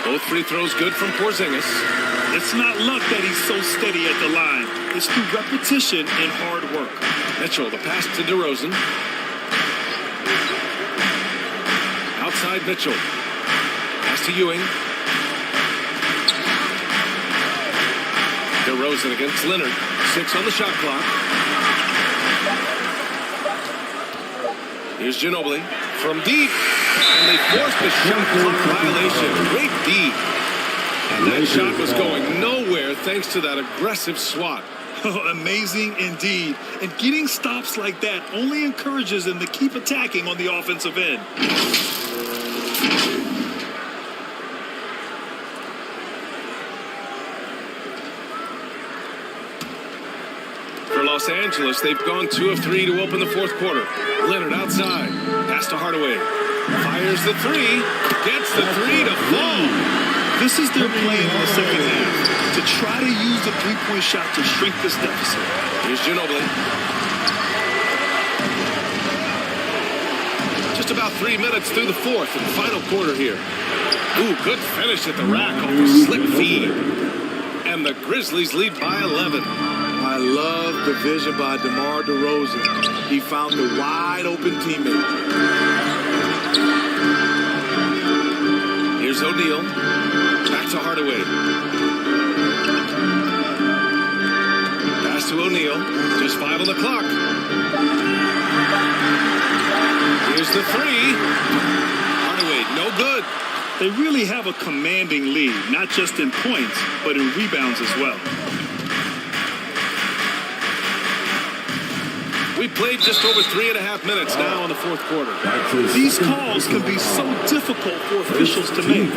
Both free throws good from Porzingis. It's not luck that he's so steady at the line. It's through repetition and hard work. Mitchell, the pass to DeRozan. Outside Mitchell. Pass to Ewing. DeRozan against Leonard. 6 on the shot clock. Here's Ginobili from deep. And they forced the shot clock violation. Great D. And that shot was going nowhere thanks to that aggressive swat. Amazing indeed. And getting stops like that only encourages them to keep attacking on the offensive end. For Los Angeles, they've gone 2 of 3 to open the fourth quarter. Leonard outside. Pass to Hardaway. Fires the 3. Gets the 3 to fall. This is their plan in the second half, to try to use the three-point shot to shrink this deficit. Here's Ginobili. Just about 3 minutes through the fourth and final quarter here. Ooh, good finish at the rack off a slick feed. And the Grizzlies lead by 11. I love the vision by DeMar DeRozan. He found the wide open teammate. Here's O'Neal. Back to Hardaway. Pass to O'Neal. Just 5 on the clock. Here's the 3. Hardaway, no good. They really have a commanding lead, not just in points, but in rebounds as well. We played just over 3.5 minutes now in the fourth quarter. These calls can be so difficult for officials to make.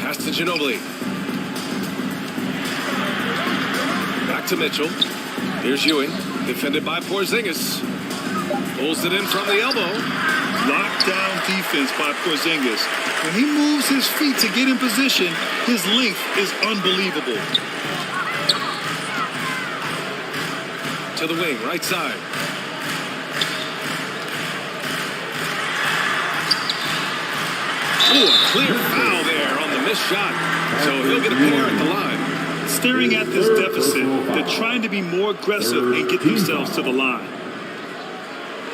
Pass to Ginobili. Back to Mitchell. Here's Ewing. Defended by Porzingis. Pulls it in from the elbow. Lockdown defense by Porzingis. When he moves his feet to get in position, his length is unbelievable. To the wing, right side. Ooh, a clear foul there on the missed shot. So he'll get a pair at the line. Staring at this deficit, they're trying to be more aggressive and get themselves to the line.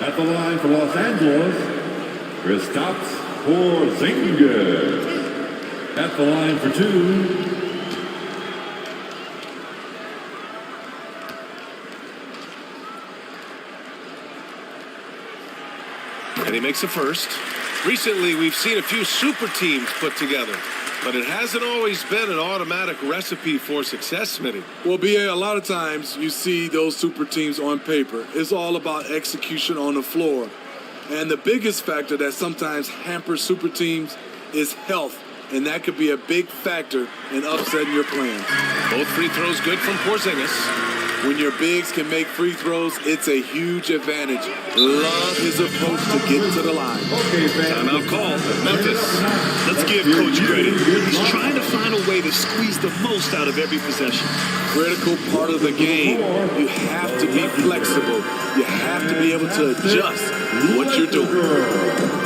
At the line for Los Angeles, Kristaps Porzingis. At the line for 2. And he makes a first. Recently, we've seen a few super teams put together, but it hasn't always been an automatic recipe for success, Smitty. Well, BA, a lot of times you see those super teams on paper. It's all about execution on the floor. And the biggest factor that sometimes hampers super teams is health. And that could be a big factor in upsetting your plans. Both free throws good from Porzingis. When your bigs can make free throws, it's a huge advantage. Love his approach to get to the line. Timeout call. Memphis. Let's give Coach credit. He's trying to find a way to squeeze the most out of every possession. Critical part of the game. You have to be flexible. You have to be able to adjust what you're doing.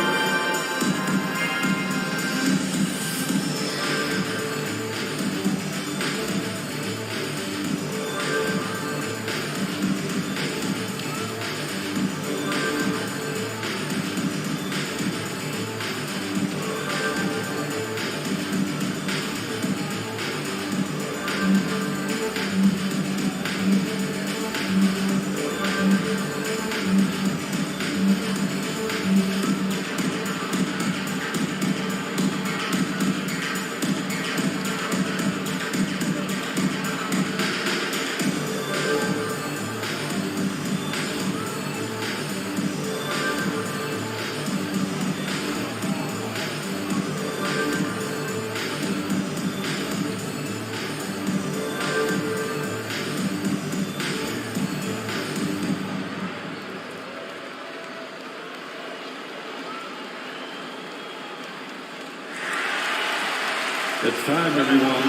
It's time, everyone.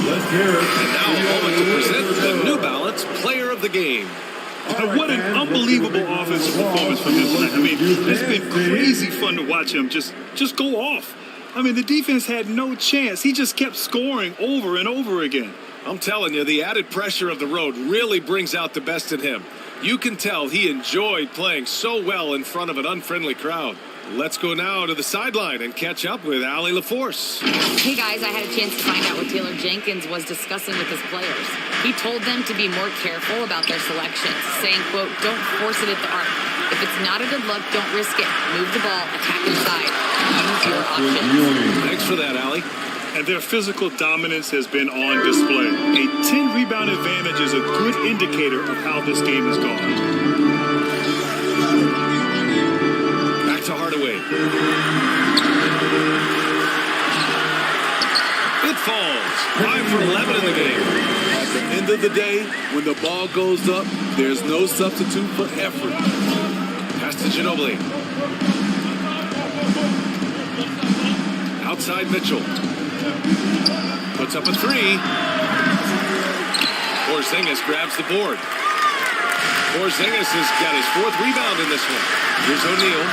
Let's hear it. And now a moment to present the New Balance Player of the Game. What an unbelievable offensive performance from him tonight. I mean, it's been crazy fun to watch him just go off. I mean, the defense had no chance. He just kept scoring over and over again. I'm telling you, the added pressure of the road really brings out the best in him. You can tell he enjoyed playing so well in front of an unfriendly crowd. Let's go now to the sideline and catch up with Allie LaForce. Hey guys, I had a chance to find out what Taylor Jenkins was discussing with his players. He told them to be more careful about their selections, saying, quote, don't force it at the arc. If it's not a good look, don't risk it. Move the ball, attack inside. Use your options. Thanks for that, Allie. And their physical dominance has been on display. A 10-rebound advantage is a good indicator of how this game has gone. Back to Hardaway. It falls. 5 for 11 in the game. At the end of the day, when the ball goes up, there's no substitute for effort. Pass to Ginobili. Outside Mitchell. Puts up a three. Porzingis grabs the board. Porzingis has got his 4th rebound in this one. Here's O'Neal.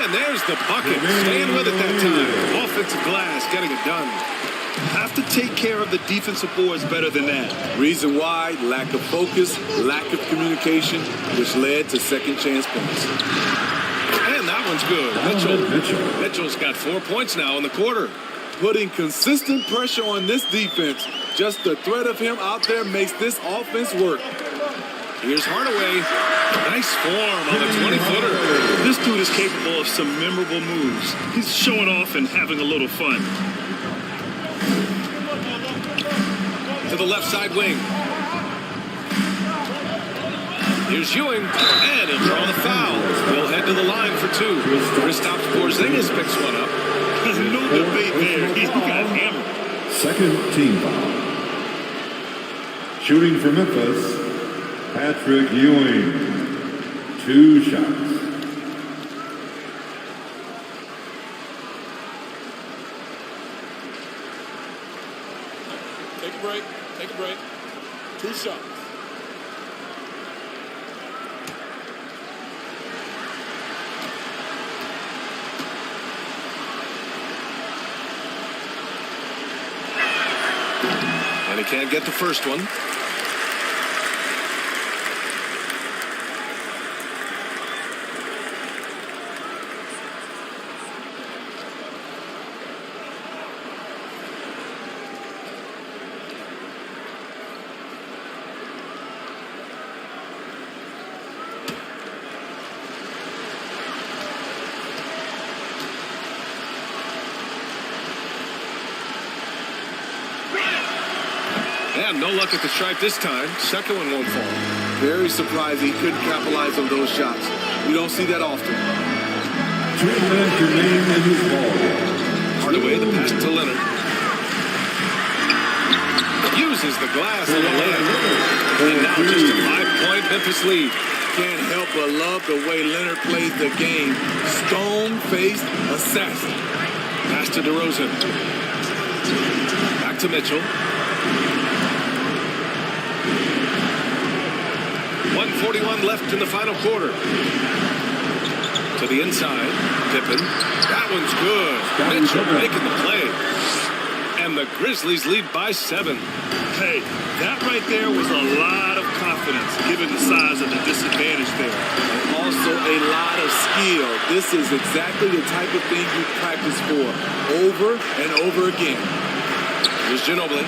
And there's the bucket. Staying with it that time. Offensive glass, getting it done. Have to take care of the defensive boards better than that. Reason why, lack of focus, lack of communication, which led to second chance points. And that one's good. Mitchell's got 4 points now in the quarter. Putting consistent pressure on this defense. Just the threat of him out there makes this offense work. Here's Hardaway. Nice form on the 20-footer. This dude is capable of some memorable moves. He's showing off and having a little fun. To the left side wing. Here's Ewing, and he'll draw the foul. He'll head to the line for 2. Kristaps Porzingis picks one up. No debate there. He got hammered. Second team foul. Shooting for Memphis, Patrick Ewing. 2 shots. Take a break. Take a break. 2 shots. And he can't get the first one. And no luck at the stripe this time. Second one won't fall. Very surprised he couldn't capitalize on those shots. You don't see that often. 2 minutes remain in this ball. Hardaway, the pass to Leonard. uses the glass on the layup. And now just a 5-point Memphis lead. Can't help but love the way Leonard plays the game. Stone-faced assassin. Pass to DeRozan. Back to Mitchell. 1:41 left in the final quarter. To the inside. Pippen. That one's good. Mitchell making the play. And the Grizzlies lead by 7. Hey, that right there was a lot of confidence given the size of the disadvantage there. And also a lot of skill. This is exactly the type of thing you practice for over and over again. Here's Ginobili.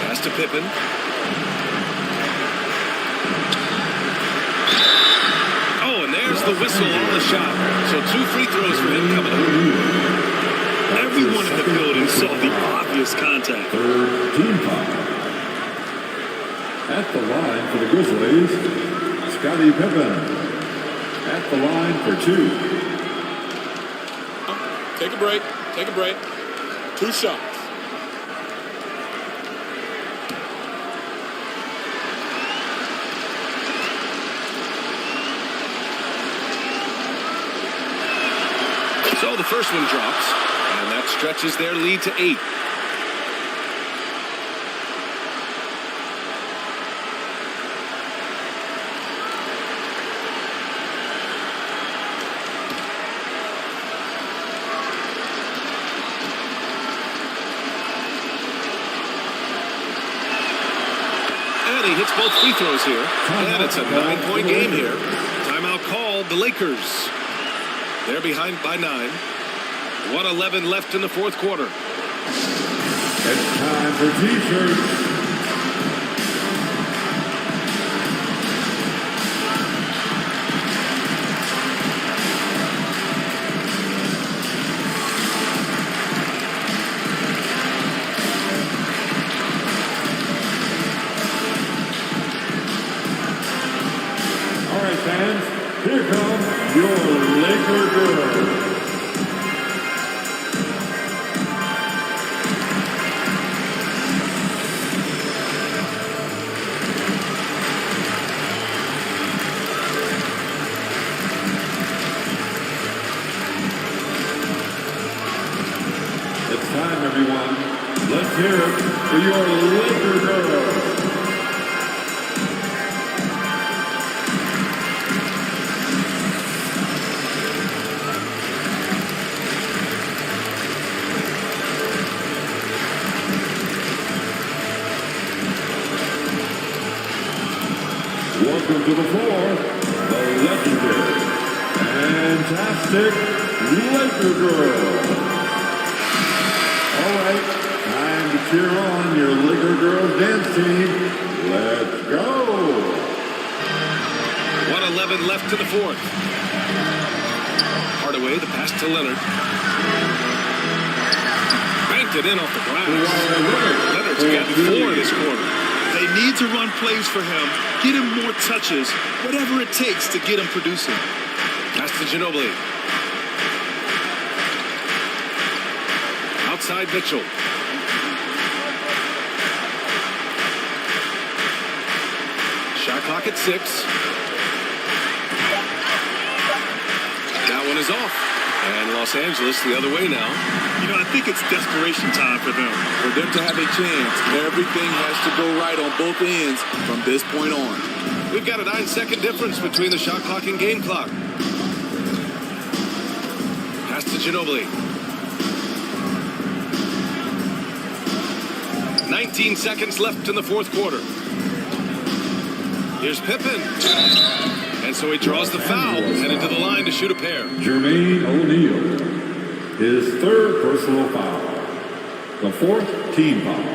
Pass to Pippen. Oh, and there's the whistle on the shot. So 2 free throws for him coming up. Everyone in the building saw the obvious contact. Third team foul. At the line for the Grizzlies, Scottie Pippen. At the line for 2. Take a break. Take a break. 2 shots. So the first one drops, and that stretches their lead to 8. And he hits both free throws here, and it's a 9-point game here. Timeout called, the Lakers. They're behind by 9. 1:11 left in the fourth quarter. It's time for T-shirts. All right, fans, here comes your Laker girl. It's time, everyone. Let's hear it for your Laker girl. Welcome to the floor, the legendary, fantastic Laker girl. All right, time to cheer on your Laker girls dance team. Let's go. 1:11 left in the fourth. Hardaway, the pass to Leonard. Banked it in off the glass. Leonard's got 4 this quarter. They need to run plays for him, get him more touches, whatever it takes to get him producing. Pass to Ginobili. Outside Mitchell. Shot clock at 6. That one is off. And Los Angeles the other way now. You know, I think it's desperation time for them. For them to have a chance, everything has to go right on both ends from this point on. We've got a 9-second difference between the shot clock and game clock. Pass to Ginobili. 19 seconds left in the fourth quarter. Here's Pippen. And so he draws the foul, headed to the line to shoot a pair. Jermaine O'Neal, his 3rd personal foul, the 4th team foul.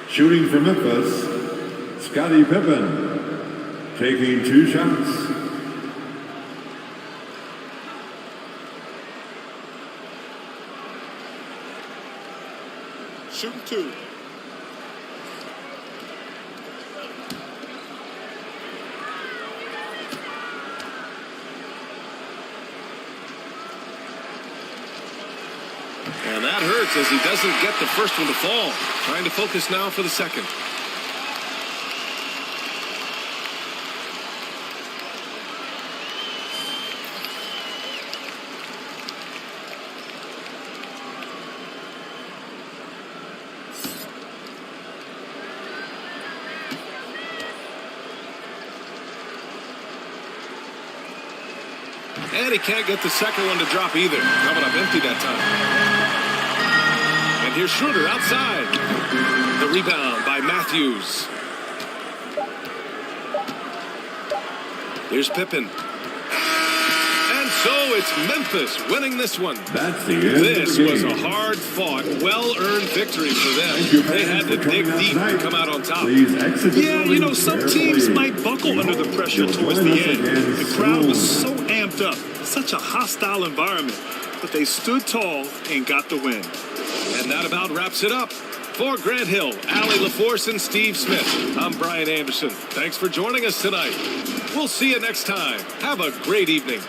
Shooting for Memphis, Scottie Pippen, taking 2 shots. Shooting 2. And that that hurts as he doesn't get the first one to fall. Trying to focus now for the second. And he can't get the second one to drop either. Coming up empty that time. And here's Schroeder outside. The rebound by Matthews. Here's Pippen. And so it's Memphis winning this one. That's the end This of the was game. a hard-fought, well-earned victory for them. Thank you, They fans, had to for dig coming out deep tonight. to come out on top. Please exit the Yeah, building some carefully. teams might buckle under the pressure You'll towards join the us end. again The crowd was soon. so amped up, such a hostile environment, but they stood tall and got the win. And that about wraps it up. For Grant Hill, Allie LaForce, and Steve Smith, I'm Brian Anderson. Thanks for joining us tonight. We'll see you next time. Have a great evening.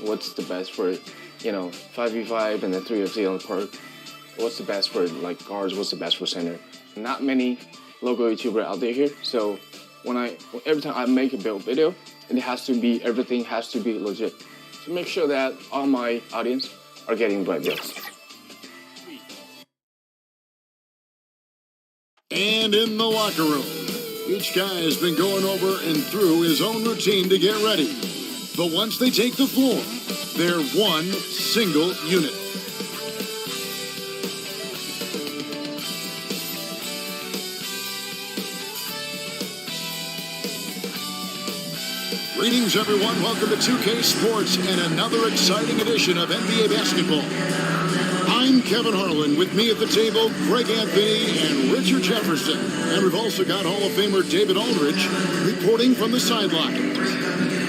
What's the best for, 5v5 and then 3v3 on the park? What's the best for like guards? What's the best for center? Not many local YouTuber out there here, so every time I make a build video, everything has to be legit. To make sure that all my audience are getting the right builds. And in the locker room, each guy has been going over and through his own routine to get ready. But once they take the floor, they're one single unit. Greetings, everyone. Welcome to 2K Sports and another exciting edition of NBA basketball. I'm Kevin Harlan. With me at the table, Greg Anthony and Richard Jefferson. And we've also got Hall of Famer David Aldridge reporting from the sideline.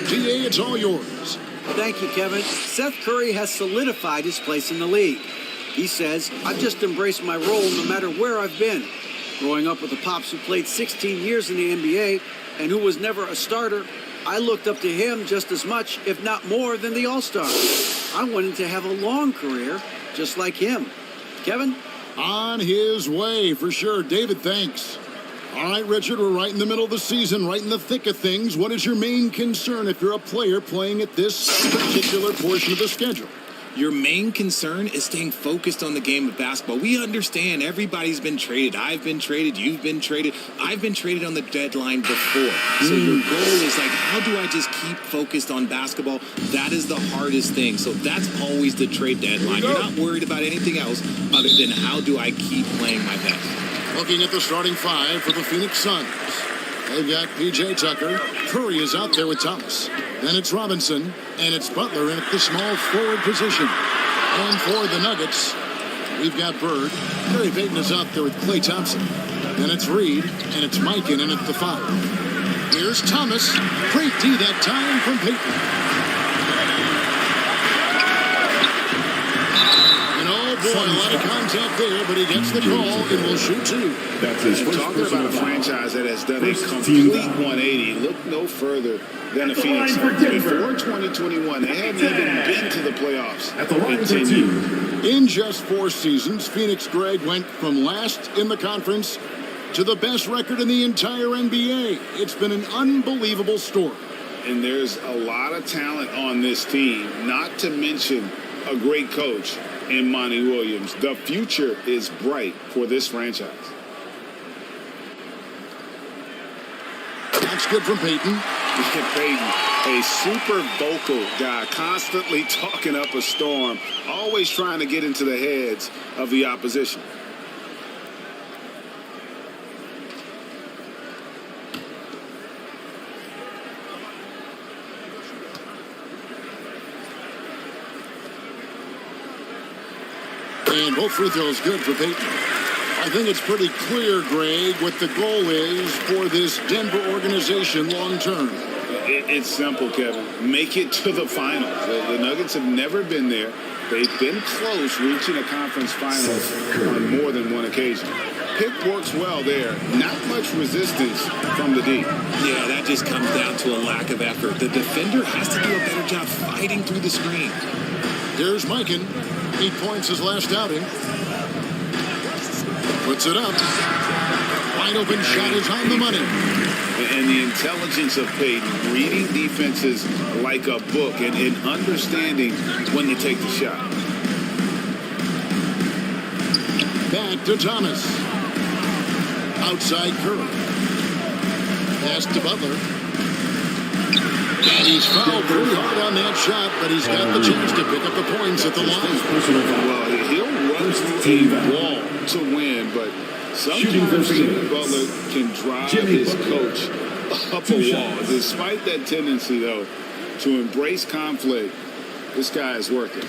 DA, it's all yours. Thank you, Kevin. Seth Curry has solidified his place in the league. He says, I've just embraced my role no matter where I've been. Growing up with a pops who played 16 years in the NBA and who was never a starter, I looked up to him just as much, if not more, than the All-Star. I wanted to have a long career just like him. Kevin? On his way, for sure. David, thanks. All right, Richard, we're right in the middle of the season, right in the thick of things. What is your main concern if you're a player playing at this particular portion of the schedule? Your main concern is staying focused on the game of basketball. We understand everybody's been traded. I've been traded. You've been traded. I've been traded on the deadline before. So your goal is like, how do I just keep focused on basketball? That is the hardest thing. So that's always the trade deadline. You're not worried about anything else other than how do I keep playing my best. Looking at the starting five for the Phoenix Suns. They've got P.J. Tucker. Curry is out there with Thomas. Then it's Robinson, and it's Butler in at the small forward position. And for the Nuggets, we've got Bird. Gary Payton is out there with Klay Thompson. Then it's Reed, and it's Mikan in at the 5. Here's Thomas. Great D that time from Payton. Boy, a lot of contact there, but he gets the call and will shoot two. That's his first. Talking about a franchise that has done a complete 180. Look no further than the Phoenix Suns. Before 2021, they hadn't even been to the playoffs in 10 years. In just 4 seasons, Phoenix, Greg, went from last in the conference to the best record in the entire NBA. It's been an unbelievable story. And there's a lot of talent on this team, not to mention a great coach in Monty Williams. The future is bright for this franchise. That's good from Payton. Payton, a super vocal guy, constantly talking up a storm, always trying to get into the heads of the opposition. And both free throws good for Payton. I think it's pretty clear, Greg, what the goal is for this Denver organization long term. It's simple, Kevin. Make it to the finals. The Nuggets have never been there. They've been close reaching a conference finals on more than one occasion. Pick works well there. Not much resistance from the D. Yeah, that just comes down to a lack of effort. The defender has to do a better job fighting through the screen. Here's Mikan. 8 points his last outing. Puts it up. Wide open shot is on the money. And the intelligence of Peyton, reading defenses like a book and understanding when to take the shot. Back to Thomas. Outside Curry. Pass to Butler. And he's fouled pretty hard on that shot, but he's got the chance to pick up the points at the line. Well, he'll run through a wall to win, but sometimes Jimmy Butler can drive his coach up a wall. Despite that tendency, though, to embrace conflict, this guy is working.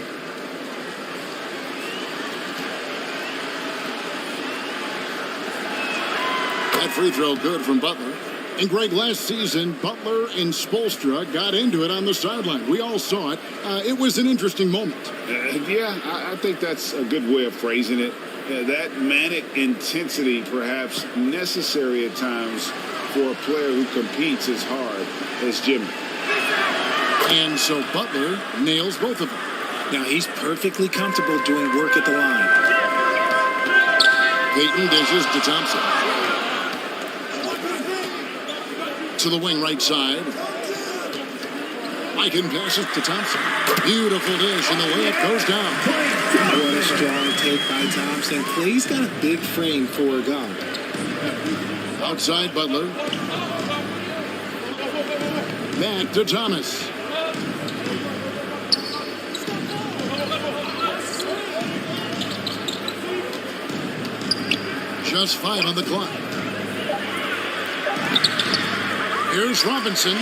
That free throw good from Butler. And Greg, last season, Butler and Spoelstra got into it on the sideline. We all saw it. It was an interesting moment. I think that's a good way of phrasing it. That manic intensity, perhaps necessary at times for a player who competes as hard as Jimmy. And so Butler nails both of them. Now he's perfectly comfortable doing work at the line. Peyton dishes to Thompson. To the wing right side. Mikan passes to Thompson. Beautiful dish, and the layup goes down. What a strong take by Thompson. Clay's got a big frame for a guard. Outside Butler. Back to Thomas. Just 5 on the clock. Here's Robinson.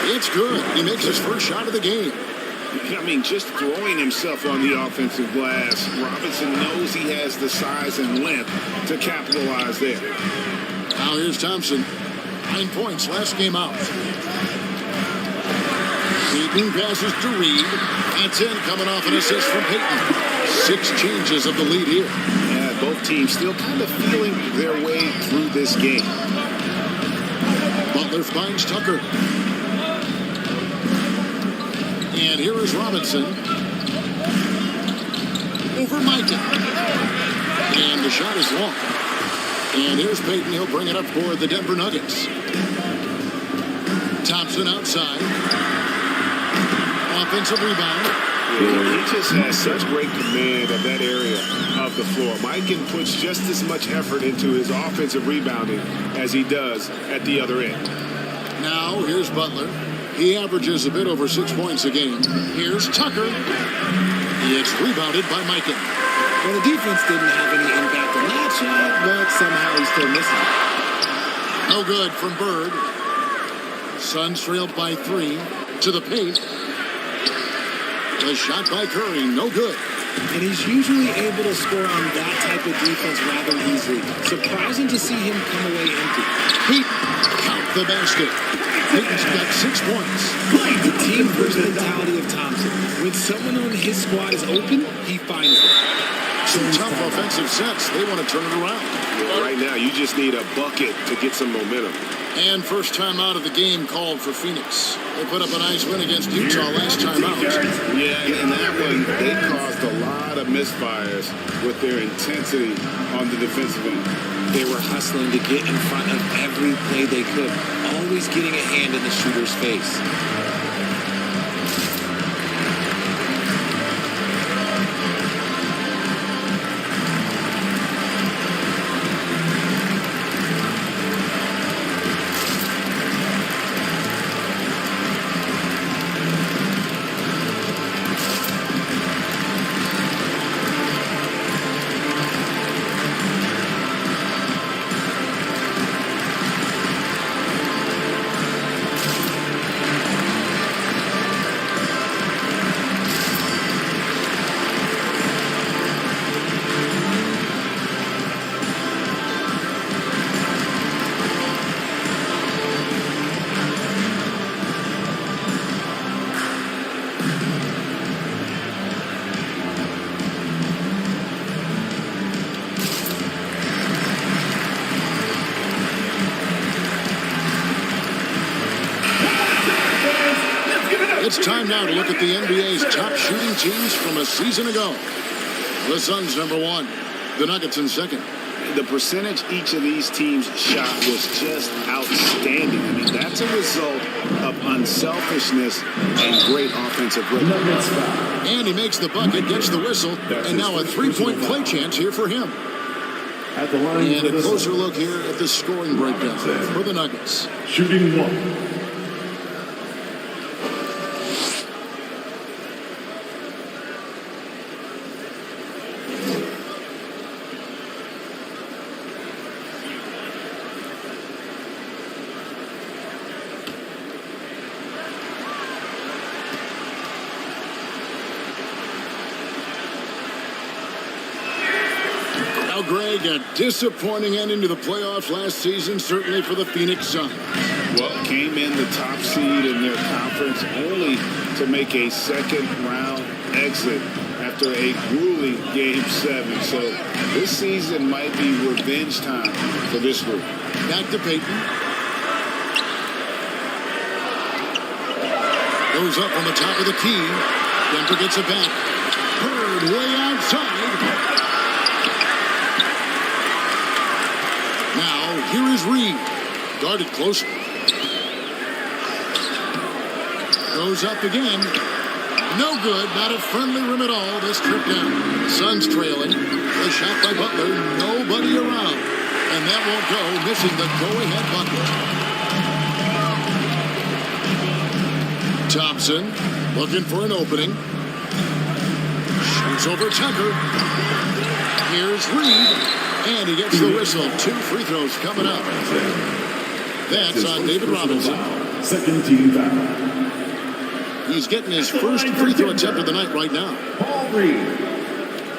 It's good. He makes his first shot of the game. I mean, just throwing himself on the offensive glass, Robinson knows he has the size and length to capitalize there. Now here's Thompson. 9 points last game out. Peyton passes to Reed. That's in, coming off an assist from Peyton. 6 changes of the lead here. Yeah, both teams still kind of feeling their way through this game. Butler finds Tucker. And here is Robinson. Over Mikan. And the shot is long. And here's Peyton. He'll bring it up for the Denver Nuggets. Thompson outside. Offensive rebound. He just has such great command of that area of the floor. Mikan puts just as much effort into his offensive rebounding as he does at the other end. Now, here's Butler. He averages a bit over 6 points a game. Here's Tucker. It's rebounded by Mikan. Well, the defense didn't have any impact on that shot, but somehow he's still missing. No good from Bird. Suns trailed by 3 to the paint. The shot by Curry, no good. And he's usually able to score on that type of defense rather easily. Surprising to see him come away empty. Peyton, count the basket. Peyton's got 6 points. The team first mentality of Thompson. When someone on his squad is open, he finds it. Some tough offensive sets. They want to turn it around. Right now, you just need a bucket to get some momentum. And first time out of the game called for Phoenix. They put up a nice win against Utah last time out. Yeah, and that one, they caused a lot of misfires with their intensity on the defensive end. They were hustling to get in front of every play they could, always getting a hand in the shooter's face. It's time now to look at the NBA's top shooting teams from a season ago. The Suns number 1, the Nuggets in second. The percentage each of these teams shot was just outstanding. I mean, that's a result of unselfishness and great offensive rhythm. And he makes the bucket, gets the whistle, and now a three-point play chance here for him. At the line and a closer look here at the scoring breakdown for the Nuggets. Shooting 1. Greg, a disappointing ending to the playoffs last season, certainly for the Phoenix Suns. Well, came in the top seed in their conference only to make a second-round exit after a grueling Game 7. So this season might be revenge time for this group. Back to Peyton. Goes up on the top of the key. Denver gets it back. Bird way outside. Here is Reed. Guarded closely. Goes up again. No good. Not a friendly rim at all this trip down. Suns trailing. The shot by Butler. Nobody around. And that won't go. Missing the go-ahead bucket. Thompson looking for an opening. Shoots over Tucker. Here's Reed. And he gets the whistle. 2 free throws coming up. That's on David Robinson. Second team foul. He's getting his first free throw attempt of the night right now. Paul Reed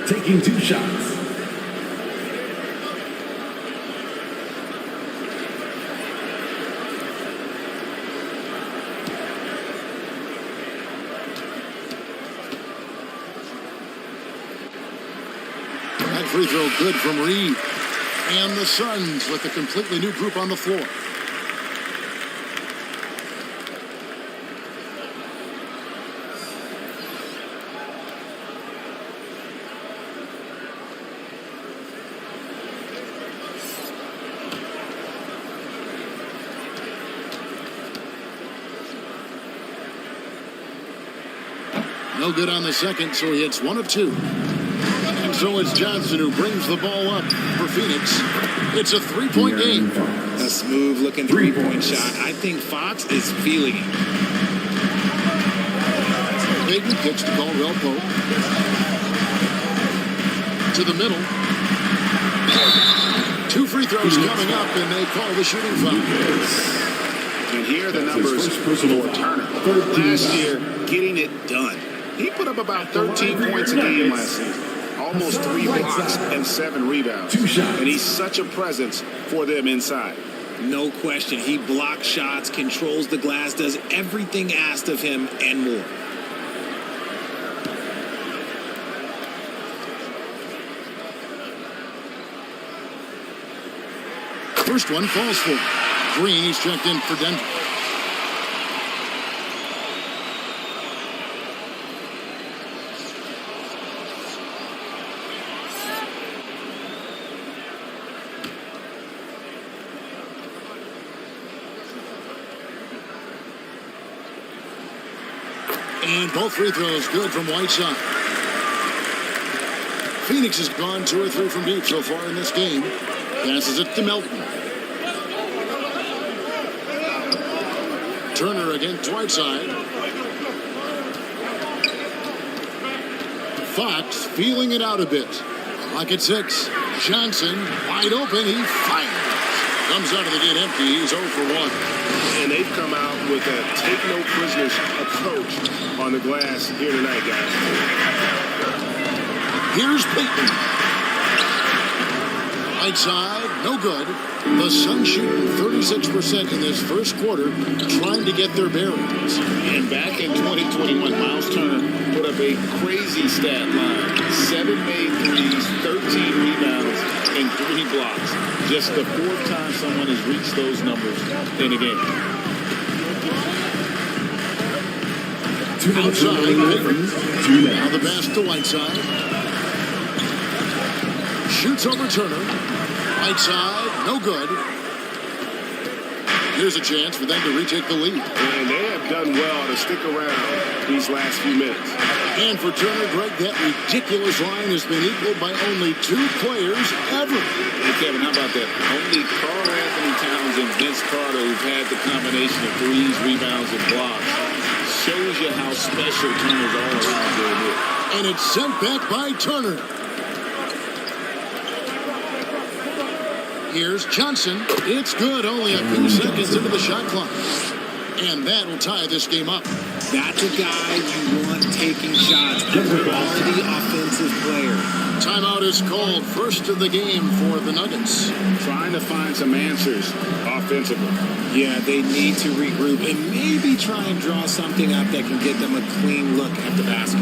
taking 2 shots. Free throw good from Reed. And the Suns with a completely new group on the floor. No good on the second, so he hits 1 of 2. So it's Johnson who brings the ball up for Phoenix. It's a 3-point game. A smooth-looking 3-point shot. I think Fox is feeling it. Peyton kicks to Caldwell Pope. To the middle. 2 free throws coming up, and they call the shooting foul. And here are the numbers for Turner. Last year, getting it done. He put up about 13 points a game last season. Almost 3 blocks and 7 rebounds. And he's such a presence for them inside. No question. He blocks shots, controls the glass, does everything asked of him and more. First one falls for him. Green, he's checked in for Denver. And both free throws good from Whiteside. Phoenix has gone 2 or 3 from deep so far in this game. Passes it to Melton. Turner against Whiteside. Fox feeling it out a bit. Clock at 6. Johnson wide open. He fires. Comes out of the gate empty. He's 0 for 1. And they've come out with a take-no-prisoners approach on the glass here tonight, guys. Here's Peyton. Right side, no good. The Suns shooting 36% in this first quarter, trying to get their bearings. And back in 2021, Miles Turner put up a crazy stat line. 7 made threes, 13 rebounds, and 3 blocks. Just the 4th time someone has reached those numbers in a game. Outside, Payton. Now the pass to Whiteside. Shoots over Turner. Whiteside, no good. Here's a chance for them to retake the lead. And they have done well to stick around these last few minutes. And for Turner, Greg, that ridiculous line has been equaled by only 2 players ever. Hey, Kevin, how about that? Only Karl Anthony Towns and Vince Carter who've had the combination of threes, rebounds, and blocks. Shows you how special Turner's all around doing it. And it's sent back by Turner. Here's Johnson. It's good, only a few seconds into the shot clock. And that will tie this game up. That's a guy you want taking shots. A quality offensive player. Timeout is called. First of the game for the Nuggets. Trying to find some answers offensively. Yeah, they need to regroup and maybe try and draw something up that can get them a clean look at the basket.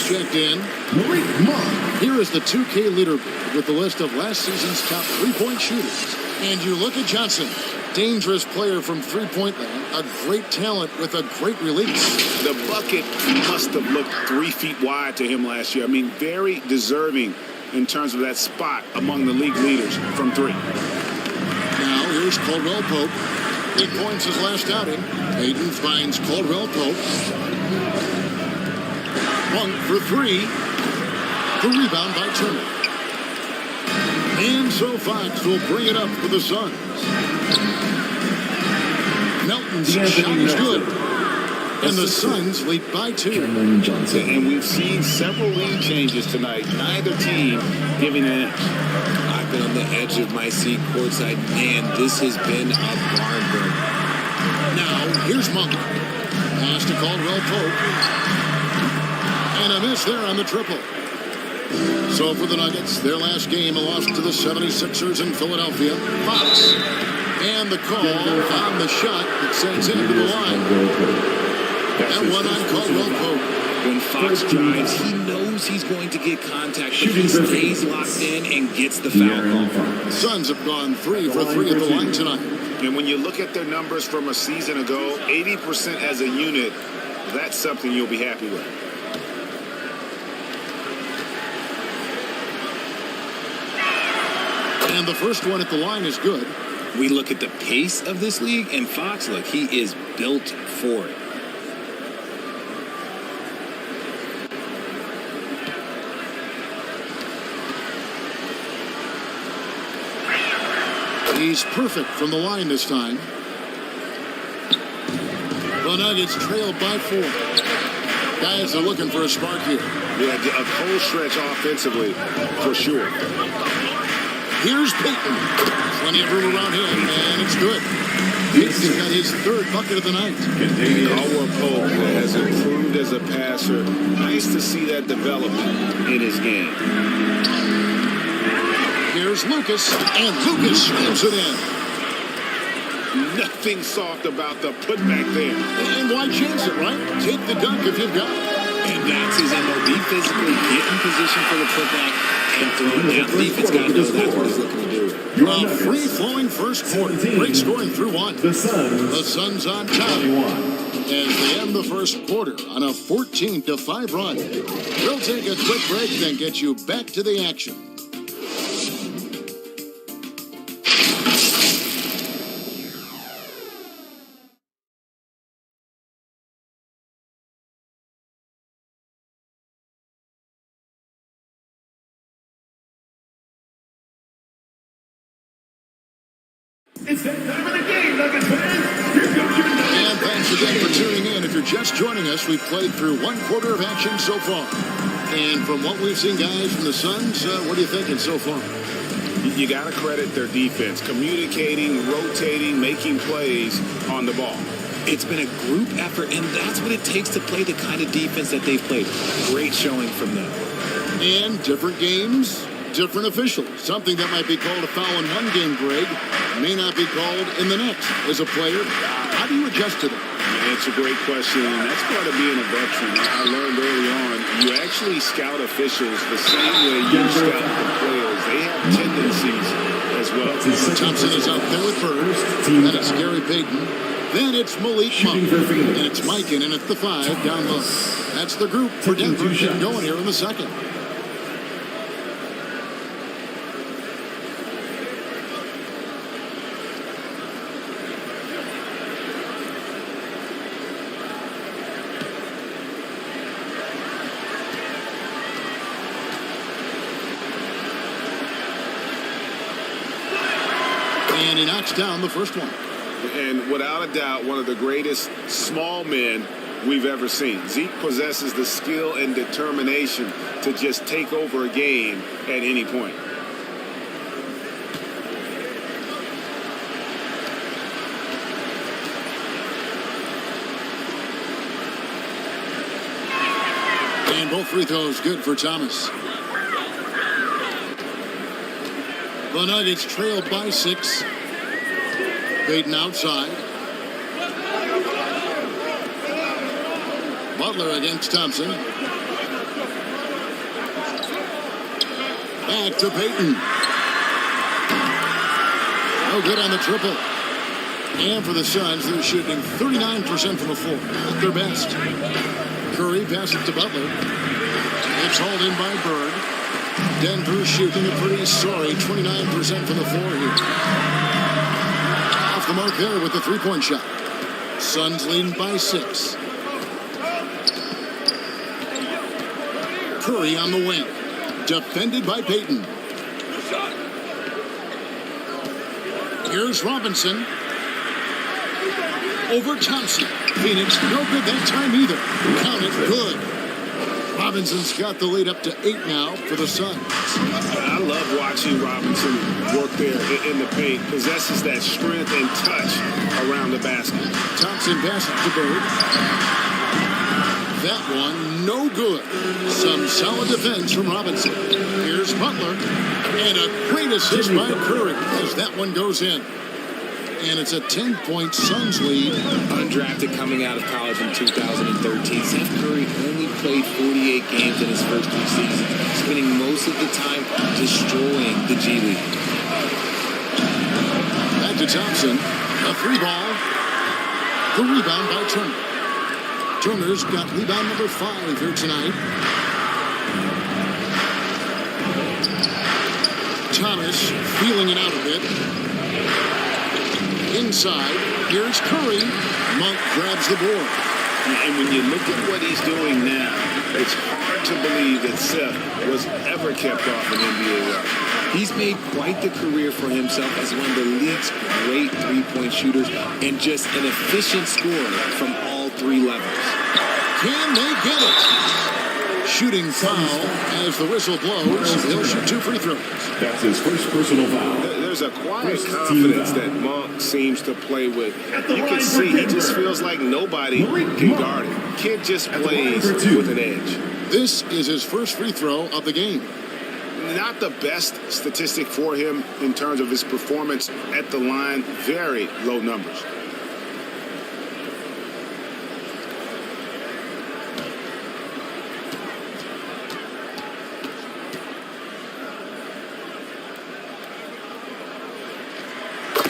Checked in. Here is the 2K leaderboard with the list of last season's top three-point shooters. And you look at Johnson, dangerous player from three-point land, a great talent with a great release. The bucket must have looked 3 feet wide to him last year. I mean, very deserving in terms of that spot among the league leaders from 3. Now here's Caldwell Pope. 8 points his last outing. Payton finds Caldwell Pope. Monk for 3. The rebound by Turner. And so Fox will bring it up for the Suns. Melton's shot is good. And the Suns lead by 2. And we've seen several lead changes tonight. Neither team giving an edge. I've been on the edge of my seat courtside. Man, this has been a barn burner. Now, here's Monk. Pass to Caldwell Pope. And a miss there on the triple. So for the Nuggets, their last game, a loss to the 76ers in Philadelphia. Fox. And the call on the shot that sends him to the line. And one on Caldwell Pope. When Fox drives, he knows he's going to get contact, but he stays locked in and gets the foul call. Suns have gone 3 for 3 at the line tonight. And when you look at their numbers from a season ago, 80% as a unit, that's something you'll be happy with. And the first one at the line is good. We look at the pace of this league, and Fox, look, he is built for it. He's perfect from the line this time. The Nuggets trail by 4. Guys are looking for a spark here. Yeah, a cold stretch offensively, for sure. Here's Payton. Plenty of room around him, and it's good. Payton's got his 3rd bucket of the night. Caldwell Pope has improved as a passer. Nice to see that development in his game. Here's Lucas, and Lucas slams it in. Nothing soft about the putback there. And why chance it, right? Take the dunk if you've got it. And that's his MO. Be physically, get in position for the putback, and throw it down. The defense got to know that's what he's looking to do. A free-flowing first quarter. Great scoring through 1. The Suns on top. As they end the first quarter on a 14-5 run. We'll take a quick break, then get you back to the action. It's that time of the game, Nuggets fans. Here comes your Nuggets. And thanks again for tuning in. If you're just joining us, we've played through one quarter of action so far. And from what we've seen, guys, from the Suns, what are you thinking so far? You got to credit their defense, communicating, rotating, making plays on the ball. It's been a group effort, and that's what it takes to play the kind of defense that they've played. Great showing from them. And different games, different officials. Something that might be called a foul in one game, Greg, may not be called in the next. As a player, how do you adjust to that? Yeah, it's a great question, and that's part of being a veteran. I learned early on, you actually scout officials the same way you scout the players. They have tendencies as well. Thompson is out there with Bird. Then it's Gary Payton. Then it's Malik Monk. And it's Mikan, and it's the 5 down low. That's the group for Denver getting going here in the second. And he knocks down the first one. And without a doubt, one of the greatest small men we've ever seen. Zeke possesses the skill and determination to just take over a game at any point. And both free throws good for Thomas. The Nuggets trail by 6. Payton outside. Butler against Thompson. Back to Payton. No good on the triple. And for the Suns, they're shooting 39% from the floor. At their best. Curry passes to Butler. It's hauled in by Bird. Denver shooting a pretty sorry 29% from the floor here. Off the mark there with the three-point shot. Suns leading by 6. Curry on the wing. Defended by Payton. Here's Robinson. Over Thompson. Phoenix, no good that time either. Count it, good. Robinson's got the lead up to 8 now for the Suns. I love watching Robinson work there in the paint. Possesses that strength and touch around the basket. Thompson passes to Bird. That one, no good. Some solid defense from Robinson. Here's Butler. And a great assist by Curry as that one goes in. And it's a 10-point Suns lead. Undrafted coming out of college in 2013. Seth Curry only played 48 games in his first 3 seasons, spending most of the time destroying the G League. Back to Thompson. A 3-ball. The rebound by Turner. Turner's got rebound number 5 here tonight. Thomas feeling it out a bit. Inside, here's Curry. Monk grabs the board. And when you look at what he's doing now, it's hard to believe that Seth was ever kept off an NBA roster. He's made quite the career for himself as one of the league's great three-point shooters and just an efficient scorer from all 3 levels. Can they get it? Shooting foul as the whistle blows. He'll shoot 2 free throws. That's his first personal foul. There's a quiet confidence that Monk seems to play with. You can see he just feels like nobody can guard him. Kid just plays with an edge. This is his first free throw of the game. Not the best statistic for him in terms of his performance at the line. Very low numbers.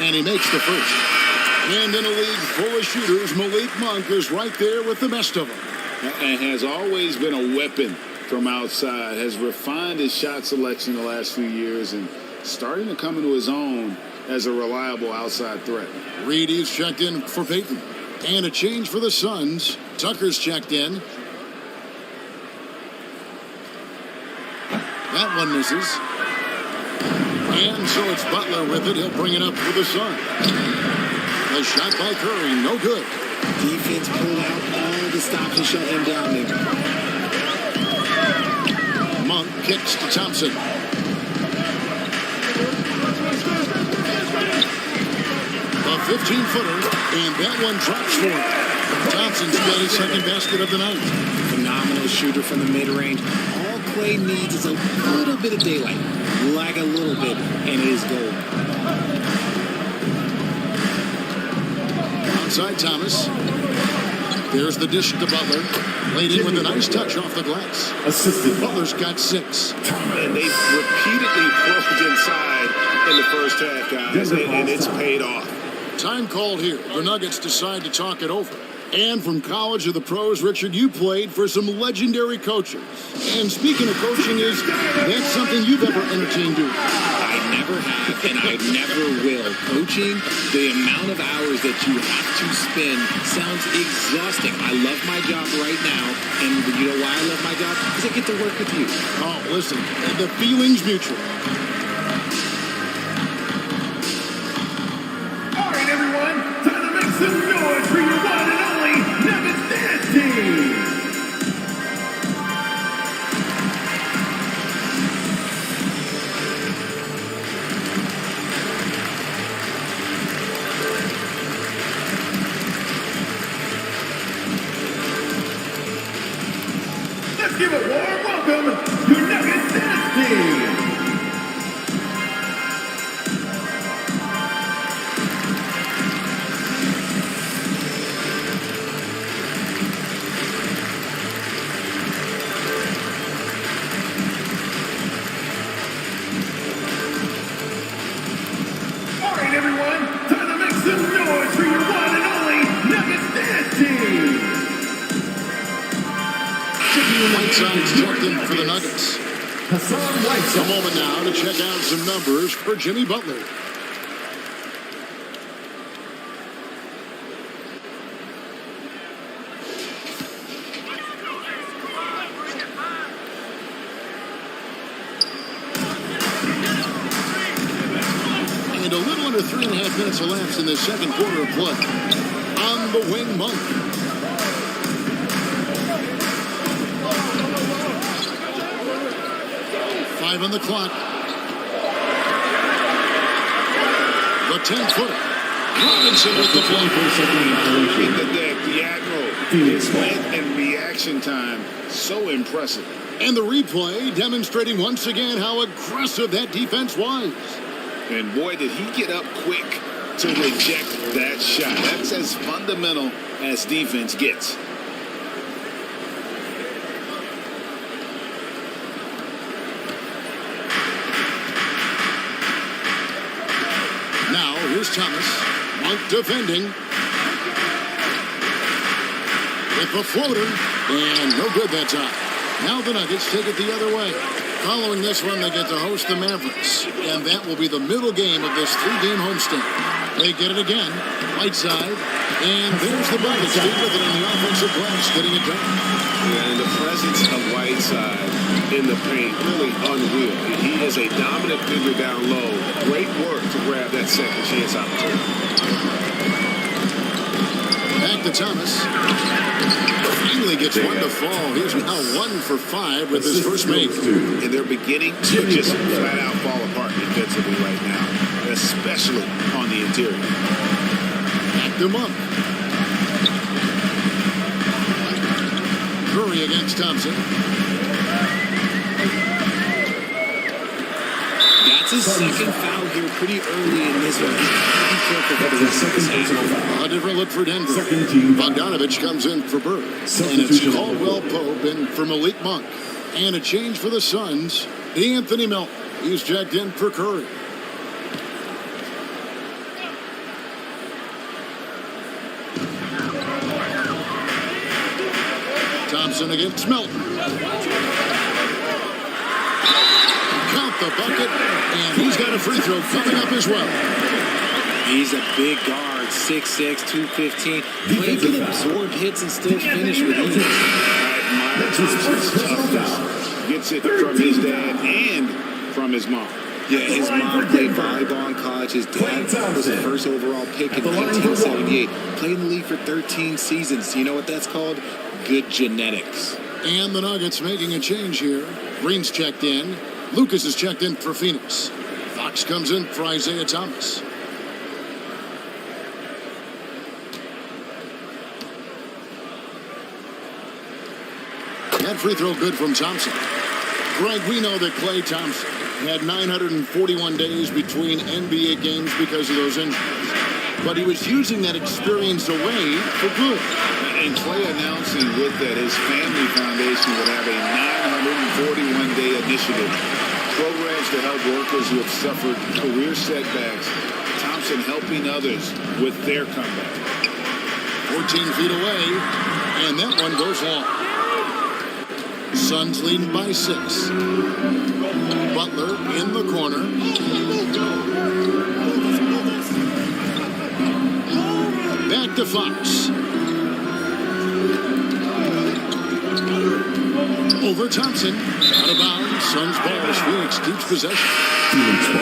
And he makes the first. And in a league full of shooters, Malik Monk is right there with the best of them. And has always been a weapon from outside. Has refined his shot selection the last few years and starting to come into his own as a reliable outside threat. Reedy's checked in for Payton. And a change for the Suns. Tucker's checked in. That one misses. And so it's Butler with it. He'll bring it up for the Suns. The shot by Curry, no good. Defense pulled out all the stops and shut him down there. Monk kicks to Thompson. A 15-footer, and that one drops for him. Thompson's got his second basket of the night. Phenomenal shooter from the mid-range. All Clay needs is a little bit of daylight. Like a little bit, and it is gold. Outside Thomas. There's the dish to Butler. Laid in with a nice touch off the glass. Assisted. Butler's got 6. And they repeatedly probed inside in the first half, guys, and it's paid off. Time called here. The Nuggets decide to talk it over. And from college to the pros, Richard, you played for some legendary coaches. And speaking of coaching, is that something you've ever entertained doing? I never have, and I never will. Coaching, the amount of hours that you have to spend sounds exhausting. I love my job right now, and you know why I love my job? Because I get to work with you. Oh, listen, the feeling's mutual. All right, everyone, time to make some noise for your one and only Nuggets Dance Team. Let's give a warm welcome to Nuggets Dance Team. All right, everyone, time to make some noise for your one and only Nuggets Dance Team. Whiteside's tucked in for the Nuggets. A moment now to check out some numbers for Jimmy Butler. And a little under 3.5 minutes elapsed in the second quarter of play. On the wing, Monk. Five on the clock. The 10-footer. Robinson with the block. The Admiral, his length and reaction time, so impressive. And the replay demonstrating once again how aggressive that defense was. And boy, did he get up quick to reject that shot. That's as fundamental as defense gets. Now, here's Thomas. Monk defending. With the floater. And no good that time. Now the Nuggets take it the other way. Following this one, they get to host the Mavericks. And that will be the middle game of this 3-game homestand. They get it again. Whiteside. And there's the Nuggets. Steve with it on the offensive glass, getting it done. Yeah, and the presence of Whiteside in the paint, really unreal. He is a dominant figure down low. Great work to grab that second chance opportunity. Back to Thomas. Finally gets one to fall. He's now 1 for 5 with his first make. And they're beginning to just flat out fall apart defensively right now, especially on the interior. Back to Monk. Curry against Thompson. That's his second foul here pretty early in this one. Be careful A different look for Denver. Bogdanovich comes in for Bird. And it's Caldwell Pope in for Malik Monk. And a change for the Suns. D'Anthony Melton. He's checked in for Curry. Thompson against Melton. Count the bucket, and he's got a free throw coming up as well. He's a big guard, 6'6", 215. Clay can absorb hits and still finish with ease. Gets it from his dad and from his mom. Yeah, his mom played volleyball in college. His dad was the first overall pick in 1978. Played in the league for 13 seasons. You know what that's called? Good genetics. And the Nuggets making a change here. Green's checked in. Lucas is checked in for Phoenix. Fox comes in for Isaiah Thomas. That free throw good from Thompson. Greg, we know that Klay Thompson had 941 days between NBA games because of those injuries. But he was using that experience away for good. And Klay announcing with that his family foundation would have a 941-day initiative. Programs to help workers who have suffered career setbacks. Thompson helping others with their comeback. 14 feet away, and that one goes long. Suns leading by 6. Butler in the corner. Back to Fox. Over Thompson. Out of bounds. Suns ball as Phoenix keeps possession.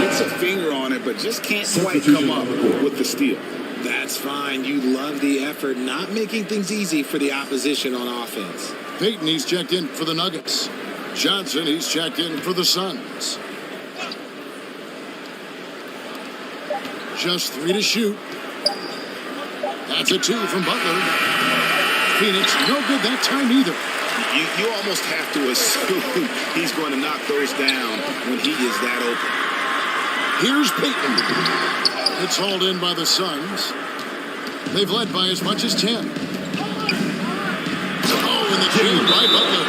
Gets a finger on it, but just can't quite come up with the steal. That's fine. You love the effort, not making things easy for the opposition on offense. Payton, he's checked in for the Nuggets. Johnson, he's checked in for the Suns. Just 3 to shoot. That's a 2 from Butler. Phoenix, no good that time either. You almost have to assume he's going to knock those down when he is that open. Here's Payton. It's hauled in by the Suns. They've led by as much as 10. Oh, and the jam by Butler.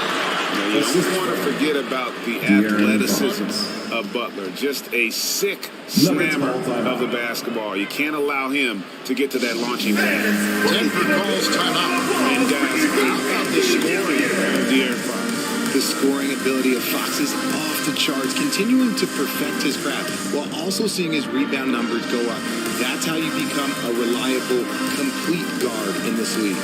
You don't want to forget about the athleticism of Butler. Just a sick slammer of the basketball. You can't allow him to get to that launching pad. Denver calls timeout. And guys, how about the scoring of De'Aaron Fox? The scoring ability of Fox is off the charts, continuing to perfect his craft while also seeing his rebound numbers go up. That's how you become a reliable, complete guard in this league.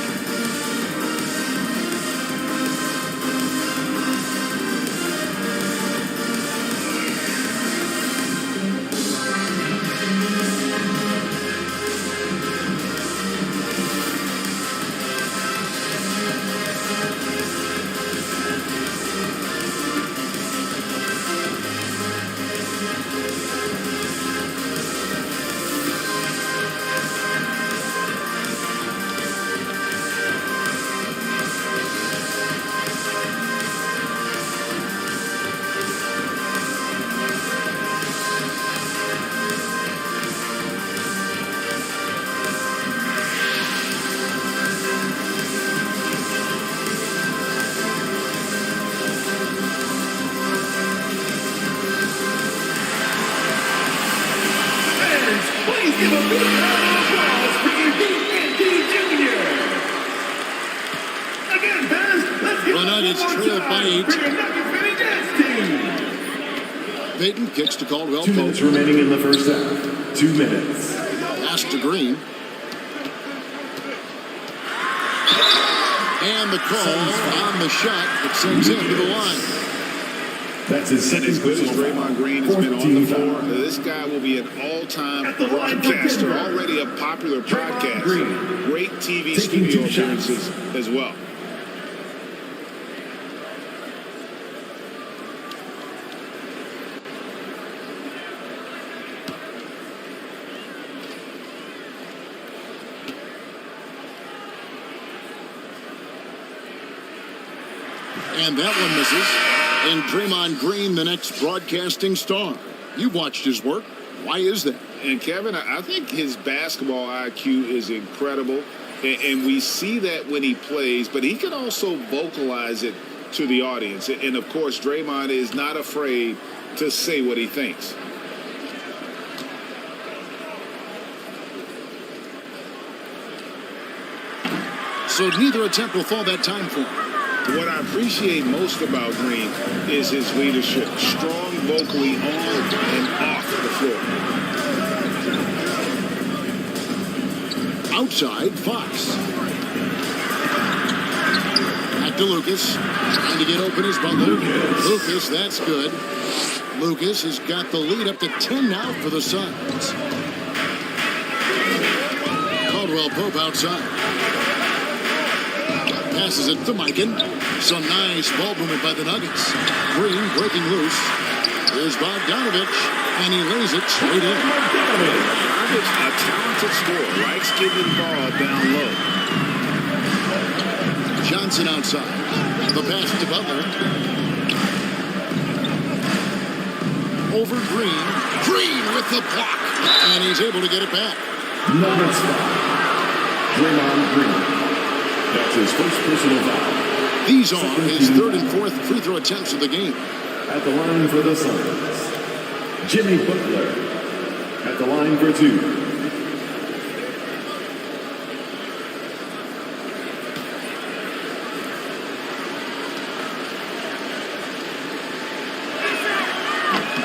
Payton kicks to Caldwell. 2 minutes remaining in the first half. 2 minutes. Pass to Green. And the call on the shot that sends him to the line. That's his second as good as personal Draymond Green has been on the floor, this guy will be an all-time broadcaster, already a popular podcaster. Great TV studio appearances as well. And that one misses. And Draymond Green, the next broadcasting star. You've watched his work. Why is that? And Kevin, I think his basketball IQ is incredible. And we see that when he plays, but he can also vocalize it to the audience. And of course, Draymond is not afraid to say what he thinks. So neither attempt will fall that time for him. What I appreciate most about Green is his leadership. Strong vocally on and off the floor. Outside, Fox. Back to Lucas. Trying to get open is Butler. Lucas, that's good. Lucas has got the lead up to 10 now for the Suns. Caldwell Pope outside. Passes it to Mikan. Some nice ball movement by the Nuggets. Green breaking loose. Here's Bogdanovich, and he lays it straight in. Bogdanovich, a talented scorer, likes getting the ball down low. Johnson outside. The pass to Butler. Over Green. Green with the block. And he's able to get it back. Number 5, Draymond Green. That's his first personal foul. These are his third and fourth free throw attempts of the game. At the line for the Suns, Jimmy Butler. At the line for 2.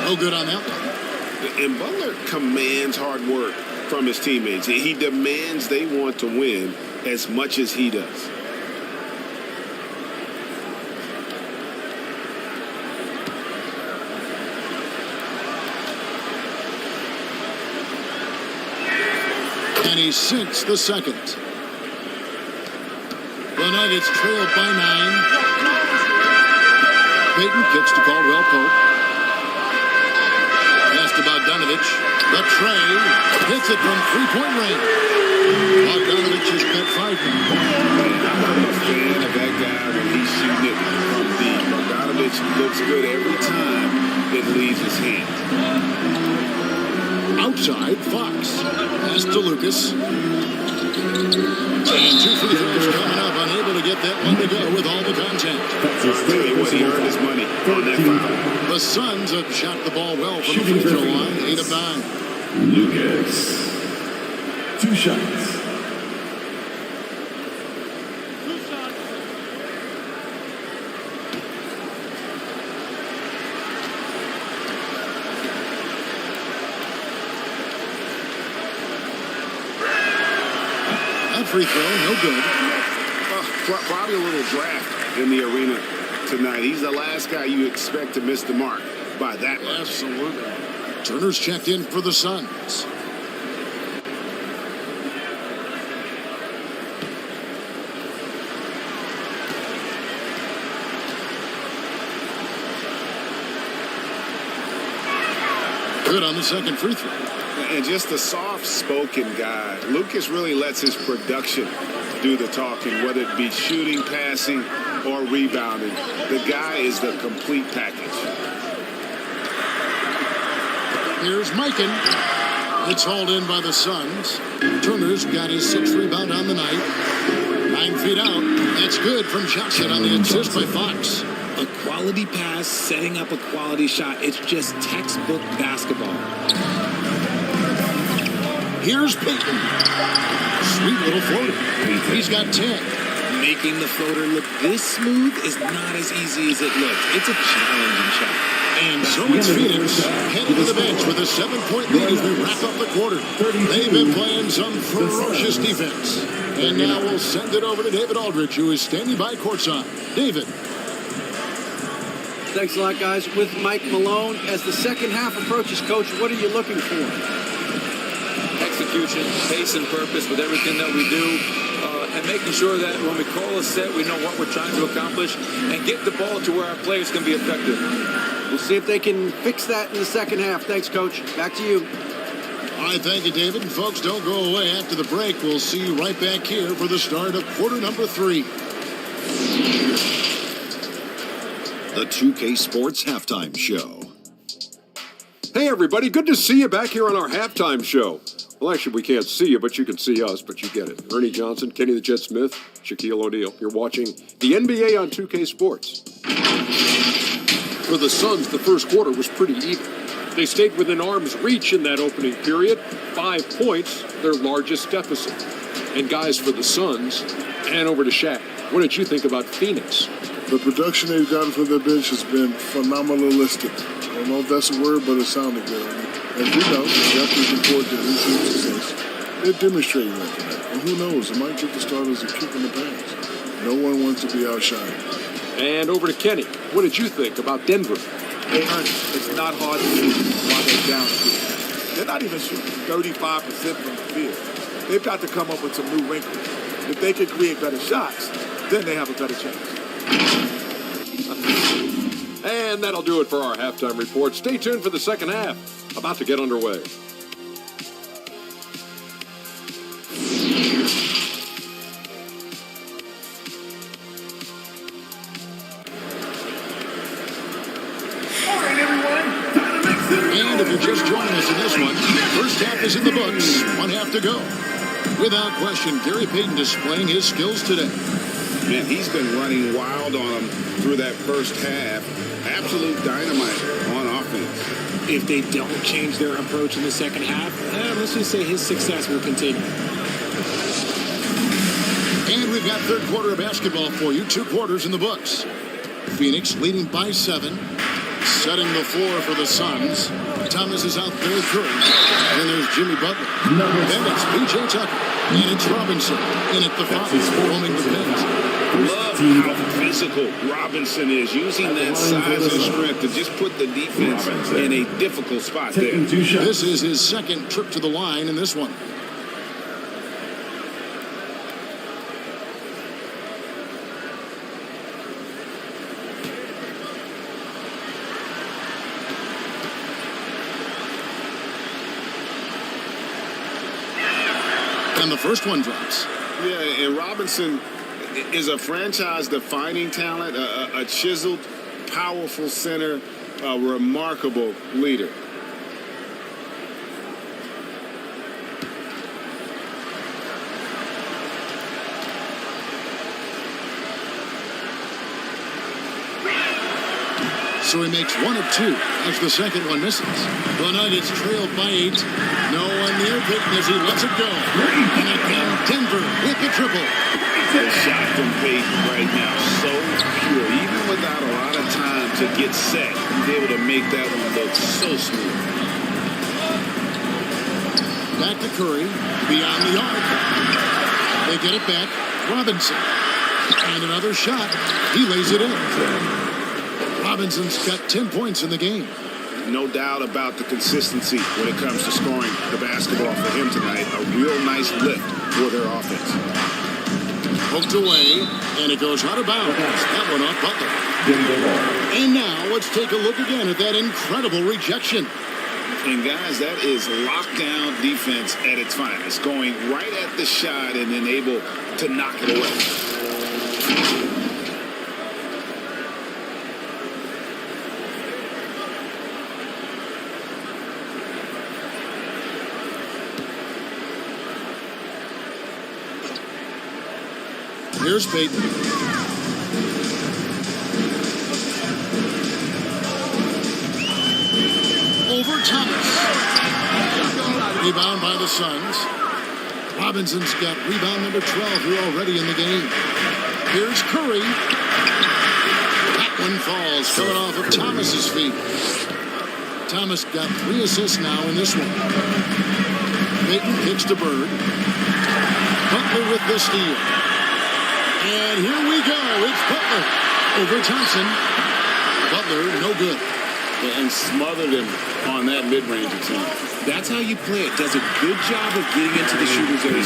No good on that one. And Butler commands hard work from his teammates. He demands they want to win as much as he does. And he sinks the second. The Nuggets trail by 9. Payton kicks to Caldwell Pope. Pass to Bogdanovich. The tray hits it from three-point range. Bogdanovich has got 5 now. I'm a fan of that guy when he's shooting it from deep. Bogdanovich looks good every time it leaves his hand. Outside, Fox. Pass to Lucas. And 2 free throws coming up. Unable to get that one to go with all the contact. He earned his money on that foul. The Suns have shot the ball well from the free throw line. 8 of 9. Lucas. 2 shots. Free throw, no good. Probably a little draft in the arena tonight. He's the last guy you expect to miss the mark by that much. Absolutely. Turner's checked in for the Suns. Good on the second free throw. And just a soft-spoken guy. Lucas really lets his production do the talking, whether it be shooting, passing, or rebounding. The guy is the complete package. Here's Mikan. It's hauled in by the Suns. Turner's got his 6th rebound on the night. 9 feet out. That's good from Johnson on the assist by Fox. A quality pass, setting up a quality shot. It's just textbook basketball. Here's Payton. Sweet little floater. He's got 10. Making the floater look this smooth is not as easy as it looks. It's a challenging shot. And so it's Phoenix heading to the bench with a 7-point lead as we wrap up the quarter. They've been playing some ferocious defense. And now we'll send it over to David Aldridge, who is standing by courtside. David. Thanks a lot, guys. With Mike Malone, as the second half approaches, Coach, what are you looking for? Execution, pace, and purpose with everything that we do, and making sure that when we call a set, we know what we're trying to accomplish, and get the ball to where our players can be effective. We'll see if they can fix that in the second half. Thanks, Coach. Back to you. All right, thank you, David. And folks, don't go away. After the break, we'll see you right back here for the start of quarter number 3. The 2K Sports Halftime Show. Hey, everybody. Good to see you back here on our halftime show. Well, actually, we can't see you, but you can see us, but you get it. Ernie Johnson, Kenny the Jet Smith, Shaquille O'Neal. You're watching the NBA on 2K Sports. For the Suns, the first quarter was pretty even. They stayed within arm's reach in that opening period. 5 points, their largest deficit. And guys, for the Suns, and over to Shaq. What did you think about Phoenix? The production they've gotten from their bench has been phenomenalistic. I don't know if that's a word, but it sounded good. As you know, depth is important to any team's success. They're demonstrating that tonight. And who knows, it might give the starters a kick in the pants. No one wants to be outshined. And over to Kenny. What did you think about Denver? It's not hard to see why they're down here. They're not even shooting 35% from the field. They've got to come up with some new wrinkles. If they can create better shots, then they have a better chance. And that'll do it for our halftime report. Stay tuned for the second half. About to get underway. And if you're just joining us in this one, first half is in the books. 1 half to go. Without question, Gary Payton displaying his skills today. Man, he's been running wild on them through that first half. Absolute dynamite on offense. If they don't change their approach in the second half, let's just say his success will continue. And we've got third quarter of basketball for you. 2 quarters in the books. Phoenix leading by 7. Setting the floor for the Suns. Thomas is out there, Curry. Then there's Jimmy Butler. Then it's P.J. Tucker. And it's Robinson in at the foul, roaming the pins. Love how physical Robinson is, using that size and strength to just put the defense in a difficult spot there. This is his second trip to the line in this one. And the first one drops. Yeah, and Robinson is a franchise-defining talent, a chiseled, powerful center, a remarkable leader. So he makes 1 of 2 as the second one misses. The Nuggets trailed by 8. No one near Payton as he lets it go. And again, Denver with the triple. The shot from Payton right now, so pure. Even without a lot of time to get set, he's able to make that one look so smooth. Back to Curry, beyond the arc. They get it back. Robinson. And another shot. He lays it in. Robinson's got 10 points in the game. No doubt about the consistency when it comes to scoring the basketball for him tonight. A real nice lift for their offense. Poked away, and it goes out of bounds. That one off Butler. And now let's take a look again at that incredible rejection. And guys, that is lockdown defense at its finest. Going right at the shot and then able to knock it away. Here's Payton. Over Thomas. Rebound by the Suns. Robinson's got rebound number 12 here already in the game. Here's Curry. That one falls, coming off of Thomas's feet. Thomas got 3 assists now in this one. Payton kicks to Bird. Butler with the steal. And here we go. It's Butler over Thompson. Butler, no good. And smothered him on that mid-range attempt. That's how you play it. Does a good job of getting into the shooter's area.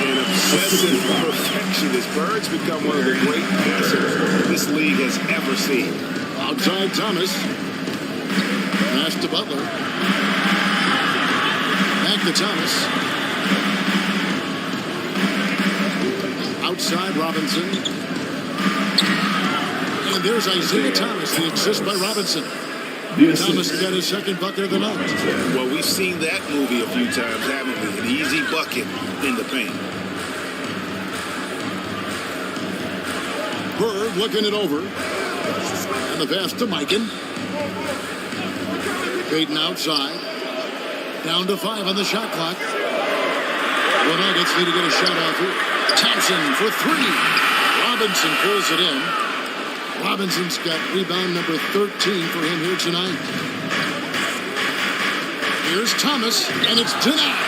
And obsessive perfectionist. Bird's become one of the great passers this league has ever seen. Outside Thomas. Pass to Butler. Back to Thomas. Outside Robinson. And there's Isaiah Thomas, the assist by Robinson. Thomas got his second bucket of the night. Well, we've seen that movie a few times, haven't we? An easy bucket in the paint. Bird looking it over. And the pass to Mikan. Payton outside. Down to 5 on the shot clock. The Nuggets need to get a shot off here. Thompson for 3. Robinson pulls it in. Robinson's got rebound number 13 for him here tonight. Here's Thomas, and it's denied.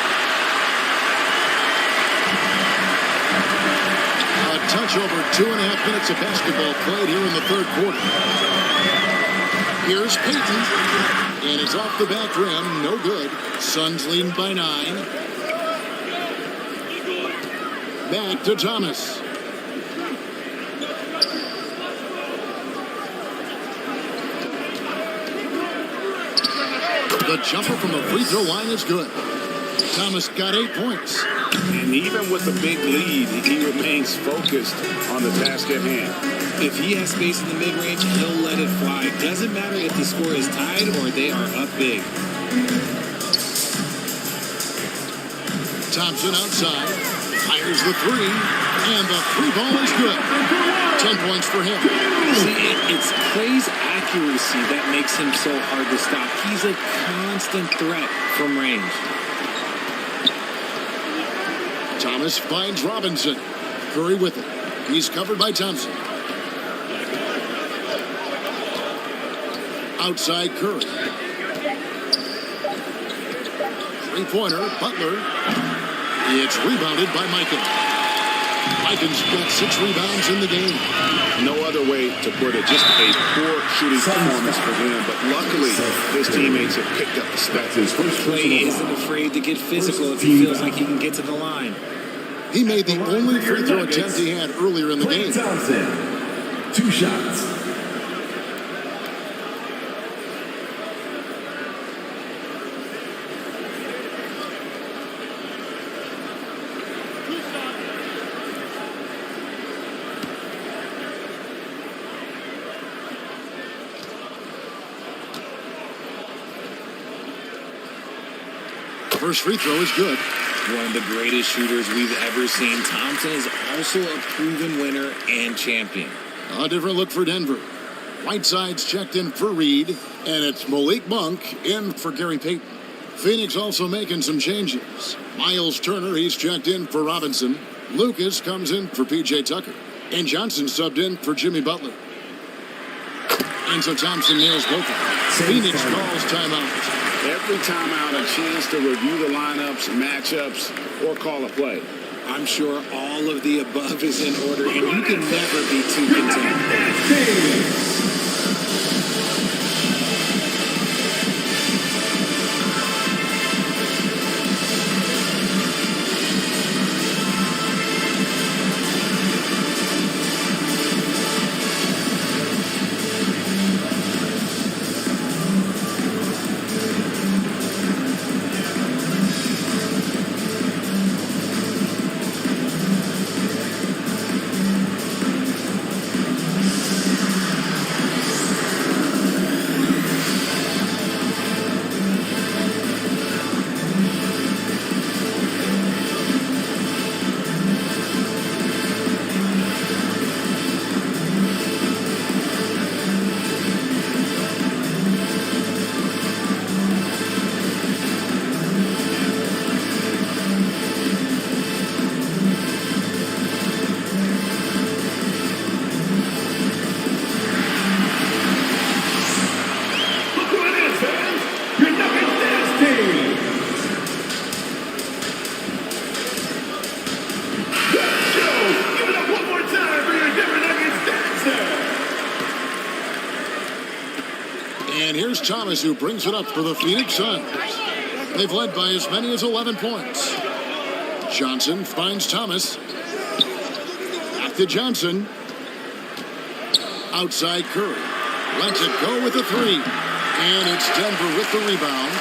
A touch over 2.5 minutes of basketball played here in the third quarter. Here's Payton. And it's off the back rim. No good. Suns leading by 9. Back to Thomas. The jumper from the free throw line is good. Thomas got 8 points. And even with the big lead, he remains focused on the task at hand. If he has space in the mid-range, he'll let it fly. Doesn't matter if the score is tied or they are up big. Thompson outside. Fires the 3. And the 3 ball is good. 10 points for him. See, it's Clay's accuracy that makes him so hard to stop. He's a constant threat from range. Thomas finds Robinson. Curry with it. He's covered by Thompson. Outside Curry. Three-pointer, Butler. It's rebounded by Mikan. Mikan's got 6 rebounds in the game. No other way to put it. Just a poor shooting performance for him. But luckily, his teammates have picked up the stats. Clay isn't afraid to get physical if he feels like he can get to the line. He made the only free throw attempt he had earlier in the game. Thompson, 2 shots. First free throw is good. One of the greatest shooters we've ever seen. Thompson is also a proven winner and champion. A different look for Denver. Whiteside's checked in for Reed, and it's Malik Monk in for Gary Payton. Phoenix also making some changes. Miles Turner, he's checked in for Robinson. Lucas comes in for P.J. Tucker. And Johnson subbed in for Jimmy Butler. And so Thompson nails both of them. Phoenix calls timeout. Every timeout, a chance to review the lineups, matchups, or call a play. I'm sure all of the above is in order, and you can never be too content. And here's Thomas, who brings it up for the Phoenix Suns. They've led by as many as 11 points. Johnson finds Thomas. Back to Johnson. Outside Curry. Lets it go with a 3. And it's Denver with the rebound.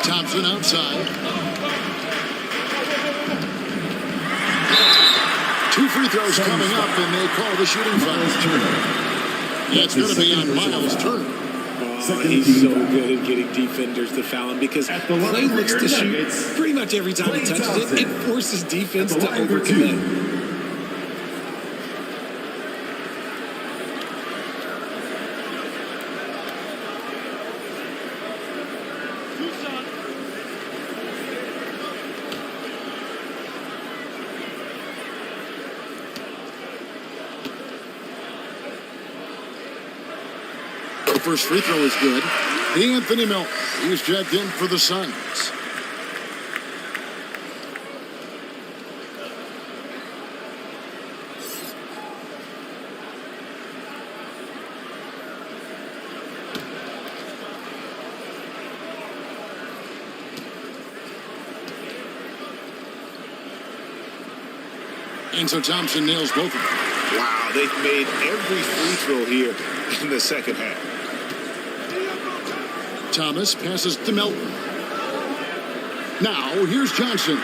Thompson outside. 2 free throws coming up, and they call the shooting foul. Yeah, it's going to be on Miles Turner. Oh, he's so good at getting defenders to foul him because Clay looks to shoot pretty much every time he touches it. It forces defense to overcommit. First free throw is good. Anthony Milton, he's checked in for the Suns. And so Thompson nails both of them. Wow, they've made every free throw here in the second half. Thomas passes to Melton. Now, here's Johnson.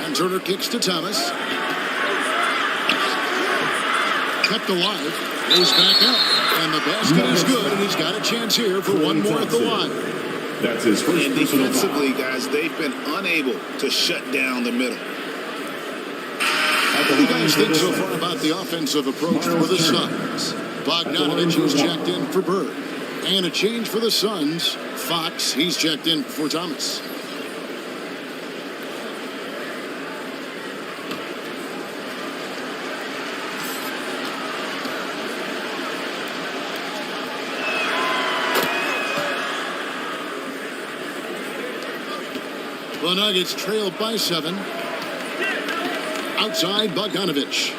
And Turner kicks to Thomas. Kept alive. Goes back up. And the basket is good. And he's got a chance here for one more at the line. That's his first And personal foul. defensively, guys, they've been unable to shut down the middle. What do you guys think so far about the offensive approach for the Suns? Bogdanovich has checked in for Bird. And a change for the Suns. Fox, he's checked in for Thomas. The Nuggets trailed by 7. Outside, Bogdanovich.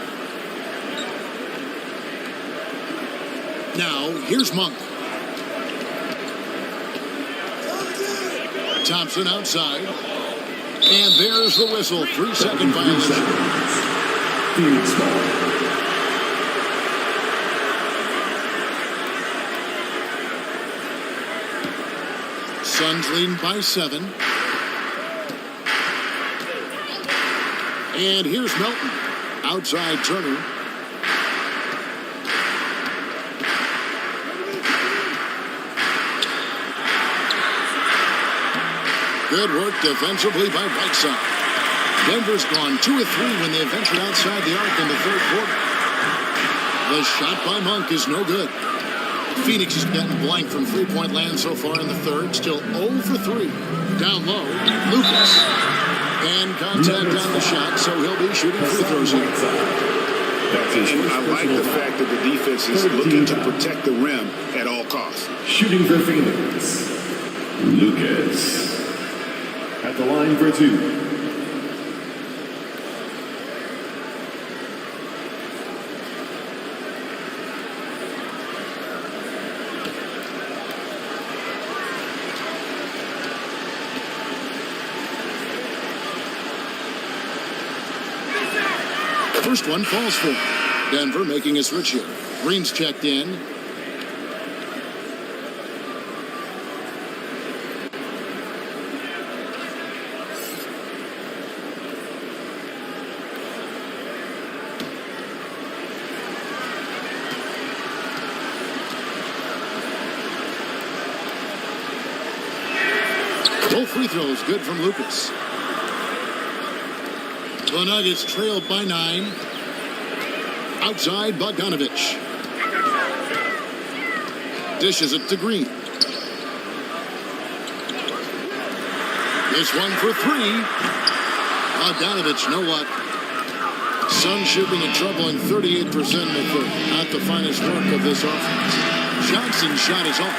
Now, here's Monk. Thompson outside. And there's the whistle. 3-second violation. Phoenix ball. Suns leading by 7. And here's Melton. Outside Turner. Good work defensively by Whiteside. Denver's gone 2 of 3 when they ventured outside the arc in the third quarter. The shot by Monk is no good. Phoenix has gotten blank from three-point land so far in the third. Still 0 for 3. Down low, Lucas. And contact on the shot, so he'll be shooting free throws here. And I like the fact that the defense is looking to protect the rim at all costs. Shooting for Phoenix. Lucas. At the line for 2. First one falls for Denver making a switch here. Green's checked in. Both free throws good from Lucas. The Nuggets trailed by 9. Outside, Bogdanovich. Dishes it to Green. This one for 3. Bogdanovich, know what? Sun shooting in trouble in 38% in the third. Not the finest work of this offense. Johnson's shot is off.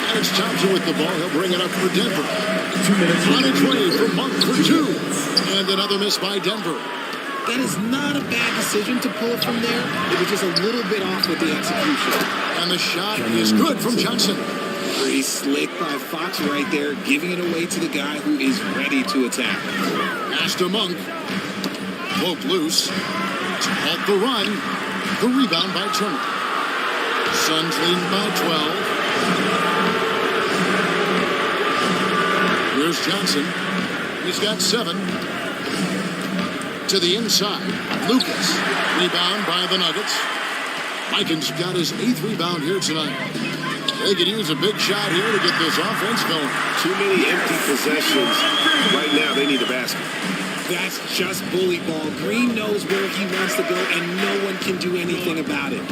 And it's Thompson with the ball. He'll bring it up for Denver. 2 minutes. On its way for Monk for 2. And another miss by Denver. That is not a bad decision to pull it from there. It was just a little bit off with the execution. And the shot is good from Johnson. Pretty slick by Fox right there, giving it away to the guy who is ready to attack. Pass to Monk. Poked loose. To halt the run. The rebound by Turner. Suns leading by 12. Here's Johnson. He's got 7. To the inside. Lucas. Rebound by the Nuggets. Mikan's got his 8th rebound here tonight. They could use a big shot here to get this offense going. Too many empty possessions. Right now, they need a basket. That's just bully ball. Green knows where he wants to go, and no one can do anything about it.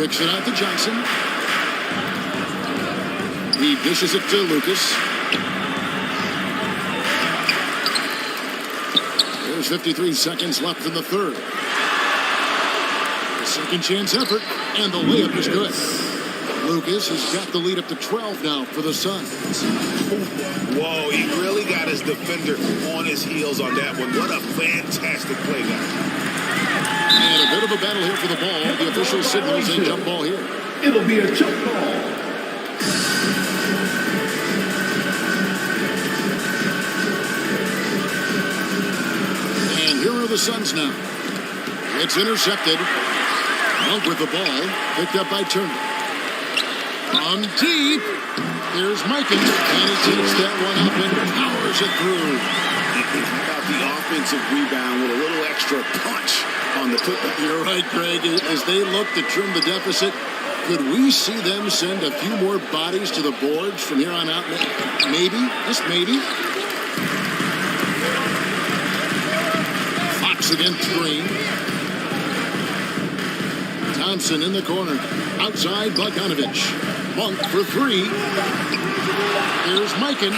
Kicks it out to Johnson. He dishes it to Lucas. There's 53 seconds left in the third. The second chance effort, and the layup is good. Lucas has got the lead up to 12 now for the Suns. Whoa, he really got his defender on his heels on that one. What a fantastic play, guys. And a bit of a battle here for the ball. The official signals a jump ball here. It'll be a jump ball. for the Suns now. It's intercepted. Monk with the ball. Picked up by Turner. On deep. Here's Mikan. And he takes that one up and powers it through. How about the offensive rebound with a little extra punch on the putback? You're right, Greg. As they look to trim the deficit, could we see them send a few more bodies to the boards from here on out? Maybe. Just maybe. Fox against Green. Thompson in the corner. Outside, Bogdanovich. Monk for three. Here's Mikan.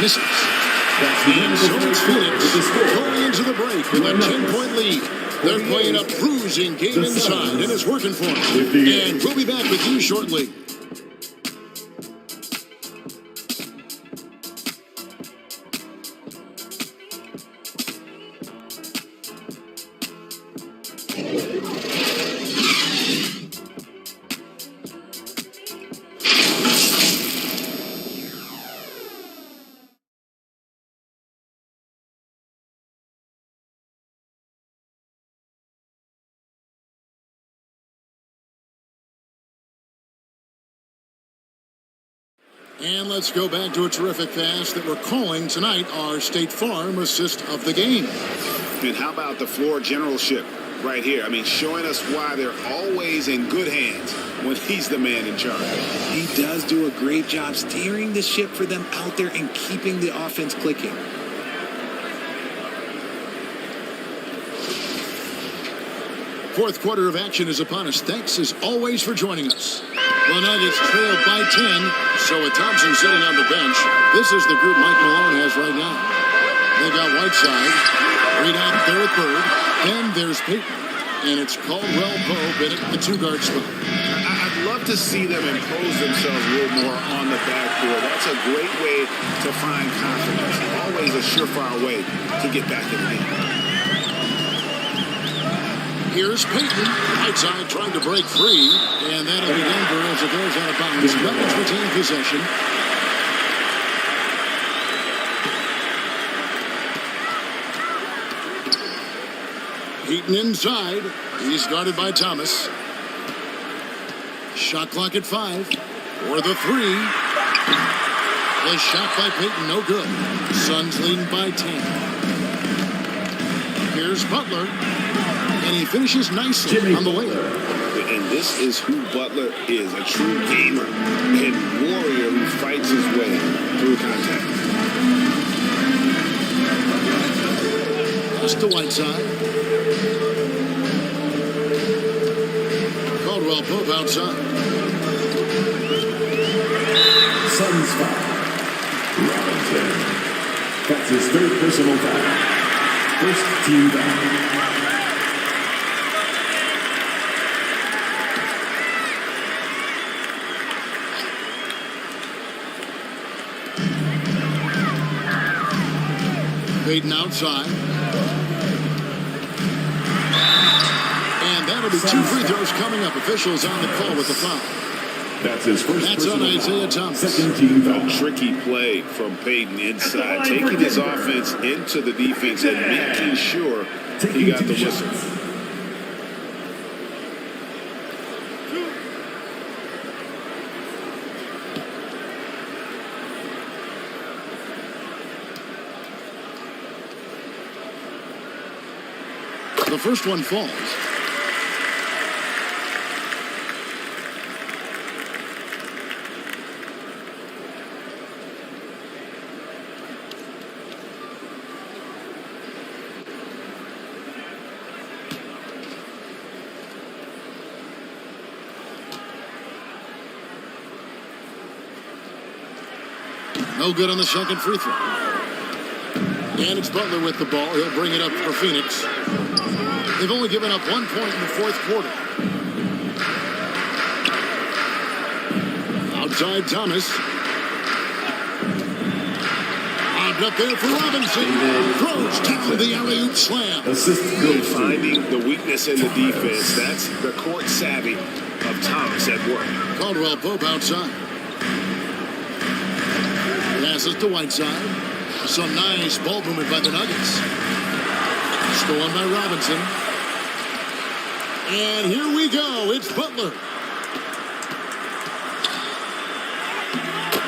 Misses. And so it's Phoenix going into the break with a 10-point lead. They're playing a bruising game inside, and it's working for them. And we'll be back with you shortly. And let's go back to a terrific pass that we're calling tonight our State Farm assist of the game. And how about the floor generalship right here? I mean, showing us why they're always in good hands when he's the man in charge. He does do a great job steering the ship for them out there and keeping the offense clicking. Fourth quarter of action is upon us. Thanks as always for joining us. The Nuggets trail by 10. So with Thompson sitting on the bench, this is the group Mike Malone has right now. They got Whiteside, Reed out there with Bird. Then there's Payton. And it's Caldwell Pope in at the two-guard spot. I'd love to see them impose themselves a little more on the backboard. That's a great way to find confidence. Always a surefire way to get back in the game. Here's Payton. Whiteside trying to break free. And that'll be Denver as it goes out of bounds. Nuggets retain possession. Payton inside. He's guarded by Thomas. Shot clock at 5. For the three. The shot by Payton, no good. Suns leading by 10. Here's Butler. And he finishes nicely on the way. And this is who Butler is, a true gamer and warrior who fights his way through contact. Just to Whiteside. Caldwell Pope outside. Suns foul. Robinson. That's his third personal foul. First team foul. Payton outside. And that'll be 2 free throws coming up. Officials on the call with the foul. That's his first. That's on Isaiah Thomas. Second team foul. A tricky play from Payton inside, taking his offense into the defense and making sure he got the whistle. The first one falls. No good on the second free throw. And it's Butler with the ball. He'll bring it up for Phoenix. They've only given up 1 point in the fourth quarter. Outside Thomas. Lobbed up there for Robinson. Throws down the alley-oop slam. Finding the weakness in the defense. That's the court savvy of Thomas at work. Caldwell Pope outside. Passes to Whiteside. Some nice ball movement by the Nuggets. Stolen by Robinson. And here we go. It's Butler.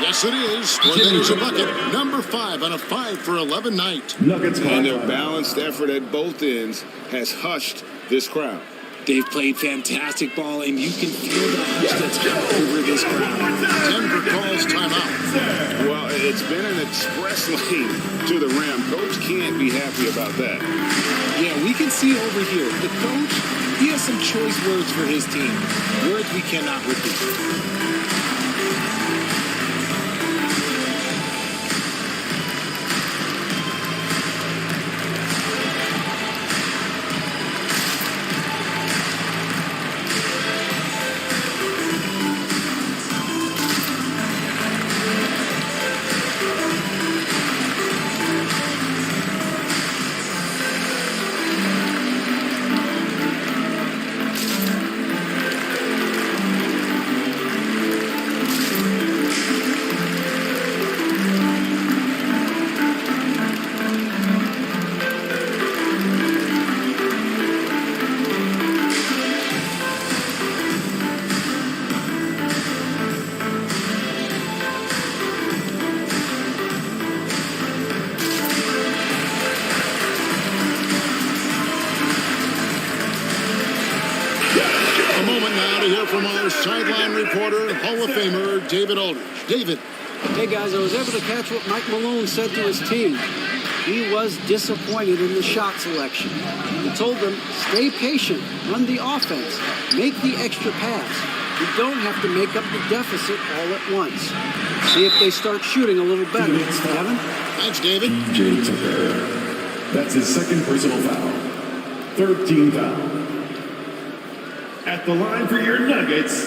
Yes, it is. Well, that is a bucket. Number 5 on a 5 for 11 night. And their balanced effort at both ends has hushed this crowd. They've played fantastic ball, and you can feel the hush that's over this crowd. Denver calls timeout. Well, it's been an express lane to the rim. Coach can't be happy about that. Yeah, we can see over here. The coach, he has some choice words for his team. Words we cannot repeat. From our sideline reporter, Hall of Famer David Aldridge. David. Hey, guys, I was able to catch what Mike Malone said to his team. He was disappointed in the shot selection. He told them, stay patient, run the offense, make the extra pass. You don't have to make up the deficit all at once. See if they start shooting a little better. Kevin? Thanks, David. P.J. Tucker. That's his second personal foul. Third team foul. At the line for your Nuggets,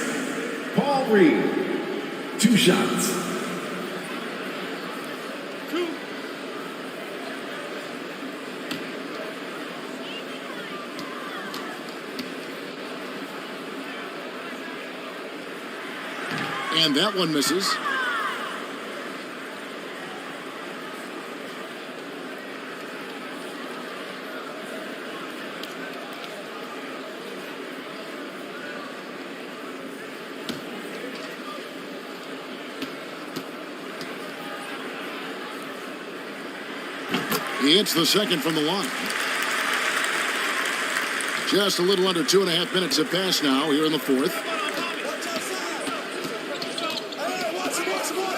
Paul Reed. 2 shots. And that one misses. He hits the second from the line. Just a little under 2.5 minutes have passed now here in the fourth.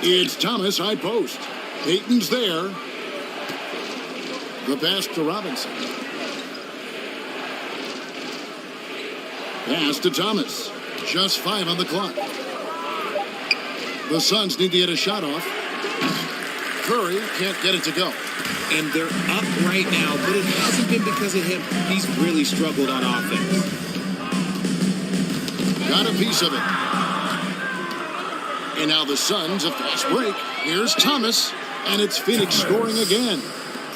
It's Thomas, high post. Payton's there. The pass to Robinson. Pass to Thomas. Just 5 on the clock. The Suns need to get a shot off. Curry can't get it to go. And they're up right now, but it hasn't been because of him. He's really struggled on offense. Got a piece of it. And now the Suns, a fast break. Here's Thomas, and it's Phoenix scoring again.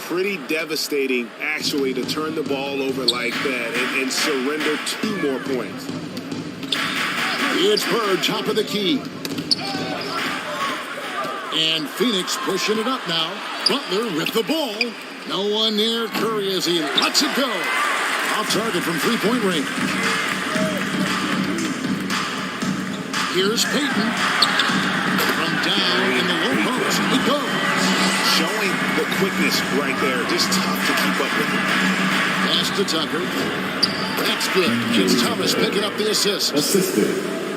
Pretty devastating, actually, to turn the ball over like that and surrender 2 more points. It's Bird, top of the key. And Phoenix pushing it up now. Butler with the ball. No one near Curry as he lets it go. Off target from 3-point range. Here's Payton. From down in the low post. It goes. Showing the quickness right there. Just tough to keep up with. Pass to Tucker. That's good. It's Thomas picking up the assist.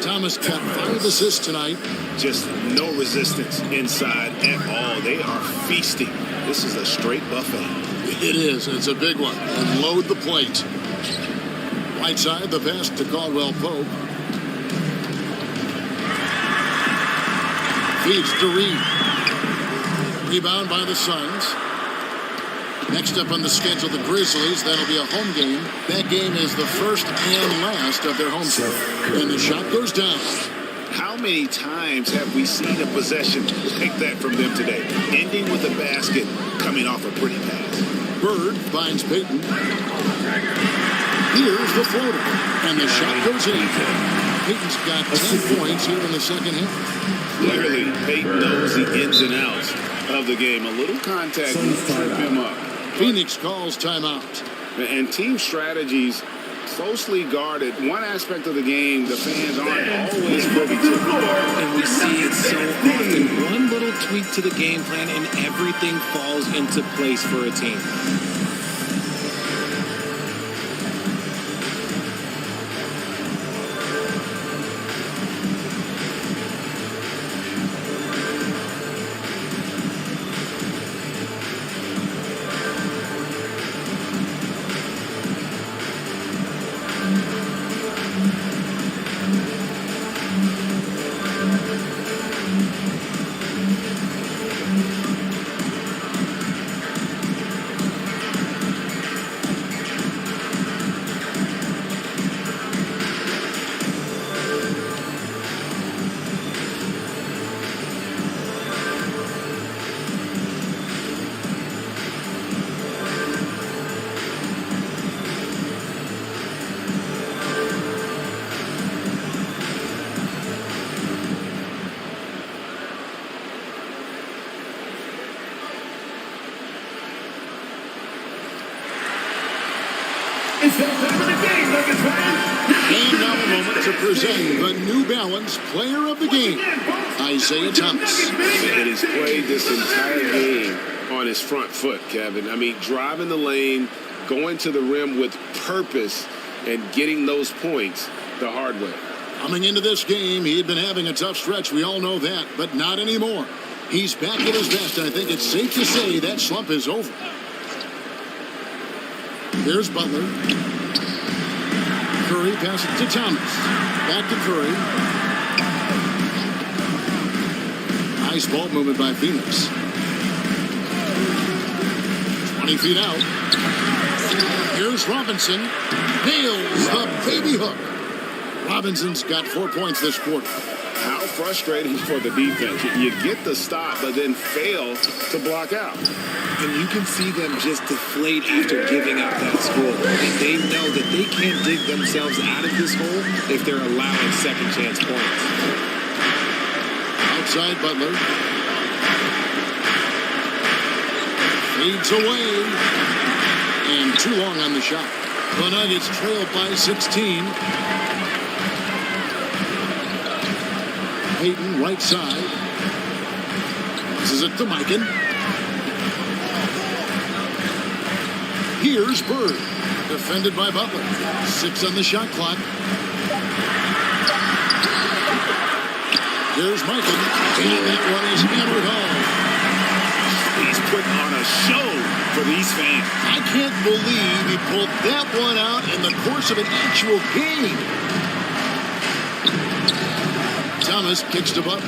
Thomas got 5 assists tonight. Just no resistance inside at all. They are feasting. This is a straight buffet. It is. It's a big one. And load the plate. Right side, the pass to Caldwell Pope. Feeds to Reed. Rebound by the Suns. Next up on the schedule, the Grizzlies. That'll be a home game. That game is the first and last of their home set. And the shot goes down. How many times have we seen a possession like that from them today? Ending with a basket, coming off a pretty pass. Bird finds Payton. Here's the floater. And the shot goes in. Payton's got 10 points here in the second half. Clearly, Payton knows the ins and outs of the game. A little contact will trip him up. Phoenix calls timeout. And team strategies closely guarded. One aspect of the game the fans aren't always privy to. And we see it so often. One little tweak to the game plan and everything falls into place for a team. It's that time of the game, Nuggets fans. And now a moment to present the New Balance Player of the Game, Isaiah Thomas. And he's played this entire game on his front foot, Kevin. I mean, driving the lane, going to the rim with purpose, and getting those points the hard way. Coming into this game, he had been having a tough stretch. We all know that, but not anymore. He's back at his best. I think it's safe to say that slump is over. Here's Butler. Curry passes to Thomas. Back to Curry. Nice ball movement by Phoenix. 20 feet out. Here's Robinson. Nails the baby hook. Robinson's got 4 points this quarter. How frustrating for the defense. You get the stop, but then fail to block out. And you can see them just deflate after giving up that score. And they know that they can't dig themselves out of this hole if they're allowing second chance points. Outside Butler. Fades away. And too long on the shot. The Nuggets trail by 16. Payton, right side. This is it to Mikan. Here's Bird. Defended by Butler. 6 on the shot clock. Here's Mikan. And that one is hammered home. He's putting on a show for these fans. I can't believe he pulled that one out in the course of an actual game. Thomas kicks to Butler.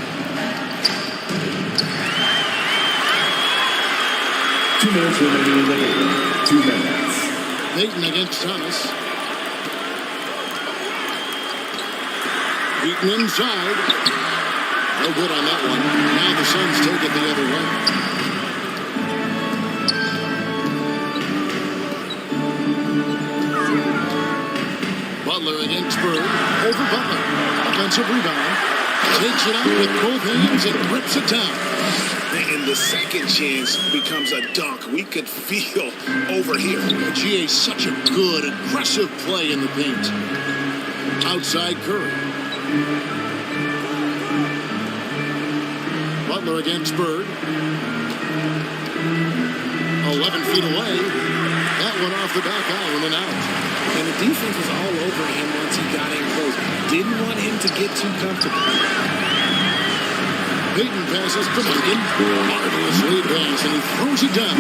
2 minutes remaining in the game. 2 minutes. Payton against Thomas. Beaten inside. No good on that one. Now the Suns take it the other way. Butler against Bird. Over Butler. Offensive rebound. Takes it out with both hands and rips it down. And the second chance becomes a dunk. We could feel over here. GA, such a good, aggressive play in the paint. Outside Curry. Butler against Bird. 11 feet away. That one off the back iron and out. And the defense was all over him once he got in close. Didn't want him to get too comfortable. Payton passes to Mikan. Marvelous lead pass, and he throws it down.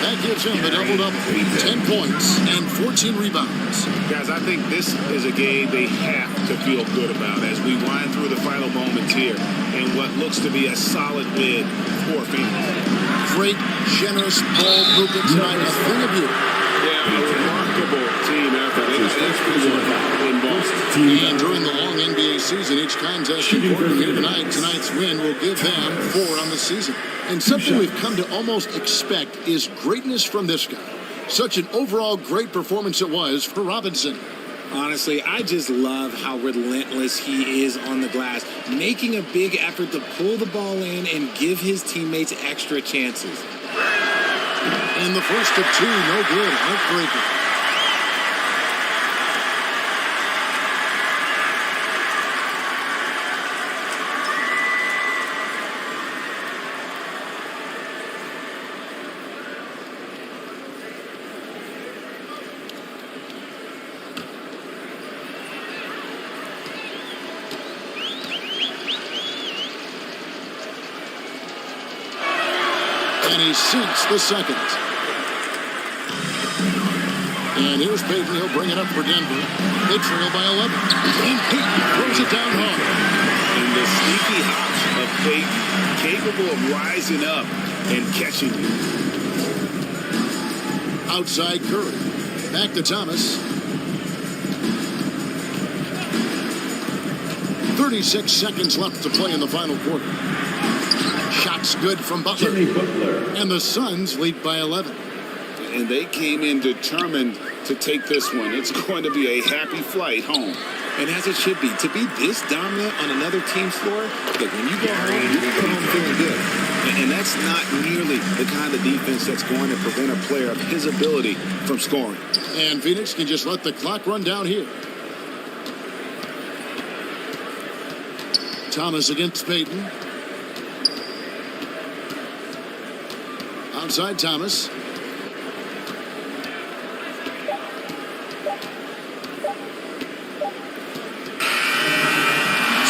That gives him the double-double. 10 points and 14 rebounds. Guys, I think this is a game they have to feel good about as we wind through the final moments here and what looks to be a solid win for Phoenix. Great, generous ball movement tonight. A thing of beauty. Yeah, a remarkable team effort. They got in Boston. And during the long NBA season, each contest important here tonight. Tonight's win will give them 4 on the season. And something we've come to almost expect is greatness from this guy. Such an overall great performance it was for Robinson. Honestly, I just love how relentless he is on the glass, making a big effort to pull the ball in and give his teammates extra chances. And the first of two, no good. Heartbreaker. And he sinks the second. And here's Peyton. He'll bring it up for Denver. They trail by 11. And Peyton throws it down hard. And the sneaky hops of Peyton, capable of rising up and catching you. Outside Curry. Back to Thomas. 36 seconds left to play in the final quarter. Shots good from Butler. And the Suns lead by 11. And they came in determined to take this one. It's going to be a happy flight home. And as it should be, to be this dominant on another team's floor, look, when you go home, you go home feeling good. And that's not nearly the kind of defense that's going to prevent a player of his ability from scoring. And Phoenix can just let the clock run down here. Thomas against Peyton. Outside Thomas.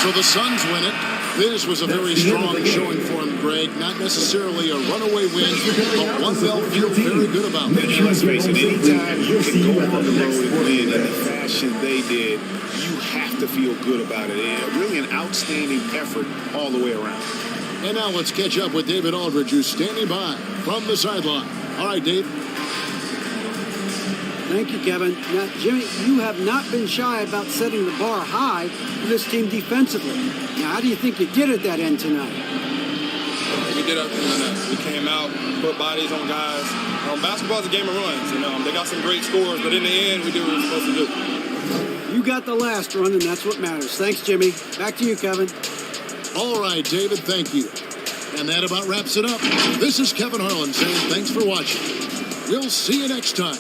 So the Suns win it. This was a very strong showing for him, Greg. Not necessarily a runaway win, but one they'll feel very good about. And let's face it, anytime you can go on the road and win in the fashion they did, you have to feel good about it. And really an outstanding effort all the way around. And now let's catch up with David Aldridge, who's standing by from the sideline. All right, Dave. Thank you, Kevin. Now, Jimmy, you have not been shy about setting the bar high for this team defensively. Now, how do you think you did at that end tonight? We did everything on that. We came out, put bodies on guys. Basketball's a game of runs. They got some great scores, but in the end, we did what we were supposed to do. You got the last run, and that's what matters. Thanks, Jimmy. Back to you, Kevin. All right, David, thank you. And that about wraps it up. This is Kevin Harlan saying thanks for watching. We'll see you next time.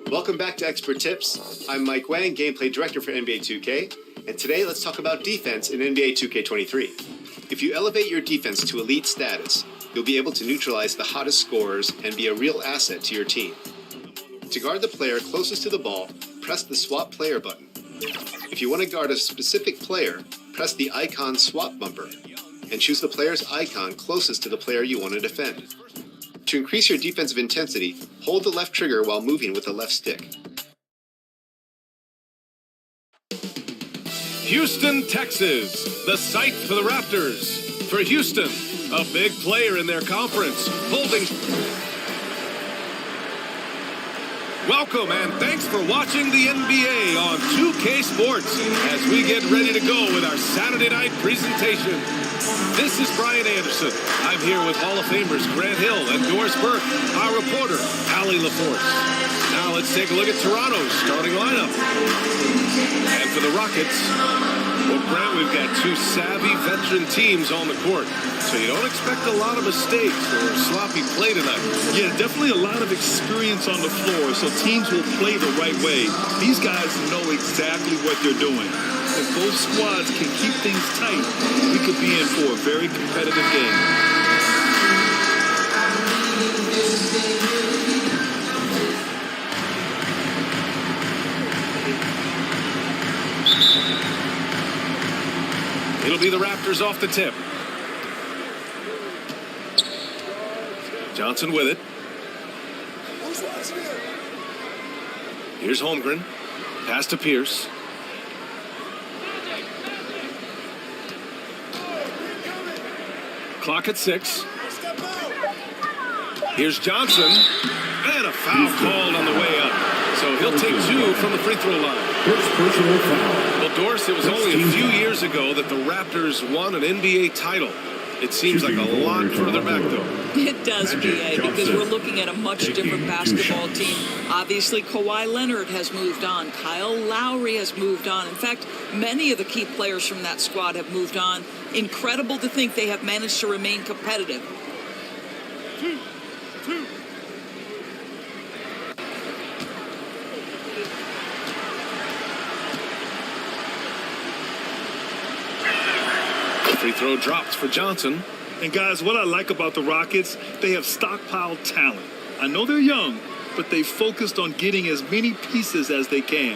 Welcome back to Expert Tips. I'm Mike Wang, Gameplay Director for NBA 2K, and today let's talk about defense in NBA 2K23. If you elevate your defense to elite status, you'll be able to neutralize the hottest scorers and be a real asset to your team. To guard the player closest to the ball, press the Swap Player button. If you want to guard a specific player, press the Icon Swap bumper, and choose the player's icon closest to the player you want to defend. To increase your defensive intensity, hold the left trigger while moving with the left stick. Houston, Texas, the site for the Raptors. For Houston, a big player in their conference, holding... Welcome and thanks for watching the NBA on 2K Sports as we get ready to go with our Saturday night presentation. This is Brian Anderson. I'm here with Hall of Famers Grant Hill and Doris Burke, our reporter, Allie LaForce. Now let's take a look at Toronto's starting lineup. And for the Rockets, well, Grant, we've got two savvy veteran teams on the court, so you don't expect a lot of mistakes or sloppy play tonight. Yeah, definitely a lot of experience on the floor, so teams will play the right way. These guys know exactly what they're doing. If both squads can keep things tight, we could be in for a very competitive game. It'll be the Raptors off the tip. Johnson with it. Here's Holmgren. Pass to Pierce. Clock at 6. Here's Johnson. And a foul called on the way up. So he'll take 2 from the free throw line. First personal foul. Well, Doris, it was only a few years ago that the Raptors won an NBA title. It seems like a lot further back, though. It does, B.A., because we're looking at a much different basketball team. Obviously, Kawhi Leonard has moved on. Kyle Lowry has moved on. In fact, many of the key players from that squad have moved on. Incredible to think they have managed to remain competitive. Free throw drops for Johnson. And guys, what I like about the Rockets, they have stockpiled talent. I know they're young, but they focused on getting as many pieces as they can.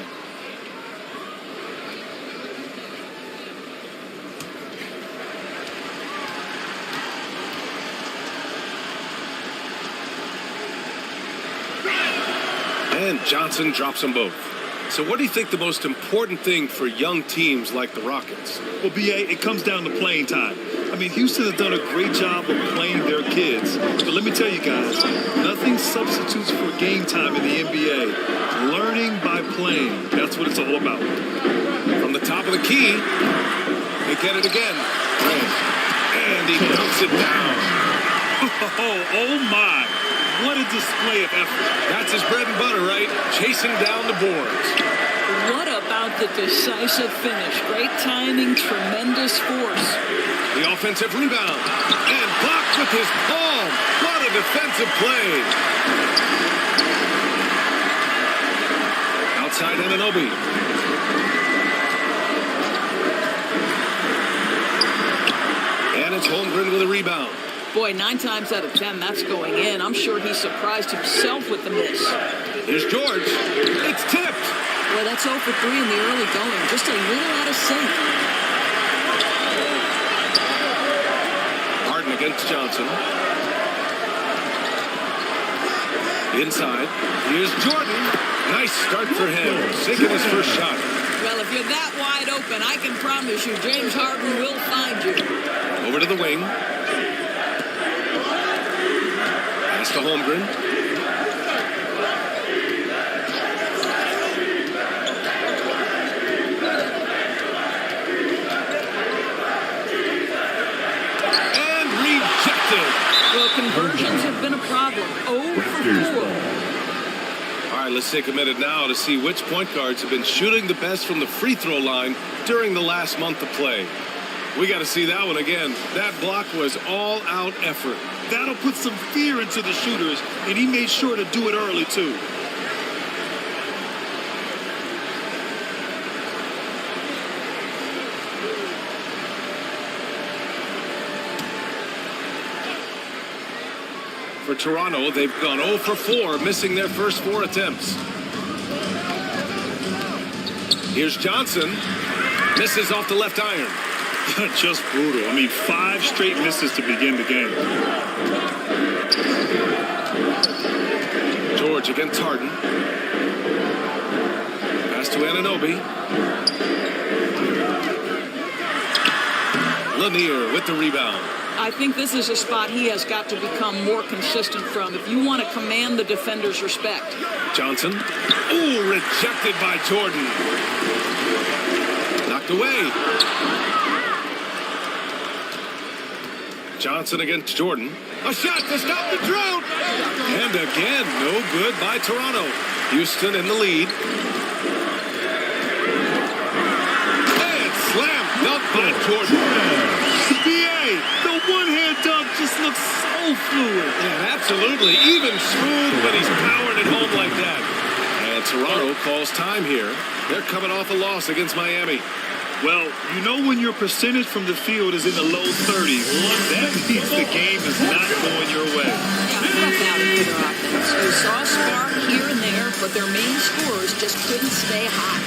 And Johnson drops them both. So what do you think the most important thing for young teams like the Rockets? Well, B.A., it comes down to playing time. I mean, Houston has done a great job of playing their kids. But let me tell you guys, nothing substitutes for game time in the NBA. Learning by playing, that's what it's all about. From the top of the key, they get it again. And he dunks it down. Oh my. What a display of effort. That's his bread and butter, right? Chasing down the boards. What about the decisive finish? Great timing, tremendous force. The offensive rebound. And blocked with his palm. What a defensive play. Outside Anunoby. Holmgren with a rebound. Boy, 9 times out of 10, that's going in. I'm sure he surprised himself with the miss. Here's George. It's tipped. Boy, that's 0 for 3 in the early going. Just a little out of sync. Harden against Johnson. Inside. Here's Jordan. Nice start for him. Sinking his first shot. Well, if you're that wide open, I can promise you James Harden will find you. Over to the wing. Pass to Holmgren. And rejected. Well, conversions have been a problem. 0 for 4. All right, let's take a minute now to see which point guards have been shooting the best from the free throw line during the last month of play. We got to see that one again. That block was all-out effort. That'll put some fear into the shooters, and he made sure to do it early, too. For Toronto, they've gone 0 for 4, missing their first 4 attempts. Here's Johnson. Misses off the left iron. Just brutal. I mean, 5 straight misses to begin the game. George against Harden. Pass to Anunoby. Lanier with the rebound. I think this is a spot he has got to become more consistent from if you want to command the defender's respect. Johnson. Ooh, rejected by Jordan. Knocked away. Johnson against Jordan. A shot to stop the drought. And again, no good by Toronto. Houston in the lead. And slam dunk by Jordan. BA, the one-hand dunk just looks so fluid. Yeah, absolutely. Even smooth when he's powering it home like that. And Toronto calls time here. They're coming off a loss against Miami. Well, you know when your percentage from the field is in the low 30s, that means the game is not going your way. Yeah, rough outing for their offense. You saw a spark here and there, but their main scorers just couldn't stay hot.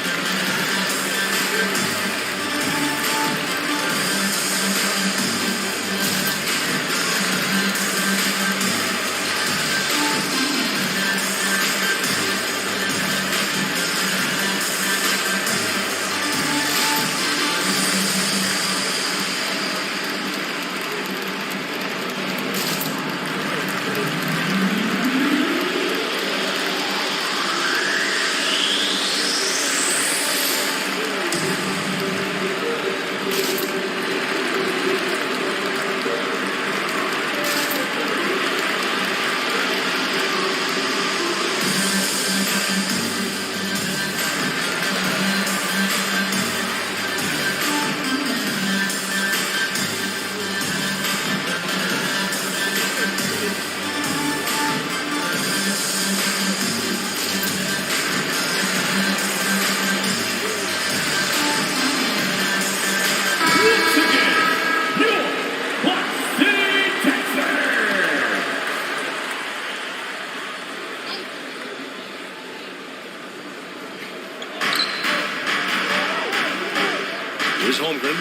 Here's Holmgren.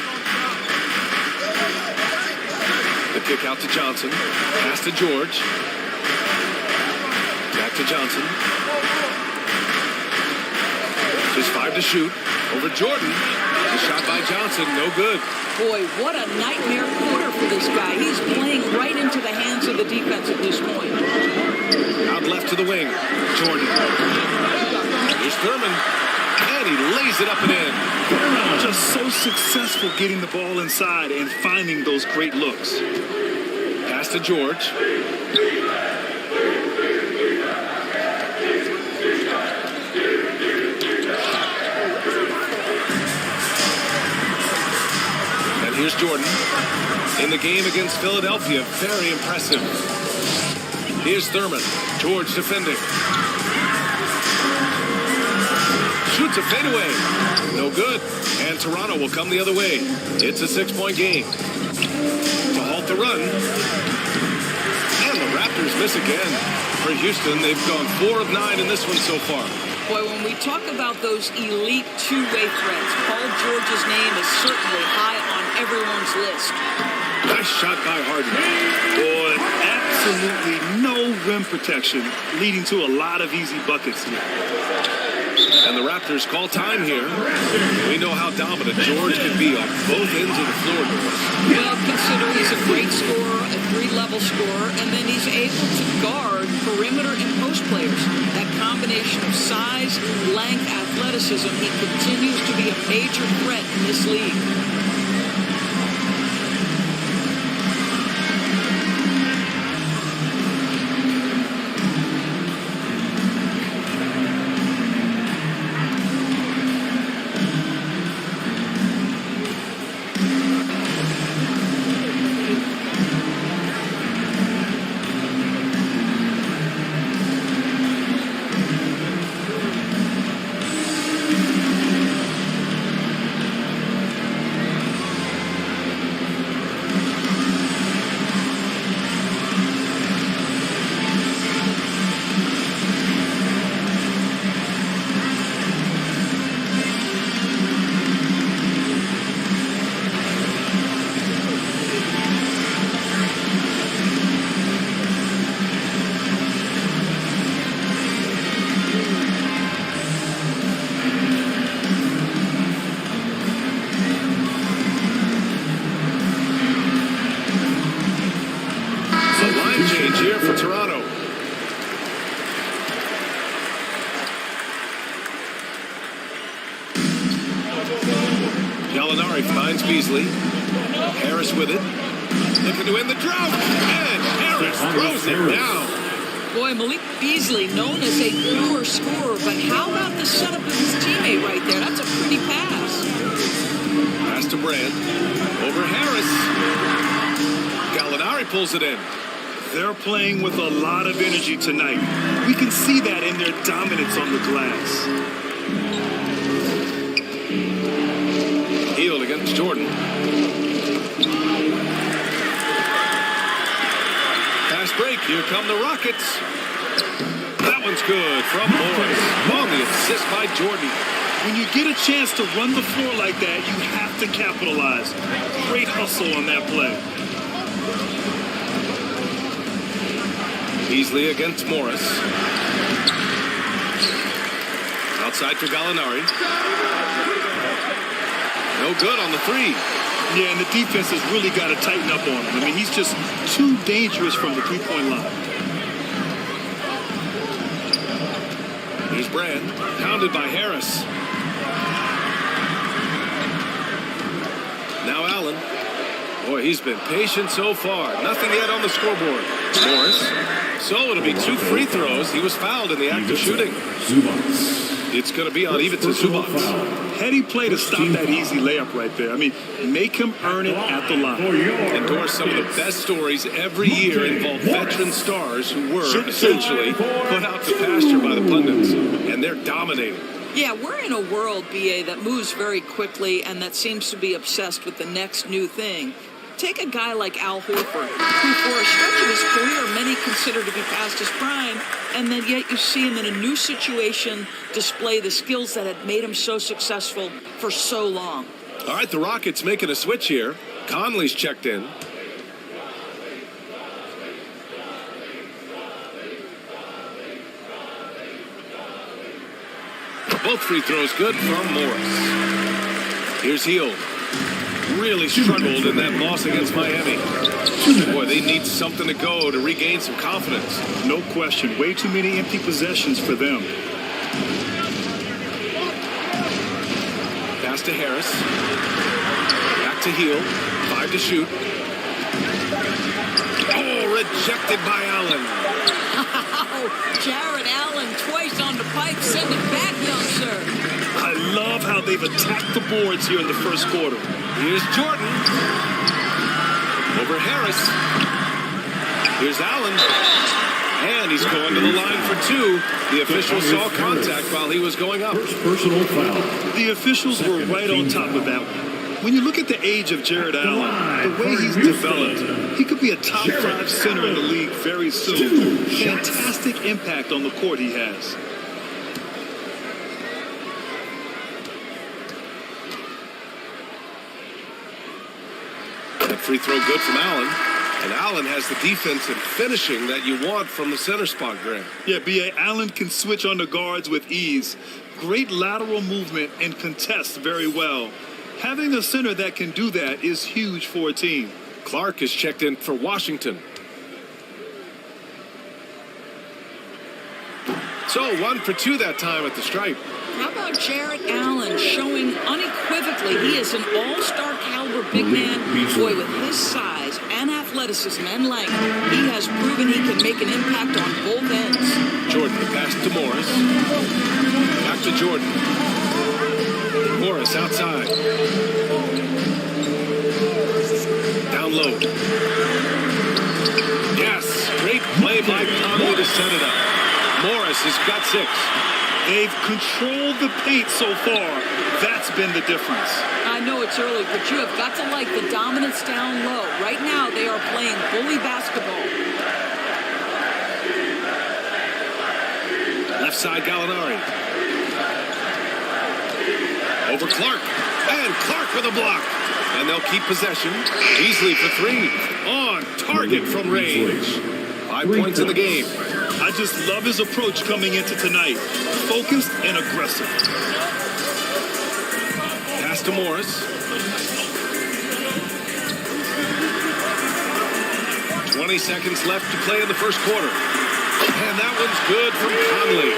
The kick out to Johnson. Pass to George. Back to Johnson. Just 5 to shoot. Over Jordan. The shot by Johnson. No good. Boy, what a nightmare quarter for this guy. He's playing right into the hands of the defense at this point. Out left to the wing. Jordan. Here's Thurman. And he lays it up and in. Just so successful getting the ball inside and finding those great looks. Pass to George. And here's Jordan. In the game against Philadelphia, very impressive. Here's Thurman. George defending. Shoots a fadeaway. No good. And Toronto will come the other way. It's a 6-point game. To off the run. And the Raptors miss again. For Houston, they've gone 4 of 9 in this one so far. Boy, when we talk about those elite two-way threats, Paul George's name is certainly high on everyone's list. Nice shot by Harden. Boy, absolutely no rim protection, leading to a lot of easy buckets here. And the Raptors call time here. We know how dominant George can be on both ends of the floor. Well, consider he's a great scorer, a three-level scorer, and then he's able to guard perimeter and post players. That combination of size, length, athleticism, he continues to be a major threat in this league. Here for Toronto. Gallinari finds Beasley. Harris with it. Looking to end the drought. And Harris throws it down. Boy, Malik Beasley, known as a poor scorer, but how about the setup of his teammate right there? That's a pretty pass. Pass to Brand. Over Harris. Gallinari pulls it in. They're playing with a lot of energy tonight. We can see that in their dominance on the glass. Hield against Jordan. Fast break. Here come the Rockets. That one's good from Morris. On the assist by Jordan. When you get a chance to run the floor like that, you have to capitalize. Great hustle on that play. Beasley against Morris. Outside for Gallinari. No good on the three. Yeah, and the defense has really got to tighten up on him. I mean, he's just too dangerous from the three-point line. Here's Brand. Pounded by Harris. Now Allen. Boy, he's been patient so far. Nothing yet on the scoreboard. Morris. So it'll be 2 free throws. He was fouled in the act of shooting. It's going to be on Ivica Zubac. Heady play to stop that easy layup right there. I mean, make him earn it at the line. Endorse some of the best stories every year involve veteran stars who were essentially put out to pasture by the pundits. And they're dominating. Yeah, we're in a world, BA, that moves very quickly and that seems to be obsessed with the next new thing. Take a guy like Al Horford, who for a stretch of his career many consider to be past his prime, and then yet you see him in a new situation display the skills that had made him so successful for so long. All right, the Rockets making a switch here. Conley's checked in. Both free throws good from Morris. Here's Hield. Really struggled in that loss against Miami. Boy, they need something to go to regain some confidence. No question. Way too many empty possessions for them. Pass to Harris. Back to Hield. 5 to shoot. Oh, rejected by Allen. Jared Allen twice on the pipe. Send it back, young sir. I love how they've attacked the boards here in the first quarter. Here's Jordan. Over Harris. Here's Allen. And he's going to the line for 2. The official saw contact while he was going up. The officials were right on top of that one. When you look at the age of Jared Allen, the way he's developed, he could be a top 5 center in the league very soon. Fantastic impact on the court he has. That free throw good from Allen. And Allen has the defense and finishing that you want from the center spot, Grant. Yeah, B.A. Allen can switch on the guards with ease. Great lateral movement and contests very well. Having a center that can do that is huge for a team. Clark is checked in for Washington. So 1 for 2 that time at the stripe. How about Jarrett Allen showing unequivocally he is an all-star caliber big man? Boy, with his size and athleticism and length, he has proven he can make an impact on both ends. Jordan, the pass to Morris. Back to Jordan. Morris outside. Down low. Yes, great play by Conley to set it up. Morris has got 6. They've controlled the paint so far. That's been the difference. I know it's early, but you have got to like the dominance down low. Right now, they are playing bully basketball. Left side, Gallinari. Over Clark. And Clark with a block. And they'll keep possession. Beasley for 3. On target from range. 5 points in the game. I just love his approach coming into tonight. Focused and aggressive. Pass to Morris. 20 seconds left to play in the first quarter. And that one's good from Conley.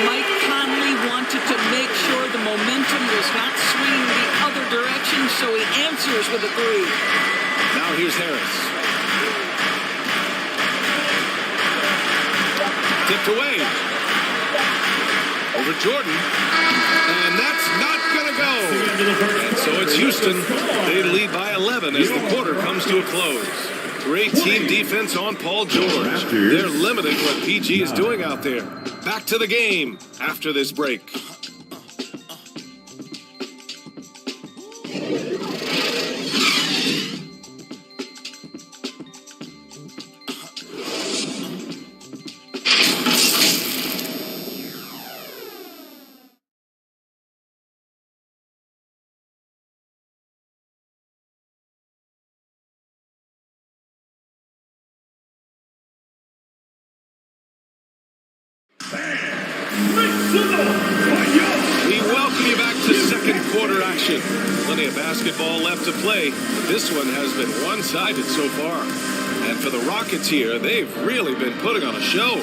Mike Conley wanted to make sure the momentum was not swinging the other direction, so he answers with a 3. Now here's Harris. Tipped away. Over Jordan. And that's not going to go. And so it's Houston. They lead by 11 as the quarter comes to a close. Great team defense on Paul George. They're limiting what PG is doing out there. Back to the game after this break. We welcome you back to second quarter action. Plenty of basketball left to play. This one has been one-sided so far. And for the Rockets here, they've really been putting on a show.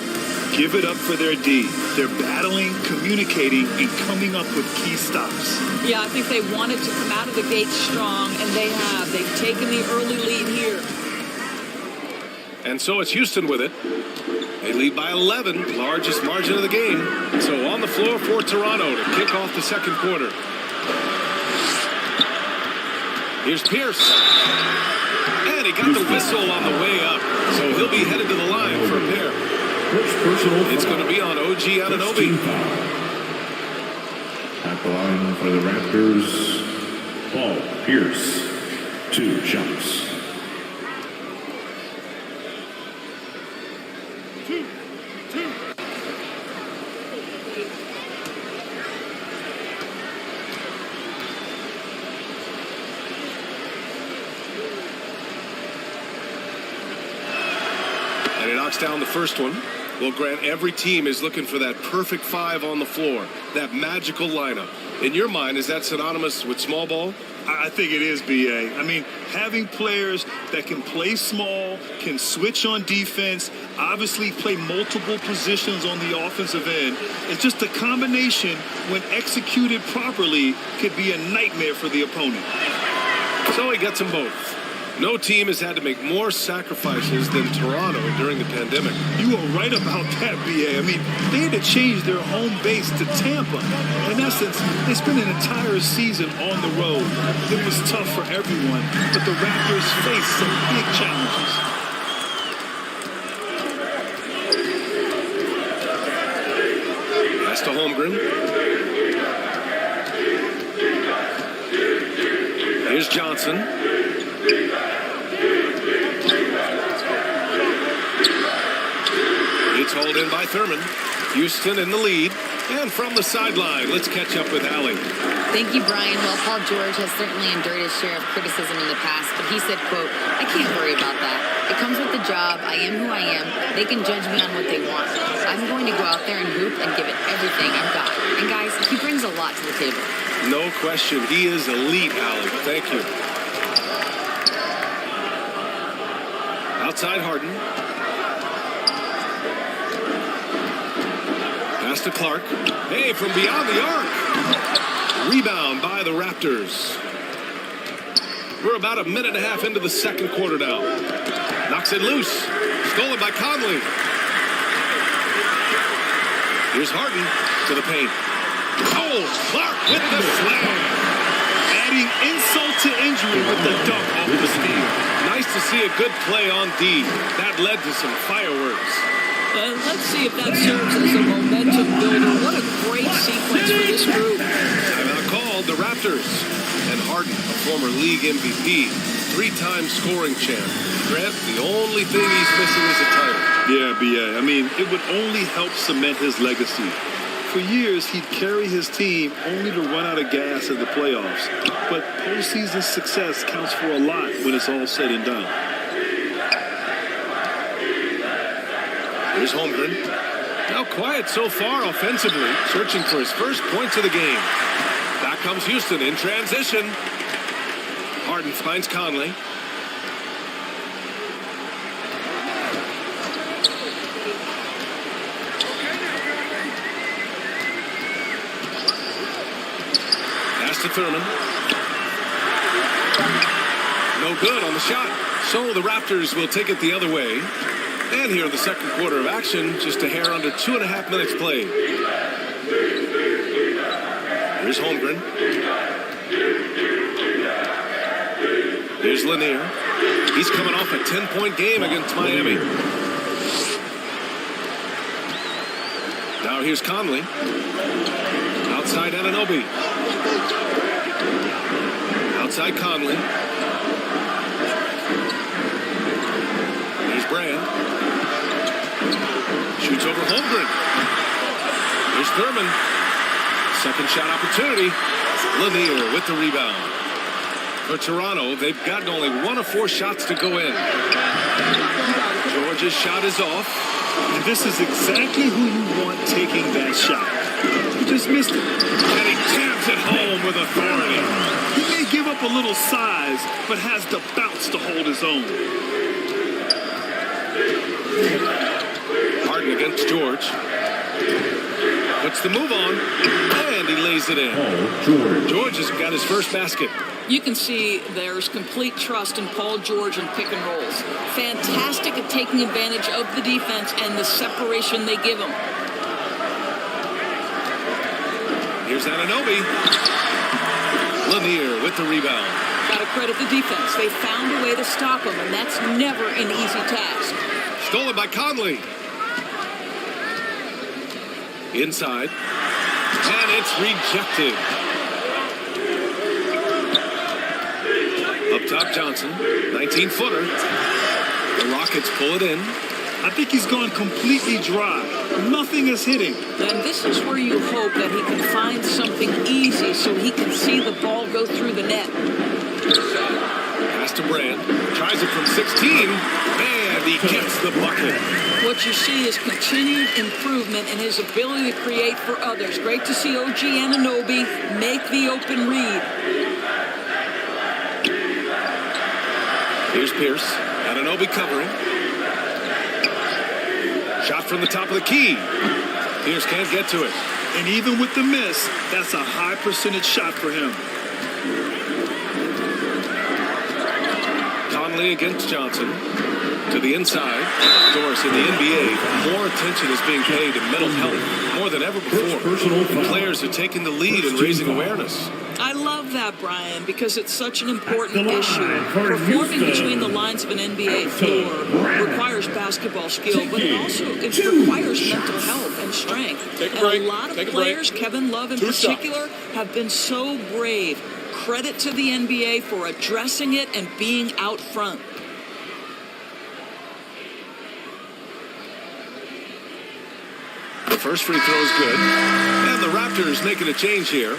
Give it up for their D. They're battling, communicating, and coming up with key stops. Yeah, I think they wanted to come out of the gate strong, and they have. They've taken the early lead here. And so it's Houston with it. They lead by 11, largest margin of the game. So on the floor for Toronto to kick off the second quarter. Here's Pierce. And he got the whistle on the way up. So he'll be headed to the line for a pair. It's going to be on OG Anunoby. At the line for the Raptors, Paul Pierce. 2 shots. And he knocks down the first one. Well, Grant, every team is looking for that perfect 5 on the floor, that magical lineup. In your mind, is that synonymous with small ball? I think it is, B.A. I mean, having players that can play small, can switch on defense, obviously play multiple positions on the offensive end. It's just a combination, when executed properly, could be a nightmare for the opponent. So he gets them both. No team has had to make more sacrifices than Toronto during the pandemic. You are right about that, B.A. I mean, they had to change their home base to Tampa. In essence, they spent an entire season on the road. It was tough for everyone, but the Raptors faced some big challenges. Pass to Holmgren. Here's Johnson. It's hauled in by Thurman. Houston in the lead. And from the sideline, let's catch up with Allie. Thank you, Brian. Well, Paul George has certainly endured his share of criticism in the past, but he said, quote, "I can't worry about that. It comes with the job. I am who I am. They can judge me on what they want. I'm going to go out there and hoop and give it everything I've got." And guys, he brings a lot to the table. No question. He is elite, Allie. Thank you. Outside Harden. Pass to Clark. Hey, from beyond the arc. Rebound by the Raptors. We're about a minute and a half into the second quarter now. Knocks it loose. Stolen by Conley. Here's Harden to the paint. Oh, Clark with the slam. Adding insult to injury with the dunk off the steal. Nice to see a good play on D. That led to some fireworks. Let's see if that serves as a momentum builder. What a great sequence for this group. Timeout called the Raptors. And Harden, a former league MVP, 3-time scoring champ. Grant, the only thing he's missing is a title. Yeah, B.A. I mean, it would only help cement his legacy. For years, he'd carry his team only to run out of gas in the playoffs. But postseason success counts for a lot when it's all said and done. Here's Holmgren. Now quiet so far offensively, searching for his first points of the game. Back comes Houston in transition. Harden finds Conley. Pass to Thurman. No good on the shot. So the Raptors will take it the other way. And here in the second quarter of action, just a hair under 2.5 minutes played. Here's Holmgren. Here's Lanier. He's coming off a 10-point game against Miami. Now here's Conley. Outside Anunoby. Outside Conley. Here's Brand. Shoots over Holmgren. Here's Thurman. Second shot opportunity. Lanier with the rebound. For Toronto, they've gotten only 1 of 4 shots to go in. George's shot is off. And this is exactly who you want taking that shot. He just missed it. And he jams it home with authority. He may give up a little size, but has the bounce to hold his own. Harden against George. Puts the move on. And he lays it in. George has got his first basket. You can see there's complete trust in Paul George in pick and rolls. Fantastic at taking advantage of the defense and the separation they give him. Here's Anunoby. Lanier with the rebound. Got to credit the defense. They found a way to stop him, and that's never an easy task. Stolen by Conley. Inside. And it's rejected. Up top, Johnson. 19-footer. The Rockets pull it in. I think he's gone completely dry. Nothing is hitting. And this is where you hope that he can find something easy so he can see the ball go through the net. Pass to Brand. Tries it from 16. And he gets the bucket. What you see is continued improvement in his ability to create for others. Great to see OG Anunoby make the open read. Here's Pierce. Anunoby covering. Shot from the top of the key. Pierce can't get to it. And even with the miss, that's a high percentage shot for him. Conley against Johnson. To the inside. Doris, in the NBA, more attention is being paid to mental health more than ever before. Players are taking the lead and raising awareness. I love that, Brian, because it's such an important issue. Performing between the lines of an NBA floor requires basketball skill, but it also requires mental health and strength. And a lot of players, Kevin Love in particular, have been so brave, credit to the NBA for addressing it and being out front. The first free throw is good. And the Raptors making a change here.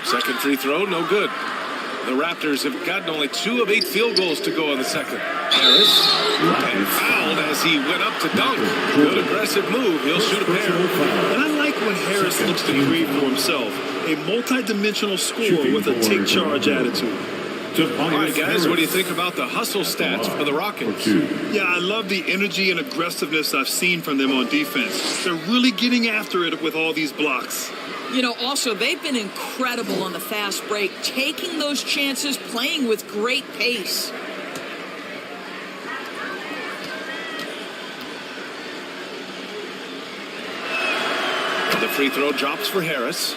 Second free throw, no good. The Raptors have gotten only 2 of 8 field goals to go in the second. Harris, and fouled as he went up to dunk. Good aggressive move. He'll shoot a pair. And I like when Harris looks to create for himself. A multi-dimensional scorer with a take-charge attitude. All right, guys, what do you think about the hustle stats for the Rockets? Yeah, I love the energy and aggressiveness I've seen from them on defense. They're really getting after it with all these blocks. You know, also, they've been incredible on the fast break, taking those chances, playing with great pace. The free throw drops for Harris.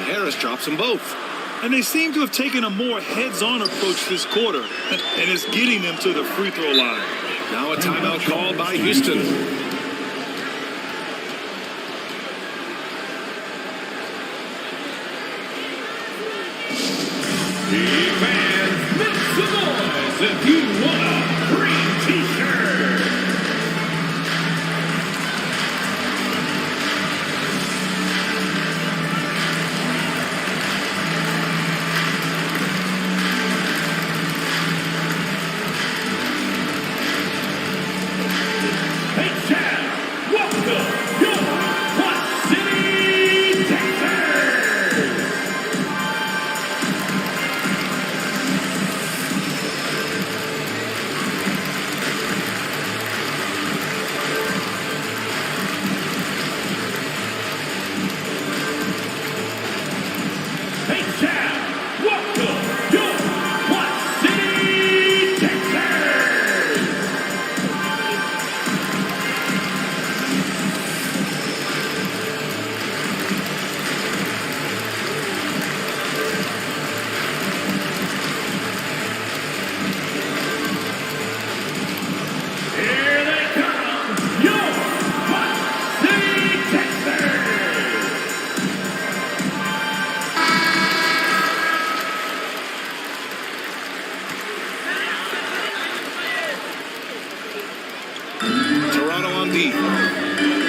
Harris drops them both. And they seem to have taken a more heads-on approach this quarter, and it's getting them to the free throw line. Now a timeout called by Houston. Hey fans, make some noise if you want a green t-shirt.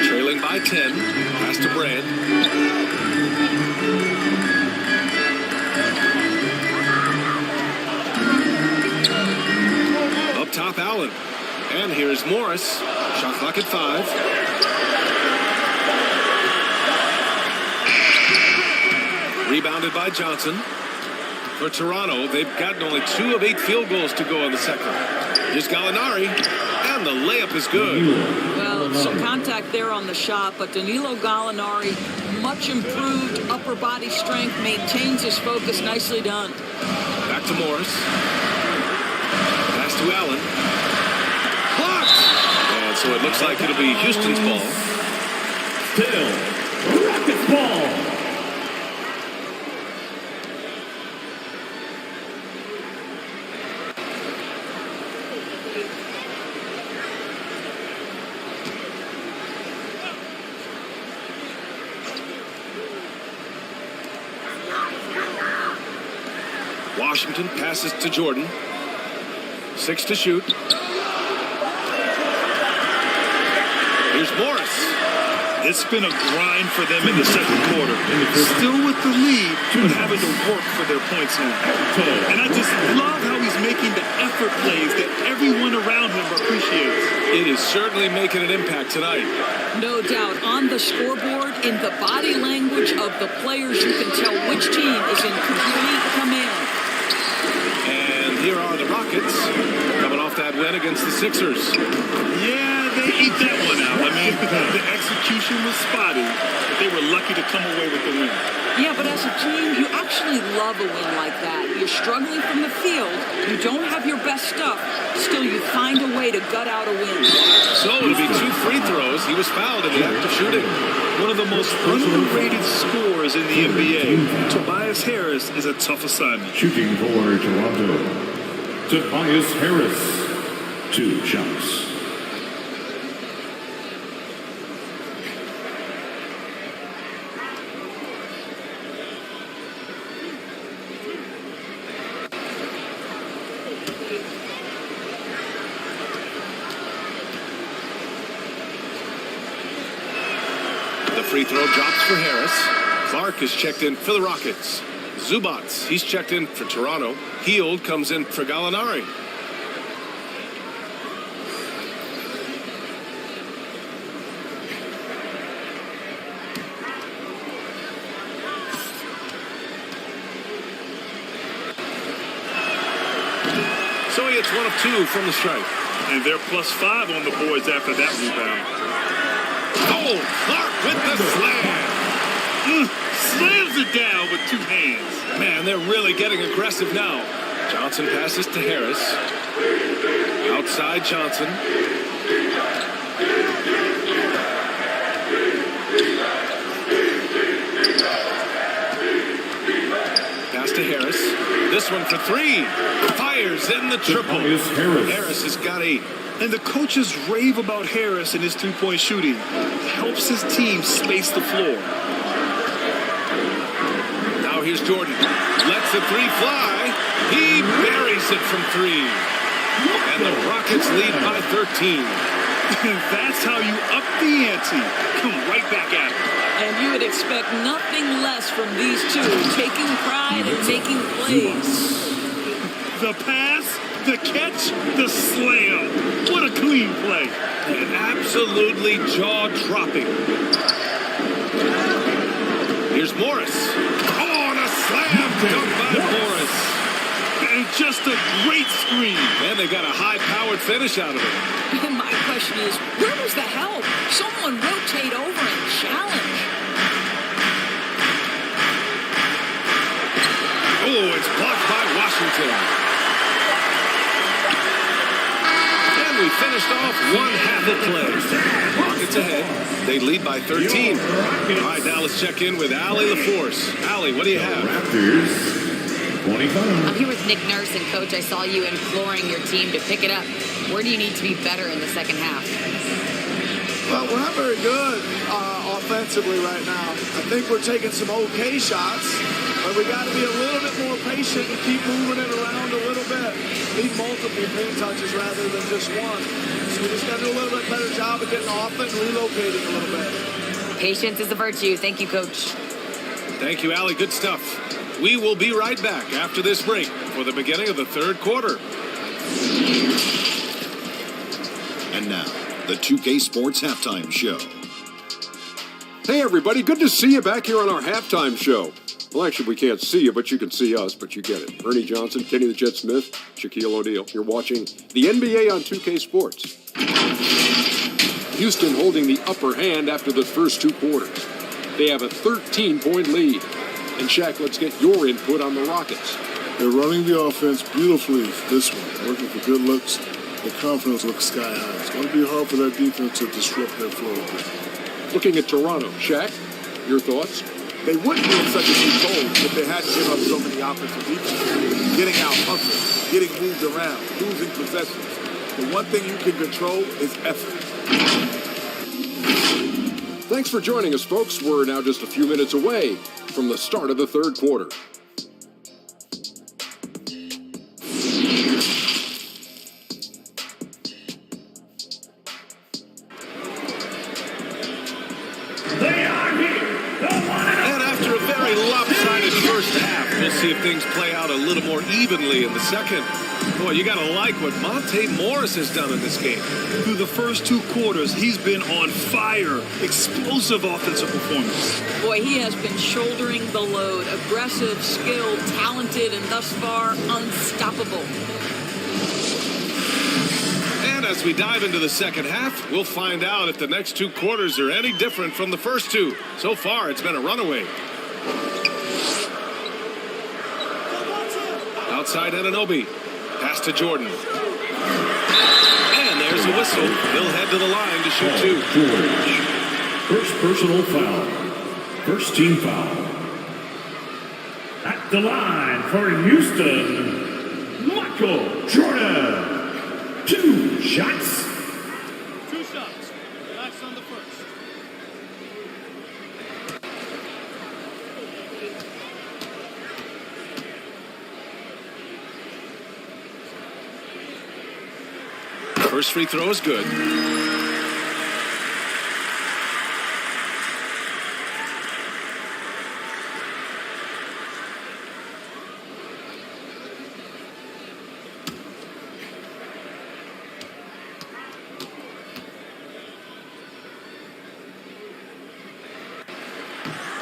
Trailing by 10. Pass to Brand. Up top, Allen. And here's Morris. Shot clock at 5. Rebounded by Johnson. For Toronto, they've gotten only 2 of 8 field goals to go in the second. Here's Gallinari. And the layup is good. Well, some contact there on the shot, but Danilo Gallinari, much improved upper body strength, maintains his focus. Nicely done. Back to Morris. Pass to Allen. Blocked! And so it looks like it'll be Houston's ball. Still, Rockets ball. Washington passes to Jordan. 6 to shoot. Here's Morris. It's been a grind for them in the second quarter. Still with the lead, but having to work for their points now. And I just love how he's making the effort plays that everyone around him appreciates. It is certainly making an impact tonight. No doubt. On the scoreboard, in the body language of the players, you can tell which team is in complete command. And here are the Rockets coming off that that win against the Sixers. Yeah, they ate that one out. I mean, the execution was spotty, but they were lucky to come away with the win. Yeah, but as a team, you actually love a win like that. You're struggling from the field, you don't have your best stuff, still you find a way to gut out a win. So it'll be 2 free throws. He was fouled in the act of shooting. One of the most underrated scorers in the NBA. Tobias Harris is a tough assignment. Shooting for Toronto, Tobias Harris. 2 shots. Free throw drops for Harris. Clark is checked in for the Rockets. Zubats, he's checked in for Toronto. Hield comes in for Gallinari. So he hits 1 of 2 from the stripe. And they're +5 on the boards after that rebound. Oh, Clark with the slam. Slams it down with 2 hands. Man, they're really getting aggressive now. Johnson passes to Harris. Outside Johnson. Pass to Harris. This one for 3. Fires in the triple. Harris has got 8. And the coaches rave about Harris and his 3-point shooting. Helps his team space the floor. Now here's Jordan. Lets the 3 fly. He buries it from 3. And the Rockets lead by 13. That's how you up the ante. Come right back at it. And you would expect nothing less from these two, taking pride and making plays. The pass, the catch, the slam. What a clean play. And absolutely jaw-dropping. Here's Morris. Oh, and a slam dunk by Morris. And just a great screen. And they got a high-powered finish out of it. And my question is, where was the help? Someone rotate over and challenge. Oh, it's blocked by Washington. And we finished off 1 half of play. Rockets ahead. They lead by 13. All right, now let's check in with Allie LaForce. Allie, what do you have? Raptors, 25. I'm here with Nick Nurse, and Coach, I saw you imploring your team to pick it up. Where do you need to be better in the second half? Well, we're not very good offensively right now. I think we're taking some okay shots, but we got to be a little bit more patient and keep moving it around a little bit. Need multiple paint touches rather than just one. So we just got to do a little bit better job of getting off it and relocating a little bit. Patience is a virtue. Thank you, Coach. Thank you, Allie. Good stuff. We will be right back after this break for the beginning of the third quarter. And now, the 2K Sports Halftime Show. Hey, everybody. Good to see you back here on our halftime show. Well, actually, we can't see you, but you can see us, but you get it. Ernie Johnson, Kenny the Jet Smith, Shaquille O'Neal. You're watching the NBA on 2K Sports. Houston holding the upper hand after the first 2 quarters. They have a 13-point lead. And Shaq, let's get your input on the Rockets. They're running the offense beautifully this one, working for good looks. The confidence looks sky high. It's going to be hard for that defense to disrupt their flow. Looking at Toronto, Shaq, your thoughts? They wouldn't be in such a deep hole if they hadn't given up so many offensive defenses. Getting out hustled, getting moved around, losing possessions. The one thing you can control is effort. Thanks for joining us, folks. We're now just a few minutes away from the start of the third quarter. And after a very lopsided first half, we'll see if things play out a little more evenly in the second. Boy, you got to like what Monte Morris has done in this game. Through the first 2 quarters, he's been on fire. Explosive offensive performance. Boy, he has been shouldering the load. Aggressive, skilled, talented, and thus far, unstoppable. And as we dive into the second half, we'll find out if the next two quarters are any different from the first two. So far, it's been a runaway. Outside Anunoby. Pass to Jordan. And there's a whistle. He'll head to the line to shoot two. George. First personal foul. First team foul. At the line for Houston, Michael Jordan. 2 shots. 2 shots. Relax on the first. First free throw is good.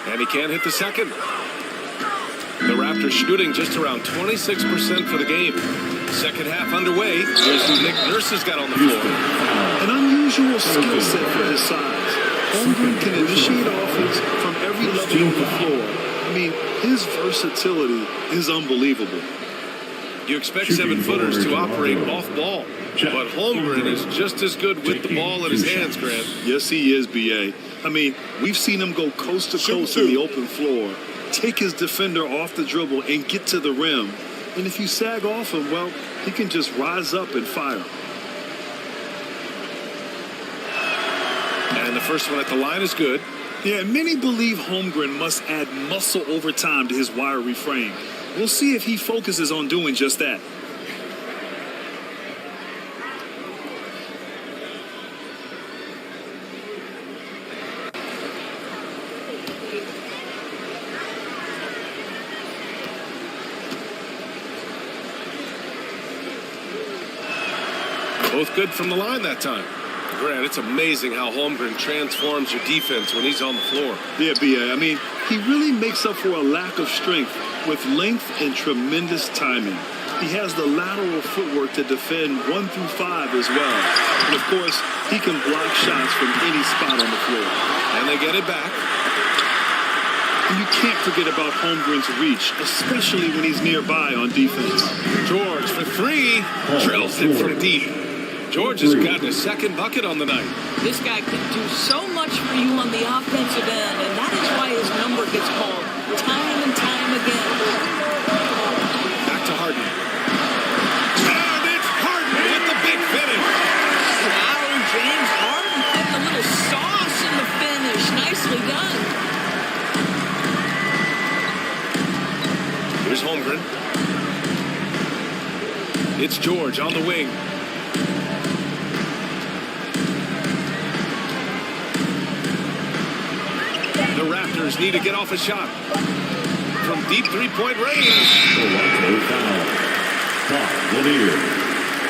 And he can't hit the second. The Raptors shooting just around 26% for the game. Second half underway. Here's who Nick Nurse has got on the floor. An unusual skill set for his size. Holmgren can initiate offense from every level of the floor. I mean, his versatility is unbelievable. You expect 7-footers to operate off ball, but Holmgren is just as good with the ball in his hands, Grant. Yes, he is, B.A. I mean, we've seen him go coast to coast in the open floor, take his defender off the dribble and get to the rim. And if you sag off him, well, he can just rise up and fire. And the first one at the line is good. Yeah, many believe Holmgren must add muscle over time to his wiry frame. We'll see if he focuses on doing just that. Both good from the line that time. Grant, it's amazing how Holmgren transforms your defense when he's on the floor. Yeah, B.A. I mean, he really makes up for a lack of strength with length and tremendous timing. He has the lateral footwork to defend 1 through 5 as well. And, of course, he can block shots from any spot on the floor. And they get it back. And you can't forget about Holmgren's reach, especially when he's nearby on defense. George for 3. Drills it from deep. George has gotten his second bucket on the night. This guy can do so much for you on the offensive end, and that is why his number gets called time and time again. Back to Harden. And it's Harden with the big finish. Wow, James Harden putting a little sauce in the finish. Nicely done. Here's Holmgren. It's George on the wing. The Raptors need to get off a shot from deep three-point range.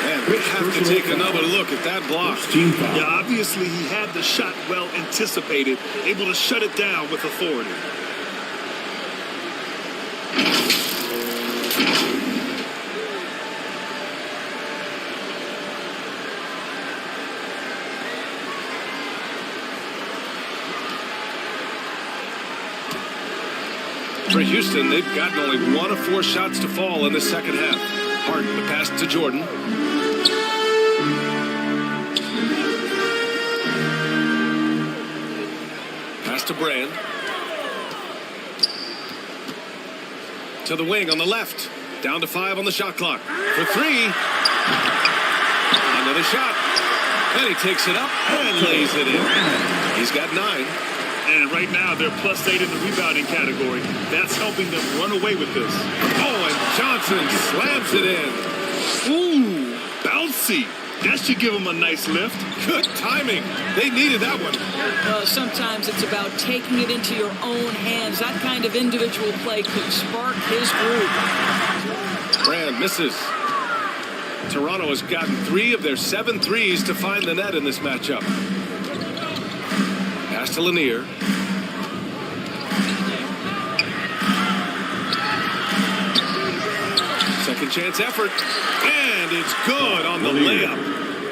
And we have to take another look at that block. Yeah, obviously he had the shot well anticipated, able to shut it down with authority. For Houston, they've gotten only 1 of 4 shots to fall in the second half. Harden, the pass to Jordan. Pass to Brand. To the wing on the left. Down to 5 on the shot clock. For 3. Another shot. And he takes it up and lays it in. He's got 9. And right now, they're +8 in the rebounding category. That's helping them run away with this. Oh, and Johnson slams it in. Ooh, bouncy. That should give them a nice lift. Good timing. They needed that one. Sometimes it's about taking it into your own hands. That kind of individual play could spark his group. Brand misses. Toronto has gotten 3 of their 7 threes to find the net in this matchup. Pass to Lanier. Second chance effort. And it's good on the layup.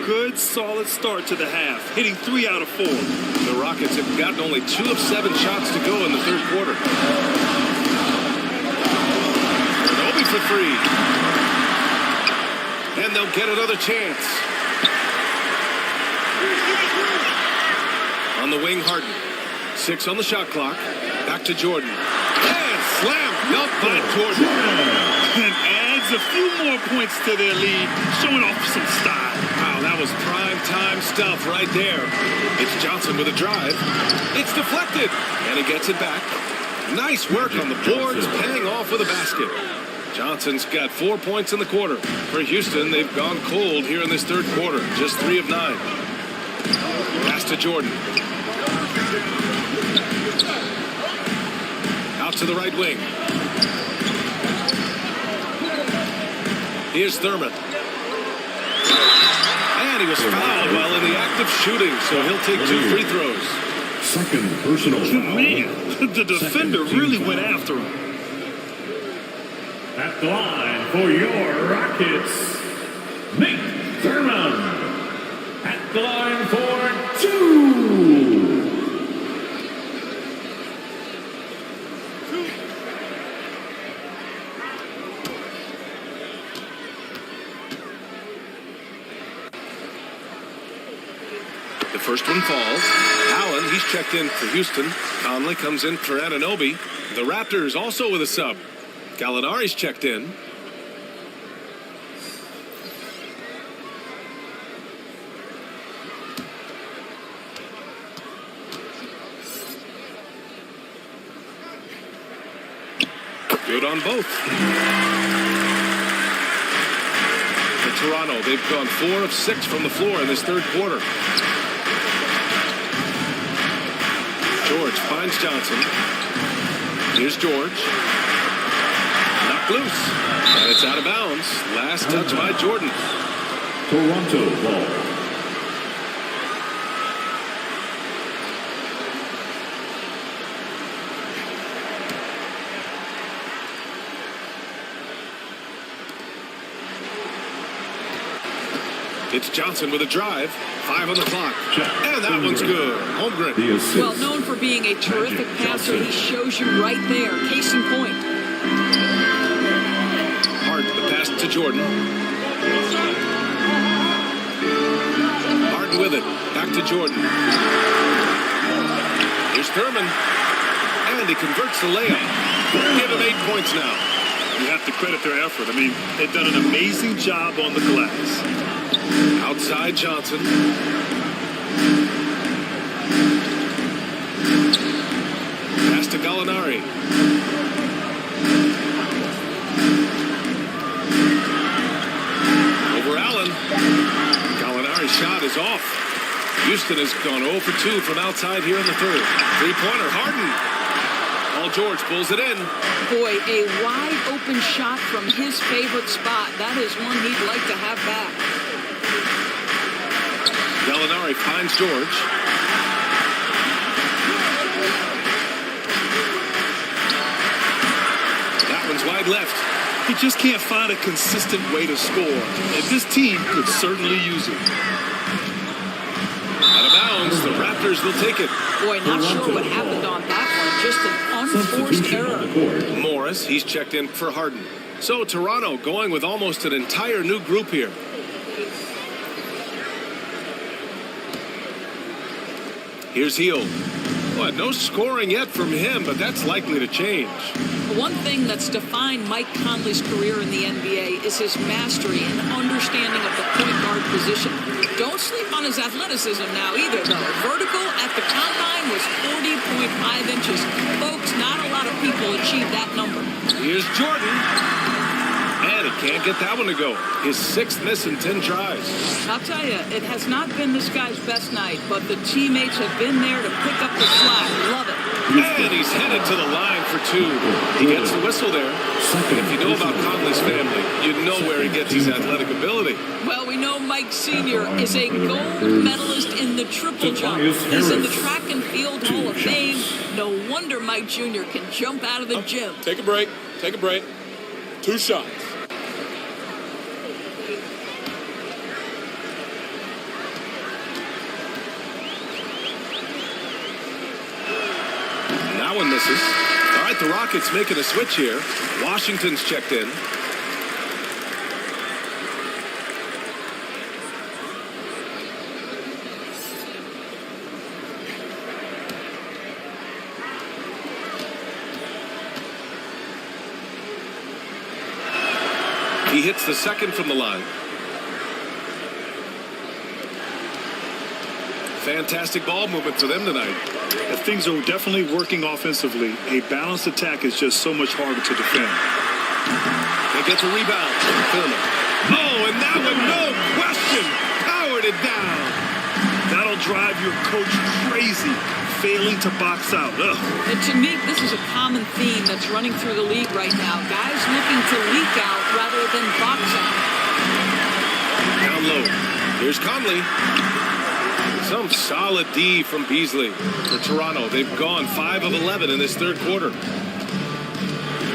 good, solid start to the half, hitting 3 out of 4. The Rockets have gotten only 2 of 7 shots to go in the third quarter. Obi for 3. And they'll get another chance. On the wing, Harden. 6 on the shot clock. Back to Jordan. And slam dunk by Jordan. And adds a few more points to their lead, showing off some style. Wow, that was prime time stuff right there. It's Johnson with a drive. It's deflected. And he gets it back. Nice work on the boards, paying off with a basket. Johnson's got 4 points in the quarter. For Houston, they've gone cold here in this third quarter. Just 3 of 9. Pass to Jordan. Out to the right wing. Here's Thurman. And he was fouled while in the act of shooting, so he'll take 2 free throws. Second personal foul. Man, the defender really went after him. At the line for your Rockets, Nate Thurman. At the line for 2. The first one falls. Allen, he's checked in for Houston. Conley comes in for Anunoby. The Raptors also with a sub. Gallinari's checked in. Good on both. For Toronto, they've gone 4 of 6 from the floor in this third quarter. George finds Johnson. Here's George. Knocked loose. And it's out of bounds. Last touch by Jordan. Toronto ball. It's Johnson with a drive. 5 on the clock. And that one's good. Holmgren. Well, known for being a terrific passer, he shows you right there. Case in point. Hart, the pass to Jordan. Harden with it. Back to Jordan. Here's Thurman. And he converts the layup. Give him 8 points now. You have to credit their effort. I mean, they've done an amazing job on the glass. Outside Johnson. Pass to Gallinari. Over Allen. Gallinari's shot is off. Houston has gone 0 for 2 from outside here in the third. 3-pointer, Harden. Paul George pulls it in. Boy, a wide open shot from his favorite spot. That is one he'd like to have back. Gallinari finds George. That one's wide left. He just can't find a consistent way to score, and this team could certainly use it. Out of bounds, the Raptors will take it. Boy, not sure what happened on that one. Just an unforced error. Morris, he's checked in for Harden. So Toronto going with almost an entire new group here. Here's Hield. Well, no scoring yet from him, but that's likely to change. One thing that's defined Mike Conley's career in the NBA is his mastery and understanding of the point guard position. Don't sleep on his athleticism now either, though. Vertical at the combine was 40.5 inches. Folks, not a lot of people achieve that number. Here's Jordan. And he can't get that one to go. His 6th miss in 10 tries. I'll tell you, it has not been this guy's best night, but the teammates have been there to pick up the slack. Love it. And he's headed to the line for 2. He gets the whistle there. And if you know about Conley's family, you know where he gets his athletic ability. Well, we know Mike Sr. is a gold medalist in the triple jump. He's in the track and field Hall of Fame. No wonder Mike Jr. can jump out of the gym. Take a break. Take a break. 2 shots. misses. All right, the Rockets making a switch here. Washington's checked in. He hits the second from the line. Fantastic ball movement for them tonight. Things are definitely working offensively. A balanced attack is just so much harder to defend. They get the rebound. Oh, and that one, no question, powered it down. That'll drive your coach crazy, failing to box out. Ugh. And to me, this is a common theme that's running through the league right now. Guys looking to leak out rather than box out. Down low. Here's Conley. Some solid D from Beasley for Toronto. They've gone 5 of 11 in this third quarter.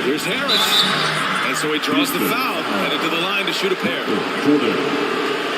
Here's Harris. And so he draws the foul, headed to the line to shoot a pair.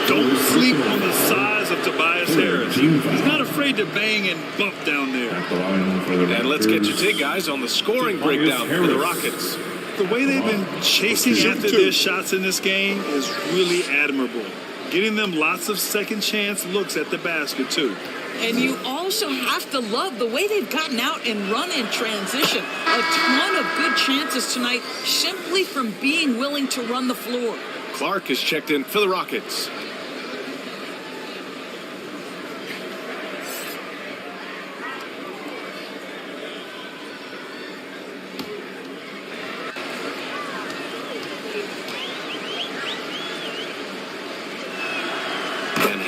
Don't sleep on the size of Tobias Harris. He's not afraid to bang and bump down there. And let's get your take, guys, on the scoring breakdown for the Rockets. The way they've been chasing after their shots in this game is really admirable. Getting them lots of second chance looks at the basket, too. And you also have to love the way they've gotten out and run in transition. A ton of good chances tonight simply from being willing to run the floor. Clark is checked in for the Rockets.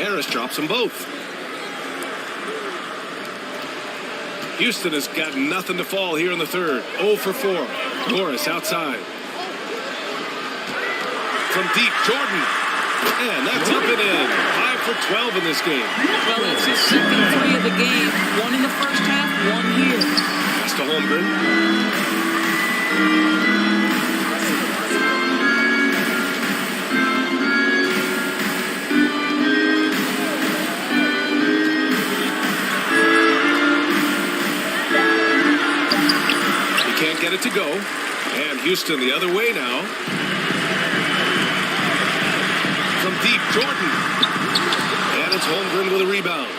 Harris drops them both. Houston has got nothing to fall here in the third. 0 for 4. Morris outside. From deep, Jordan. And that's up and in. 5 for 12 in this game. Well, it's his second 3 of the game. 1 in the first half, 1 here. Pass to Holmgren. Get it to go. And Houston the other way now. From deep, Jordan. And it's Holmgren with a rebound.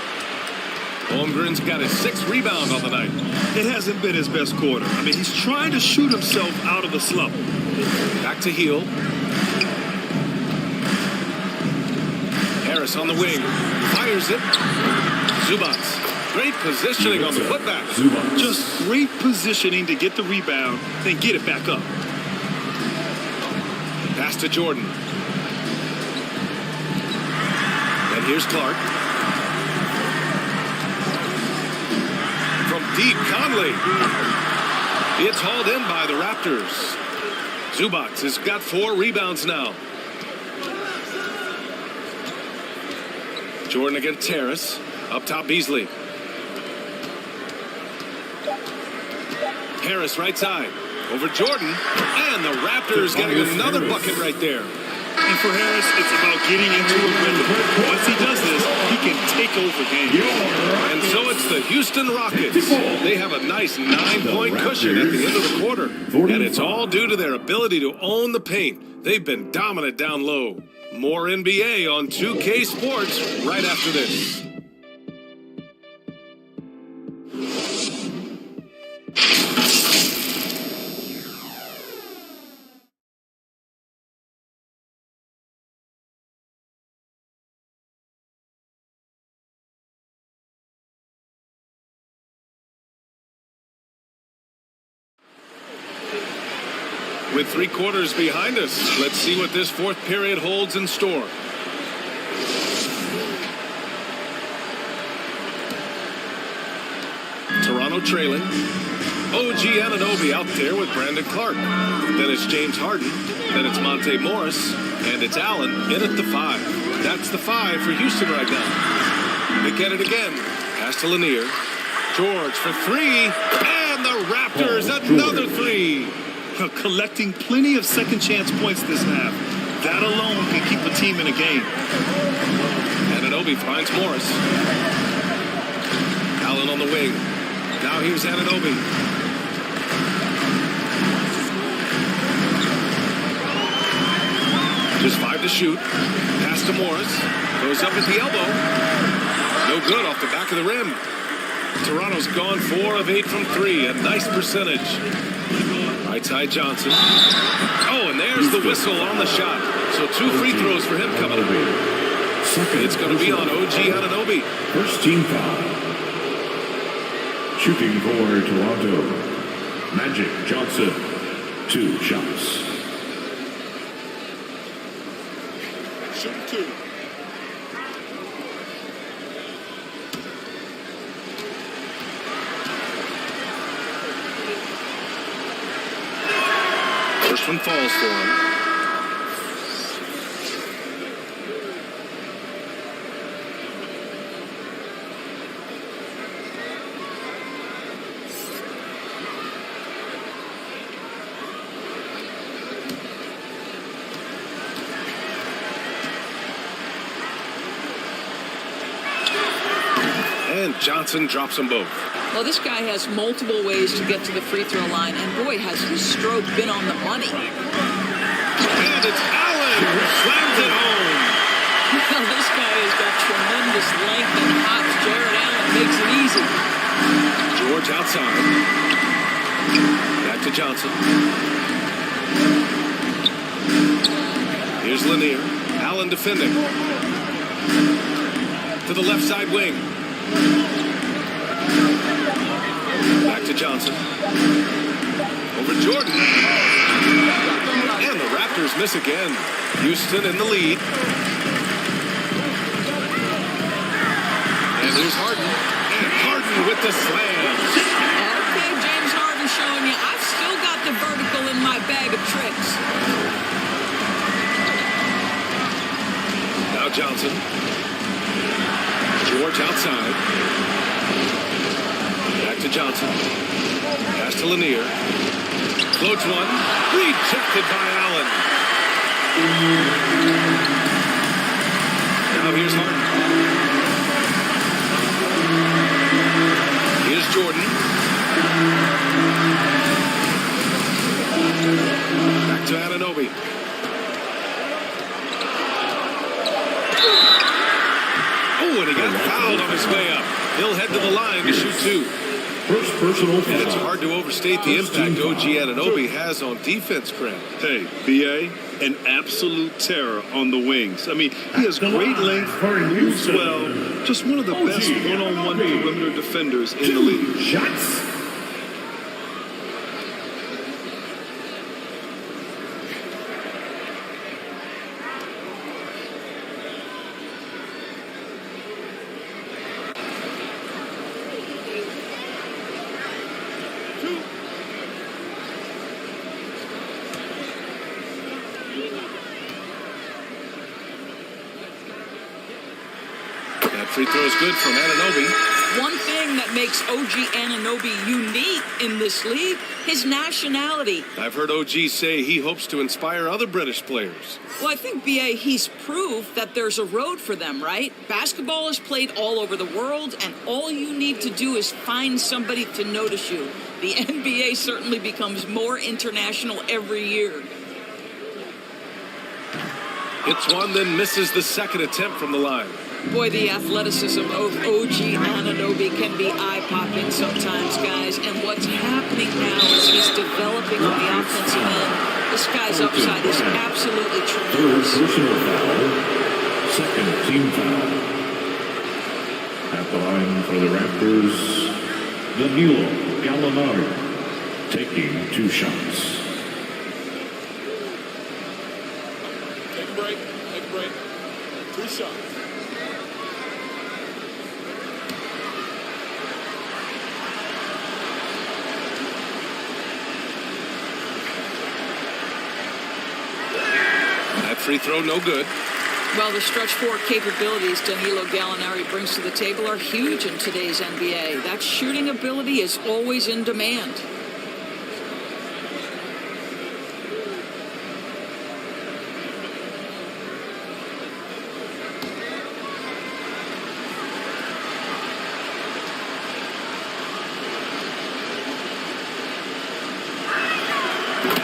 Holmgren's got his 6th rebound on the night. It hasn't been his best quarter. I mean, he's trying to shoot himself out of the slump. Back to Heel. Harris on the wing. Fires it. Zubats. Great positioning on the putback. Just great positioning to get the rebound, then get it back up. Pass to Jordan. And here's Clark. From deep, Conley. It's hauled in by the Raptors. Zubats has got 4 rebounds now. Jordan against Harris. Up top, Beasley. Harris right side. Over Jordan. And the Raptors getting another bucket right there. And for Harris, it's about getting into a rhythm. Once he does this, he can take over games. And so it's the Houston Rockets. They have a nice 9-point cushion at the end of the quarter. And it's all due to their ability to own the paint. They've been dominant down low. More NBA on 2K Sports right after this. With 3 quarters behind us, let's see what this 4th period holds in store. Toronto trailing. OG Anunoby out there with Brandon Clark. Then it's James Harden. Then it's Monte Morris. And it's Allen in at the 5. That's the 5 for Houston right now. They get it again. Pass to Lanier. George for 3. And the Raptors another 3. Collecting plenty of second chance points this half. That alone can keep a team in a game. Anunoby finds Morris. Allen on the wing. Now here's Anunoby. to shoot. Pass to Morris. Goes up at the elbow. No good off the back of the rim. Toronto's gone 4 of 8 from 3. A nice percentage. Right side Johnson. Oh, and there's the whistle on the shot. So 2 free throws for him coming up. It's going to be on OG Anunoby. First team foul. Shooting for Toronto, Magic Johnson. 2 shots. Shoot 2. First one falls for him. And Johnson drops them both. Well, this guy has multiple ways to get to the free throw line, and boy, has his stroke been on the money. And it's Allen who slams it home. Well, this guy has got tremendous length and hops. Jared Allen makes it easy. George outside. Back to Johnson. Here's Lanier. Allen defending. To the left side wing. Back to Johnson. Over Jordan. And the Raptors miss again. Houston in the lead. And here's Harden. And Harden with the slam. Okay, James Harden showing you I've still got the vertical in my bag of tricks. Now Johnson. George outside. Back to Johnson. Pass to Lanier. Floats one. Rejected by Allen. Now here's Harden. Here's Jordan. Back to Anunoby. Oh, and he got fouled on his way up. He'll head to the line to shoot 2. First personal foul. And it's hard to overstate the impact OG Anunoby has on defense, Craig. Hey, B.A., an absolute terror on the wings. I mean, he has great length, moves well, just one of the best one-on-one perimeter defenders in the league. Shots. Free throw is good from Anunoby. One thing that makes OG Anunoby unique in this league, his nationality. I've heard OG say he hopes to inspire other British players. Well, I think, B.A., he's proved that there's a road for them, right? Basketball is played all over the world, and all you need to do is find somebody to notice you. The NBA certainly becomes more international every year. Hits one, then misses the second attempt from the line. Boy, the athleticism of OG Anunoby can be eye-popping sometimes, guys. And what's happening now is he's developing on the offensive end. This guy's upside is absolutely tremendous. Third personal foul. Second team foul. At the line for the Raptors, Danilo Gallinari taking 2 shots. Take a break. Take a break. 2 shots. That free throw, no good. Well, the stretch forward capabilities Danilo Gallinari brings to the table are huge in today's NBA. That shooting ability is always in demand.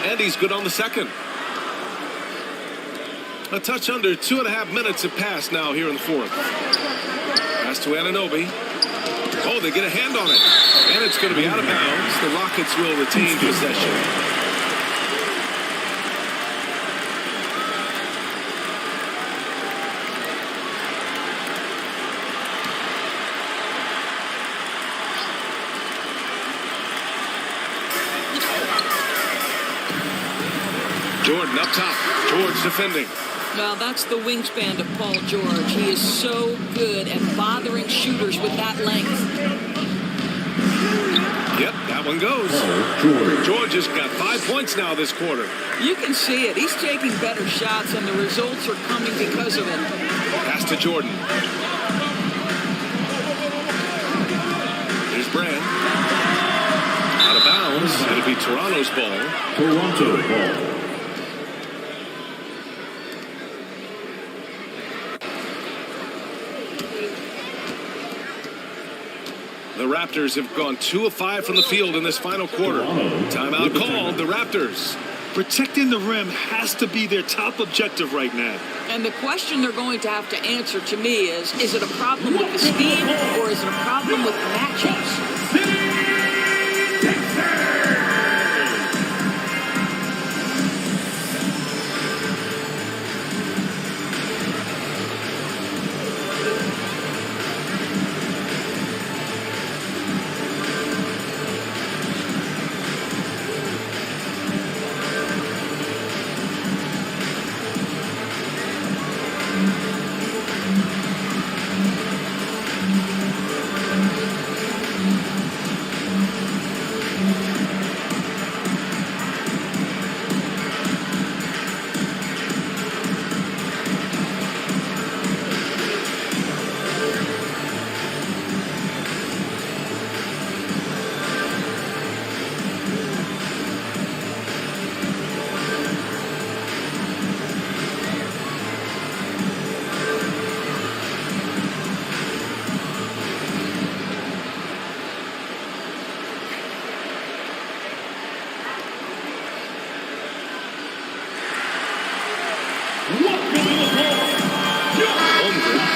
And he's good on the second. A touch under 2.5 minutes have passed now here in the fourth. Pass to Anunoby. Oh, they get a hand on it. And it's going to be out of bounds. The Rockets will retain possession. Jordan up top. George defending. Well, that's the wingspan of Paul George. He is so good at bothering shooters with that length. Yep, that one goes. George has got 5 points now this quarter. You can see it. He's taking better shots, and the results are coming because of it. Pass to Jordan. Here's Brand. Out of bounds. It'll be Toronto's ball. Toronto ball. The Raptors have gone 2 of 5 from the field in this final quarter. Timeout called. The Raptors. Protecting the rim has to be their top objective right now. And the question they're going to have to answer to me is it a problem with the scheme or is it a problem with matchups?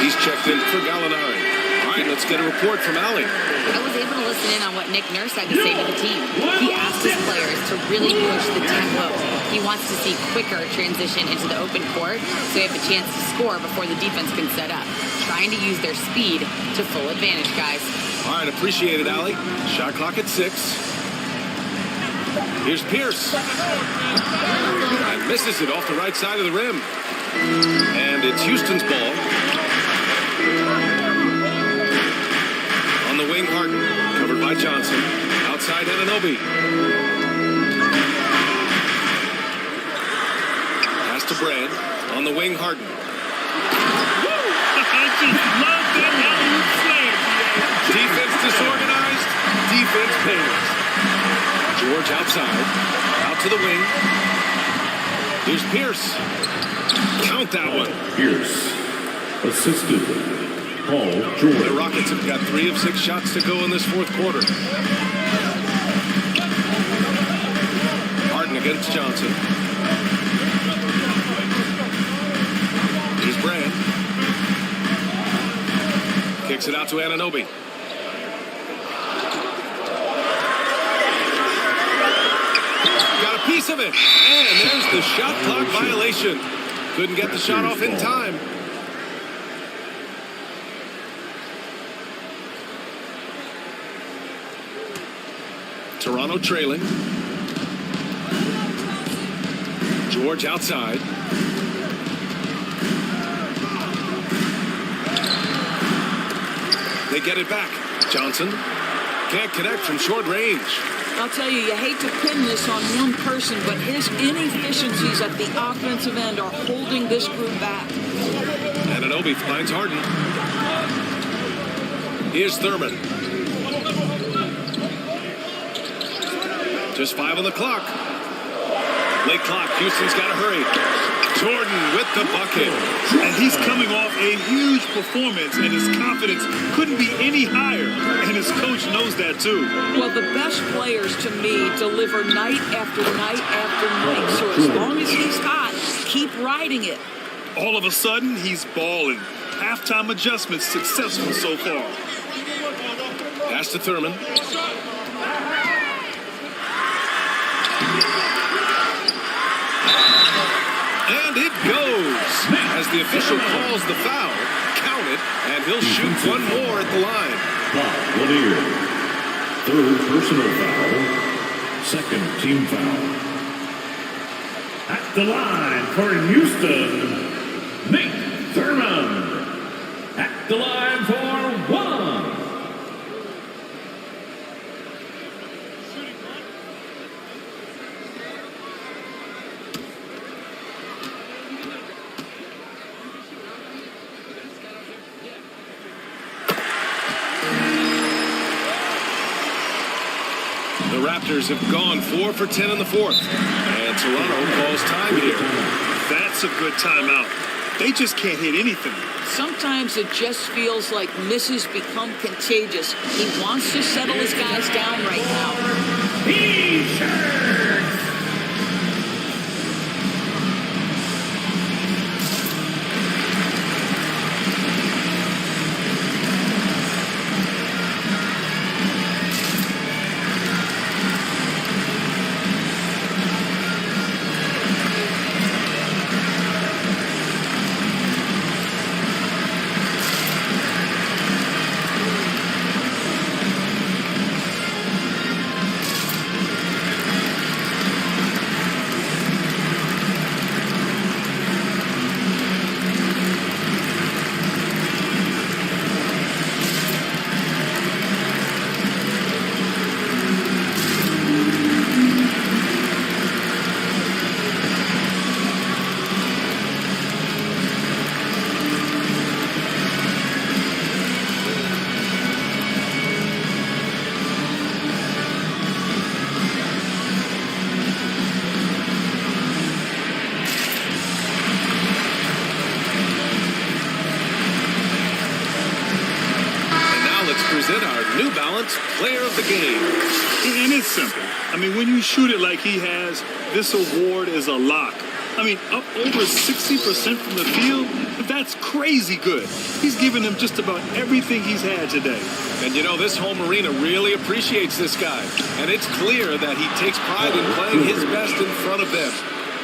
He's checked in for Gallinari. All right, let's get a report from Allie. I was able to listen in on what Nick Nurse had to say to the team. He asked his players to really push the tempo. He wants to see quicker transition into the open court so they have a chance to score before the defense can set up. Trying to use their speed to full advantage, guys. All right, appreciate it, Allie. Shot clock at 6. Here's Pierce. And misses it off the right side of the rim. And it's Houston's ball. On the wing, Harden. Covered by Johnson. Outside, Anunoby. Pass to Brand. On the wing, Harden. I just love that alley-oop slam. Defense disorganized. Defense pays. George outside. Out to the wing. Here's Pierce. Count that one. Pierce. Assisted. Paul George. The Rockets have got 3 of 6 shots to go in this fourth quarter. Harden against Johnson. Here's Brand. Kicks it out to Anunoby. Got a piece of it. And there's the shot clock violation. Couldn't get the shot off in time. Toronto trailing. George outside. They get it back. Johnson can't connect from short range. I'll tell you, you hate to pin this on one person, but his inefficiencies at the offensive end are holding this group back. Anunoby finds Harden. Here's Thurman. Just 5 on the clock. Late clock. Houston's got to hurry. Jordan with the bucket. And he's coming off a huge performance, and his confidence couldn't be any higher. And his coach knows that, too. Well, the best players, to me, deliver night after night after night. So as long as he's hot, keep riding it. All of a sudden, he's balling. Halftime adjustments successful so far. Pass to Thurman. And it goes. As the official calls the foul, count it, and he'll shoot one more at the line. Bob Lanier. Third personal foul. Second team foul. At the line for Houston, Nate Thurman. At the line for one. The Raptors have gone 4 for 10 in the fourth. And Toronto calls time here. That's a good timeout. They just can't hit anything. Sometimes it just feels like misses become contagious. He wants to settle his guys down right now. Present our New Balance Player of the Game. And it's simple. I mean, when you shoot it like he has, this award is a lock. I mean, up over 60% from the field, that's crazy good. He's given them just about everything he's had today. And you know, this home arena really appreciates this guy. And it's clear that he takes pride in playing his best in front of them.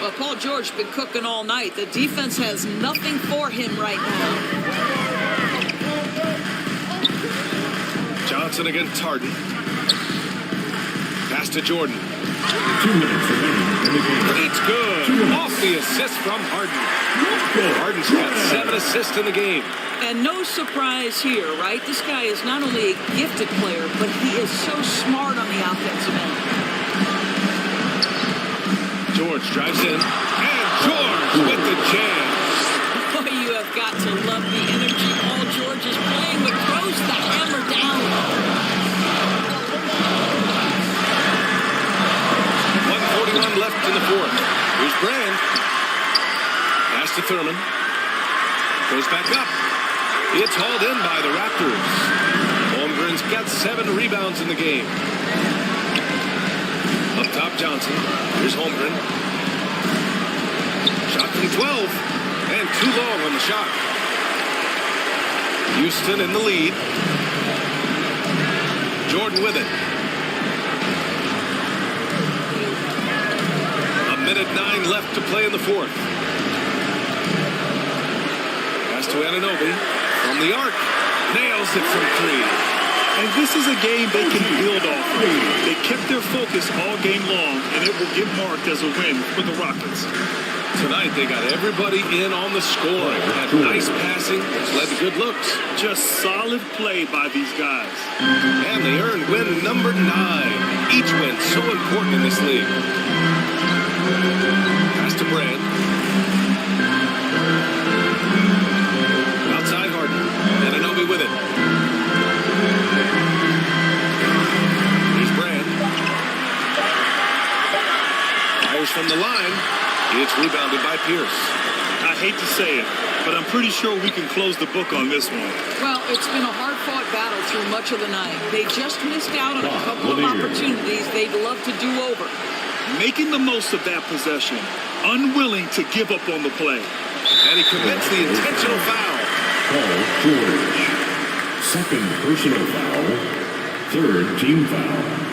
Well, Paul George been cooking all night. The defense has nothing for him right now. Johnson against Harden. Pass to Jordan. 2 minutes remaining in the game. It's good. Off the assist from Harden. Harden's got 7 assists in the game. And no surprise here, right? This guy is not only a gifted player, but he is so smart on the offensive end. George drives in. And George with the jam. Boy, you have got to love the energy Paul George is playing with. Throws the hammer down. 1:41 left in the fourth. Here's Brand. Pass to Thurman. Goes back up. It's hauled in by the Raptors. Holmgren's got 7 rebounds in the game. Up top, Johnson. Here's Holmgren. Shot from 12. And too long on the shot. Houston in the lead. Jordan with it. 1:09 left to play in the fourth. Pass to Anunoby from the arc. Nails it from 3. And this is a game they can build off of. They kept their focus all game long, and it will get marked as a win for the Rockets. Tonight, they got everybody in on the scoring. Had nice passing, which led to good looks. Just solid play by these guys. And they earned win number 9. Each win so important in this league. Pass to Brand. Outside Harden. Anunoby with it. Here's Brand. Fires from the line. It's rebounded by Pierce. I hate to say it, but I'm pretty sure we can close the book on this one. Well, it's been a hard-fought battle through much of the night. They just missed out on a couple of opportunities they'd love to do over. Making the most of that possession, unwilling to give up on the play. And he commits the intentional foul. Paul George. Second personal foul. Third team foul.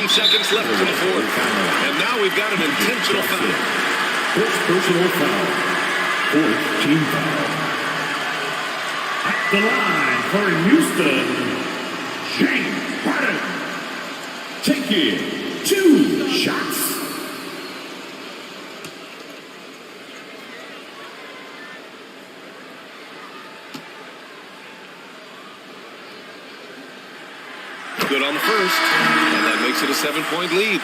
Seconds left in the fourth. And now we've got an intentional foul. First personal foul. Fourth team foul. At the line for Houston, James Harden. Taking 2 shots. Good on the first, and that makes it a 7-point lead.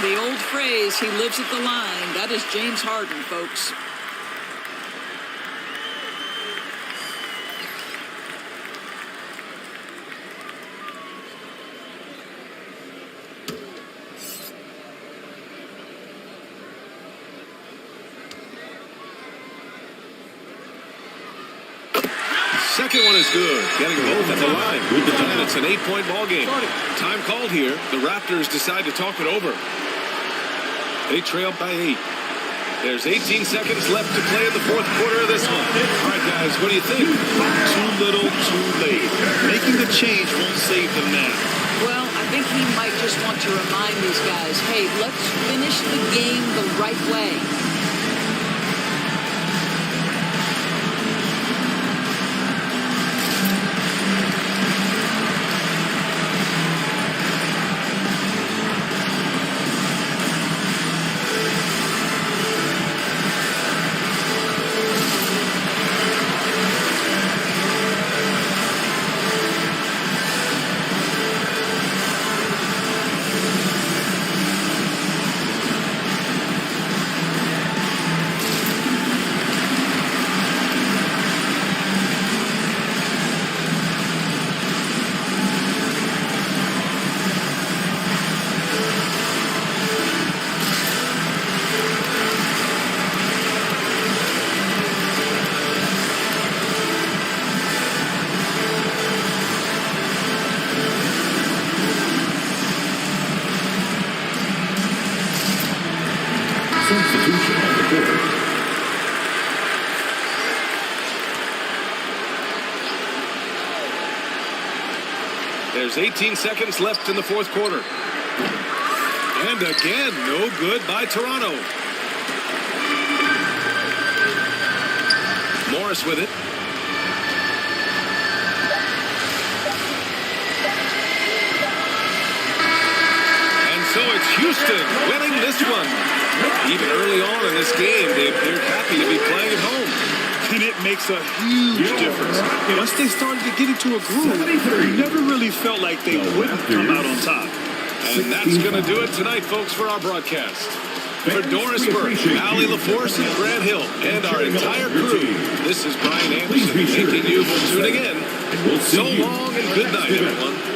The old phrase, he lives at the line. That is James Harden, folks. Second one is good, getting both at the line. And it's an 8-point ball game. Time called here. The Raptors decide to talk it over. They trail by 8. There's 18 seconds left to play in the fourth quarter of this one. All right, guys, what do you think? Too little, too late. Making the change won't save them now. Well, I think he might just want to remind these guys, hey, let's finish the game the right way. Substitution on the court. There's 18 seconds left in the fourth quarter. And again, no good by Toronto. Morris with it. And so it's Houston winning this one. Even early on in this game, they appeared happy to be playing at home. And it makes a huge difference. Once they started to get into a groove, you never really felt like they wouldn't come out on top. And that's going to do it tonight, folks, for our broadcast. For Doris Burke, Allie LaForce, and Grant Hill, and our entire crew, this is Brian Anderson thanking you for tuning in. So long and good night, everyone.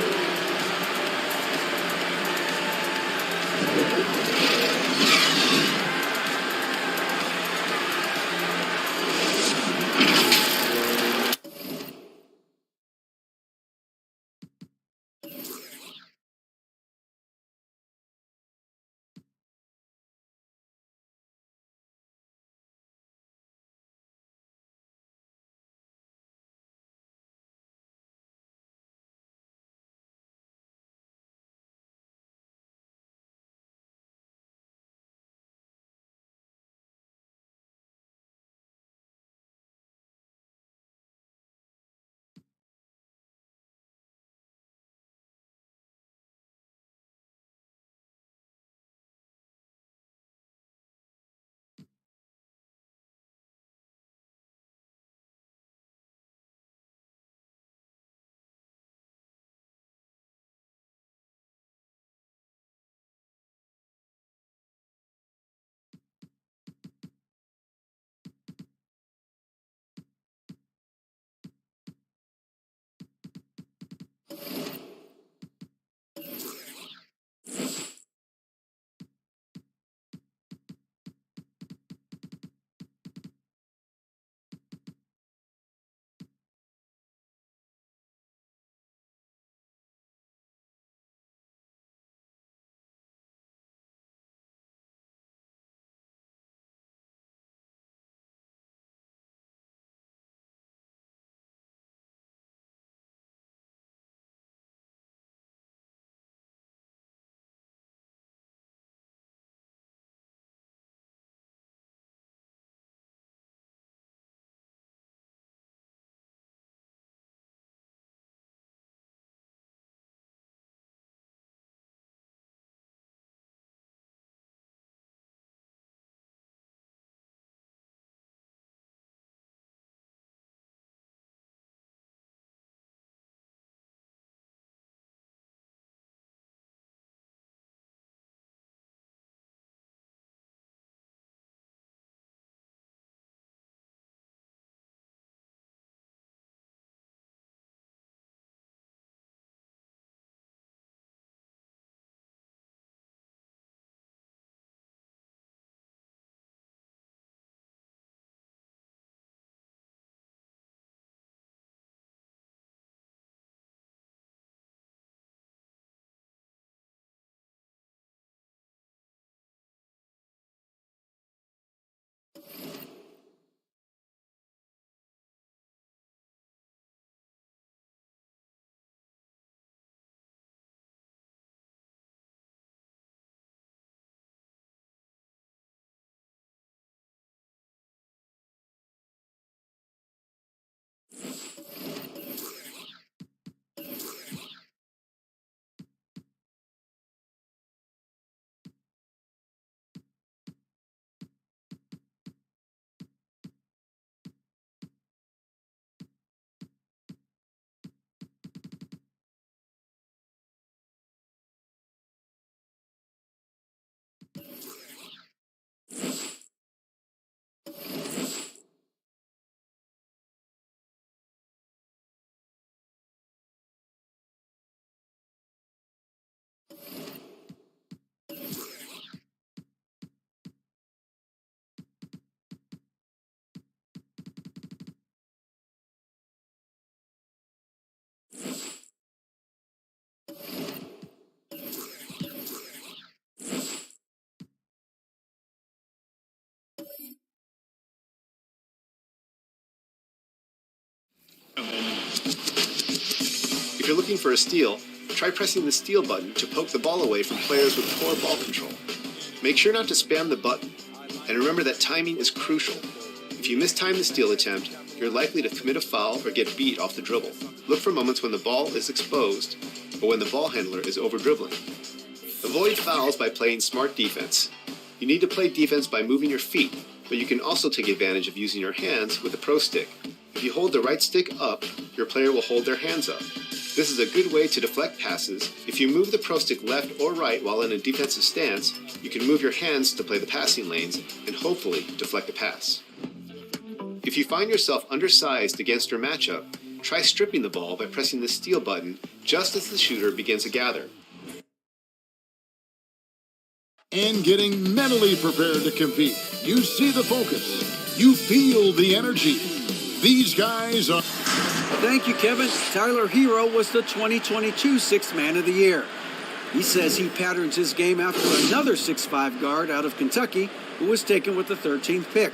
If you're looking for a steal, try pressing the steal button to poke the ball away from players with poor ball control. Make sure not to spam the button, and remember that timing is crucial. If you mistime the steal attempt, you're likely to commit a foul or get beat off the dribble. Look for moments when the ball is exposed or when the ball handler is over-dribbling. Avoid fouls by playing smart defense. You need to play defense by moving your feet, but you can also take advantage of using your hands with the pro stick. If you hold the right stick up, your player will hold their hands up. This is a good way to deflect passes. If you move the pro stick left or right while in a defensive stance, you can move your hands to play the passing lanes and hopefully deflect a pass. If you find yourself undersized against your matchup, try stripping the ball by pressing the steal button just as the shooter begins to gather. And getting mentally prepared to compete. You see the focus. You feel the energy. These guys are... Thank you, Kevin. Tyler Hero was the 2022 Sixth Man of the Year. He says he patterns his game after another 6'5" guard out of Kentucky who was taken with the 13th pick.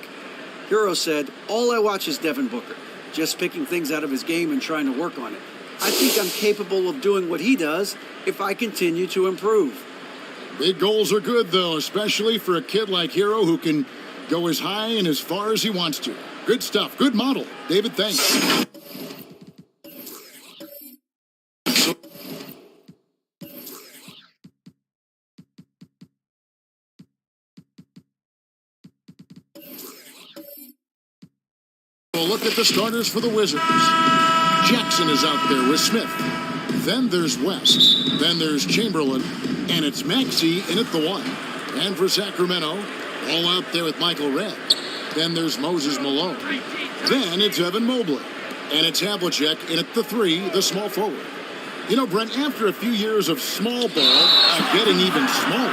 Hero said, "All I watch is Devin Booker, just picking things out of his game and trying to work on it. I think I'm capable of doing what he does if I continue to improve." Big goals are good, though, especially for a kid like Hero who can go as high and as far as he wants to. Good stuff. Good model. David, thanks. Well, look at the starters for the Wizards. Jackson is out there with Smith. Then there's West. Then there's Chamberlain. And it's Maxey in at the 1. And for Sacramento, all out there with Michael Redd. Then there's Moses Malone. Then it's Evan Mobley. And it's Havlicek in at the 3, the small forward. You know, Brent, after a few years of small ball and getting even smaller,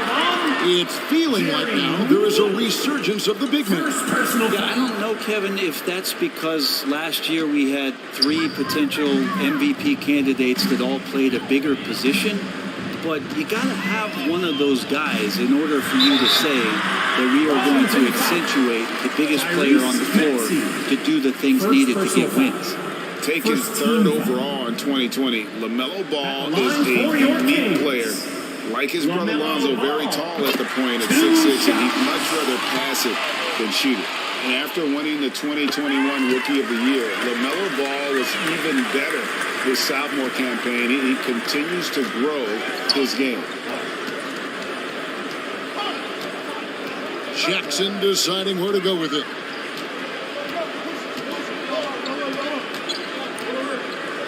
it's feeling like now there is a resurgence of the big man. Yeah, I don't know, Kevin, if that's because last year we had 3 potential MVP candidates that all played a bigger position. But you got to have one of those guys in order for you to say that we are going to accentuate the biggest player on the floor to do the things needed to get wins. Taken 3rd overall in 2020, LaMelo Ball is a unique player. Like his brother Lonzo, very tall at the point at 6'6", and he'd much rather pass it than shoot it. And after winning the 2021 Rookie of the Year, LaMelo Ball was even better this sophomore campaign. He continues to grow his game. Jackson deciding where to go with it.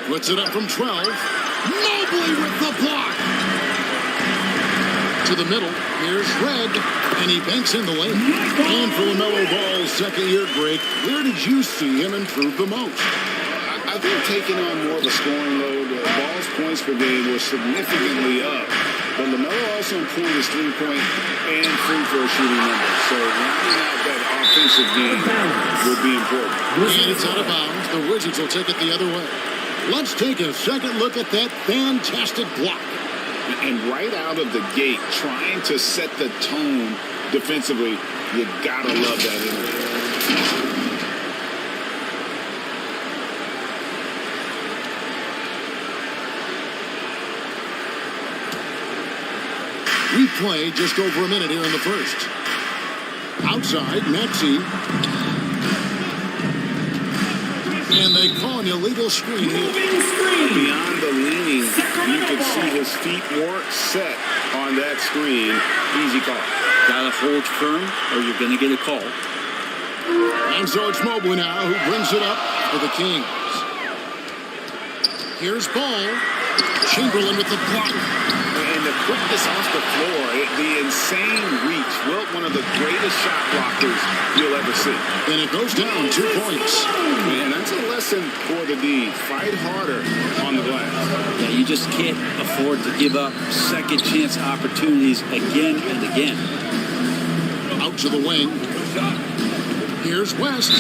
Puts it up from 12. Mobley with the block. To the middle. Here's Redd. And he banks in the lane. And for LaMelo Ball's second-year break, where did you see him improve the most? I think taking on more of a scoring load. Ball's points per game were significantly up. But LaMelo also improved his three-point and free throw shooting numbers. So rounding out that offensive game will be important. And it's out of bounds. The Wizards will take it the other way. Let's take a second look at that fantastic block. And right out of the gate, trying to set the tone defensively, you gotta love that energy. We play just over a minute here in the first. Outside, Maxey. And they call an illegal screen here. Beyond the leaning, you could see his feet weren't set on that screen. Easy call. Gotta hold firm or you're gonna get a call. And so it's Mobley now who brings it up for the Kings. Here's Ball. Chamberlain with the block. And the quickness off the floor, the insane reach. Wilt, one of the greatest shot blockers you'll ever see. And it goes down 2 points. And that's a lesson for the D. Fight harder on the glass. Yeah, you just can't afford to give up second chance opportunities again and again. Out to the wing. Here's West.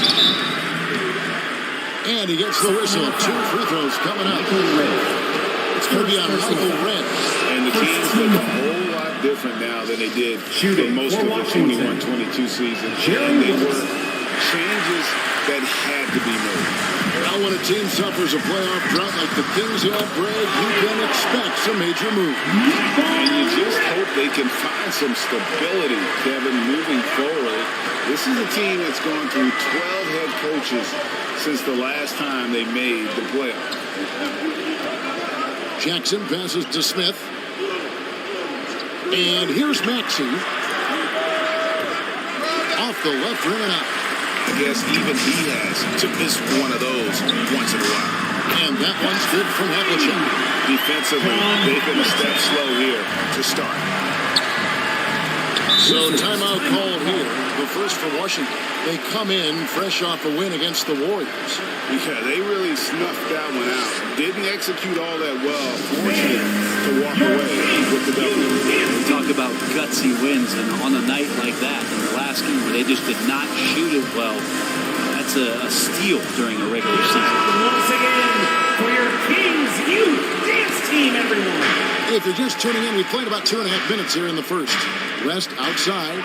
And he gets the whistle. 2 free throws coming up. It's going to be on Michael Redd. And the teams look a whole lot different now than they did for most of the 21-22 season. And they were changes that had to be made. Now when a team suffers a playoff drought like the Kings have, Greg, you can expect some major moves. And you just hope they can find some stability, Kevin, moving forward. This is a team that's gone through 12 head coaches since the last time they made the playoffs. Jackson passes to Smith. And here's Maxey. Off the left rim and out. I guess even he has to miss one of those once in a while. And that one's good from Havlicek. Defensively, they've been a step slow here to start. So timeout called here. The first for Washington. They come in fresh off a win against the Warriors. Yeah, they really snuffed that one out. Didn't execute all that well. Fortunate to walk away with the W. We talk about gutsy wins, and on a night like that, in the last game where they just did not shoot it well, that's a steal during a regular season. Once again, for your Kings Youth Dance Team, everyone. If you're just tuning in, we played about 2.5 minutes here in the first. West outside.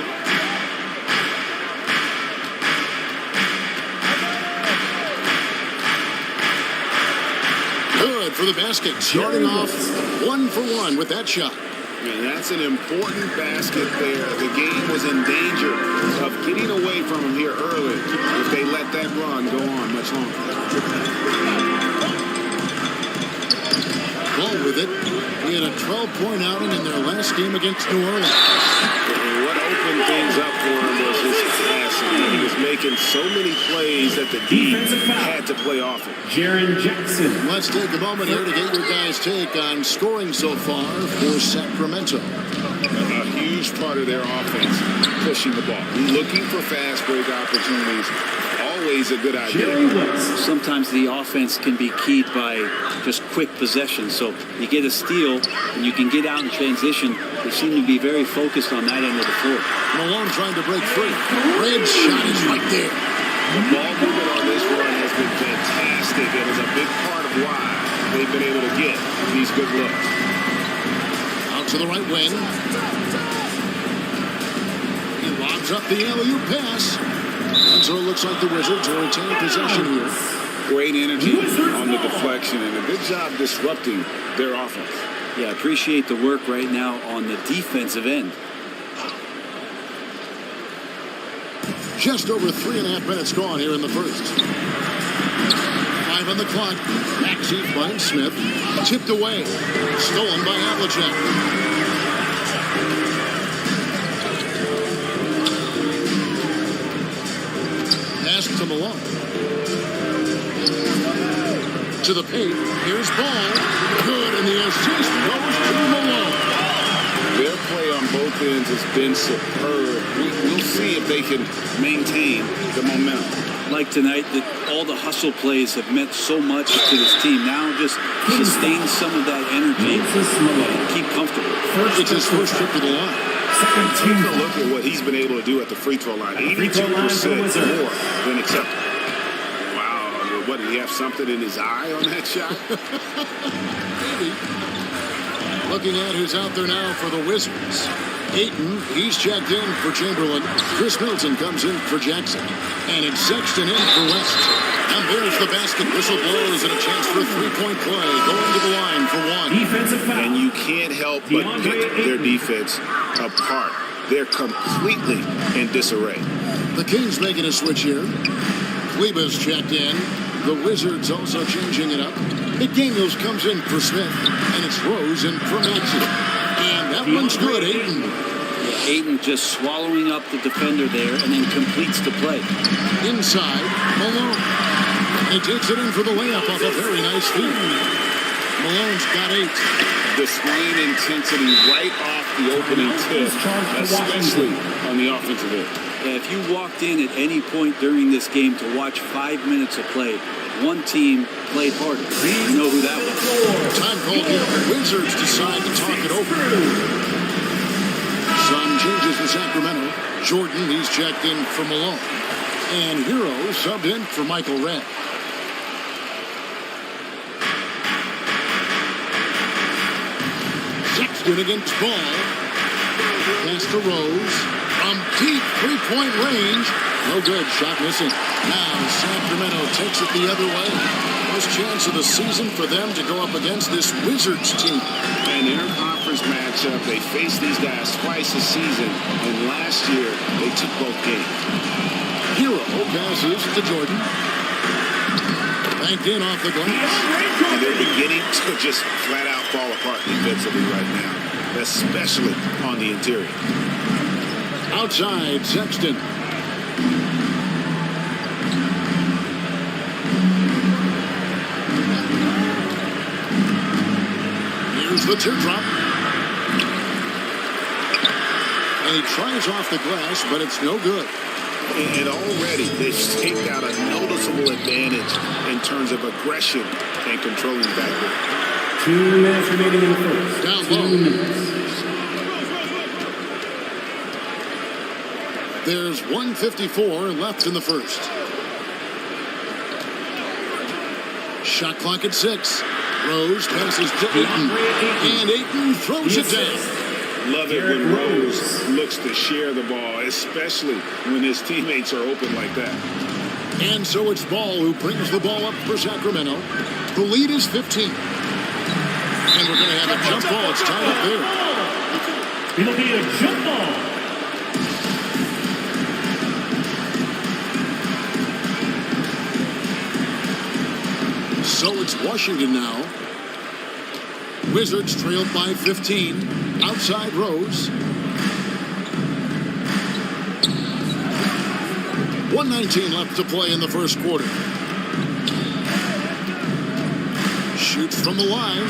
Good for the basket. Starting off 1 for 1 with that shot. And that's an important basket there. The game was in danger of getting away from them here early if they let that run go on much longer. Ball with it. He had a 12-point outing in their last game against New Orleans. And what opened things up for him was his capacity. He was making so many plays that the D had to play off him. Jaren Jackson. Let's take a moment here to get your guys' take on scoring so far for Sacramento. A huge part of their offense, pushing the ball, looking for fast break opportunities. Always a good idea. Sometimes the offense can be keyed by just quick possession. So you get a steal and you can get out in transition. They seem to be very focused on that end of the floor. Malone trying to break free. Red's shot is right there. The ball movement on this run has been fantastic. It is a big part of why they've been able to get these good looks. Out to the right wing. He lobs up the alley-oop pass. And so it looks like the Wizards will retain possession here. Great energy on the deflection and a good job disrupting their offense. Yeah, appreciate the work right now on the defensive end. Just over 3.5 minutes gone here in the first. 5 on the clock. Maxey finds Smith. Tipped away. Stolen by Havlicek. Pass to Malone. To the paint. Here's Ball. Good, and the assist goes to Malone. Their play on both ends has been superb. We'll see if they can maintain the momentum. Like tonight, that all the hustle plays have meant so much to this team. Now just sustain some of that energy and keep comfortable. It's his first trip to the line. Take a look at what he's been able to do at the free throw line. 82% more than acceptable. Wow, what, did he have something in his eye on that shot? Maybe. Looking at who's out there now for the Wizards. Ayton, he's checked in for Chamberlain. Chris Middleton comes in for Jackson. And it's Sexton in for West. And there's the basket. Whistle blows and a chance for a three-point play. Going to the line for one. Defensive foul. And you can't help but pick their defense apart. They're completely in disarray. The Kings making a switch here. Kleba's checked in. The Wizards also changing it up. McDaniels comes in for Smith, and it's Rose in for Maxey. And that one's good, Ayton. Ayton just swallowing up the defender there and then completes the play. Inside, Malone. He takes it in for the layup off a very nice feed. Malone's got 8. Displaying intensity right off the opening tip, especially on the offensive end. Yeah, if you walked in at any point during this game to watch 5 minutes of play, one team played harder. You know who that was. Time called here. The Wizards decide to talk it over. Some changes for Sacramento. Jordan, he's checked in for Malone. And Hero subbed in for Michael Redd. Sexton against Ball. Pass to Rose. From deep three-point range. No good. Shot missing. Now Sacramento takes it the other way. First chance of the season for them to go up against this Wizards team. An interconference matchup. They faced these guys twice a season, and last year they took both games. Hero passes to Jordan. Banked in off the glass. And they're beginning to just flat out fall apart defensively right now, especially on the interior. Outside, Sexton. Here's the teardrop. And he tries off the glass, but it's no good. And already they've staked out a noticeable advantage in terms of aggression and controlling the backcourt. 2 minutes remaining in the first. Down 2 low. minutes. There's 1:54 left in the first. Shot clock at 6. Rose passes to Ayton. And Ayton throws it down. Love it when Rose looks to share the ball, especially when his teammates are open like that. And so it's Ball who brings the ball up for Sacramento. The lead is 15. And we're going to have a jump ball. It's tied up there. It'll be a jump ball. So it's Washington now. Wizards trailed by 15. Outside Rose. 1:19 left to play in the first quarter. Shoots from the line.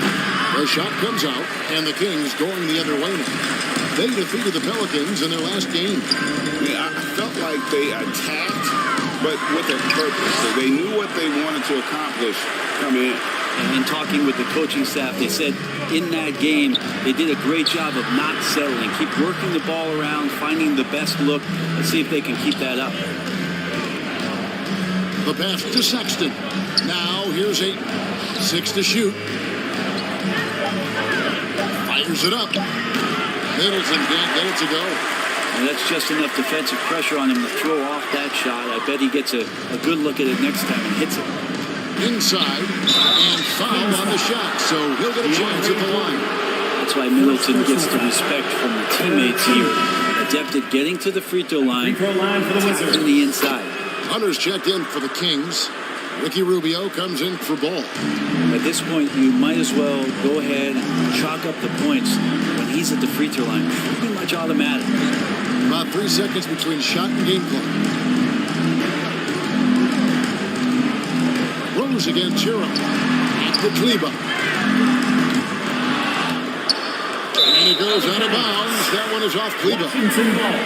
The shot comes out, and the Kings going the other way now. They defeated the Pelicans in their last game. Yeah, I felt like they attacked, but with a purpose. So they knew what they wanted to accomplish coming in. And in talking with the coaching staff, they said in that game, they did a great job of not settling. Keep working the ball around, finding the best look, and see if they can keep that up. The pass to Sexton. Now here's Ayton. 6 to shoot. Fires it up. Middleton can't get it to go. And that's just enough defensive pressure on him to throw off that shot. I bet he gets a good look at it next time and hits it. Inside, and foul on the shot, so he'll get a chance at the line. That's why Middleton gets the respect from the teammates here. Adept at getting to the free throw line, Free throw line for the Wizards. in the inside. Hunter's checked in for the Kings. Ricky Rubio comes in for Ball. At this point, you might as well go ahead and chalk up the points when he's at the free throw line. Pretty much automatic. About 3 seconds between shot and game clock. Rose against Chiro. To Kleba. And it goes out of bounds. That one is off Kleba. Washington ball.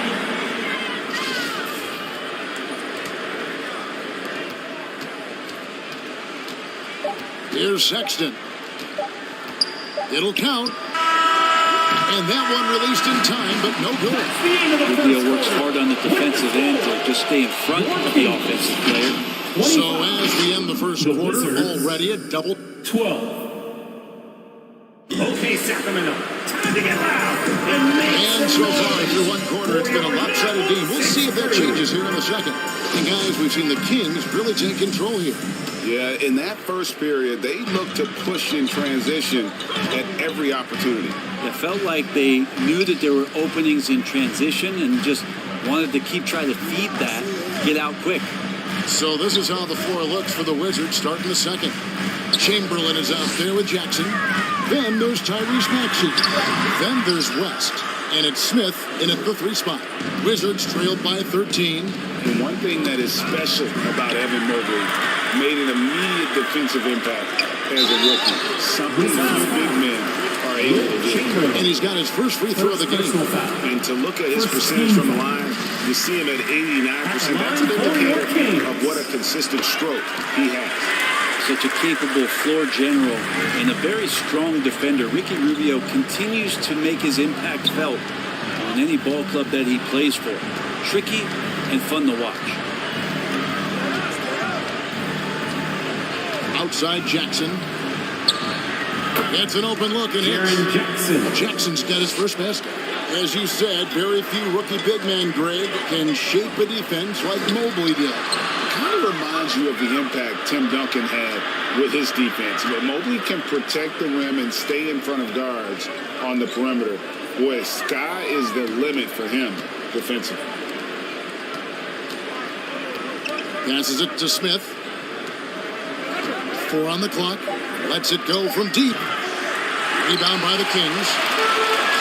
Here's Sexton. It'll count. And that one released in time, but no good. Rubio works hard on the defensive end to just stay in front of the offensive player. So as we end the first quarter, already a double. 12. Okay, Sacramento. Time to get loud. And so far, through one quarter, it's been a lopsided game. We'll see if that changes here in a second. And guys, we've seen the Kings really take control here. Yeah, in that first period, they looked to push in transition at every opportunity. It felt like they knew that there were openings in transition and just wanted to keep trying to feed that, get out quick. So this is how the floor looks for the Wizards starting the second. Chamberlain is out there with Jackson. Then there's Tyrese Maxey. Then there's West. And it's Smith in at the 3 spot. Wizards trailed by 13. And one thing that is special about Evan Mobley, made an immediate defensive impact as a rookie. Something few big men are able to do. And he's got his first free throw of the game. And to look at his percentage from the line, you see him at 89%. That's an indicator of what a consistent stroke he has. Such a capable floor general and a very strong defender. Ricky Rubio continues to make his impact felt on any ball club that he plays for. Tricky and fun to watch. Outside Jackson. That's an open look, and Jackson. Jackson's got his first basket. As you said, very few rookie big men, Greg, can shape a defense like Mobley did. Kind of reminds you of the impact Tim Duncan had with his defense. But Mobley can protect the rim and stay in front of guards on the perimeter. Boy, sky is the limit for him defensively. Passes it to Smith. 4 on the clock. Lets it go from deep. Rebound by the Kings.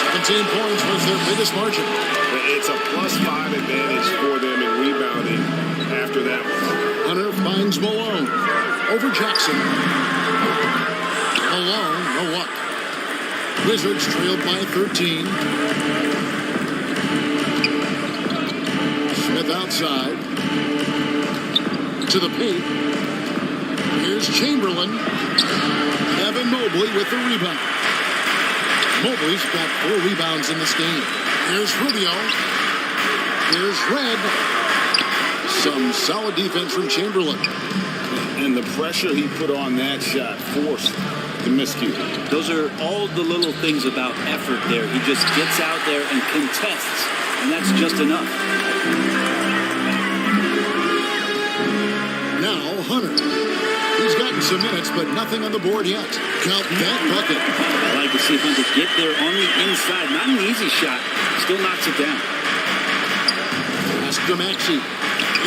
17 points was their biggest margin. It's a +5 advantage for them in rebounding after that one. Hunter finds Malone. Over Jackson. Malone, no luck. Wizards trailed by 13. Smith outside. To the paint. Here's Chamberlain. Evan Mobley with the rebound. Mobley's got 4 rebounds in this game. Here's Rubio. Here's Red. Some solid defense from Chamberlain. And the pressure he put on that shot forced the miscue. Those are all the little things about effort there. He just gets out there and contests, and that's just enough. Now Hunter. He's gotten some minutes, but nothing on the board yet. Count that bucket. I like to see Hunter get there on the inside. Not an easy shot. Still knocks it down. Pass to Maxey.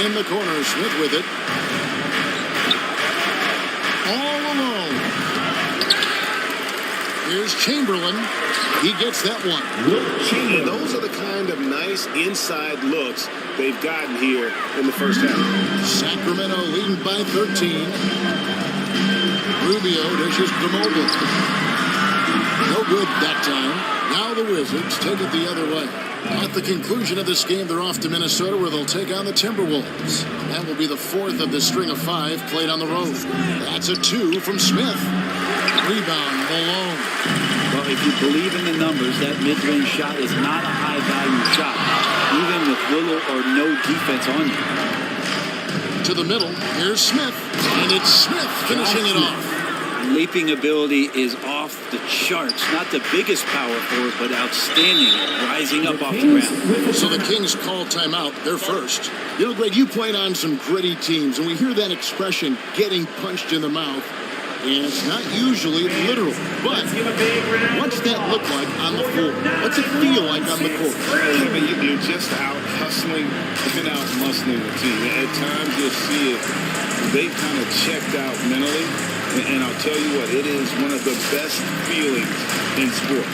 In the corner, Smith with it. All alone. Here's Chamberlain. He gets that one. And those are the kind of nice inside looks they've gotten here in the first half. Sacramento leading by 13. Rubio dishes to Mobley. No good that time. Now the Wizards take it the other way. At the conclusion of this game, they're off to Minnesota where they'll take on the Timberwolves. That will be the 4th of the string of 5 played on the road. That's a 2 from Smith. Rebound, Malone. Well, if you believe in the numbers, that mid-range shot is not a high-value shot, even with little or no defense on you. To the middle, here's Smith. And it's Smith finishing it off. Leaping ability is off the charts. Not the biggest power forward, but outstanding at rising up off the ground. So the Kings call timeout. They're first. You know, Greg, you played on some gritty teams, and we hear that expression, getting punched in the mouth. And it's not usually literal. But what's that look like on the floor? What's it feel like on the court? Kevin, you're just out hustling and out muscling the team. At times you'll see it. They kind of checked out mentally. And I'll tell you what, it is one of the best feelings in sport.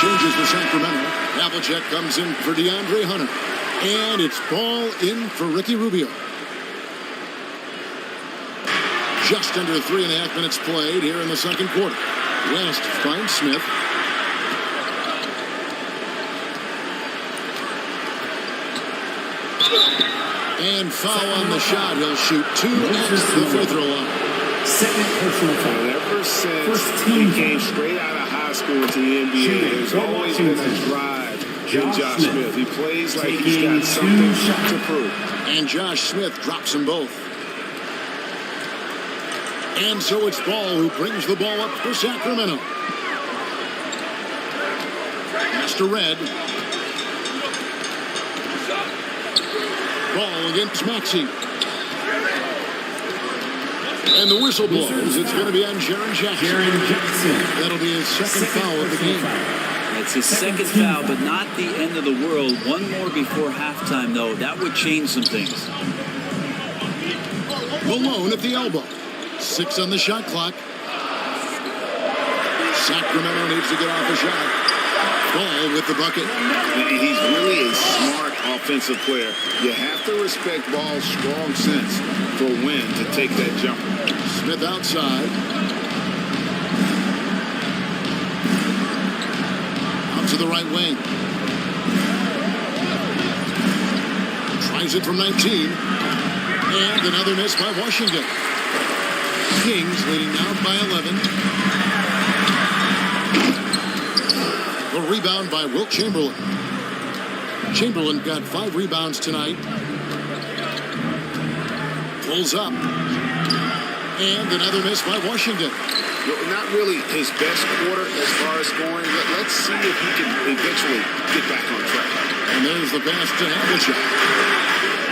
Changes for Sacramento. Havlicek comes in for DeAndre Hunter. And it's ball in for Ricky Rubio. Just under 3.5 minutes played here in the second quarter. West finds Smith. And foul on the shot. He'll shoot 2 at the free throw line. Second personal foul. Ever since he came straight out of high school to the NBA, there's always been a drive in Josh Smith. He plays like he's got something to prove. And Josh Smith drops them both. And so it's Ball who brings the ball up for Sacramento. Mr. Red. Ball against Maxey. And the whistle blows. It's going to be on Jaren Jackson. That'll be his second foul of the game. It's his second foul, but not the end of the world. One more before halftime, though. That would change some things. Malone at the elbow. 6 on the shot clock. Sacramento needs to get off a shot. Ball with the bucket. He's really a smart offensive player. You have to respect Ball's strong sense for when to take that jumper. Smith outside. Out to the right wing. Tries it from 19. And another miss by Washington. Kings leading now by 11. A rebound by Wilt Chamberlain. Chamberlain got 5 rebounds tonight. Pulls up. And another miss by Washington. Not really his best quarter as far as scoring. Let's see if he can eventually get back on track. And there's the pass to Havlicek.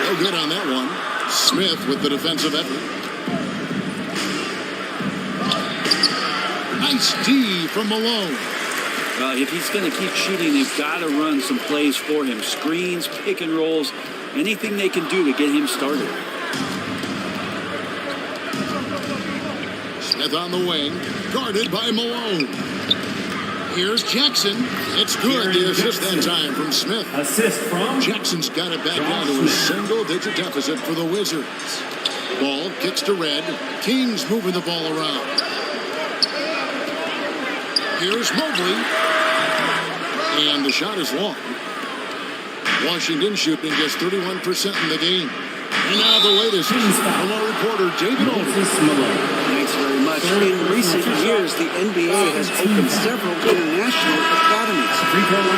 No good on that one. Smith with the defensive effort. Nice D from Malone. Well, if he's going to keep shooting, they've got to run some plays for him. Screens, pick and rolls, anything they can do to get him started. Smith on the wing, guarded by Malone. Here's Jackson. It's good. The assist that time from Smith. Assist from Jackson's got it back down to a single-digit deficit for the Wizards. Ball kicks to Red. Kings moving the ball around. Here's Mobley. And the shot is long. Washington shooting just 31% in the game. And now the latest from our reporter, David Aldridge. Thanks very much. In recent years, the NBA has opened several international academies.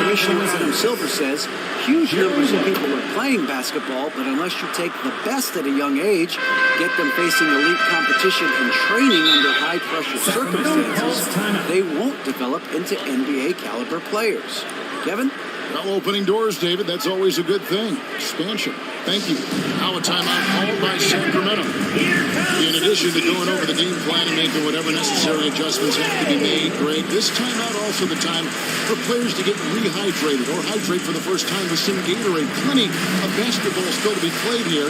Commissioner Adam Silver says huge numbers of people are playing basketball, but unless you take the best at a young age, get them facing elite competition and training under high-pressure circumstances, they won't develop into NBA-caliber players. Kevin? Well, opening doors, David, that's always a good thing. Expansion. Thank you. Now a timeout called by Sacramento. In addition to going over the game plan and making whatever necessary adjustments have to be made, Greg, this timeout also the time for players to get rehydrated or hydrate for the first time with some Gatorade. Plenty of basketball still to be played here,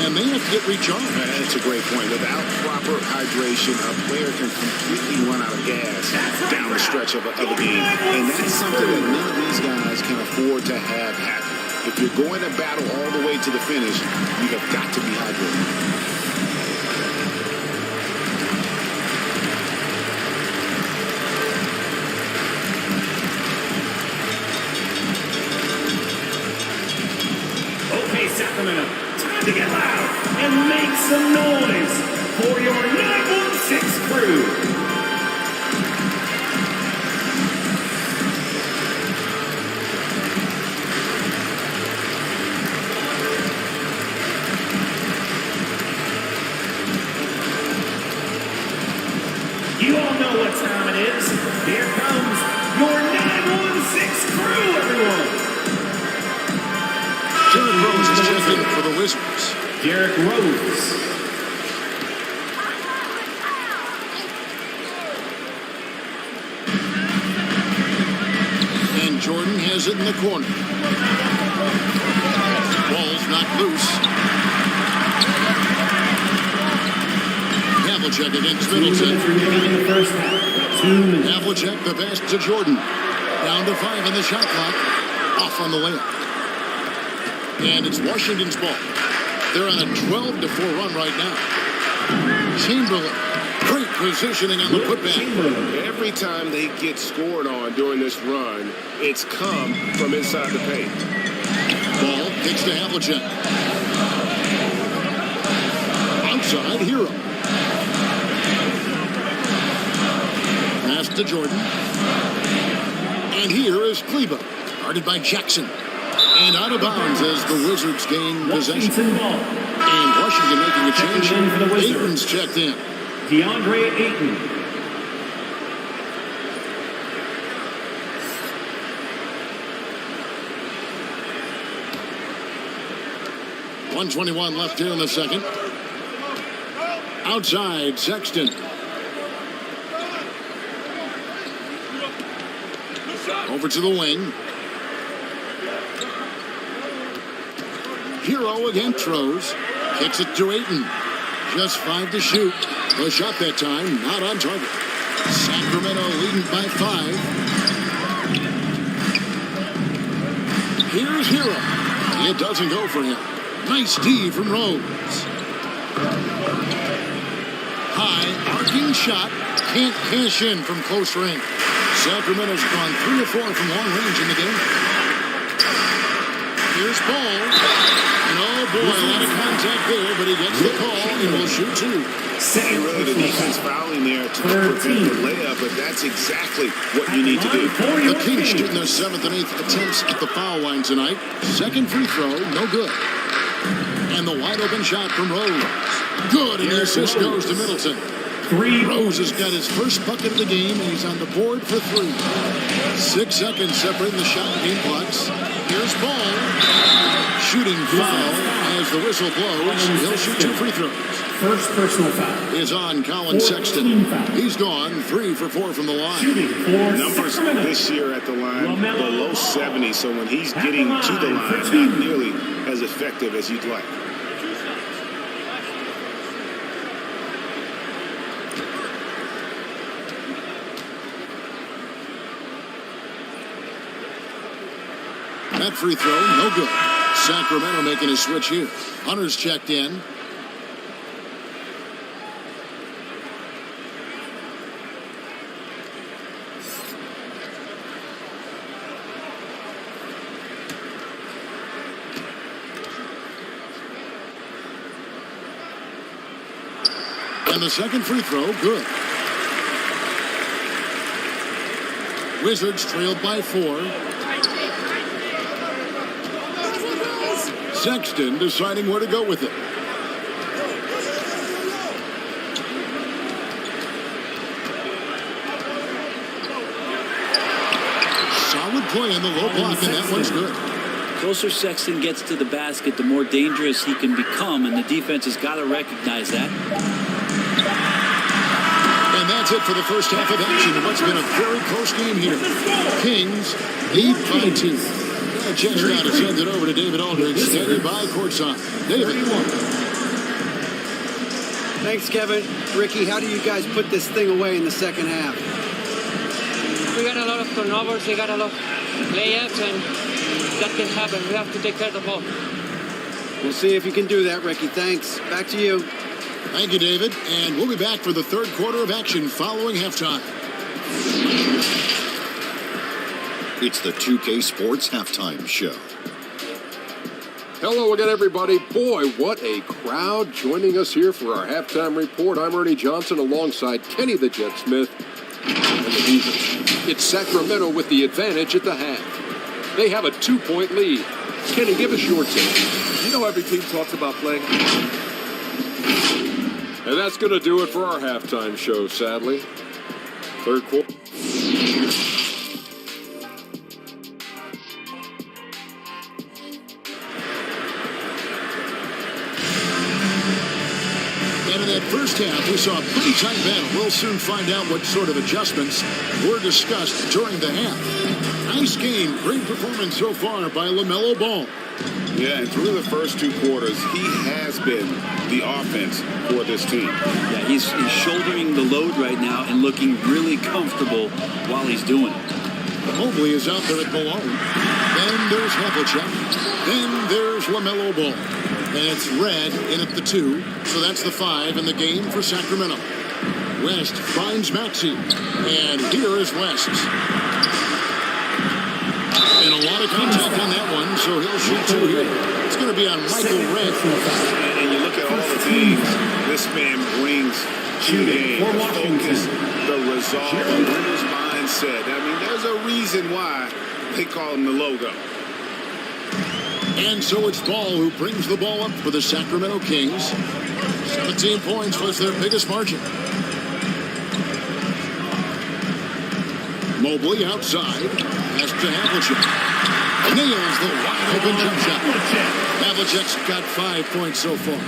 and they have to get recharged. That's a great point. Without proper hydration, a player can completely run out of gas down the stretch of a game. And that's something that none of these guys can afford to have happen. If you're going to battle all the way to the finish, you have got to be hydrated. Okay, Sacramento, time to get loud and make some noise for your 916 crew. You all know what time it is. Here comes your 916 crew, everyone. Derrick Rose is checking for the Wizards. Derrick Rose. And Jordan has it in the corner. Ball's knocked loose. Havlicek against Middleton. Havlicek, the pass to Jordan. Down to 5 on the shot clock. Off on the layup. And it's Washington's ball. They're on a 12-4 run right now. Chamberlain. Great positioning on the putback. Every time they get scored on during this run, it's come from inside the paint. Ball kicks to Havlicek. Outside, Hero. Pass to Jordan. And here is Kleber, guarded by Jackson. And out of bounds as the Wizards gain possession. And Washington making a change. Ayton's checked in. DeAndre Ayton. .121 left here in the second. Outside, Sexton. Over to the wing. Hero again throws. Kicks it to Ayton. Just 5 to shoot. The shot that time, not on target. Sacramento leading by 5. Here's Hero. It doesn't go for him. Nice D from Rose. High, arcing shot. Can't cash in from close range. Sacramento's gone 3 or 4 from long range in the game. Here's Ball. And oh boy, a lot of contact there, but he gets the call and will shoot 2. Really, the defense fouling there to prevent the layup, but that's exactly what you need to do. The Kings shooting their 7th and 8th attempts at the foul line tonight. Second free throw, no good. And the wide open shot from Rose. Good, and the assist goes to Middleton. Rose has got his first bucket of the game, and he's on the board for 3. 6 seconds separating the shot and game clocks. Here's Ball. Shooting foul as the whistle blows. He'll shoot 2 free throws. First personal foul is on Colin Sexton. He's gone 3 for 4 from the line. Numbers this year at the line below 70, so when he's getting to the line, not nearly as effective as you'd like. That free throw, no good. Sacramento making a switch here. Hunter's checked in. And the second free throw, good. Wizards trailed by 4. Sexton deciding where to go with it. Solid play in the low block, and that one's good. The closer Sexton gets to the basket, the more dangerous he can become, and the defense has got to recognize that. And that's it for the first half of action. What's been a very close game here. Kings lead by 2. Chance now to send it over to David Aldridge, standing by courtside. David. Thanks, Kevin. Ricky, how do you guys put this thing away in the second half? We got a lot of turnovers, we got a lot of layups, and that can happen. We have to take care of the ball. We'll see if you can do that, Ricky. Thanks. Back to you. Thank you, David. And we'll be back for the third quarter of action following halftime. It's the 2K Sports Halftime Show. Hello again, everybody. Boy, what a crowd joining us here for our halftime report. I'm Ernie Johnson alongside Kenny the Jet Smith and the Beavers. It's Sacramento with the advantage at the half. They have a 2-point lead. Kenny, give us your take. You know every team talks about playing. And that's going to do it for our halftime show, sadly. Third quarter. In that first half, we saw a pretty tight battle. We'll soon find out what sort of adjustments were discussed during the half. Nice game. Great performance so far by LaMelo Ball. Yeah, and through the first 2 quarters, he has been the offense for this team. Yeah, he's shouldering the load right now and looking really comfortable while he's doing it. Mobley is out there at Malone. Then there's Havlicek. Then there's LaMelo Ball. And it's Red in at the 2, so that's the 5 in the game for Sacramento. West finds Maxey, and here is West. And a lot of contact on that one, so he'll shoot 2 here. It's going to be on Michael Red. And you look at all the things this man brings to the game. The focus, the resolve, the winner's mindset. I mean, there's a reason why they call him the logo. And so it's Ball who brings the ball up for the Sacramento Kings. 17 points was their biggest margin. Mobley outside. Pass to Havlicek. Nails the wide open jump shot. Havlicek's got 5 points so far.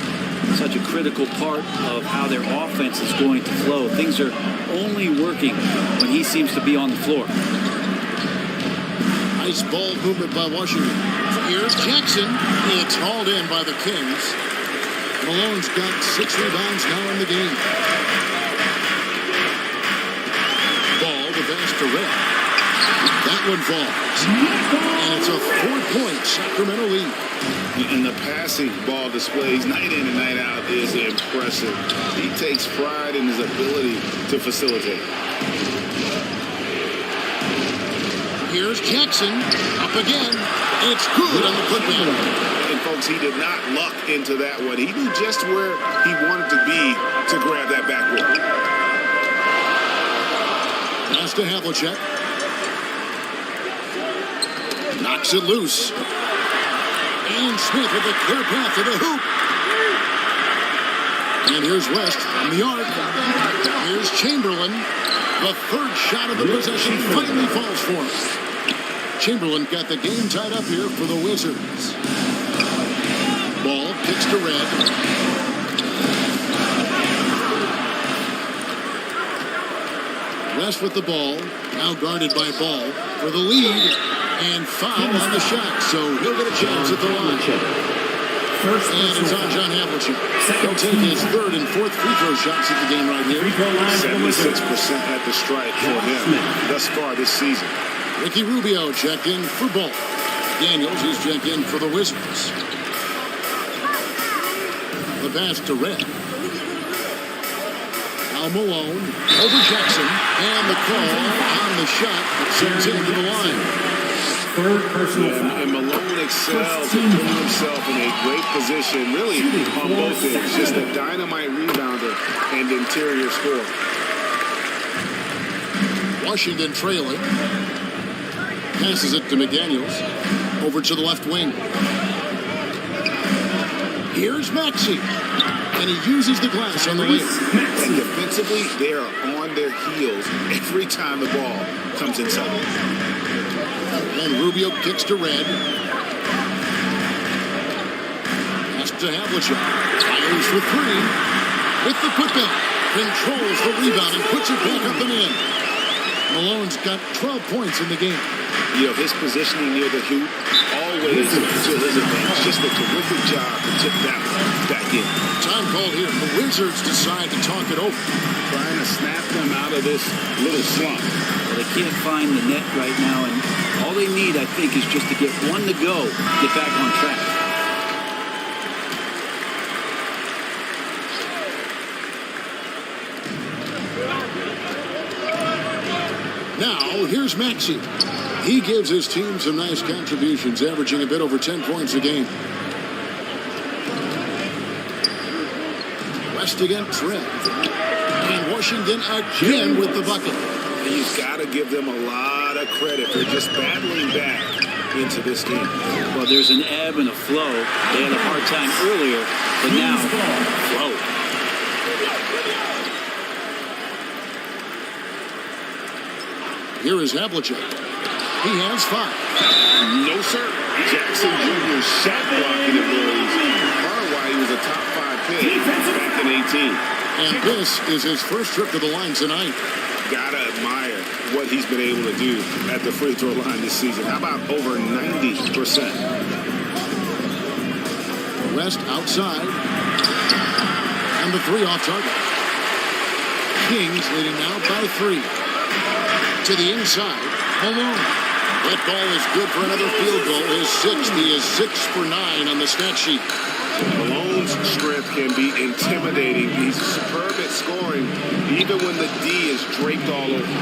Such a critical part of how their offense is going to flow. Things are only working when he seems to be on the floor. Nice ball movement by Washington. Here's Jackson. It's hauled in by the Kings. Malone's got 6 rebounds now in the game. Ball to pass to Red. That one falls. And it's a 4-point Sacramento lead. And the passing ball displays night in and night out is impressive. He takes pride in his ability to facilitate. Here's Jackson. Up again. It's good on the putback. And folks, he did not luck into that one. He knew just where he wanted to be to grab that backboard. Pass to Havlicek. Knocks it loose. And Smith with a clear path to the hoop. And here's West from the arc. Here's Chamberlain. The third shot of the possession finally falls for him. Chamberlain got the game tied up here for the Wizards. Ball kicks to Red. West with the ball. Now guarded by Ball for the lead. And foul on the shot, so he'll get a chance at the line. And it's on John Havlicek. He'll take his third and fourth free throw shots at the game right here. 76% at the strike for him thus far this season. Ricky Rubio checked in for Ball. Daniels is checked in for the Wizards. The pass to Red. Al Malone over Jackson. And the call on the shot sends him to the line. Third personal foul. And Malone excels in putting himself in a great position, really on both ends. Just a dynamite rebounder and interior scorer. Washington trailing. Passes it to McDaniels. Over to the left wing. Here's Maxey. And he uses the glass on the wing. And defensively, they are on their heels every time the ball comes inside. And Rubio kicks to Red. Pass to Havlicek. Fires for 3. With the putback. Controls the rebound and puts it back up and in. Malone's got 12 points in the game. You know, his positioning near the hoop, always to his advantage. Just a terrific job to tip that back in. Time called here. The Wizards decide to talk it over. Trying to snap them out of this little slump. Well, they can't find the net right now, and all they need, I think, is just to get one to go, get back on track. Now, here's Maxey. He gives his team some nice contributions, averaging a bit over 10 points a game. West against Red. And Washington again with the bucket. He's got to give them a lot of credit for just battling back into this game. Well, there's an ebb and a flow. They had a hard time earlier, but now, flow. Here is Havlicek. He has 5. No, sir. Jackson Jr. shot blocking abilities. Part of why he was a top 5 pick back in 18. And this is his first trip to the line tonight. Gotta admire what he's been able to do at the free throw line this season. How about over 90%? West outside. And the 3 off target. Kings leading now by 3. To the inside, Malone. That ball is good for another field goal. His 6th. He is 6 for 9 on the stat sheet. Malone's strength can be intimidating. He's superb at scoring, even when the D is draped all over.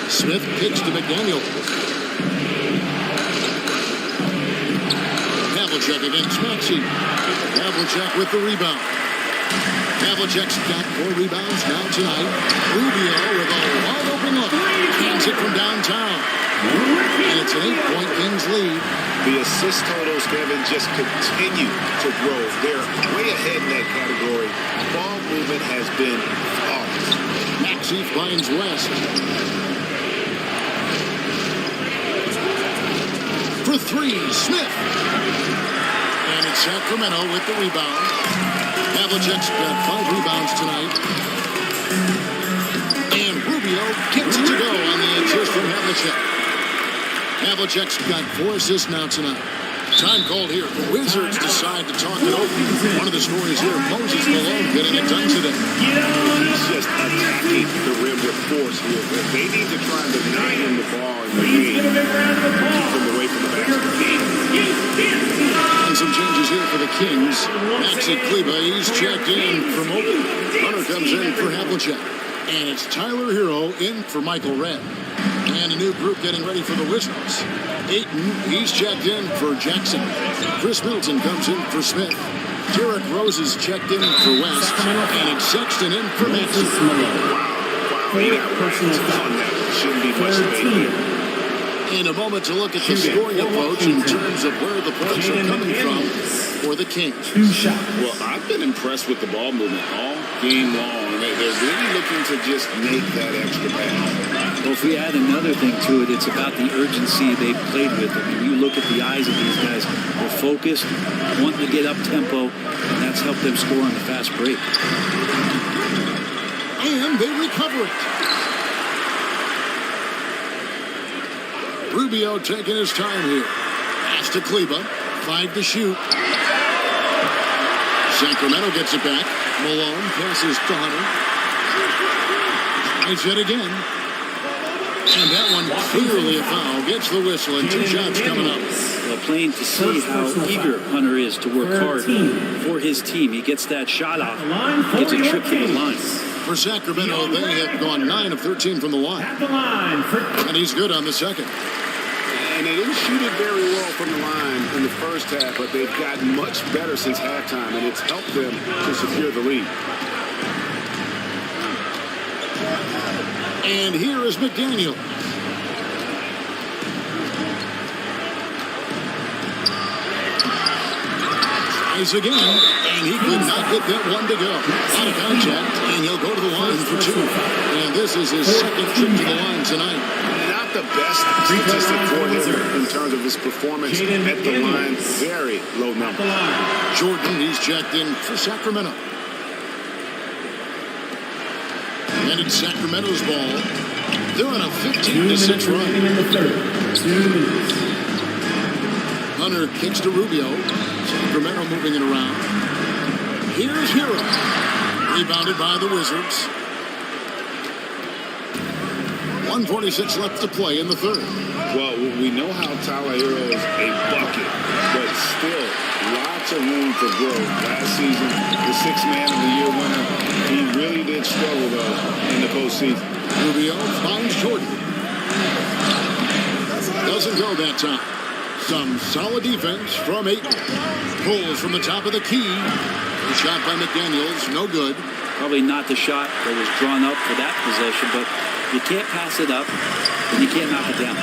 Smith kicks to McDaniel. Havlicek against Maxey. Havlicek with the rebound. Havlicek's got 4 rebounds now tonight. Rubio with a wide open look. Hands it from downtown. And it's an 8-point Kings lead. The assist totals, Kevin, just continue to grow. They're way ahead in that category. Ball movement has been flawless. Maxey finds West. For 3, Smith. And it's Sacramento with the rebound. Havlicek's got 5 rebounds tonight. And Rubio gets it to go on the assist from Havlicek. Havlicek's got 4 assists now tonight. Time called here. The Wizards decide to talk it over. One of the stories here, Moses Malone getting it done today. He's just attacking the rim with force here. They need to try and deny him the ball in the game. Keep him away from the basket. And some changes here for the Kings. Maxi Kleba, he's checked in from Oakland. Hunter comes in for Havlicek. And it's Tyler Hero in for Michael Redd. And a new group getting ready for the Wizards. Ayton, he's checked in for Jackson. Chris Middleton comes in for Smith. Derrick Rose is checked in for West. And it's Sexton in for Maxey. Shouldn't be much debate. In a moment to look at the scoring approach in terms of where the points are coming from for the Kings. Well, I've been impressed with the ball movement all game long. They're really looking to just make that extra pass. Well, if we add another thing to it, it's about the urgency they've played with. I mean, you look at the eyes of these guys. They're focused, wanting to get up tempo, and that's helped them score on the fast break. And they recover it. Rubio taking his time here. Pass to Kleba. 5 to shoot. Sacramento gets it back. Malone passes to Hunter. Tries it again. And that one clearly a foul. Gets the whistle and 2 shots coming up. Well, plain to see how eager Hunter is to work hard for his team. He gets that shot off. Gets a trip to the line. For Sacramento, they have gone 9 of 13 from the line. And he's good on the second. And they didn't shoot it very well from the line in the first half, but they've gotten much better since halftime, and it's helped them to secure the lead. And here is McDaniel. Tries again, and he could not get that one to go. Out of contact, and he'll go to the line for 2. And this is his second trip to the line tonight. Not the best statistic for him in terms of his performance at the line. Very low number. Jordan, he's checked in for Sacramento. And it's Sacramento's ball. They're on a 15-6 run. Hunter kicks to Rubio. Sacramento moving it around. Here's Hero. Rebounded by the Wizards. 1:46 left to play in the third. Well, we know how Tyler Hero is a bucket, but still lots of room for growth. Last season, the 6th Man of the Year winner, he really did struggle, though, in the postseason. Rubio finds Jordan. Doesn't go that time. Some solid defense from Ayton. Pulls from the top of the key. The shot by McDaniels, no good. Probably not the shot that was drawn up for that possession, but you can't pass it up, and you can't knock it down.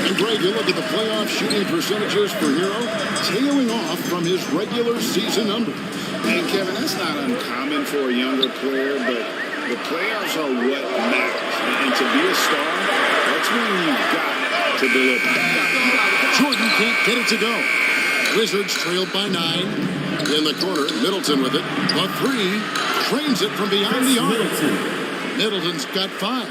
And Greg, you look at the playoff shooting percentages for Hero, tailing off from his regular season numbers. And Kevin, that's not uncommon for a younger player, but the playoffs are what matters. And to be a star, that's when you've got to deliver. Jordan can't get it to go. Wizards trailed by 9. In the corner, Middleton with it. The 3 trains it from beyond the arc. Middleton's got 5.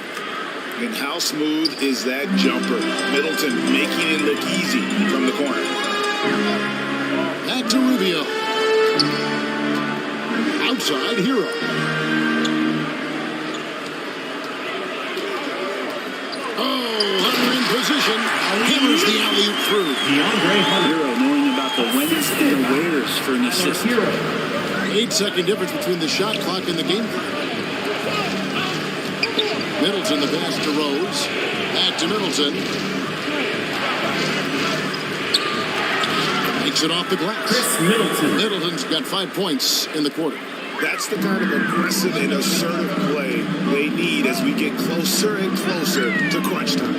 And how smooth is that jumper? Middleton making it look easy from the corner. Back to Rubio. Outside, Hero. Oh, Hunter in position. Hammers the alley-oop through. Hero knowing about the whens and the wheres for an assist. 8-second difference between the shot clock and the game clock. Middleton, the pass to Rose. Back to Middleton. Takes it off the glass. Chris Middleton. Middleton's got 5 points in the quarter. That's the kind of aggressive and assertive play they need as we get closer and closer to crunch time.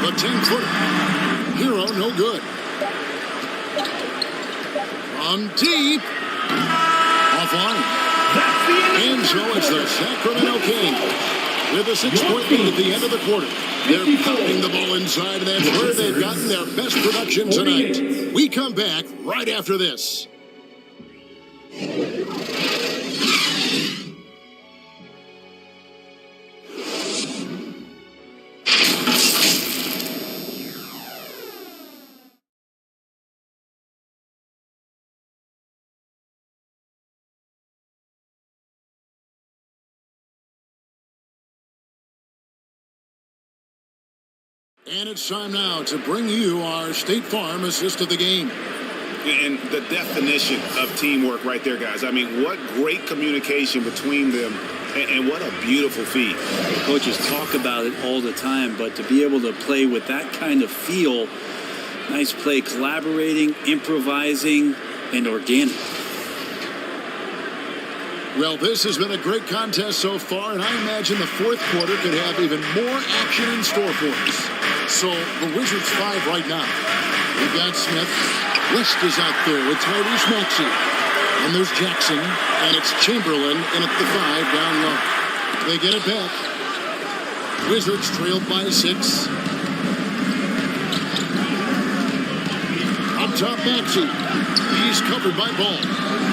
The 10-footer. Hero, no good. From deep. Offline. And so it's the Sacramento Kings with a 6-point lead at the end of the quarter. They're pounding the ball inside, and that's where they've gotten their best production tonight. We come back right after this. And it's time now to bring you our State Farm assist of the game. And the definition of teamwork right there, guys. I mean, what great communication between them, and what a beautiful feed. Coaches talk about it all the time, but to be able to play with that kind of feel, nice play, collaborating, improvising, and organic. Well, this has been a great contest so far, and I imagine the fourth quarter could have even more action in store for us. So, the Wizards 5 right now. We've got Smith. West is out there with Tyrese Maxey. And there's Jackson, and it's Chamberlain in at the 5 down low. They get it back. Wizards trailed by 6. Up top, Maxey. He's covered by Ball.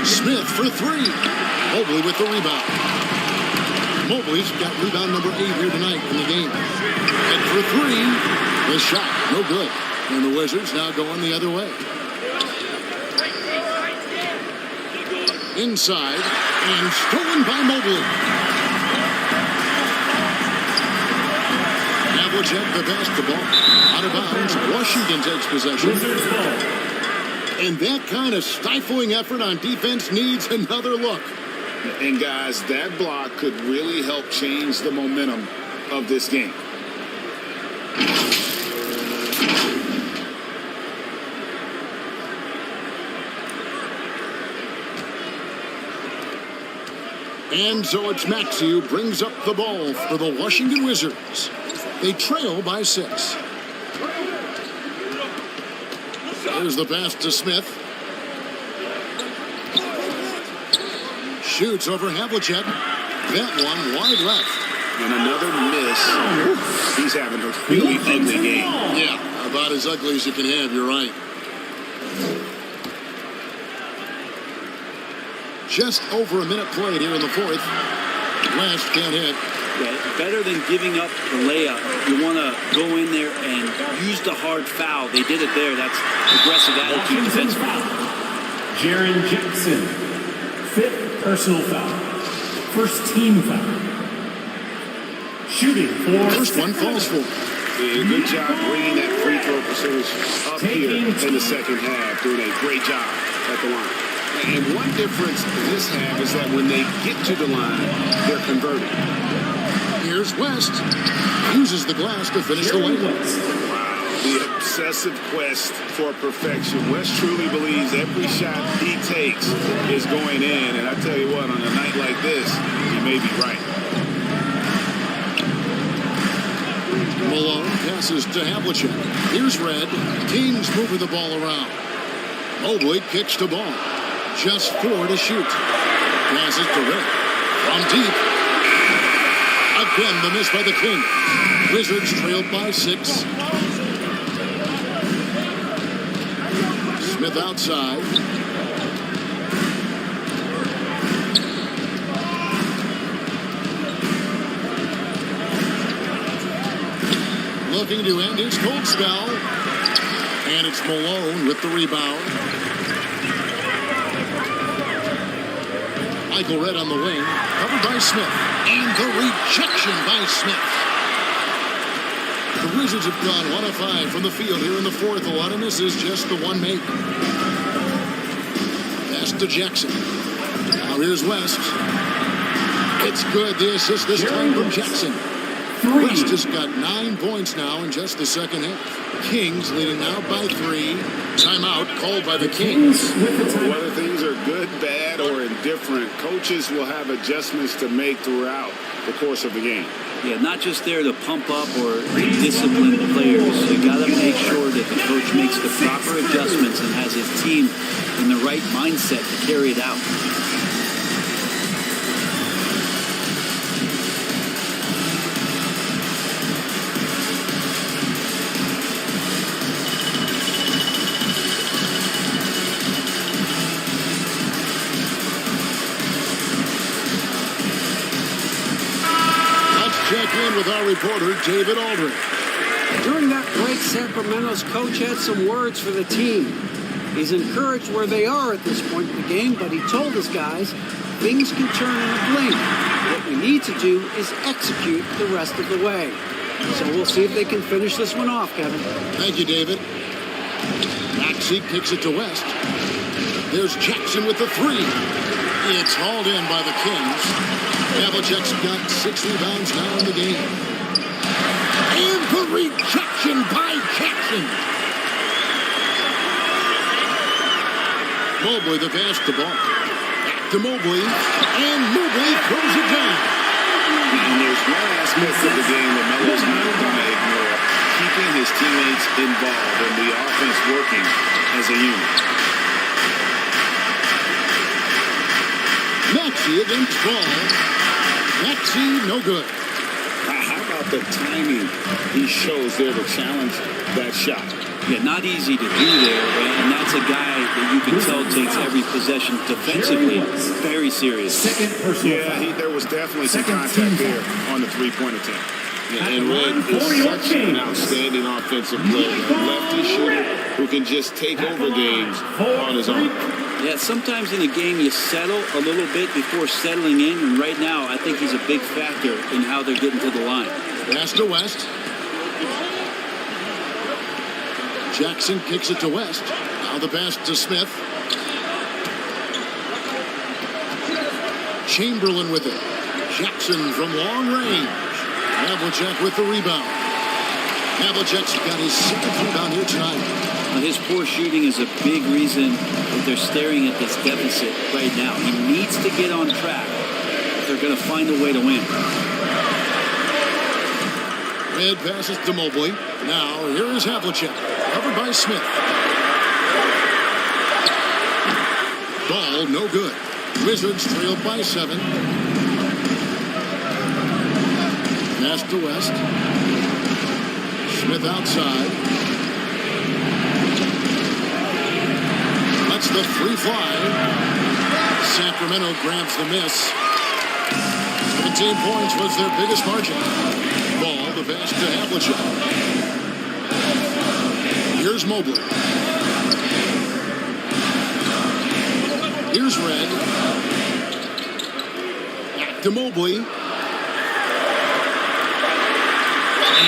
Smith for 3. Mobley with the rebound. Mobley's got rebound number 8 here tonight in the game. And for 3, the shot, no good. And the Wizards now going the other way. Inside, and stolen by Mobley. Havlicek the basketball. Out of bounds, Washington takes possession. And that kind of stifling effort on defense needs another look. And guys, that block could really help change the momentum of this game. And so it's Maxey who brings up the ball for the Washington Wizards. They trail by 6. There's the pass to Smith. Shoots over Havlicek. That one wide left. And another miss. He's having a really ugly game. Yeah, about as ugly as you can have, you're right. Just over a minute played here in the fourth. West can't hit. Yeah, better than giving up the layup. You want to go in there and use the hard foul. They did it there. That's aggressive attitude defensively. Jaren Jackson, 5th personal foul. First team foul. Shooting for... First one falls for. Yeah, good job bringing that free throw percentage up here in the second half. Doing a great job at the line. And one difference this half is that when they get to the line, they're converting. Here's West. Uses the glass to finish the layup. Wow, the obsessive quest for perfection. West truly believes every shot he takes is going in. And I tell you what, on a night like this, he may be right. Malone passes to Havlicek. Here's Red. Kings moving the ball around. Mobley kicks to Ball. Just 4 to shoot. Passes to Red. From deep. Again, the miss by the King. Wizards trailed by 6. Smith outside. Looking to end his cold spell. And it's Malone with the rebound. Michael Red on the wing, covered by Smith, and the rejection by Smith. The Wizards have gone 1 of 5 from the field here in the fourth. A lot of misses, just the one made. Pass to Jackson. Now here's West. It's good. The assist this time from Jackson. West has got 9 points now in just the second half. Kings leading now by 3. Timeout called by the Kings. Whether things are good, bad, or indifferent, coaches will have adjustments to make throughout the course of the game. Yeah, not just there to pump up or to discipline the players. You got to make sure that the coach makes the proper adjustments and has his team in the right mindset to carry it out. Check in with our reporter, David Aldridge. During that break, Sacramento's coach had some words for the team. He's encouraged where they are at this point in the game, but he told his guys things can turn in a blink. What we need to do is execute the rest of the way. So we'll see if they can finish this one off, Kevin. Thank you, David. Maxey kicks it to West. There's Jackson with the three. It's hauled in by the Kings. Havlicek's got 6 rebounds now in the game. And the rejection by Jackson. Mobley the pass to ball. Back to Mobley. And Mobley throws it down. And there's one aspect of the game that Melo's not going to ignore. Keeping his teammates involved and the offense working as a unit. Maxey against Ball. Maxey, no good. How about the timing he shows there to challenge that shot? Yeah, not easy to do there, and that's a guy that you can tell takes every possession defensively very serious. Yeah, there was definitely some contact there on the three-point attempt. Yeah, and Red is such an outstanding offensive player. A lefty shooter who can just take over games on his own. Yeah, sometimes in a game you settle a little bit before settling in, and right now I think he's a big factor in how they're getting to the line. Pass to West. Jackson kicks it to West. Now the pass to Smith. Chamberlain with it. Jackson from long range. Havlicek with the rebound. Havlicek's got his 6th rebound here tonight. His poor shooting is a big reason that they're staring at this deficit right now. He needs to get on track if they're going to find a way to win. Red passes to Mobley. Now here is Havlicek. Covered by Smith. Ball no good. Wizards trailed by 7. Pass to West. Smith outside. Lets the 3 fly. Sacramento grabs the miss. 17 points was their biggest margin. Ball the pass to Havlicek. Here's Mobley. Here's Red. Back to Mobley.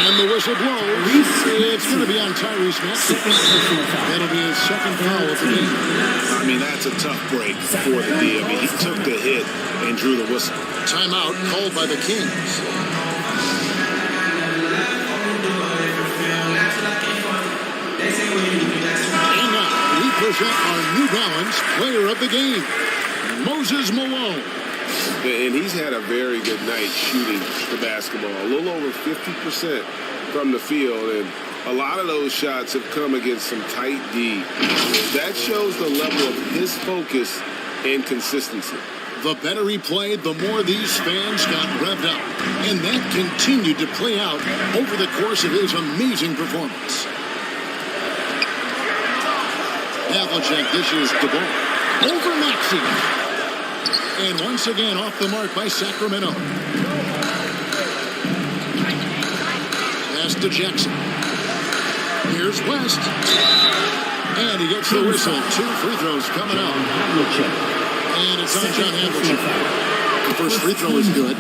And the whistle blows. It's going to be on Tyrese Maxey. That'll be his 2nd foul of the game. I mean, that's a tough break for the D. I mean, he took the hit and drew the whistle. Timeout called by the Kings. And now we present our New Balance player of the game, Moses Malone. And he's had a very good night shooting the basketball. A little over 50% from the field. And a lot of those shots have come against some tight D. That shows the level of his focus and consistency. The better he played, the more these fans got revved up. And that continued to play out over the course of his amazing performance. Havlicek dishes the ball over Maxey. And once again off the mark by Sacramento. Pass to Jackson. Here's West. And he gets the whistle. 2 free throws coming up. And it's on John Havlicek. The first free throw is good.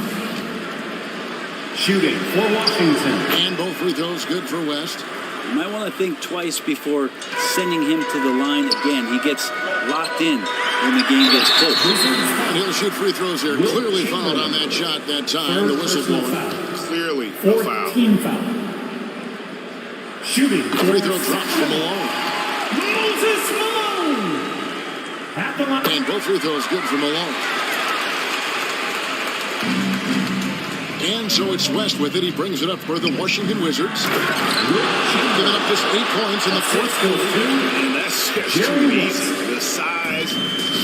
Shooting for Washington. And both free throws good for West. You might want to think twice before sending him to the line again. He gets locked in when the game gets close. And he'll shoot free throws here. Clearly fouled on that shot that time. The whistle blowing. Clearly a foul. Shooting. The free throw drops from Malone. Moses Malone. And both free throws good for Malone. And so it's West with it. He brings it up for the Washington Wizards. Giving up just 8 points in the 4th quarter. And that's just too easy. The size,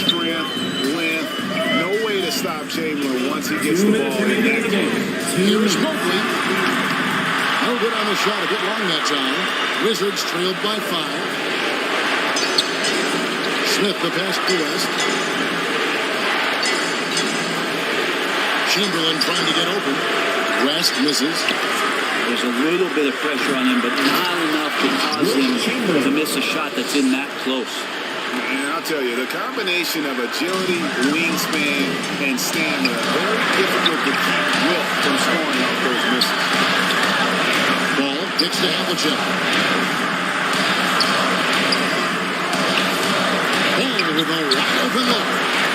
strength, length. No way to stop Chamberlain once he gets the ball in that game. Here's Mobley. No good on the shot. A bit long that time. Wizards trailed by 5. Smith the pass to West. Chamberlain trying to get open. West misses. There's a little bit of pressure on him, but not enough to cause him to miss a shot that's in that close. And I'll tell you, the combination of agility, wingspan, and stamina, very difficult to keep Wilt from scoring off those misses. Gets to Havlicek. Ball with a wide open look.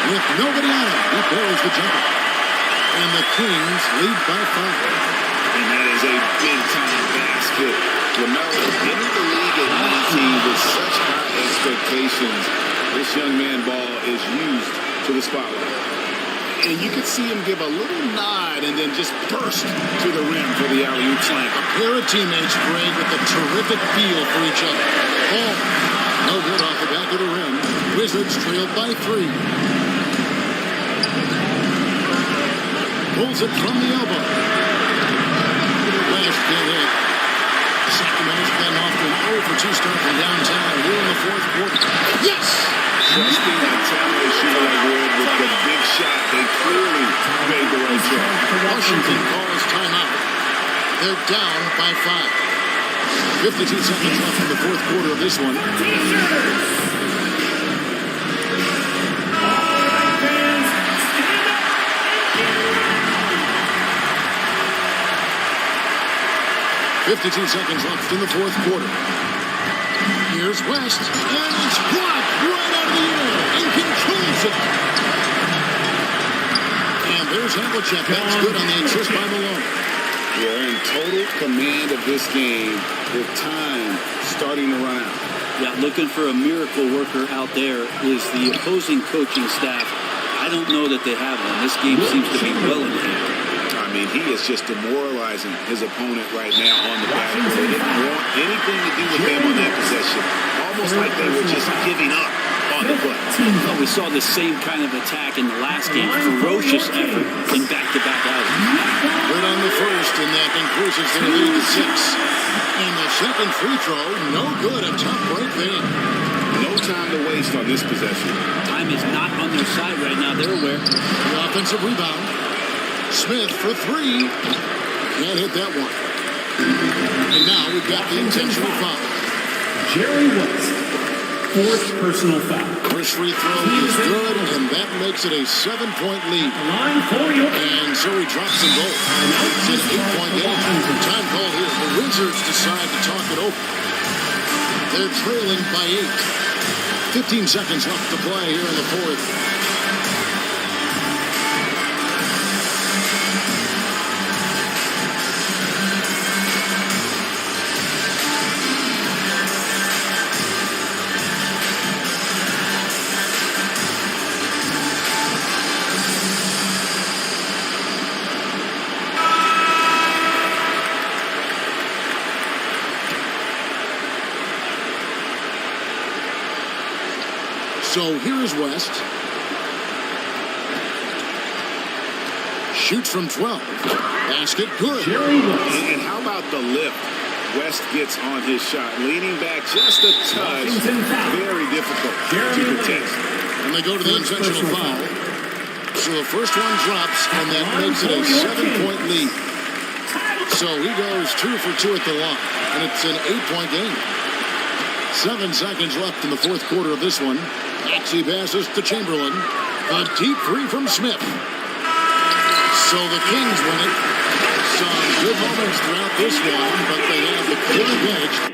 With nobody on him, he buries the jumper. And the Kings lead by 5. And that is a big-time basket. Lamelo entered the league at 19 with such high expectations. This young man ball is used to the spotlight. And you could see him give a little nod and then just burst to the rim for the alley-oop slam. A pair of teammates, Greg, with a terrific feel for each other. Ball, no good off the back of the rim. Wizards trailed by 3. Pulls it from the elbow. West get hit. Sacramento's been off to an 0 for 2 start from downtown. We're in the 4th quarter. Yes! Trusting a talented shooter like Wood with the big shot. They clearly made the right choice. Washington calls timeout. They're down by 5. 52 seconds left in the 4th quarter of this one. T-shirts. 52 seconds left in the 4th quarter. Here's West, and it's blocked right out of the air and controls it. And there's Havlicek. That's good on the assist by Malone. We're in total command of this game with time starting to run out. Yeah, looking for a miracle worker out there is the opposing coaching staff. I don't know that they have one. This game seems to be well in hand. I mean, he is just demoralizing his opponent right now on the backboard. They didn't want anything to do with them on that possession. Almost like they were just giving up on the play. Well, we saw the same kind of attack in the last game. Ferocious effort in back-to-back outings. Good on the first, and that increases their lead to 6. And the second free throw, no good. A tough break there. No time to waste on this possession. Time is not on their side right now. They're aware. The offensive rebound. Smith for 3. Can't hit that one. And now we've got the intentional foul. Jerry West. 4th personal foul. First free throw is good, and that makes it a 7-point lead. And so he drops some goal. It's an 8-point game. Time call here. The Wizards decide to talk it over. They're trailing by 8. 15 seconds left to play here in the 4th. So here's West. Shoots from 12. Basket good. And how about the lift? West gets on his shot, leaning back just a touch. Very difficult to contest. And they go to the intentional foul. So the first one drops, and that makes it a 7-point lead. So he goes 2 for 2 at the line, and it's an 8-point game. 7 seconds left in the 4th quarter of this one. Maxey passes to Chamberlain. A deep 3 from Smith. So the Kings win it. Some good moments throughout this one, but they have the clear edge.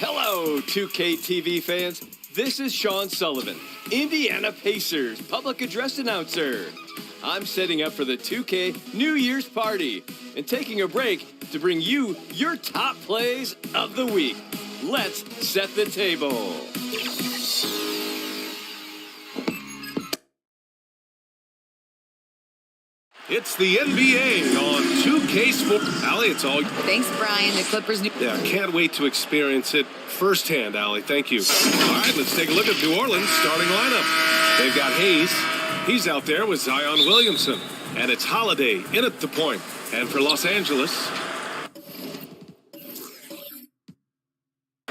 Hello, 2K TV fans. This is Sean Sullivan, Indiana Pacers public address announcer. I'm setting up for the 2K New Year's party and taking a break to bring you your top plays of the week. Let's set the table. It's the NBA on 2K Sports. Allie, it's all. Thanks, Brian. The Clippers. Yeah, can't wait to experience it firsthand, Allie. Thank you. All right, let's take a look at New Orleans' starting lineup. They've got Hayes. He's out there with Zion Williamson. And it's Holiday in at the point. And for Los Angeles,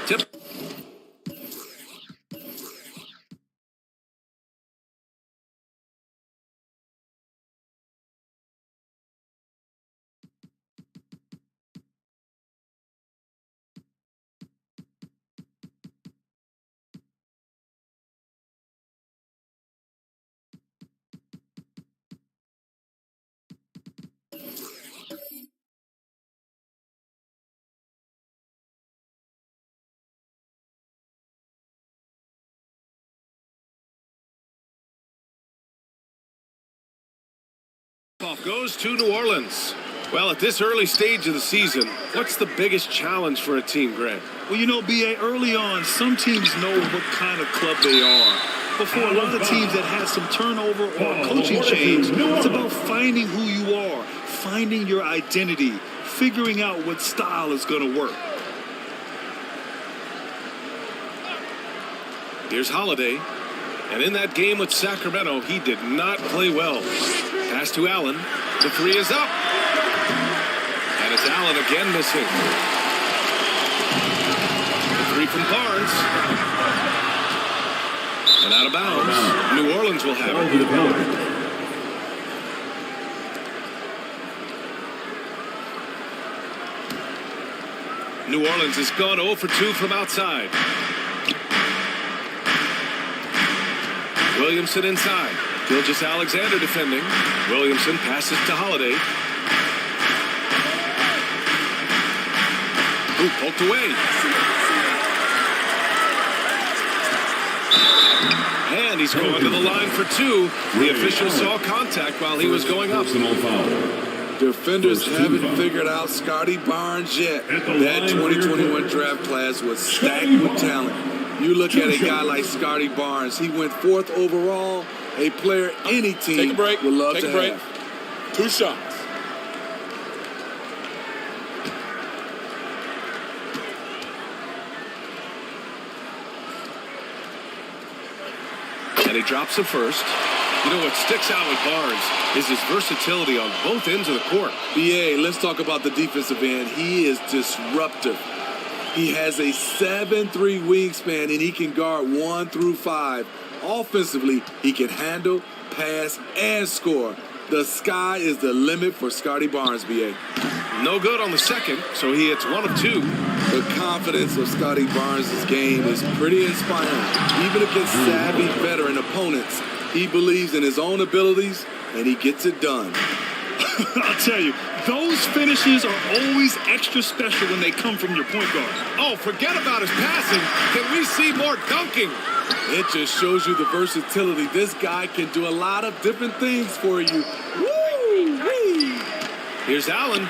Tip. Off goes to New Orleans. Well, at this early stage of the season, what's the biggest challenge for a team, Greg? Well, you know, B.A., early on, some teams know what kind of club they are. But for a lot of teams that have some turnover or coaching change, it's about finding who you are, finding your identity, figuring out what style is going to work. Here's Holiday. And in that game with Sacramento, he did not play well. Pass to Allen. The three is up. And it's Allen again missing. The three from Barnes. And out of bounds. New Orleans will have it. New Orleans has gone 0 for 2 from outside. Williamson inside. Gilgeous-Alexander defending. Williamson passes to Holiday. Ooh, poked away. And he's going to the line for 2. The official saw contact while he was going up. Defenders haven't figured out Scotty Barnes yet. That 2021 draft class was stacked with talent. You look at a guy like Scotty Barnes. He went 4th overall. A player any team would love to have. 2 shots. And he drops the first. You know what sticks out with Barnes is his versatility on both ends of the court. BA, let's talk about the defensive end. He is disruptive. He has a 7'3" wingspan, and he can guard 1 through 5. Offensively, he can handle, pass, and score. The sky is the limit for Scotty Barnes, BA. No good on the second, so he hits 1 of 2. The confidence of Scotty Barnes' game is pretty inspiring. Even against savvy veteran opponents, he believes in his own abilities, and he gets it done. I'll tell you, those finishes are always extra special when they come from your point guard. Oh, forget about his passing. Can we see more dunking? It just shows you the versatility. This guy can do a lot of different things for you. Woo-wee! Here's Allen.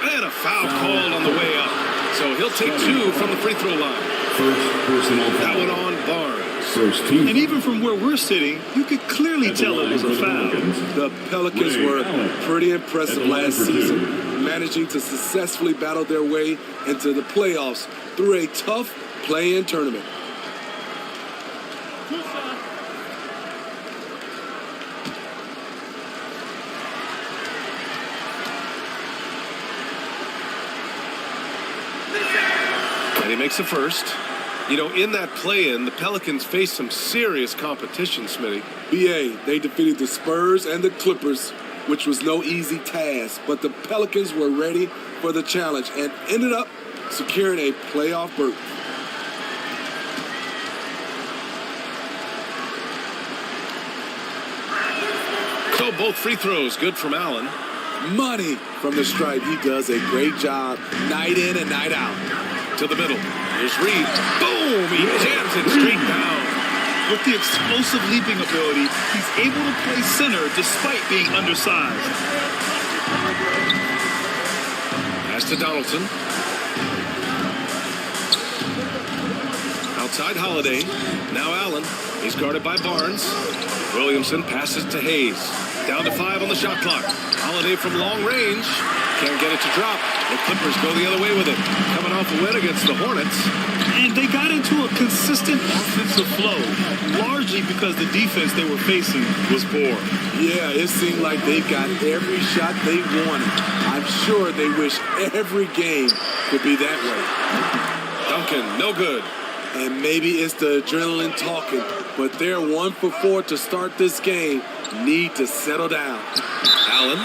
And a foul called on the way up. So he'll take 2 from the free throw line. First personal foul. That one on Barnes. First team. And even from where we're sitting, you could clearly tell it was a foul. The Pelicans were pretty impressive last season, managing to successfully battle their way into the playoffs through a tough play-in tournament. And he makes the first. You know, in that play-in, the Pelicans faced some serious competition, Smitty. BA, they defeated the Spurs and the Clippers, which was no easy task, but the Pelicans were ready for the challenge and ended up securing a playoff berth. So both free throws good from Allen. Money from the stripe. He does a great job night in and night out. To the middle. Here's Reed. Boom! He jams it straight down. With the explosive leaping ability, he's able to play center despite being undersized. Pass to Donaldson. Outside Holiday. Now Allen. He's guarded by Barnes. Williamson passes to Hayes. Down to 5 on the shot clock. Holiday from long range. Can't get it to drop. The Clippers go the other way with it. Coming off a win against the Hornets. And they got into a consistent offensive flow, largely because the defense they were facing was poor. Yeah, it seemed like they got every shot they wanted. I'm sure they wish every game could be that way. Duncan, no good. And maybe it's the adrenaline talking, but they're 1 for 4 to start this game. Need to settle down. Allen.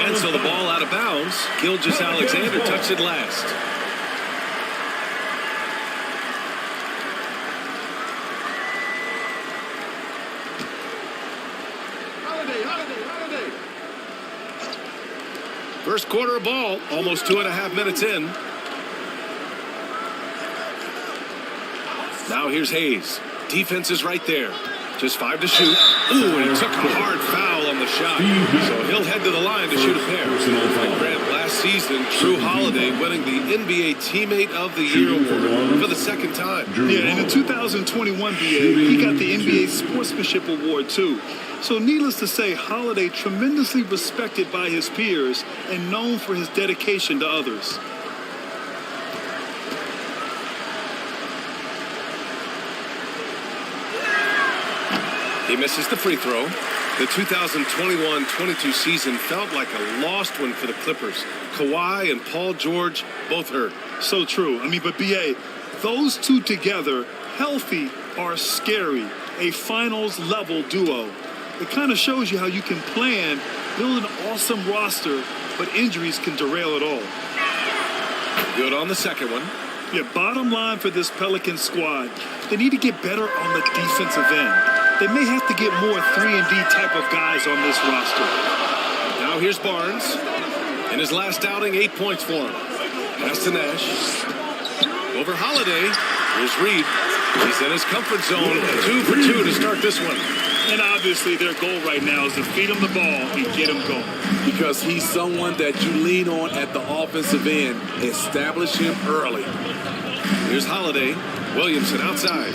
And so the ball out of bounds. Gilgeous-Alexander touched it last. Holiday. First quarter of ball, almost 2.5 minutes in. Now here's Hayes. Defense is right there. Just 5 to shoot. Ooh, and he took a hard foul on the shot. So he'll head to the line to shoot a pair. And Grant, last season, Drew Holiday winning the NBA Teammate of the Year award for the second time. Yeah, and in 2021 BA, he got the NBA Sportsmanship Award too. So needless to say, Holiday tremendously respected by his peers and known for his dedication to others. He misses the free throw. The 2021-22 season felt like a lost one for the Clippers. Kawhi and Paul George both hurt. So true. But BA, those two together, healthy, are scary. A finals-level duo. It kind of shows you how you can plan, build an awesome roster, but injuries can derail it all. Good on the second one. Yeah, bottom line for this Pelicans squad, they need to get better on the defensive end. They may have to get more 3-and-D type of guys on this roster. Now here's Barnes. In his last outing, 8 points for him. Pass to Nash. Over Holiday. Here's Reed. He's in his comfort zone. 2 for 2 to start this one. And obviously their goal right now is to feed him the ball and get him going. Because he's someone that you lean on at the offensive end. Establish him early. Here's Holiday. Williamson outside.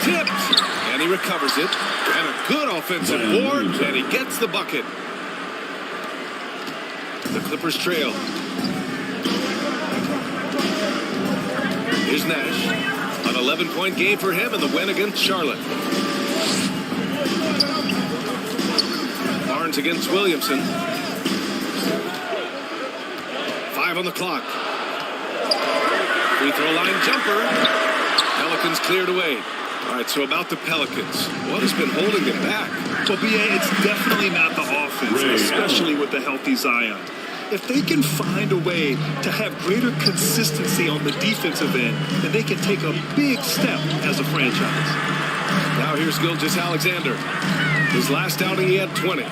Tipped. And he recovers it. And a good offensive board. And he gets the bucket. The Clippers trail. Here's Nash. On a 11-point game for him in the win against Charlotte. Barnes against Williamson. 5 on the clock. Free throw line jumper. Pelicans cleared away. All right, so about the Pelicans. What has been holding them back? Well, B.A., it's definitely not the offense, especially with the healthy Zion. If they can find a way to have greater consistency on the defensive end, then they can take a big step as a franchise. Now here's Gilgeous-Alexander. His last outing, he had 20.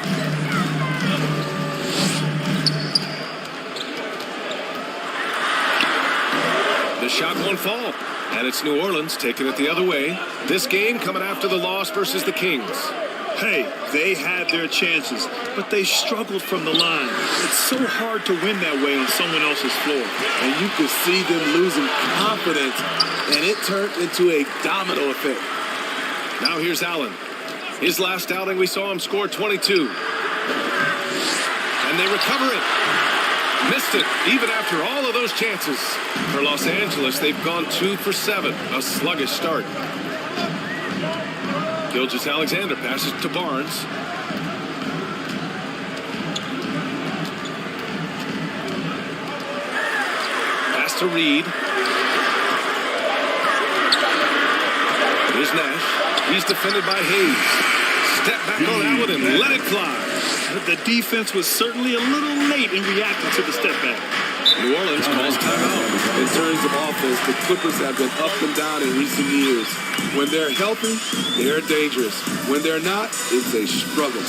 The shot won't fall. And it's New Orleans taking it the other way. This game coming after the loss versus the Kings. Hey, they had their chances, but they struggled from the line. It's so hard to win that way on someone else's floor. And you could see them losing confidence, and it turned into a domino effect. Now here's Allen. His last outing, we saw him score 22. And they recover it. Missed it, even after all of those chances. For Los Angeles, they've gone 2 for 7. A sluggish start. Gilgeous-Alexander passes to Barnes. Pass to Reed. Here's Nash. He's defended by Hayes. Step back on that one and let it fly. The defense was certainly a little late in reacting to the step back. New Orleans calls timeout. In terms of offense, the Clippers have been up and down in recent years. When they're healthy, they're dangerous. When they're not, it's a struggle.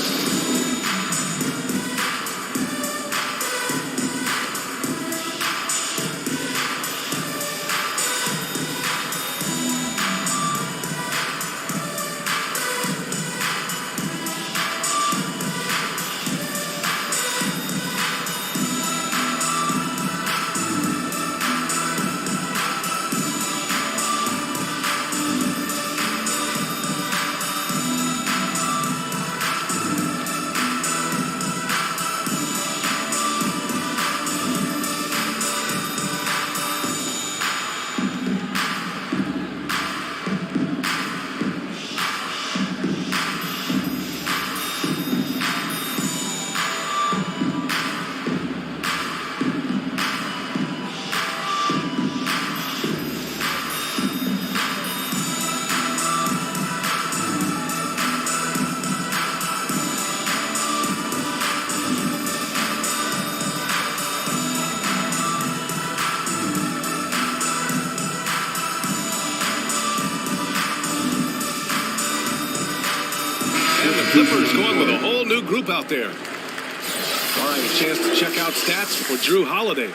Clippers going with a whole new group out there. All right, a chance to check out stats for Drew Holiday.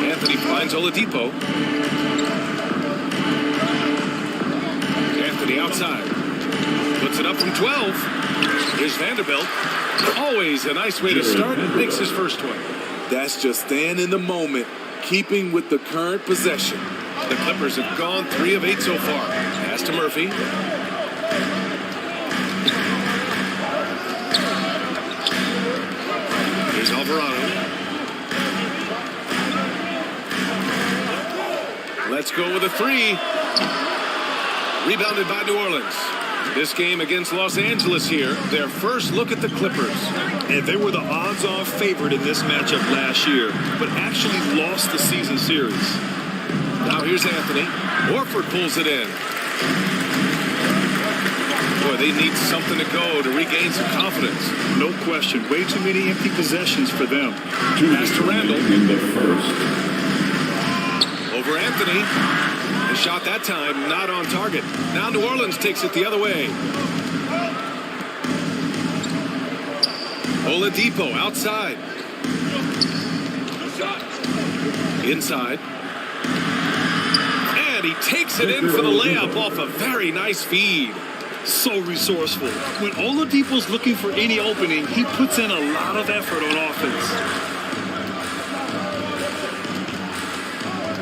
Anthony finds Oladipo. Anthony outside. Puts it up from 12. Here's Vanderbilt. Always a nice way to start. Makes his first one. That's just staying in the moment, keeping with the current possession. The Clippers have gone 3 of 8 so far. Pass to Murphy. Here's Alvarado. Let's go with a 3. Rebounded by New Orleans. This game against Los Angeles here, their first look at the Clippers. And they were the odds-on favorite in this matchup last year, but actually lost the season series. Now here's Anthony. Horford pulls it in. Boy, they need something to go to regain some confidence. No question. Way too many empty possessions for them. Pass to Randall. In the first. Over Anthony. The shot that time not on target. Now New Orleans takes it the other way. Oladipo outside. Inside. And he takes it in for the layup off a very nice feed. So resourceful. When Oladipo's looking for any opening, he puts in a lot of effort on offense.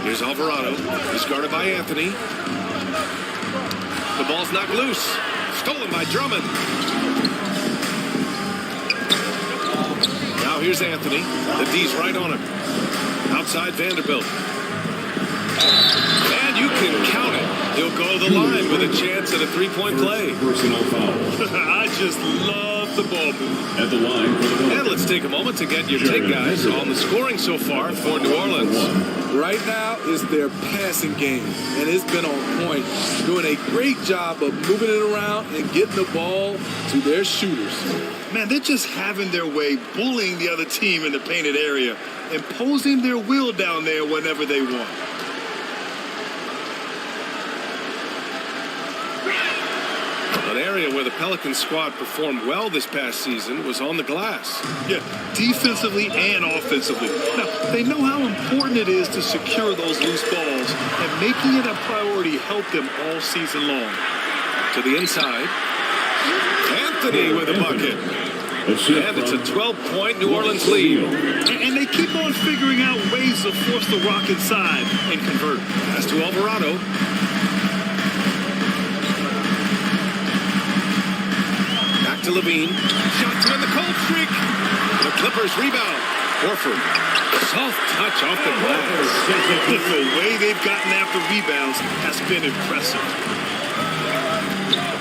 Here's Alvarado. He's guarded by Anthony. Ball's knocked loose. Stolen by Drummond. Now here's Anthony. The D's right on him. Outside Vanderbilt. And you can count it. He'll go to the line with a chance at a three-point play. Personal foul. I just love the ball move. At the line for the And let's take a moment to get your take, guys, on the scoring so far for New Orleans. Right now is their passing game, and it's been on point. Doing a great job of moving it around and getting the ball to their shooters. Man, they're just having their way, bullying the other team in the painted area, imposing their will down there whenever they want. An area where the Pelicans squad performed well this past season was on the glass. Yeah, defensively and offensively. Now, they know how important it is to secure those loose balls, and making it a priority helped them all season long. To the inside. Anthony with a bucket. And it's a 12-point New Orleans lead. And they keep on figuring out ways to force the rock inside and convert. Pass to Alvarado. Back to Levine. Shot to end the cold streak. The Clippers rebound. Horford. Soft touch off the glass. The way they've gotten after rebounds has been impressive.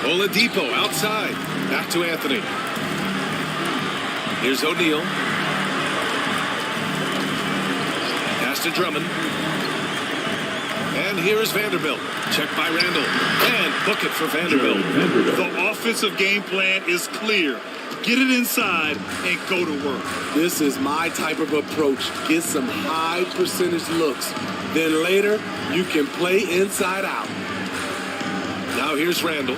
Oladipo outside. Back to Anthony. Here's O'Neal. Pass to Drummond. And here is Vanderbilt. Checked by Randall. And book it for Vanderbilt. The offensive game plan is clear. Get it inside and go to work. This is my type of approach. Get some high percentage looks. Then later, you can play inside out. Now here's Randall.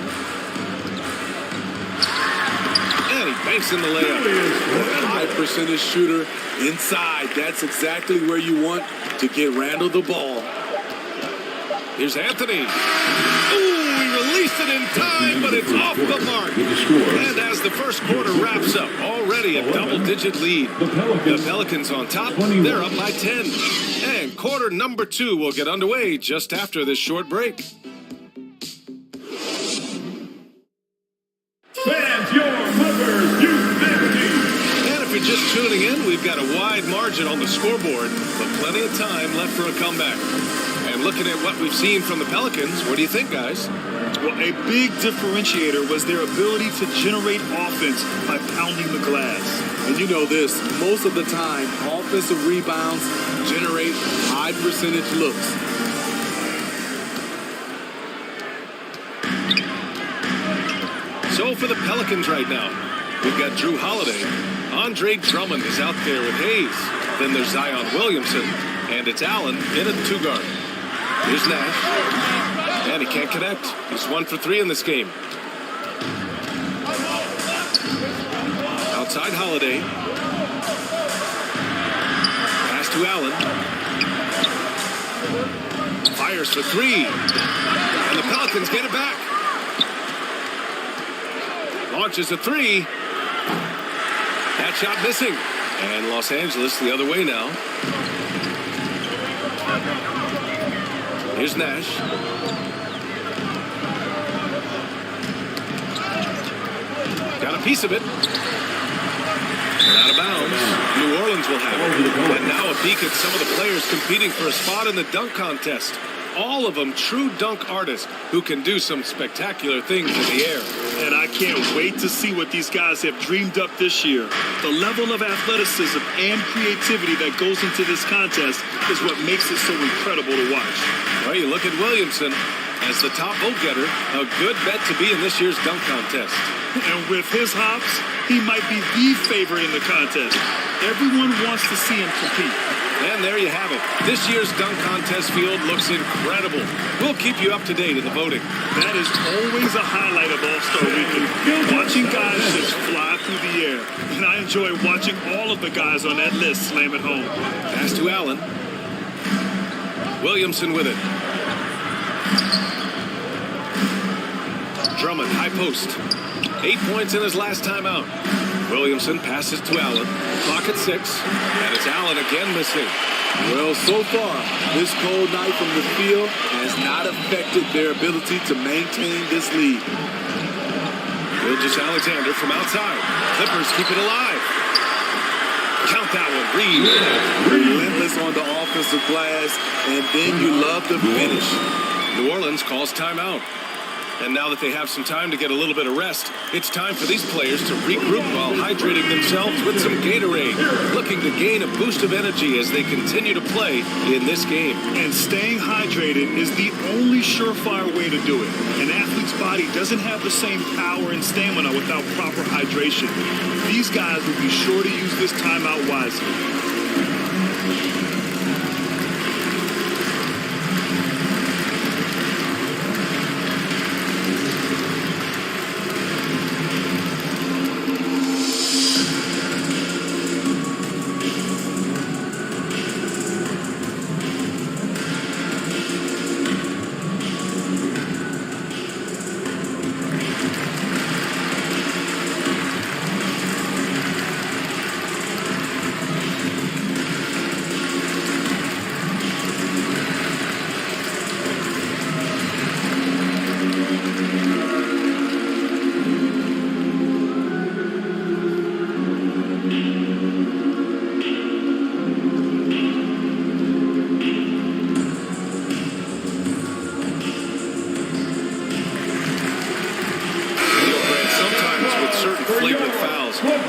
And he banks in the layup. High percentage shooter inside. That's exactly where you want to get Randall the ball. Here's Anthony. Ooh, he released it in time, but it's off the mark. And as the first quarter wraps up, already a double-digit lead. The Pelicans on top. They're up by 10. And quarter number 2 will get underway just after this short break. Fans, your members, U50. And if you're just tuning in, we've got a wide margin on the scoreboard, but plenty of time left for a comeback. And looking at what we've seen from the Pelicans, what do you think, guys? Well, a big differentiator was their ability to generate offense by pounding the glass. And you know this, most of the time, offensive rebounds generate high percentage looks. So for the Pelicans right now, we've got Drew Holiday. Andre Drummond is out there with Hayes. Then there's Zion Williamson. And it's Allen in a 2-guard. Here's Nash. And he can't connect. He's 1 for 3 in this game. Outside Holiday. Pass to Allen. Fires for 3. And the Pelicans get it back. Launches a 3. That shot missing. And Los Angeles the other way now. Here's Nash. Got a piece of it. Out of bounds. New Orleans will have it. And now a peek at some of the players competing for a spot in the dunk contest. All of them true dunk artists who can do some spectacular things in the air. And I can't wait to see what these guys have dreamed up this year. The level of athleticism and creativity that goes into this contest is what makes it so incredible to watch. Well, you look at Williamson as the top vote-getter, a good bet to be in this year's dunk contest. And with his hops, he might be the favorite in the contest. Everyone wants to see him compete. And there you have it. This year's dunk contest field looks incredible. We'll keep you up to date in the voting. That is always a highlight of All-Star Weekend. Watching guys just fly through the air. And I enjoy watching all of the guys on that list slam it home. Pass to Allen. Williamson with it. Drummond, high post. 8 points in his last time out. Williamson passes to Allen. Clock at 6. And it's Allen again missing. Well, so far, this cold night from the field has not affected their ability to maintain this lead. Gilgeous-Alexander from outside. Clippers keep it alive. Count that one. Reed. Relentless on the offensive glass, and then you love the finish. New Orleans calls timeout. And now that they have some time to get a little bit of rest, it's time for these players to regroup while hydrating themselves with some Gatorade, looking to gain a boost of energy as they continue to play in this game. And staying hydrated is the only surefire way to do it. An athlete's body doesn't have the same power and stamina without proper hydration. These guys will be sure to use this timeout wisely.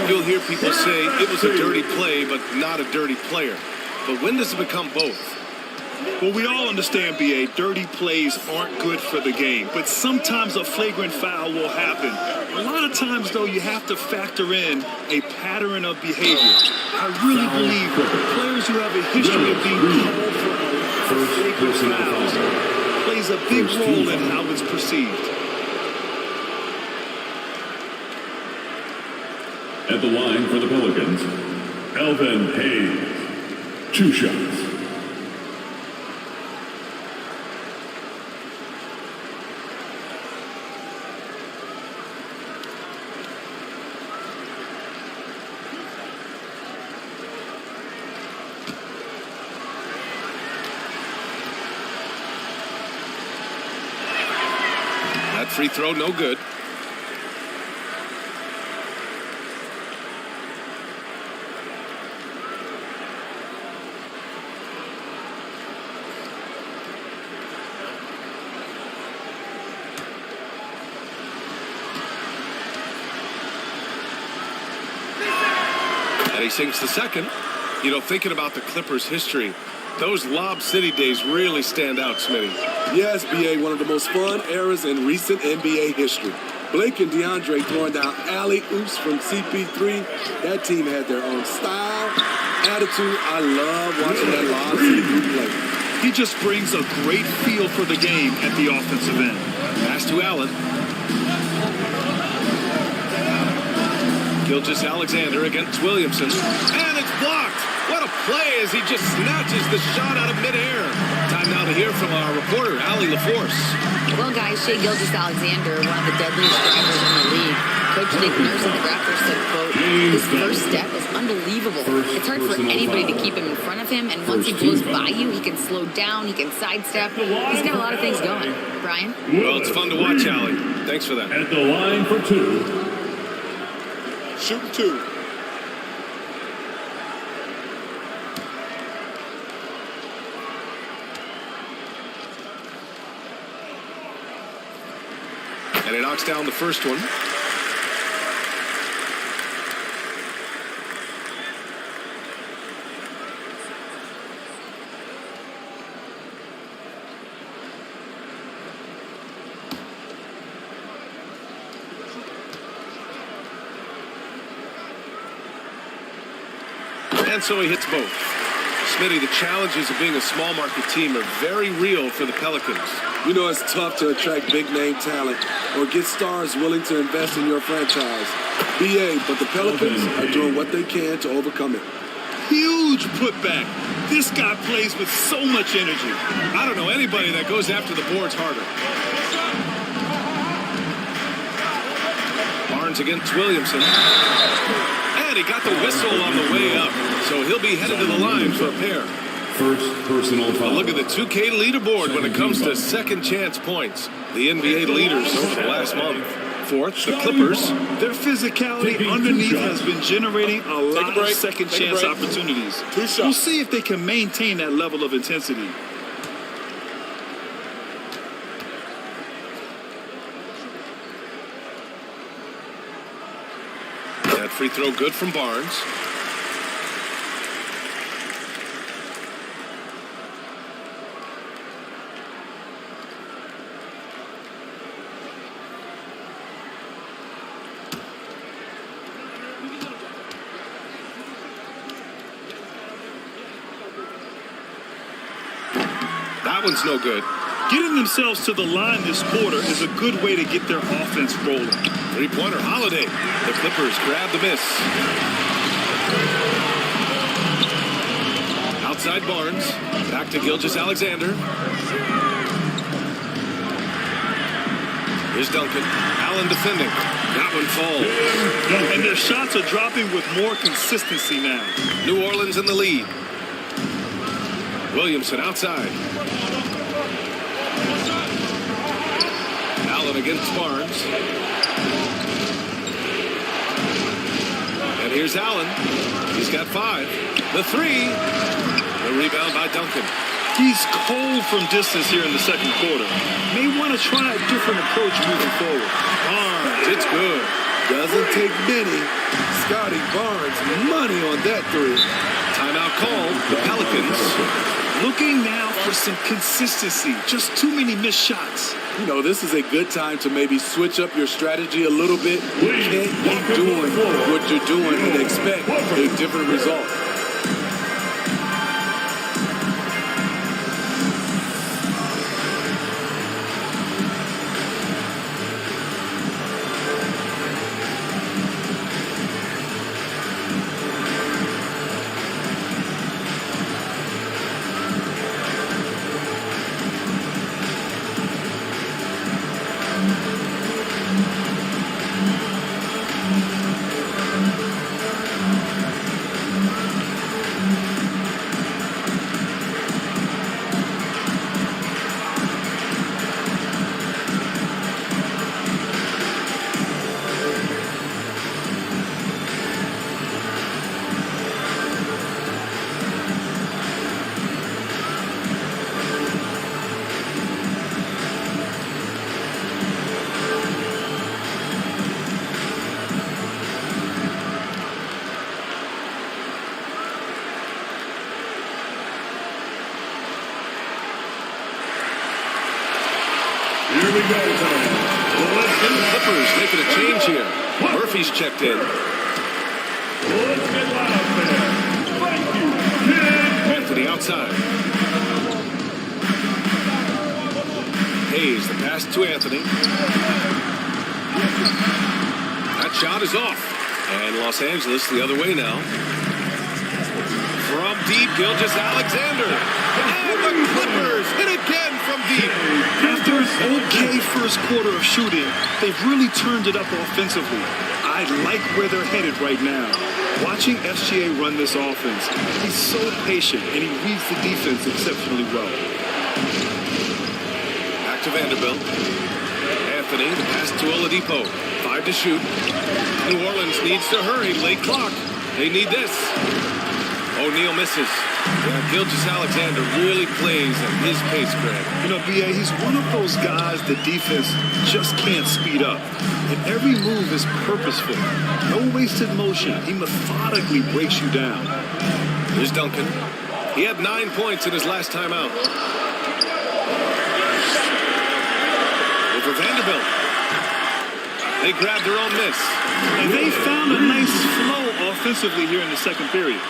You'll hear people say it was a dirty play, but not a dirty player. But when does it become both? Well, we all understand, B.A., dirty plays aren't good for the game, but sometimes a flagrant foul will happen. A lot of times, though, you have to factor in a pattern of behavior. I really believe players who have a history of being called for flagrant fouls plays a big role in how it's perceived. At the line for the Pelicans, Elvin Hayes. 2 shots. That free throw, no good. He sinks the second. You know, thinking about the Clippers' history, those Lob City days really stand out, Smitty. Yes, B.A., one of the most fun eras in recent NBA history. Blake and DeAndre throwing down alley-oops from CP3. That team had their own style, attitude. I love watching that Lob City group play. He just brings a great feel for the game at the offensive end. Pass to Allen. Gilgeous-Alexander against Williamson. And it's blocked. What a play as he just snatches the shot out of midair. Time now to hear from our reporter, Allie LaForce. Well, guys, Shai Gilgeous-Alexander, one of the deadliest drivers in the league. Coach Nick Nurse of the Raptors said, quote, his first step is unbelievable. It's hard for anybody to keep him in front of him, and once he blows by you, he can slow down, he can sidestep. He's got a lot of things going. Brian? Well, it's fun to watch, Allie. Thanks for that. At the line for 2. Shoot 2. And he knocks down the first one. And so he hits both. Smitty, the challenges of being a small market team are very real for the Pelicans. You know, it's tough to attract big name talent or get stars willing to invest in your franchise. BA, but the Pelicans are doing what they can to overcome it. Huge putback. This guy plays with so much energy. I don't know anybody that goes after the boards harder. Barnes against Williamson. And he got the whistle on the way up, so he'll be headed to the line for a pair. First personal A foul. look at the 2K leaderboard when it comes to second chance points. The NBA leaders over the last month. Fourth, the Clippers. Their physicality underneath has been generating a lot of second chance opportunities. We'll see if they can maintain that level of intensity. That free throw good from Barnes. That one's no good. Getting themselves to the line this quarter is a good way to get their offense rolling. Three-pointer, Holiday. The Clippers grab the miss. Outside Barnes. Back to Gilgeous-Alexander. Here's Duncan. Allen defending. That one falls. And their shots are dropping with more consistency now. New Orleans in the lead. Williamson outside. Allen against Barnes. And here's Allen. He's got 5. The 3. The rebound by Duncan. He's cold from distance here in the second quarter. May want to try a different approach moving forward. Barnes, it's good. Doesn't take many. Scotty Barnes, money on that 3. Timeout called. The Pelicans. Looking now for some consistency. Just too many missed shots. You know, this is a good time to maybe switch up your strategy a little bit. You can't keep doing what you're doing and expect a different result. Here we go, time. And the Clippers making a change here. Murphy's checked in. Let's get loud, man. Thank you. Anthony outside. Hayes, the pass to Anthony. That shot is off. And Los Angeles the other way now. From deep, Gilgeous-Alexander. And the Clippers hit again from deep. After an okay first quarter of shooting, they've really turned it up offensively. I like where they're headed right now. Watching SGA run this offense, he's so patient and he reads the defense exceptionally well. Back to Vanderbilt. Anthony, the pass to Oladipo. 5 to shoot. New Orleans needs to hurry. Late clock. They need this. O'Neal misses. Yeah, Gilgeous-Alexander really plays at his pace, Greg. You know, B.A., he's one of those guys the defense just can't speed up. And every move is purposeful. No wasted motion. He methodically breaks you down. Here's Duncan. He had 9 points in his last time out. Over Vanderbilt. They grabbed their own miss. And they found a nice flow offensively here in the second period.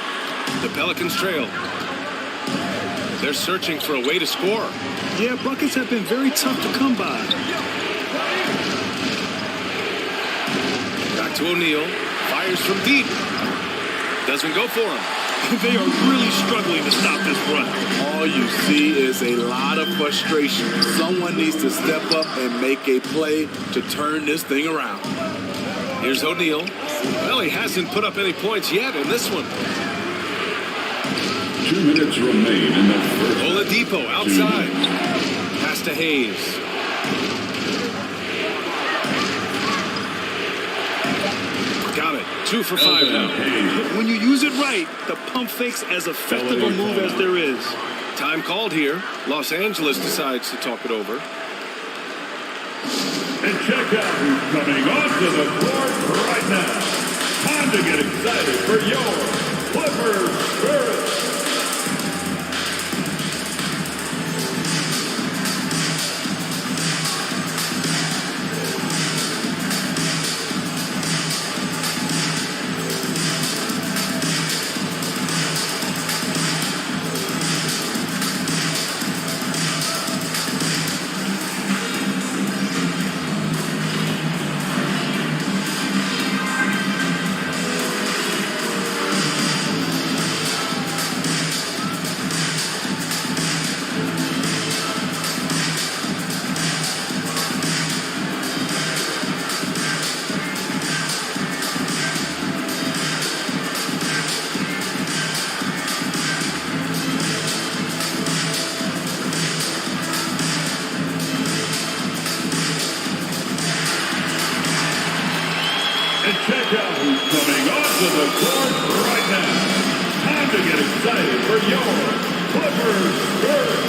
The Pelicans trail. They're searching for a way to score. Yeah, buckets have been very tough to come by. Back to O'Neal. Fires from deep. Doesn't go for him. They are really struggling to stop this run. All you see is a lot of frustration. Someone needs to step up and make a play to turn this thing around. Here's O'Neal. Well, he hasn't put up any points yet in this one. 2 minutes remain in the first. Oladipo outside. Pass to Hayes. Got it. 2 for 5 now. When you use it right, the pump fake's as effective a move as there is. Time called here. Los Angeles decides to talk it over. And check out who's coming onto the court right now. Time to get excited for your Clippers Spirit. And check out who's coming onto the court right now. Time to get excited for your Clippers Spirit.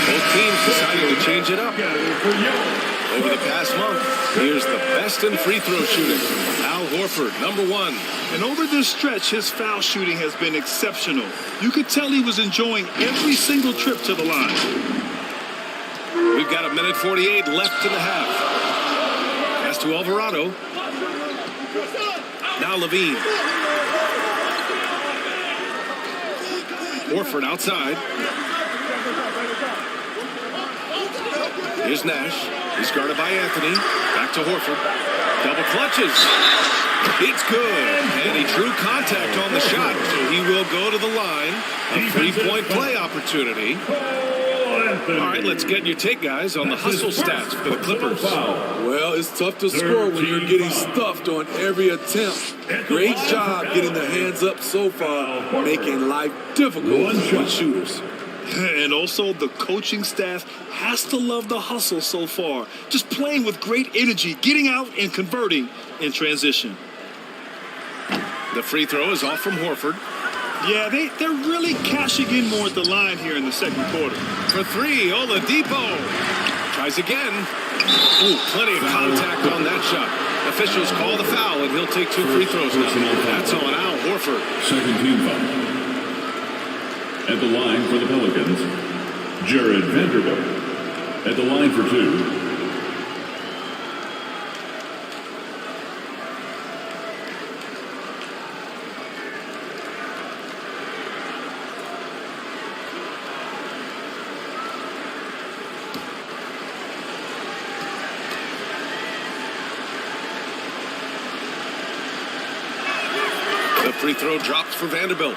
Both teams deciding to change it up. Over the past month, here's the best in free throw shooting. Al Horford, number 1. And over this stretch, his foul shooting has been exceptional. You could tell he was enjoying every single trip to the line. We've got 1:48 left in the half. Pass to Alvarado. Now Levine. Horford outside. Here's Nash. He's guarded by Anthony. Back to Horford. Double clutches. It's good. And he drew contact on the shot, so he will go to the line. A 3-point play opportunity. All right, let's get your take, guys, on the hustle stats for the Clippers. Well, it's tough to score when you're getting stuffed on every attempt. Great job getting the hands up so far, making life difficult for shooters. And also, the coaching staff has to love the hustle so far. Just playing with great energy, getting out and converting in transition. The free throw is off from Horford. Yeah, they're really cashing in more at the line here in the second quarter. For 3, Oladipo. Tries again. Ooh, plenty of contact on that shot. Officials call the foul, and he'll take 2 free throws now. That's on Al Horford. Second team foul. At the line for the Pelicans, Jared Vanderbilt. At the line for 2. The free throw drops for Vanderbilt.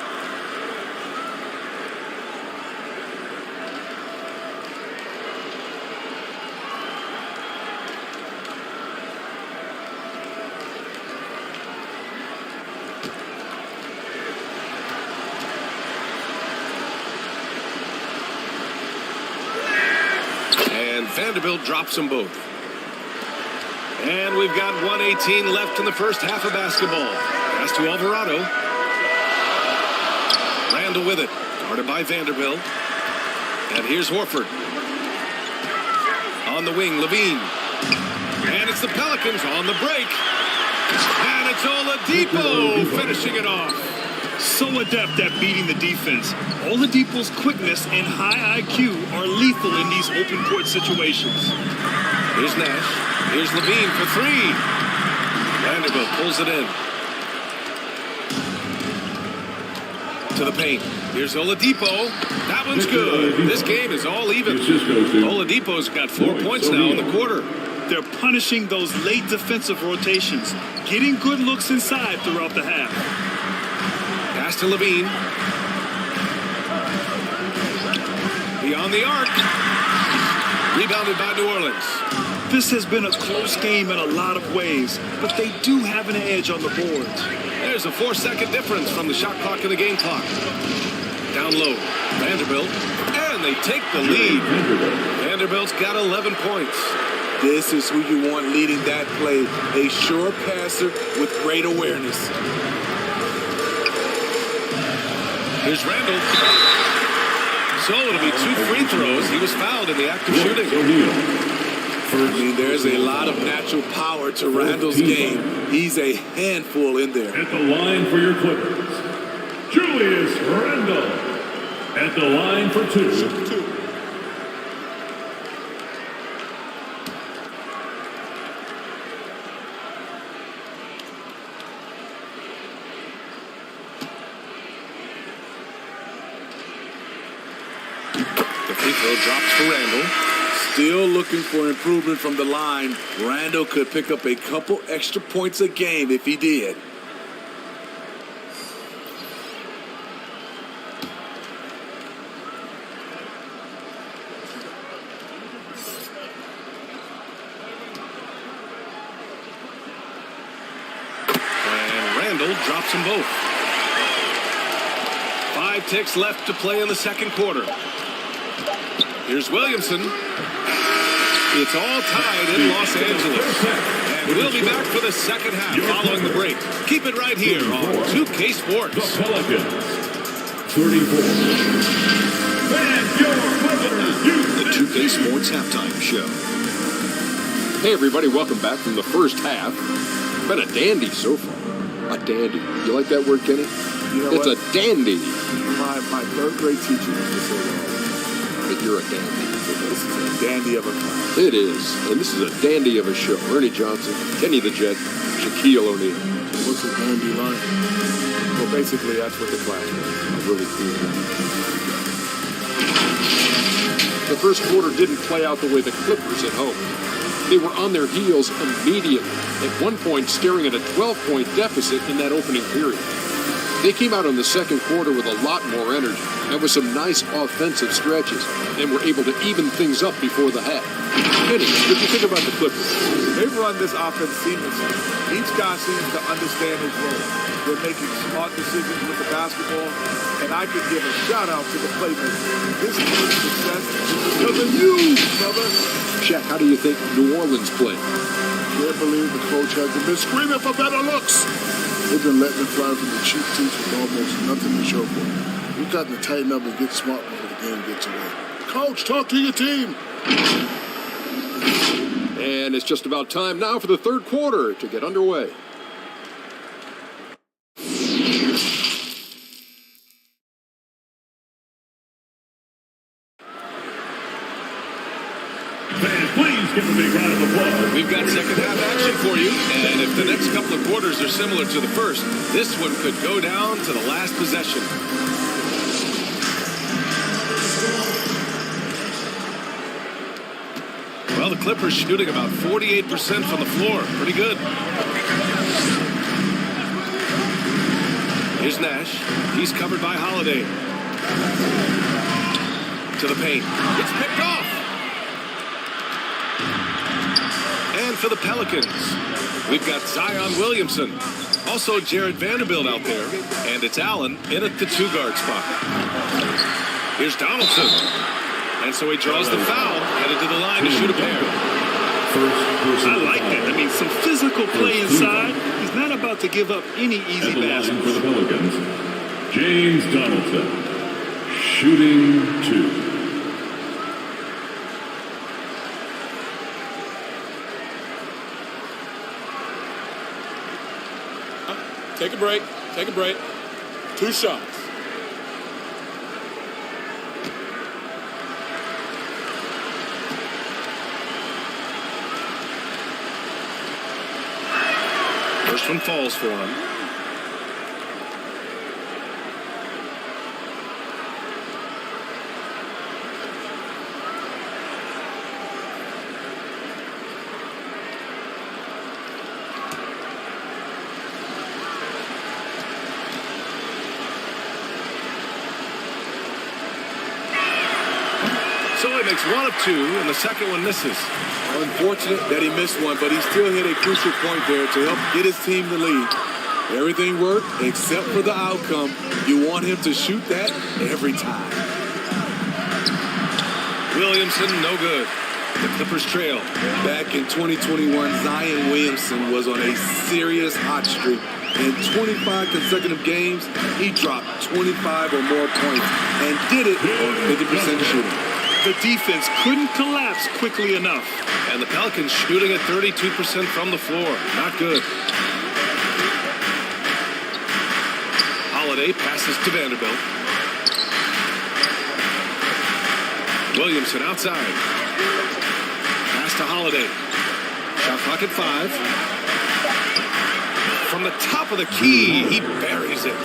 And Vanderbilt drops them both. And we've got 1:18 left in the first half of basketball. Pass to Alvarado. Randall with it. Guarded by Vanderbilt. And here's Horford. On the wing, Levine. And it's the Pelicans on the break. And it's Oladipo finishing it off. So adept at beating the defense. Oladipo's quickness and high IQ are lethal in these open court situations. Here's Nash. Here's Levine for 3. Vanderbilt pulls it in. To the paint. Here's Oladipo. That one's good. This game is all even. Oladipo's got 4 points now in the quarter. They're punishing those late defensive rotations, getting good looks inside throughout the half. Pass to Levine. Beyond the arc. Rebounded by New Orleans. This has been a close game in a lot of ways, but they do have an edge on the boards. There's a 4-second difference from the shot clock and the game clock. Down low, Vanderbilt, and they take the lead. Vanderbilt's got 11 points. This is who you want leading that play. A sure passer with great awareness. Here's Randall. So it'll be 2 free throws. He was fouled in the act of shooting. I mean, there's a lot of natural power to Randall's game. He's a handful in there. At the line for your Clippers, Julius Randle. At the line for 2. The free throw drops for Randall. Still looking for improvement from the line. Randall could pick up a couple extra points a game if he did. And Randall drops them both. 5 ticks left to play in the second quarter. Here's Williamson. It's all tied in Los Angeles. And we'll be back for the second half following the break. Keep it right here on 2K Sports. The Pelicans, 34. And your The 2K Sports Halftime Show. Hey, everybody, welcome back from the first half. Been a dandy so far. A dandy. You like that word, Kenny? You know it's what? a dandy. My third grade teacher used to say that. But you're a dandy. This is a dandy of a class. It is. And this is a dandy of a show. Ernie Johnson, Kenny the Jet, Shaquille O'Neal. What's a dandy line? Well, basically, that's what the class was. A really cool one. The first quarter didn't play out the way the Clippers had hoped. They were on their heels immediately, at one point staring at a 12-point deficit in that opening period. They came out in the second quarter with a lot more energy and with some nice offensive stretches and were able to even things up before the half. Kenny, what do you think about the Clippers? They've run this offense seamlessly. Each guy seems to understand his role. They're making smart decisions with the basketball, and I could give a shout-out to the playmakers. This team's success is because of you, brother. Shaq, how do you think New Orleans played? Can't believe the coach hasn't been screaming for better looks. They've been letting it fly from the cheap seats with almost nothing to show for it. We've got to tighten up and get smart before the game gets away. Coach, talk to your team. And it's just about time now for the third quarter to get underway. Fans, please give a big round of applause. We've got second half action for you. And if the next couple of quarters are similar to the first, this one could go down to the last possession. Well, the Clippers shooting about 48% from the floor. Pretty good. Here's Nash. He's covered by Holiday. To the paint. It's picked off. And for the Pelicans, we've got Zion Williamson. Also Jared Vanderbilt out there. And it's Allen in at the 2-guard spot. Here's Donaldson. And so he draws the foul, headed to the line to shoot a pair. I like that. I mean, some physical play inside. He's not about to give up any easy baskets. For the Pelicans, James Donaldson, shooting 2. Take a break. Take a break. 2 shots. First one falls for him. So it makes one of two, and the second one misses. Unfortunate that he missed one, but he still hit a crucial point there to help get his team the lead. Everything worked except for the outcome. You want him to shoot that every time. Williamson, no good. The Clippers trail. Back in 2021, Zion Williamson was on a serious hot streak. In 25 consecutive games, he dropped 25 or more points and did it on 50% shooting. The defense couldn't collapse quickly enough. And the Pelicans shooting at 32% from the floor. Not good. Holiday passes to Vanderbilt. Williamson outside. Pass to Holiday. Shot clock at 5. From the top of the key, he buries it.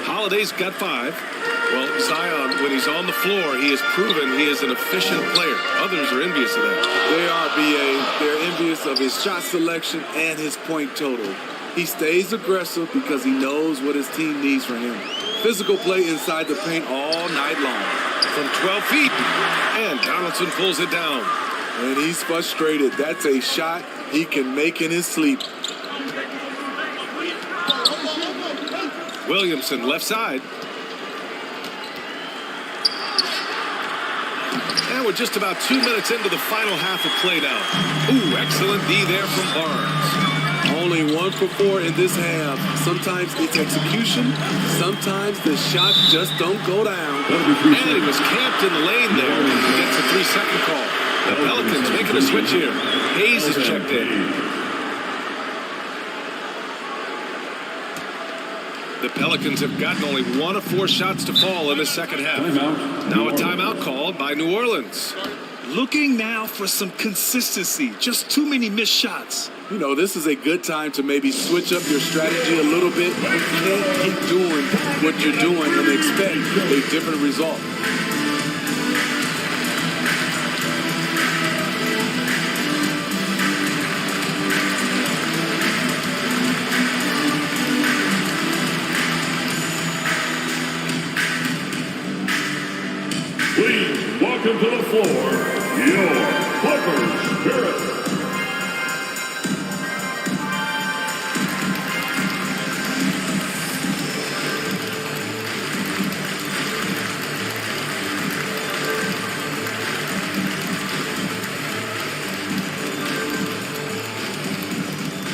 Holiday's got 5. Well, Zion, when he's on the floor, he has proven he is an efficient player. Others are envious of that. They are, B.A. They're envious of his shot selection and his point total. He stays aggressive because he knows what his team needs from him. Physical play inside the paint all night long. From 12 feet, and Donaldson pulls it down. And he's frustrated. That's a shot he can make in his sleep. Williamson left side. And we're just about 2 minutes into the final half of play now. Ooh, excellent D there from Barnes. Only 1 for 4 in this half. Sometimes it's execution. Sometimes the shots just don't go down. And he was camped in the lane there. Gets a 3-second call. The Pelicans making a switch here. Hayes is checked in. The Pelicans have gotten only 1 of 4 shots to fall in the second half. Now a timeout called by New Orleans. Looking now for some consistency. Just too many missed shots. You know, this is a good time to maybe switch up your strategy a little bit. You can't keep doing what you're doing and expect a different result. Please welcome to the floor your Clippers Spirit.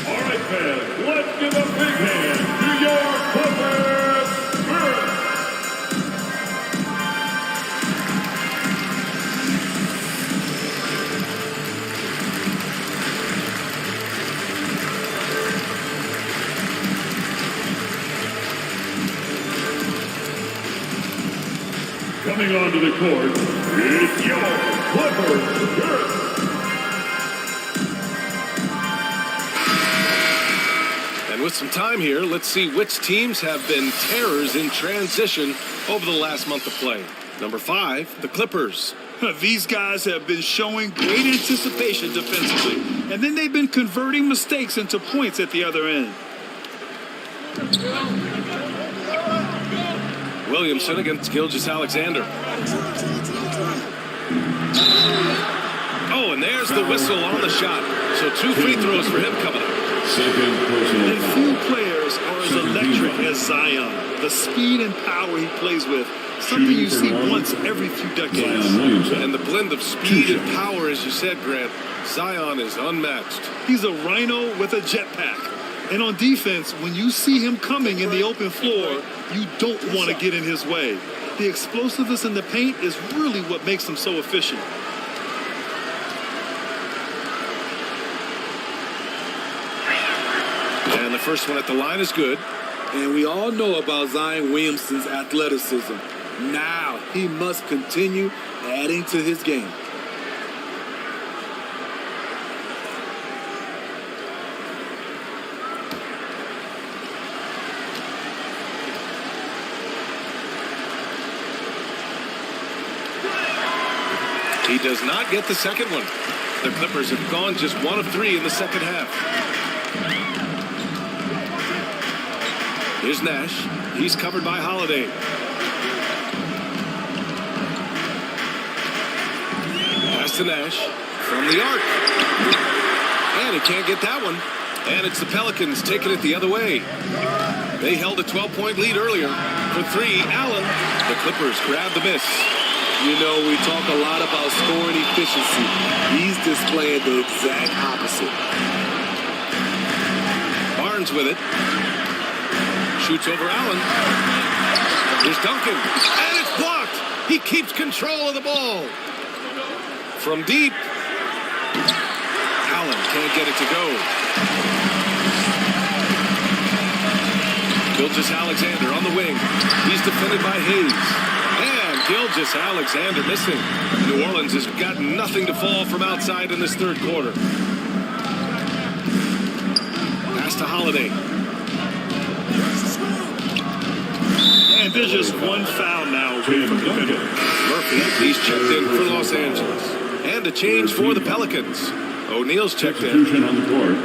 All right, fans, let's give a big hand to your Clippers Spirit. Coming onto the court, it's your Clippers Spirit. And with some time here, let's see which teams have been terrors in transition over the last month of play. Number 5, the Clippers. These guys have been showing great anticipation defensively, and then they've been converting mistakes into points at the other end. Williamson against Gilgeous-Alexander. Oh, and there's the whistle on the shot. So 2 free throws for him coming up. And few players are as electric as Zion. The speed and power he plays with, something you see once every few decades. And the blend of speed and power, as you said, Grant, Zion is unmatched. He's a rhino with a jetpack. And on defense, when you see him coming in the open floor, you don't want to get in his way. The explosiveness in the paint is really what makes him so efficient. And the first one at the line is good. And we all know about Zion Williamson's athleticism. Now he must continue adding to his game. He does not get the second one. The Clippers have gone just 1 of 3 in the second half. Here's Nash. He's covered by Holiday. to Nash from the arc. And he can't get that one. And it's the Pelicans taking it the other way. They held a 12-point lead earlier. For three, Allen. The Clippers grab the miss. You know, we talk a lot about scoring efficiency. He's displaying the exact opposite. Barnes with it. Shoots over Allen. Here's Duncan. And it's blocked. He keeps control of the ball. From deep. Allen can't get it to go. Gilgeous-Alexander on the wing. He's defended by Hayes. And Gilgeous-Alexander missing. New Orleans has got nothing to fall from outside in this third quarter. Pass to Holiday. And there's just one foul now away from the Murphy, he's checked in for Los Angeles. And a change for the Pelicans. O'Neal's checked in. On the court.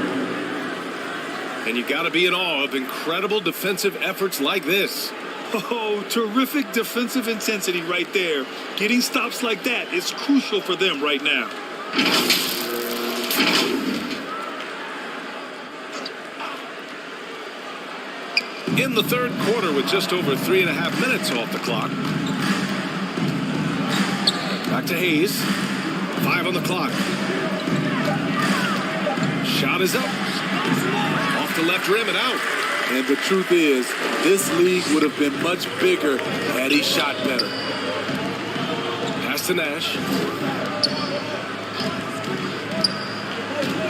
And you got to be in awe of incredible defensive efforts like this. Oh, terrific defensive intensity right there. Getting stops like that is crucial for them right now. In the third quarter with just over 3.5 minutes off the clock. Back to Hayes. 5 on the clock. Shot is up. Off the left rim and out. And the truth is, this league would have been much bigger had he shot better. Pass to Nash.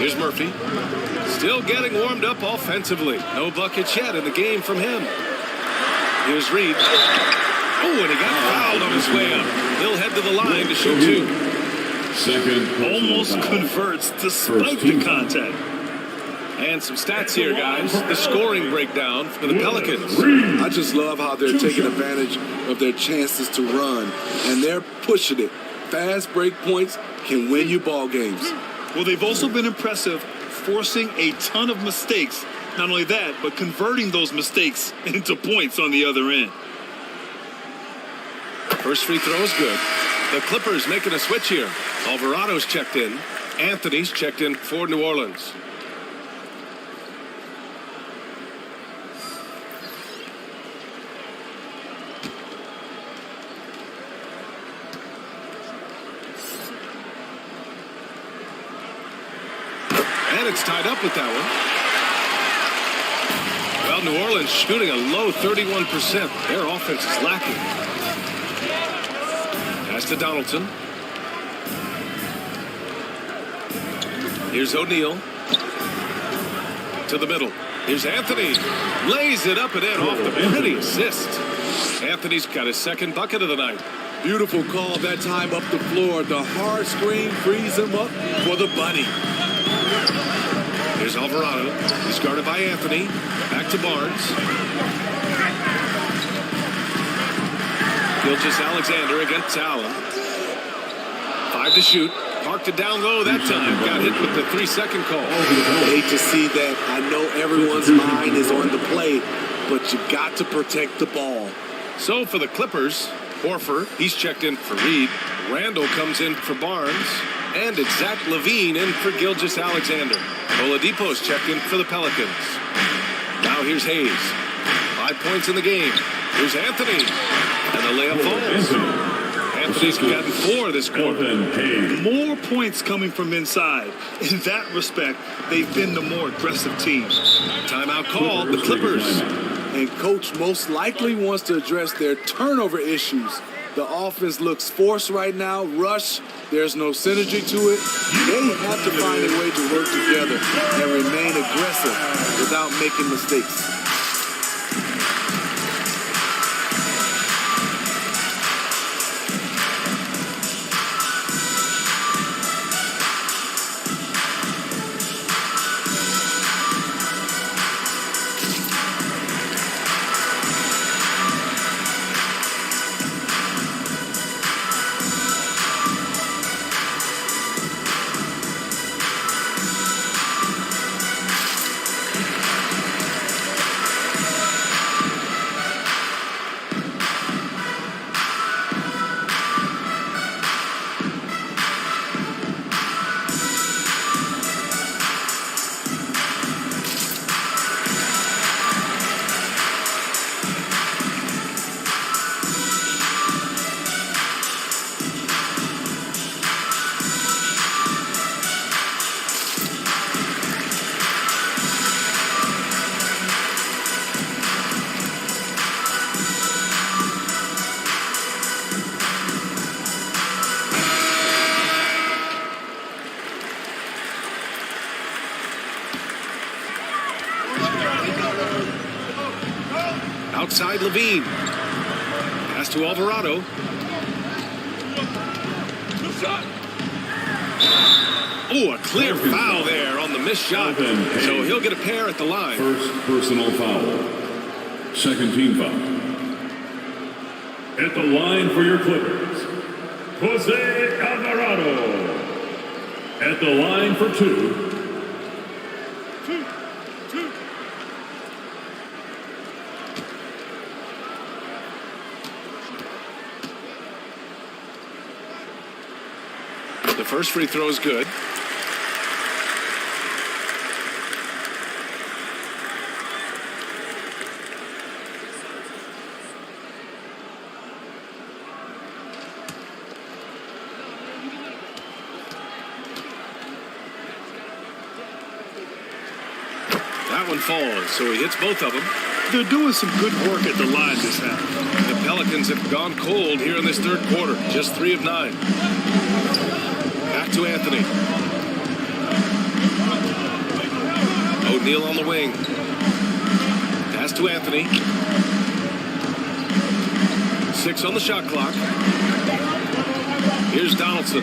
Here's Murphy. Still getting warmed up offensively. No buckets yet in the game from him. Here's Reed. Oh, and he got fouled on his way up. He'll head to the line to shoot two. Almost converts despite the contact. And some stats here, guys. The scoring breakdown for the Pelicans. I just love how they're taking advantage of their chances to run, and they're pushing it. Fast break points can win you ball games. Well, they've also been impressive, forcing a ton of mistakes. Not only that, but converting those mistakes into points on the other end. First free throw is good. The Clippers making a switch here. Alvarado's checked in. Anthony's checked in for New Orleans. And it's tied up with that one. Well, New Orleans shooting a low 31%. Their offense is lacking. Pass to Donaldson. Here's O'Neal. To the middle. Here's Anthony. Lays it up and in off the pretty assist. Anthony's got his second bucket of the night. Beautiful call that time up the floor. The hard screen frees him up for the bunny. Here's Alvarado. He's guarded by Anthony. Back to Barnes. Gilgeous-Alexander against Allen. 5 to shoot. Parked it down low that time. Got hit with the 3-second call. I hate to see that. I know everyone's mind is on the play, but you got to protect the ball. So for the Clippers, Horford, he's checked in for Reed. Randall comes in for Barnes. And it's Zach LaVine in for Gilgeous-Alexander. Oladipo's checked in for the Pelicans. Now here's Hayes. 5 points in the game. Here's Anthony. And the layup falls. Anthony's gotten 4 this quarter. More points coming from inside. In that respect, they've been the more aggressive team. Timeout called, the Clippers. And coach most likely wants to address their turnover issues. The offense looks forced right now, rush. There's no synergy to it. They have to find a way to work together and remain aggressive without making mistakes. Outside Levine. Pass to Alvarado. Oh, a clear foul there on the missed shot. So he'll get a pair at the line. First personal foul. Second team foul. At the line for your Clippers, Jose Alvarado. At the line for two. The first free throw is good. That one falls, so he hits both of them. They're doing some good work at the line this half. The Pelicans have gone cold here in this third quarter, just 3 of 9. Back to Anthony. O'Neal on the wing. Pass to Anthony. 6 on the shot clock. Here's Donaldson.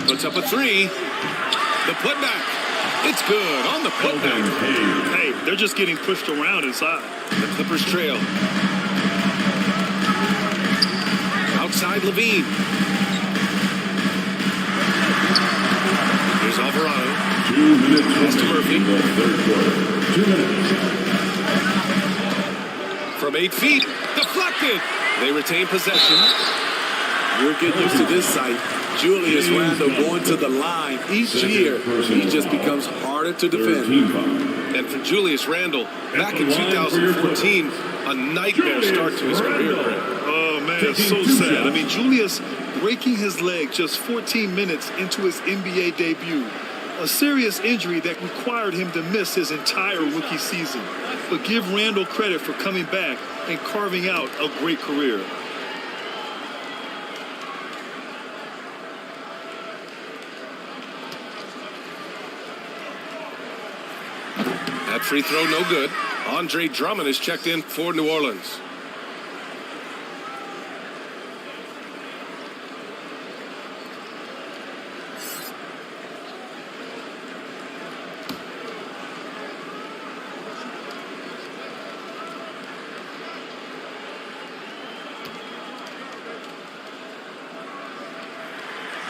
Puts up a 3. The putback. It's good on the putback. Hey, they're just getting pushed around inside. The Clippers trail. Outside Levine. Here's Alvarado. 2 minutes. Pass to Murphy. Third quarter. 2 minutes. From 8 feet. Deflected. They retain possession. We're getting used to this sight. Julius Randle going to the line each year. He just becomes harder to defend. And for Julius Randle, back in 2014, a nightmare start to his career. Oh, man, it's so sad. I mean, Julius breaking his leg just 14 minutes into his NBA debut. A serious injury that required him to miss his entire rookie season. But give Randle credit for coming back and carving out a great career. That free throw no good. Andre Drummond is checked in for New Orleans.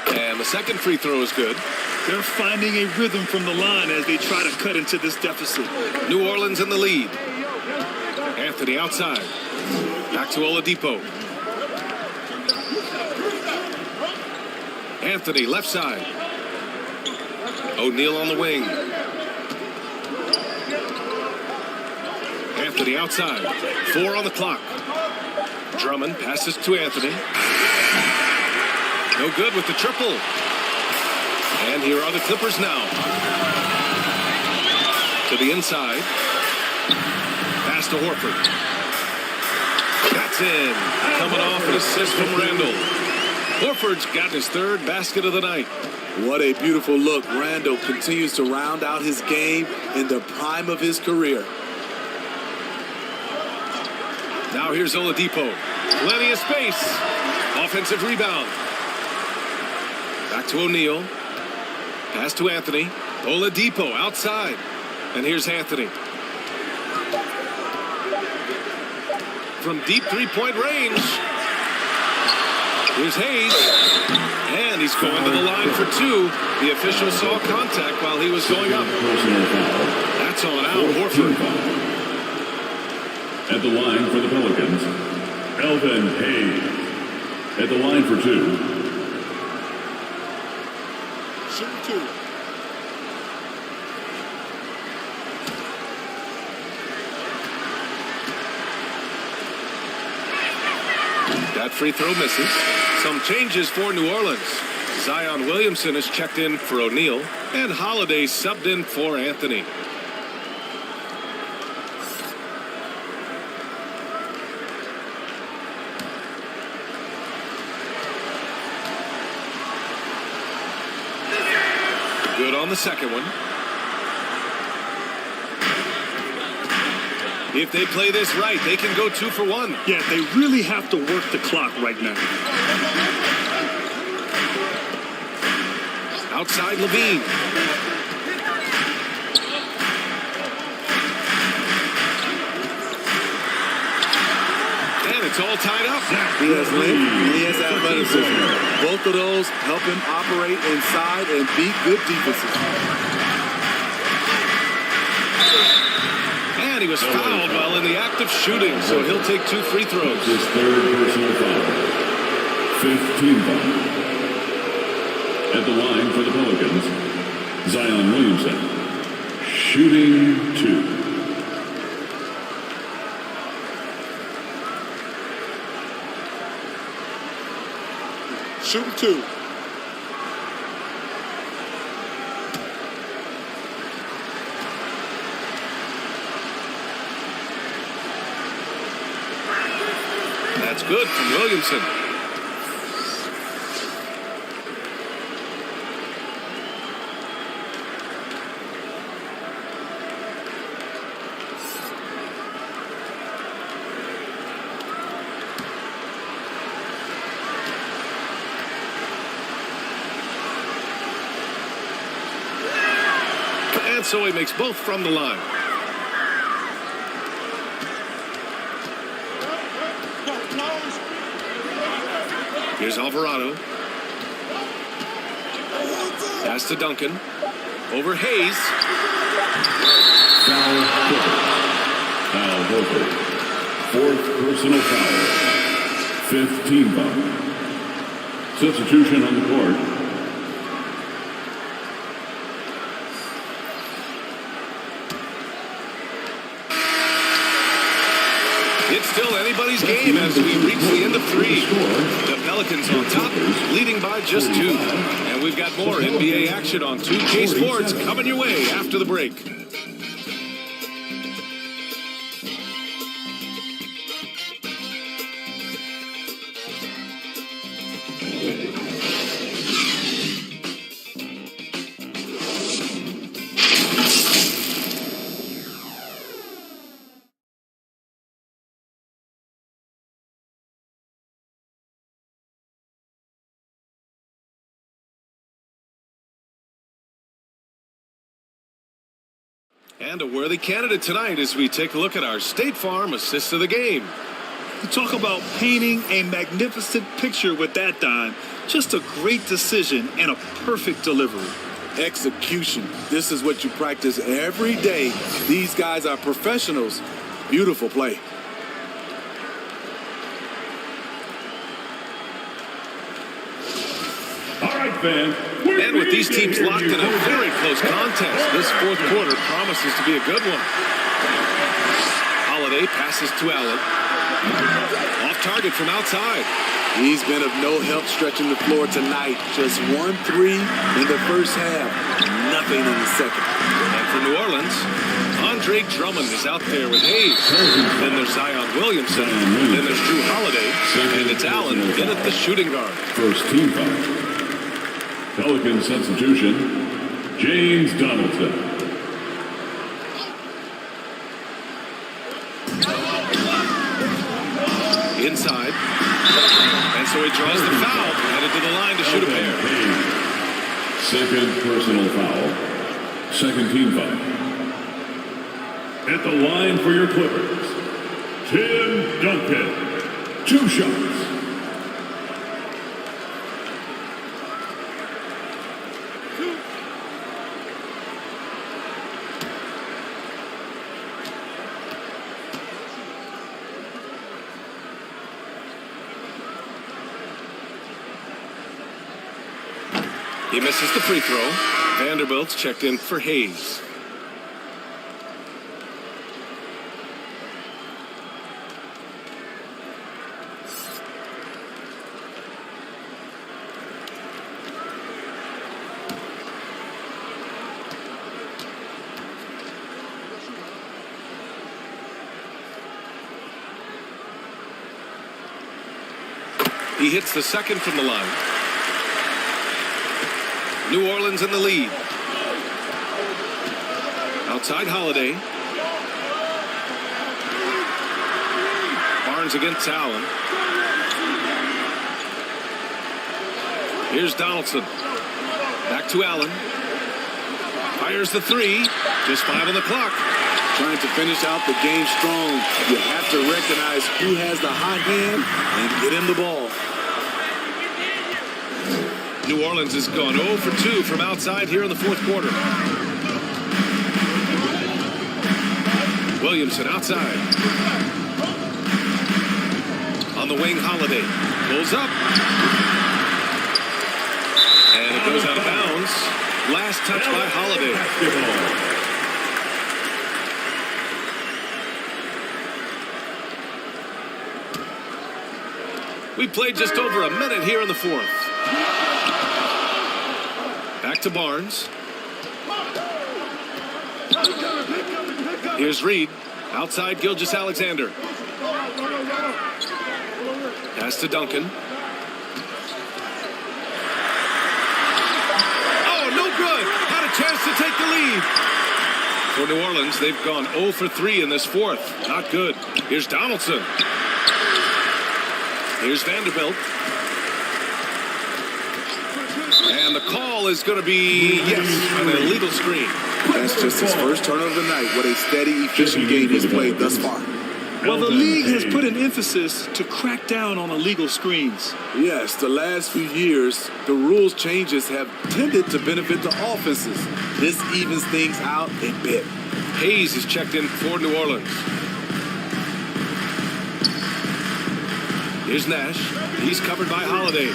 And the second free throw is good. They're finding a rhythm from the line as they try to cut into this deficit. New Orleans in the lead. Anthony outside. Back to Oladipo. Anthony left side. O'Neal on the wing. Anthony outside. 4 on the clock. Drummond passes to Anthony. No good with the triple. And here are the Clippers now. To the inside. Pass to Horford. That's in. Coming off an assist from Randle. Horford's got his third basket of the night. What a beautiful look. Randle continues to round out his game in the prime of his career. Now here's Oladipo. Plenty of space. Offensive rebound. Back to O'Neal. Pass to Anthony. Oladipo outside. And here's Anthony. From deep three-point range. Here's Hayes. And he's going to the line for 2. The official saw contact while he was going up. That's on Al Horford. At the line for the Pelicans, Elvin Hayes. At the line for 2. Shoot 2. That free throw misses. Some changes for New Orleans. Zion Williamson is checked in for O'Neal, and Holiday subbed in for Anthony. Good on the second one. If they play this right, they can go 2 for 1. Yeah, they really have to work the clock right now. Outside Levine. And it's all tied up. He has length and he has athleticism. Both of those help him operate inside and beat good defenses. And he was fouled while in the act of shooting, so he'll take 2 free throws. His third personal foul. 5th team foul. At the line for the Pelicans, Zion Williamson. Shooting 2. Shooting 2. That's good from Williamson. And so he makes both from the line. Here's Alvarado. Pass to Duncan. Over Hayes. Foul Horford. 4th personal foul. 5th team foul. Substitution on the court. It's still anybody's game as we reach the end of 3. The Pelicans on top, leading by just 2. And we've got more NBA action on 2K Sports coming your way after the break. And a worthy candidate tonight as we take a look at our State Farm assist of the game. You talk about painting a magnificent picture with that dime. Just a great decision and a perfect delivery. Execution. This is what you practice every day. These guys are professionals. Beautiful play. All right, fans. And with these teams locked in a very close contest, this 4th quarter promises to be a good one. Holiday passes to Allen. Off target from outside. He's been of no help stretching the floor tonight. Just 1 3 in the first half. Nothing in the second. And for New Orleans, Andre Drummond is out there with Hayes. Then there's Zion Williamson. Then there's Drew Holiday. And it's Allen in at the shooting guard. 1st team foul. Pelican substitution, James Donaldson. Inside. And so he draws the foul, headed to the line to shoot a pair. 2nd personal foul. 2nd team foul. At the line for your Clippers, Tim Duncan. 2 shots. He misses the free throw. Vanderbilt's checked in for Hayes. He hits the second from the line. New Orleans in the lead. Outside Holiday. Barnes against Allen. Here's Donaldson. Back to Allen. Fires the three. Just 5 on the clock. Trying to finish out the game strong. You have to recognize who has the hot hand and get him the ball. New Orleans has gone 0 for 2 from outside here in the fourth quarter. Williamson outside. On the wing, Holiday. Pulls up. And it goes out of bounds. Last touch by Holiday. We played just over a minute here in the fourth. Back to Barnes. Here's Reed. Outside Gilgeous-Alexander. Pass to Duncan. Oh, no good. Had a chance to take the lead. For New Orleans, they've gone 0 for 3 in this fourth. Not good. Here's Donaldson. Here's Vanderbilt. And the call is going to be, yes, an illegal screen. That's just his first turnover of the night. What a steady, efficient game he's played thus far. Well, the league has put an emphasis to crack down on illegal screens. Yes, the last few years, the rules changes have tended to benefit the offenses. This evens things out a bit. Hayes is checked in for New Orleans. Here's Nash. He's covered by Holiday.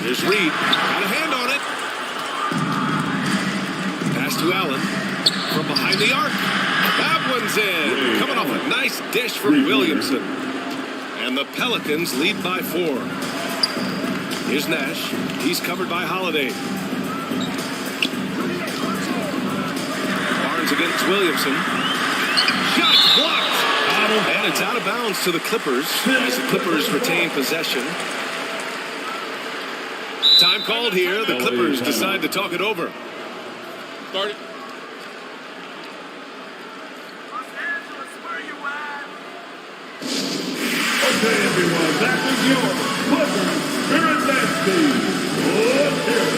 Here's Reed. Got a hand on it. Pass to Allen. From behind the arc. That one's in. Coming off a nice dish from Williamson. And the Pelicans lead by 4. Here's Nash. He's covered by Holiday. Barnes against Williamson. Shot blocked. And it's out of bounds to the Clippers as the Clippers retain possession. Time called here. The Clippers decide to talk it over. Start it. Okay, everyone, that was your Clippers Spirit Dance Team. Let's hear it.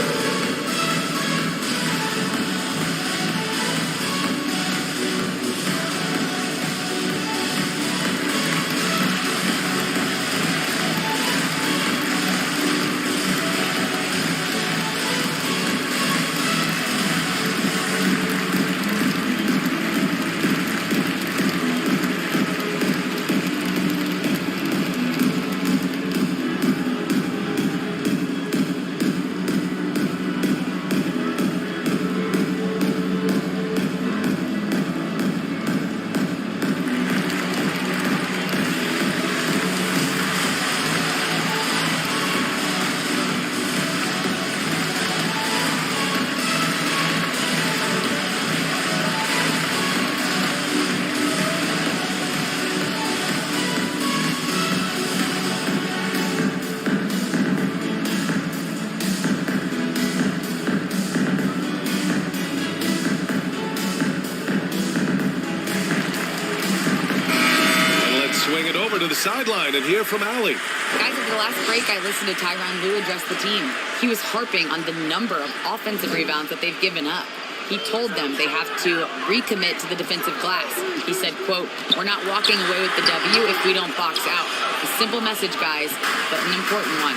To the sideline and hear from Allie. Guys, at the last break, I listened to Tyronn Lue address the team. He was harping on the number of offensive rebounds that they've given up. He told them they have to recommit to the defensive glass. He said, quote, "We're not walking away with the W if we don't box out." A simple message, guys, but an important one.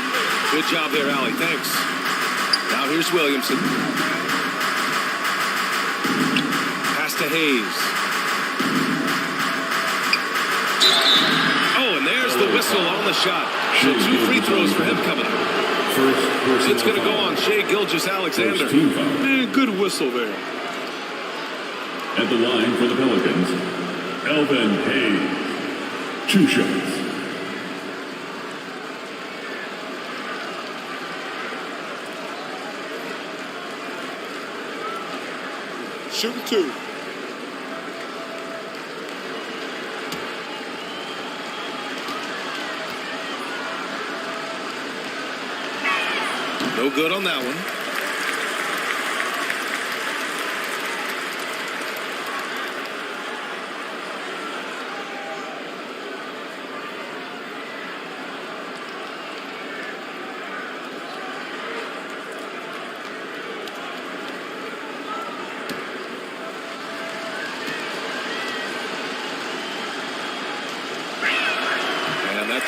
Good job there, Allie. Thanks. Now here's Williamson. Pass to Hayes. Oh, and there's the whistle on the shot. So 2 free throws for him coming up. It's going to go on Shai Gilgeous-Alexander. Man, good whistle there. At the line for the Pelicans, Elvin Hayes. 2 shots. Shooting 2. No good on that one.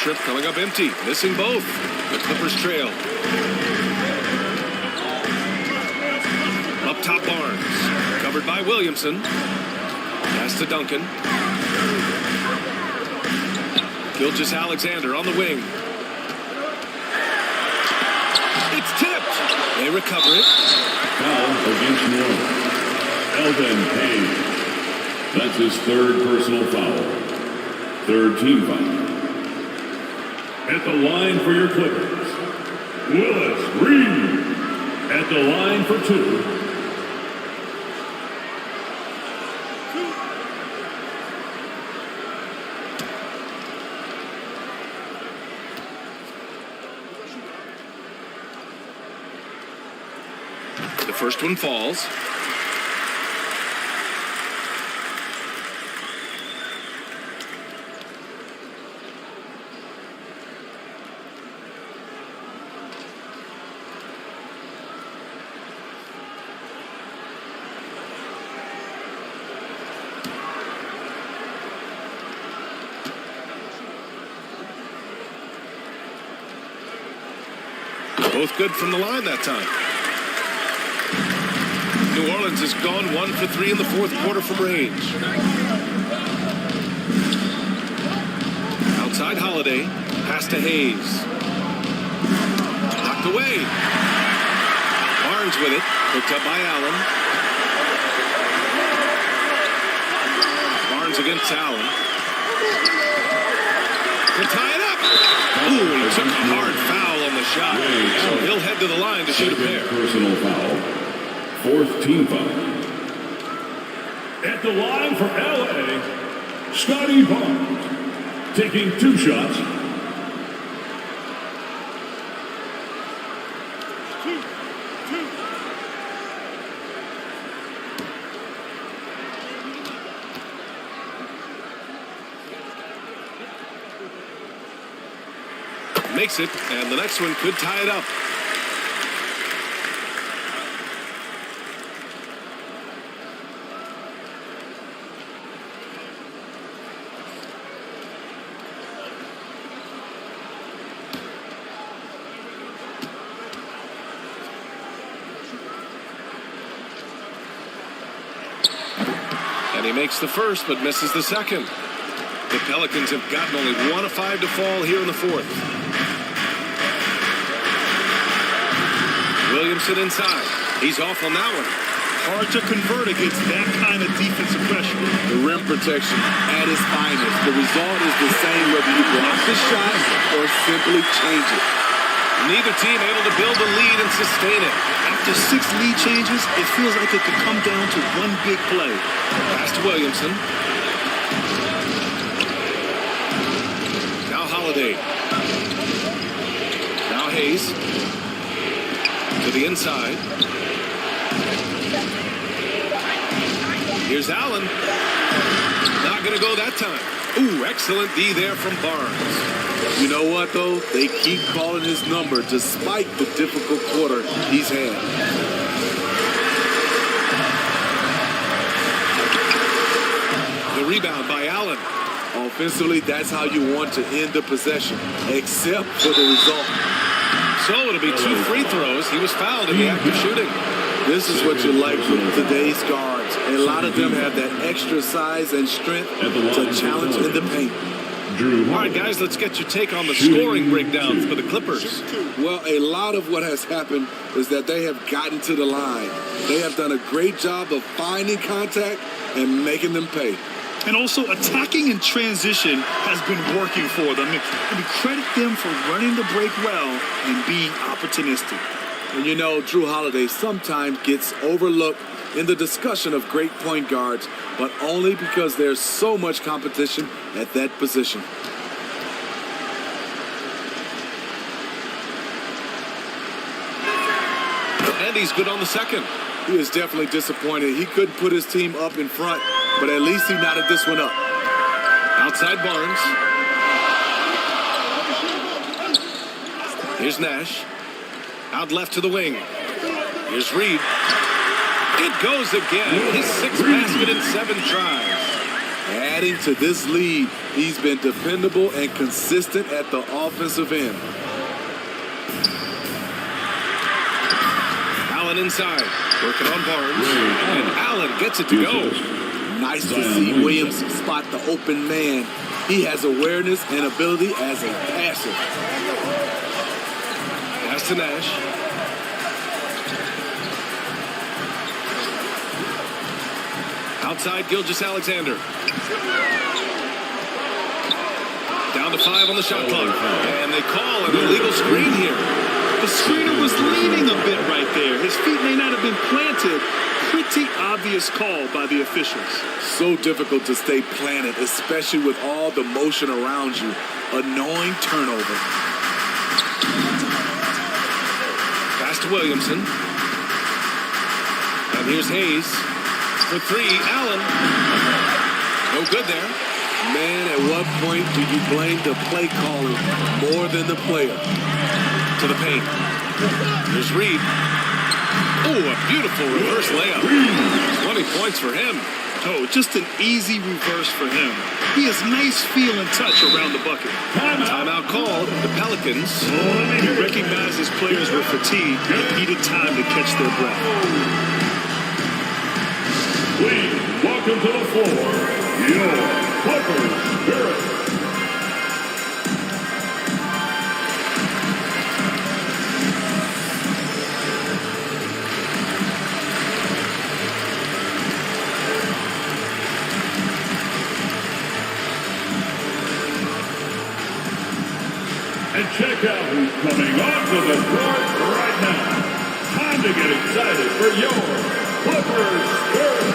trip coming up empty, missing both. The Clippers trail. Up top, Barnes. Covered by Williamson. Pass to Duncan. Gilgeous-Alexander on the wing. It's tipped. They recover it. Foul against New Orleans. Elvin Hayes. That's his third personal foul. Third team foul. At the line for your Clippers, Willis Reed. At the line for two. The first one falls. Both good from the line that time. New Orleans has gone 1 for 3 in the fourth quarter from range. Outside Holiday. Pass to Hayes. Knocked away. Barnes with it. Picked up by Allen. Barnes against Allen. To tie it up. Ooh, he took a hard foul on the shot. So he'll head to the line to shoot a pair. Personal foul. Fourth team foul. At the line for LA, Scotty Barnes. Taking 2 shots. Makes it, and the next one could tie it up. And he makes the first, but misses the second. The Pelicans have gotten only 1 of 5 to fall here in the fourth. Williamson inside. He's off on that one. Hard to convert against that kind of defensive pressure. The rim protection at its finest. The result is the same whether you block the shot or simply change it. Neither team able to build a lead and sustain it. After 6 lead changes, it feels like it could come down to one big play. Pass to Williamson. Now Holiday. Now Hayes. To the inside. Here's Allen. Not going to go that time. Ooh, excellent D there from Barnes. You know what, though? They keep calling his number despite the difficult quarter he's had. The rebound by Allen. Offensively, that's how you want to end the possession, except for the result. So it'll be 2 free throws. He was fouled in the act of shooting. This is what you like with today's guards. A lot of them have that extra size and strength to challenge in the paint. All right, guys, let's get your take on the scoring breakdowns for the Clippers. Well, a lot of what has happened is that they have gotten to the line. They have done a great job of finding contact and making them pay. And also, attacking in transition has been working for them. And we credit them for running the break well and being opportunistic. And you know, Drew Holiday sometimes gets overlooked in the discussion of great point guards, but only because there's so much competition at that position. And he's good on the second. He is definitely disappointed. He couldn't put his team up in front, but at least he knotted this one up. Outside Barnes. Here's Nash. Out left to the wing. Here's Reed. It goes again. His 6th basket in 7 tries. Adding to this lead, he's been dependable and consistent at the offensive end. Allen inside, working on Barnes, and Allen gets it to go. Nice to see Williams spot the open man. He has awareness and ability as a passer. Pass to Nash. Outside, Gilgeous-Alexander. Down to 5 on the shot clock. And they call an illegal screen here. The screener was leaning a bit right there. His feet may not have been planted. Pretty obvious call by the officials. So difficult to stay planted, especially with all the motion around you. Annoying turnover. Pass to Williamson. And here's Hayes. For 3, Allen. No good there. Man, at what point do you blame the play caller more than the player? To the paint. Here's Reed. Oh, a beautiful reverse layup. 20 points for him. Oh, just an easy reverse for him. He has nice feel and touch around the bucket. Timeout called. The Pelicans. He recognized his players were fatigued and needed time to catch their breath. Please welcome to the floor, your Clippers Spirit. And check out who's coming onto the court right now. Time to get excited for your Clippers Spirit.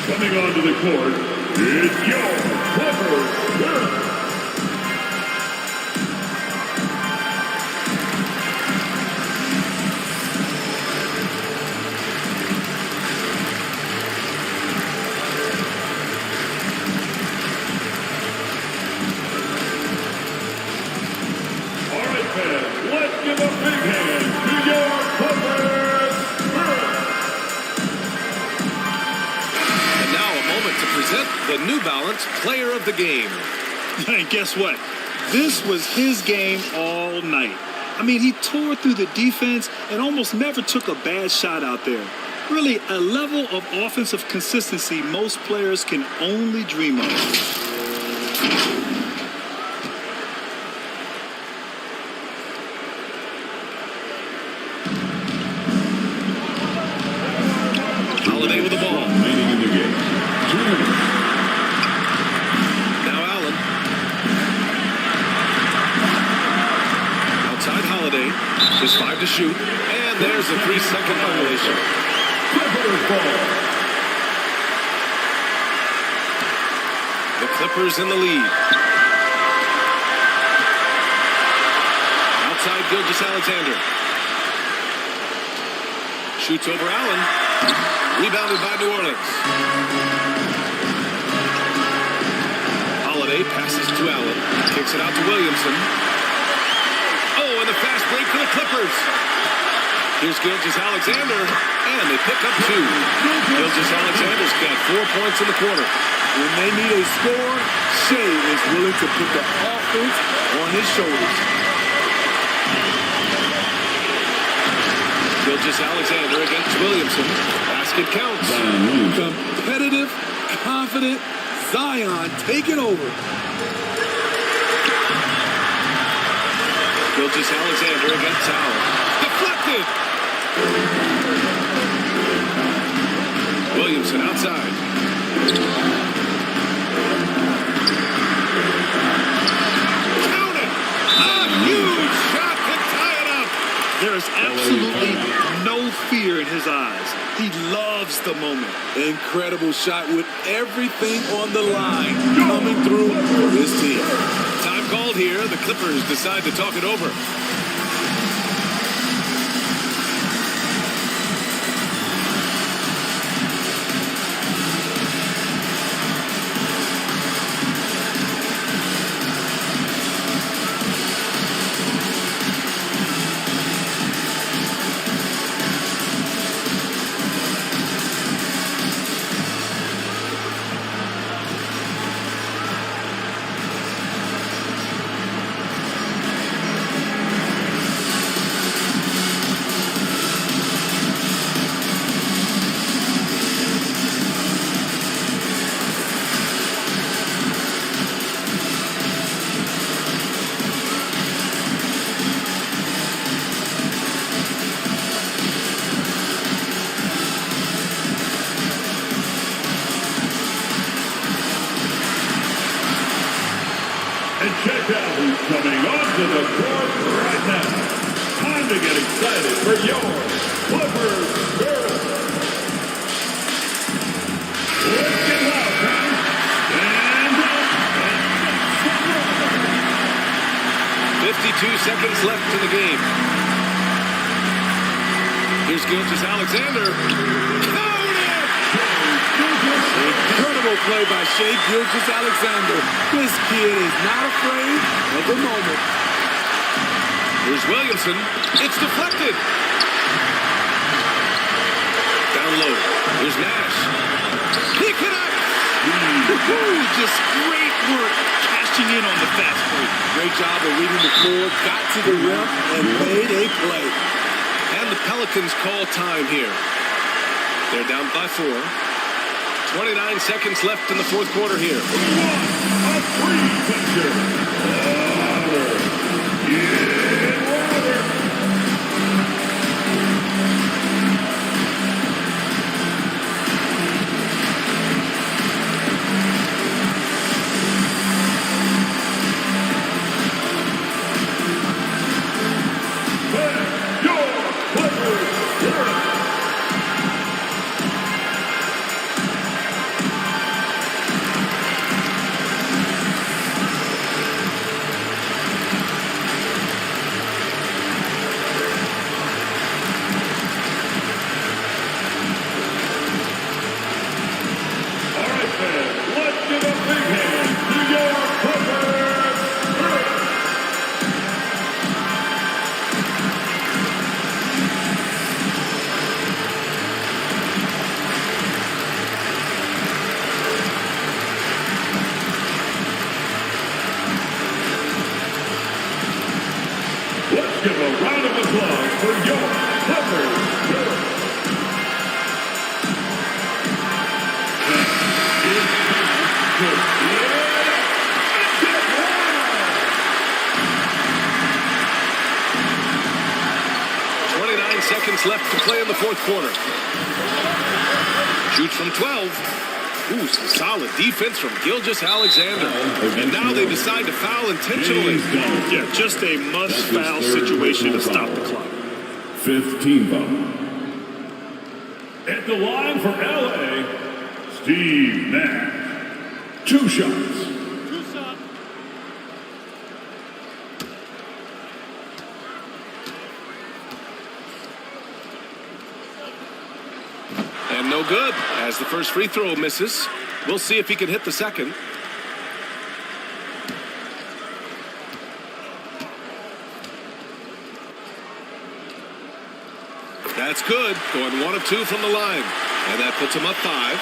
Coming onto the court is your Clippers Spirit. Let's give a big hand to your Clippers Spirit. And now a moment to present the New Balance Player of the Game. And guess what? This was his game all night. I mean, he tore through the defense and almost never took a bad shot out there. Really, a level of offensive consistency most players can only dream of. Holiday with the ball. Remaining in the game. 2 minutes. Now Allen. Outside Holiday. Just 5 to shoot. And there's a 3-second violation. Clippers ball. The Clippers in the lead. Outside Gilgeous-Alexander. Shoots over Allen. Rebounded by New Orleans. Holiday passes to Allen. Kicks it out to Williamson. Oh, and the fast break for the Clippers. Here's Gilgeous-Alexander, and they pick up 2. Gilgeous-Alexander's got 4 points in the quarter. When they need a score, Shea is willing to put the offense on his shoulders. Gilgeous-Alexander against Williamson. Basket counts. Competitive, confident, Zion taking over. Gilgeous-Alexander against Allen. Deflected! Williamson outside. Count it! A huge shot to tie it up! There is absolutely no fear in his eyes. He loves the moment. Incredible shot with everything on the line coming through for his team. Time called here. The Clippers decide to talk it over. coming onto the court right now. Time to get excited for your Clippers girls. Let's get loud, guys. Stand up. 52 seconds left in the game. Here's Gilgeous-Alexander. Incredible play by Shai Gilgeous-Alexander. This kid is not afraid of the moment. Here's Williamson. It's deflected. Down low. Here's Nash. He connects. Just great work cashing in on the fast break. Great job of reading the floor, got to the rim, and made a play. And the Pelicans call time here. They're down by 4. 29 seconds left in the fourth quarter here. A free pitcher. Give a round of applause for your Clippers. 29 seconds left to play in the fourth quarter. Shoots from 12. Ooh, some solid defense from Gilgeous-Alexander. And now they decide to foul intentionally. Yeah, just a must-foul situation to stop the clock. 15 foul. At the line for LA, Steve Nash. 2 shots. And no good, as the first free throw misses. We'll see if he can hit the second. That's good, going 1 of 2 from the line. And that puts him up 5.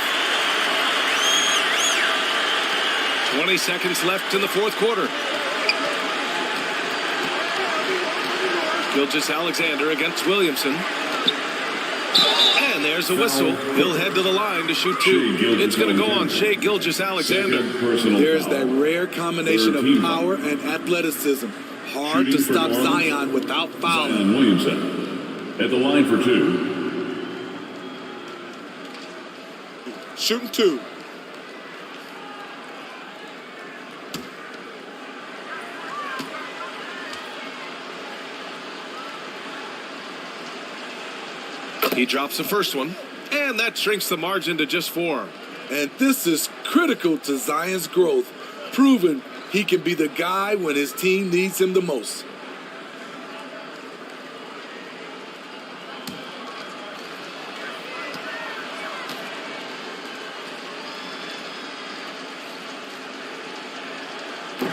20 seconds left in the fourth quarter. Gilgeous-Alexander against Williamson. And there's a whistle. He'll head to the line to shoot 2. It's going to go on Shai Gilgeous-Alexander. There's that rare combination of power and athleticism. Hard to stop Zion without fouling. Zion Williamson at the line for 2. Shooting 2. He drops the first one, and that shrinks the margin to just 4. And this is critical to Zion's growth, proving he can be the guy when his team needs him the most.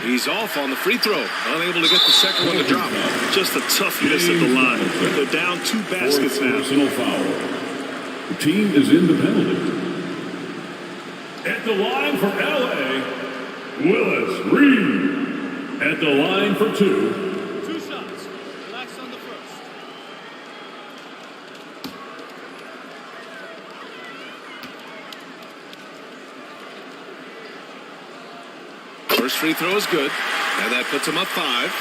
He's off on the free throw, unable to get the second one to drop. Just a tough miss at the line. They're down 2 baskets now. Personal foul. The team is in the penalty. At the line for LA, Willis Reed. At the line for 2. 2 shots. Relax on the first. First free throw is good, and that puts him up 5.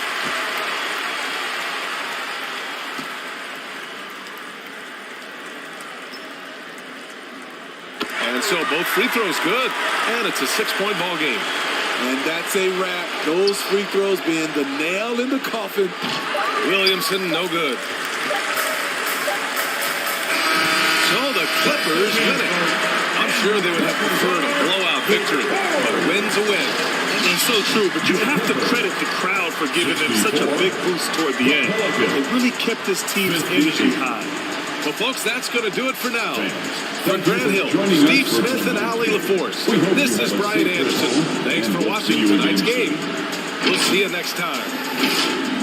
And so both free throws good, and it's a 6-point ball game. And that's a wrap. Those free throws being the nail in the coffin. Williamson, no good. So the Clippers win it. I'm sure they would have preferred a blowout victory, but a win's a win. That's so true, but you have to credit the crowd for giving them such a big boost toward the end. It really kept this team's energy high. Well, folks, that's going to do it for now. For Grant Hill, Steve Smith, and Allie LaForce, this is Brian Anderson. Thanks for watching tonight's game. We'll see you next time.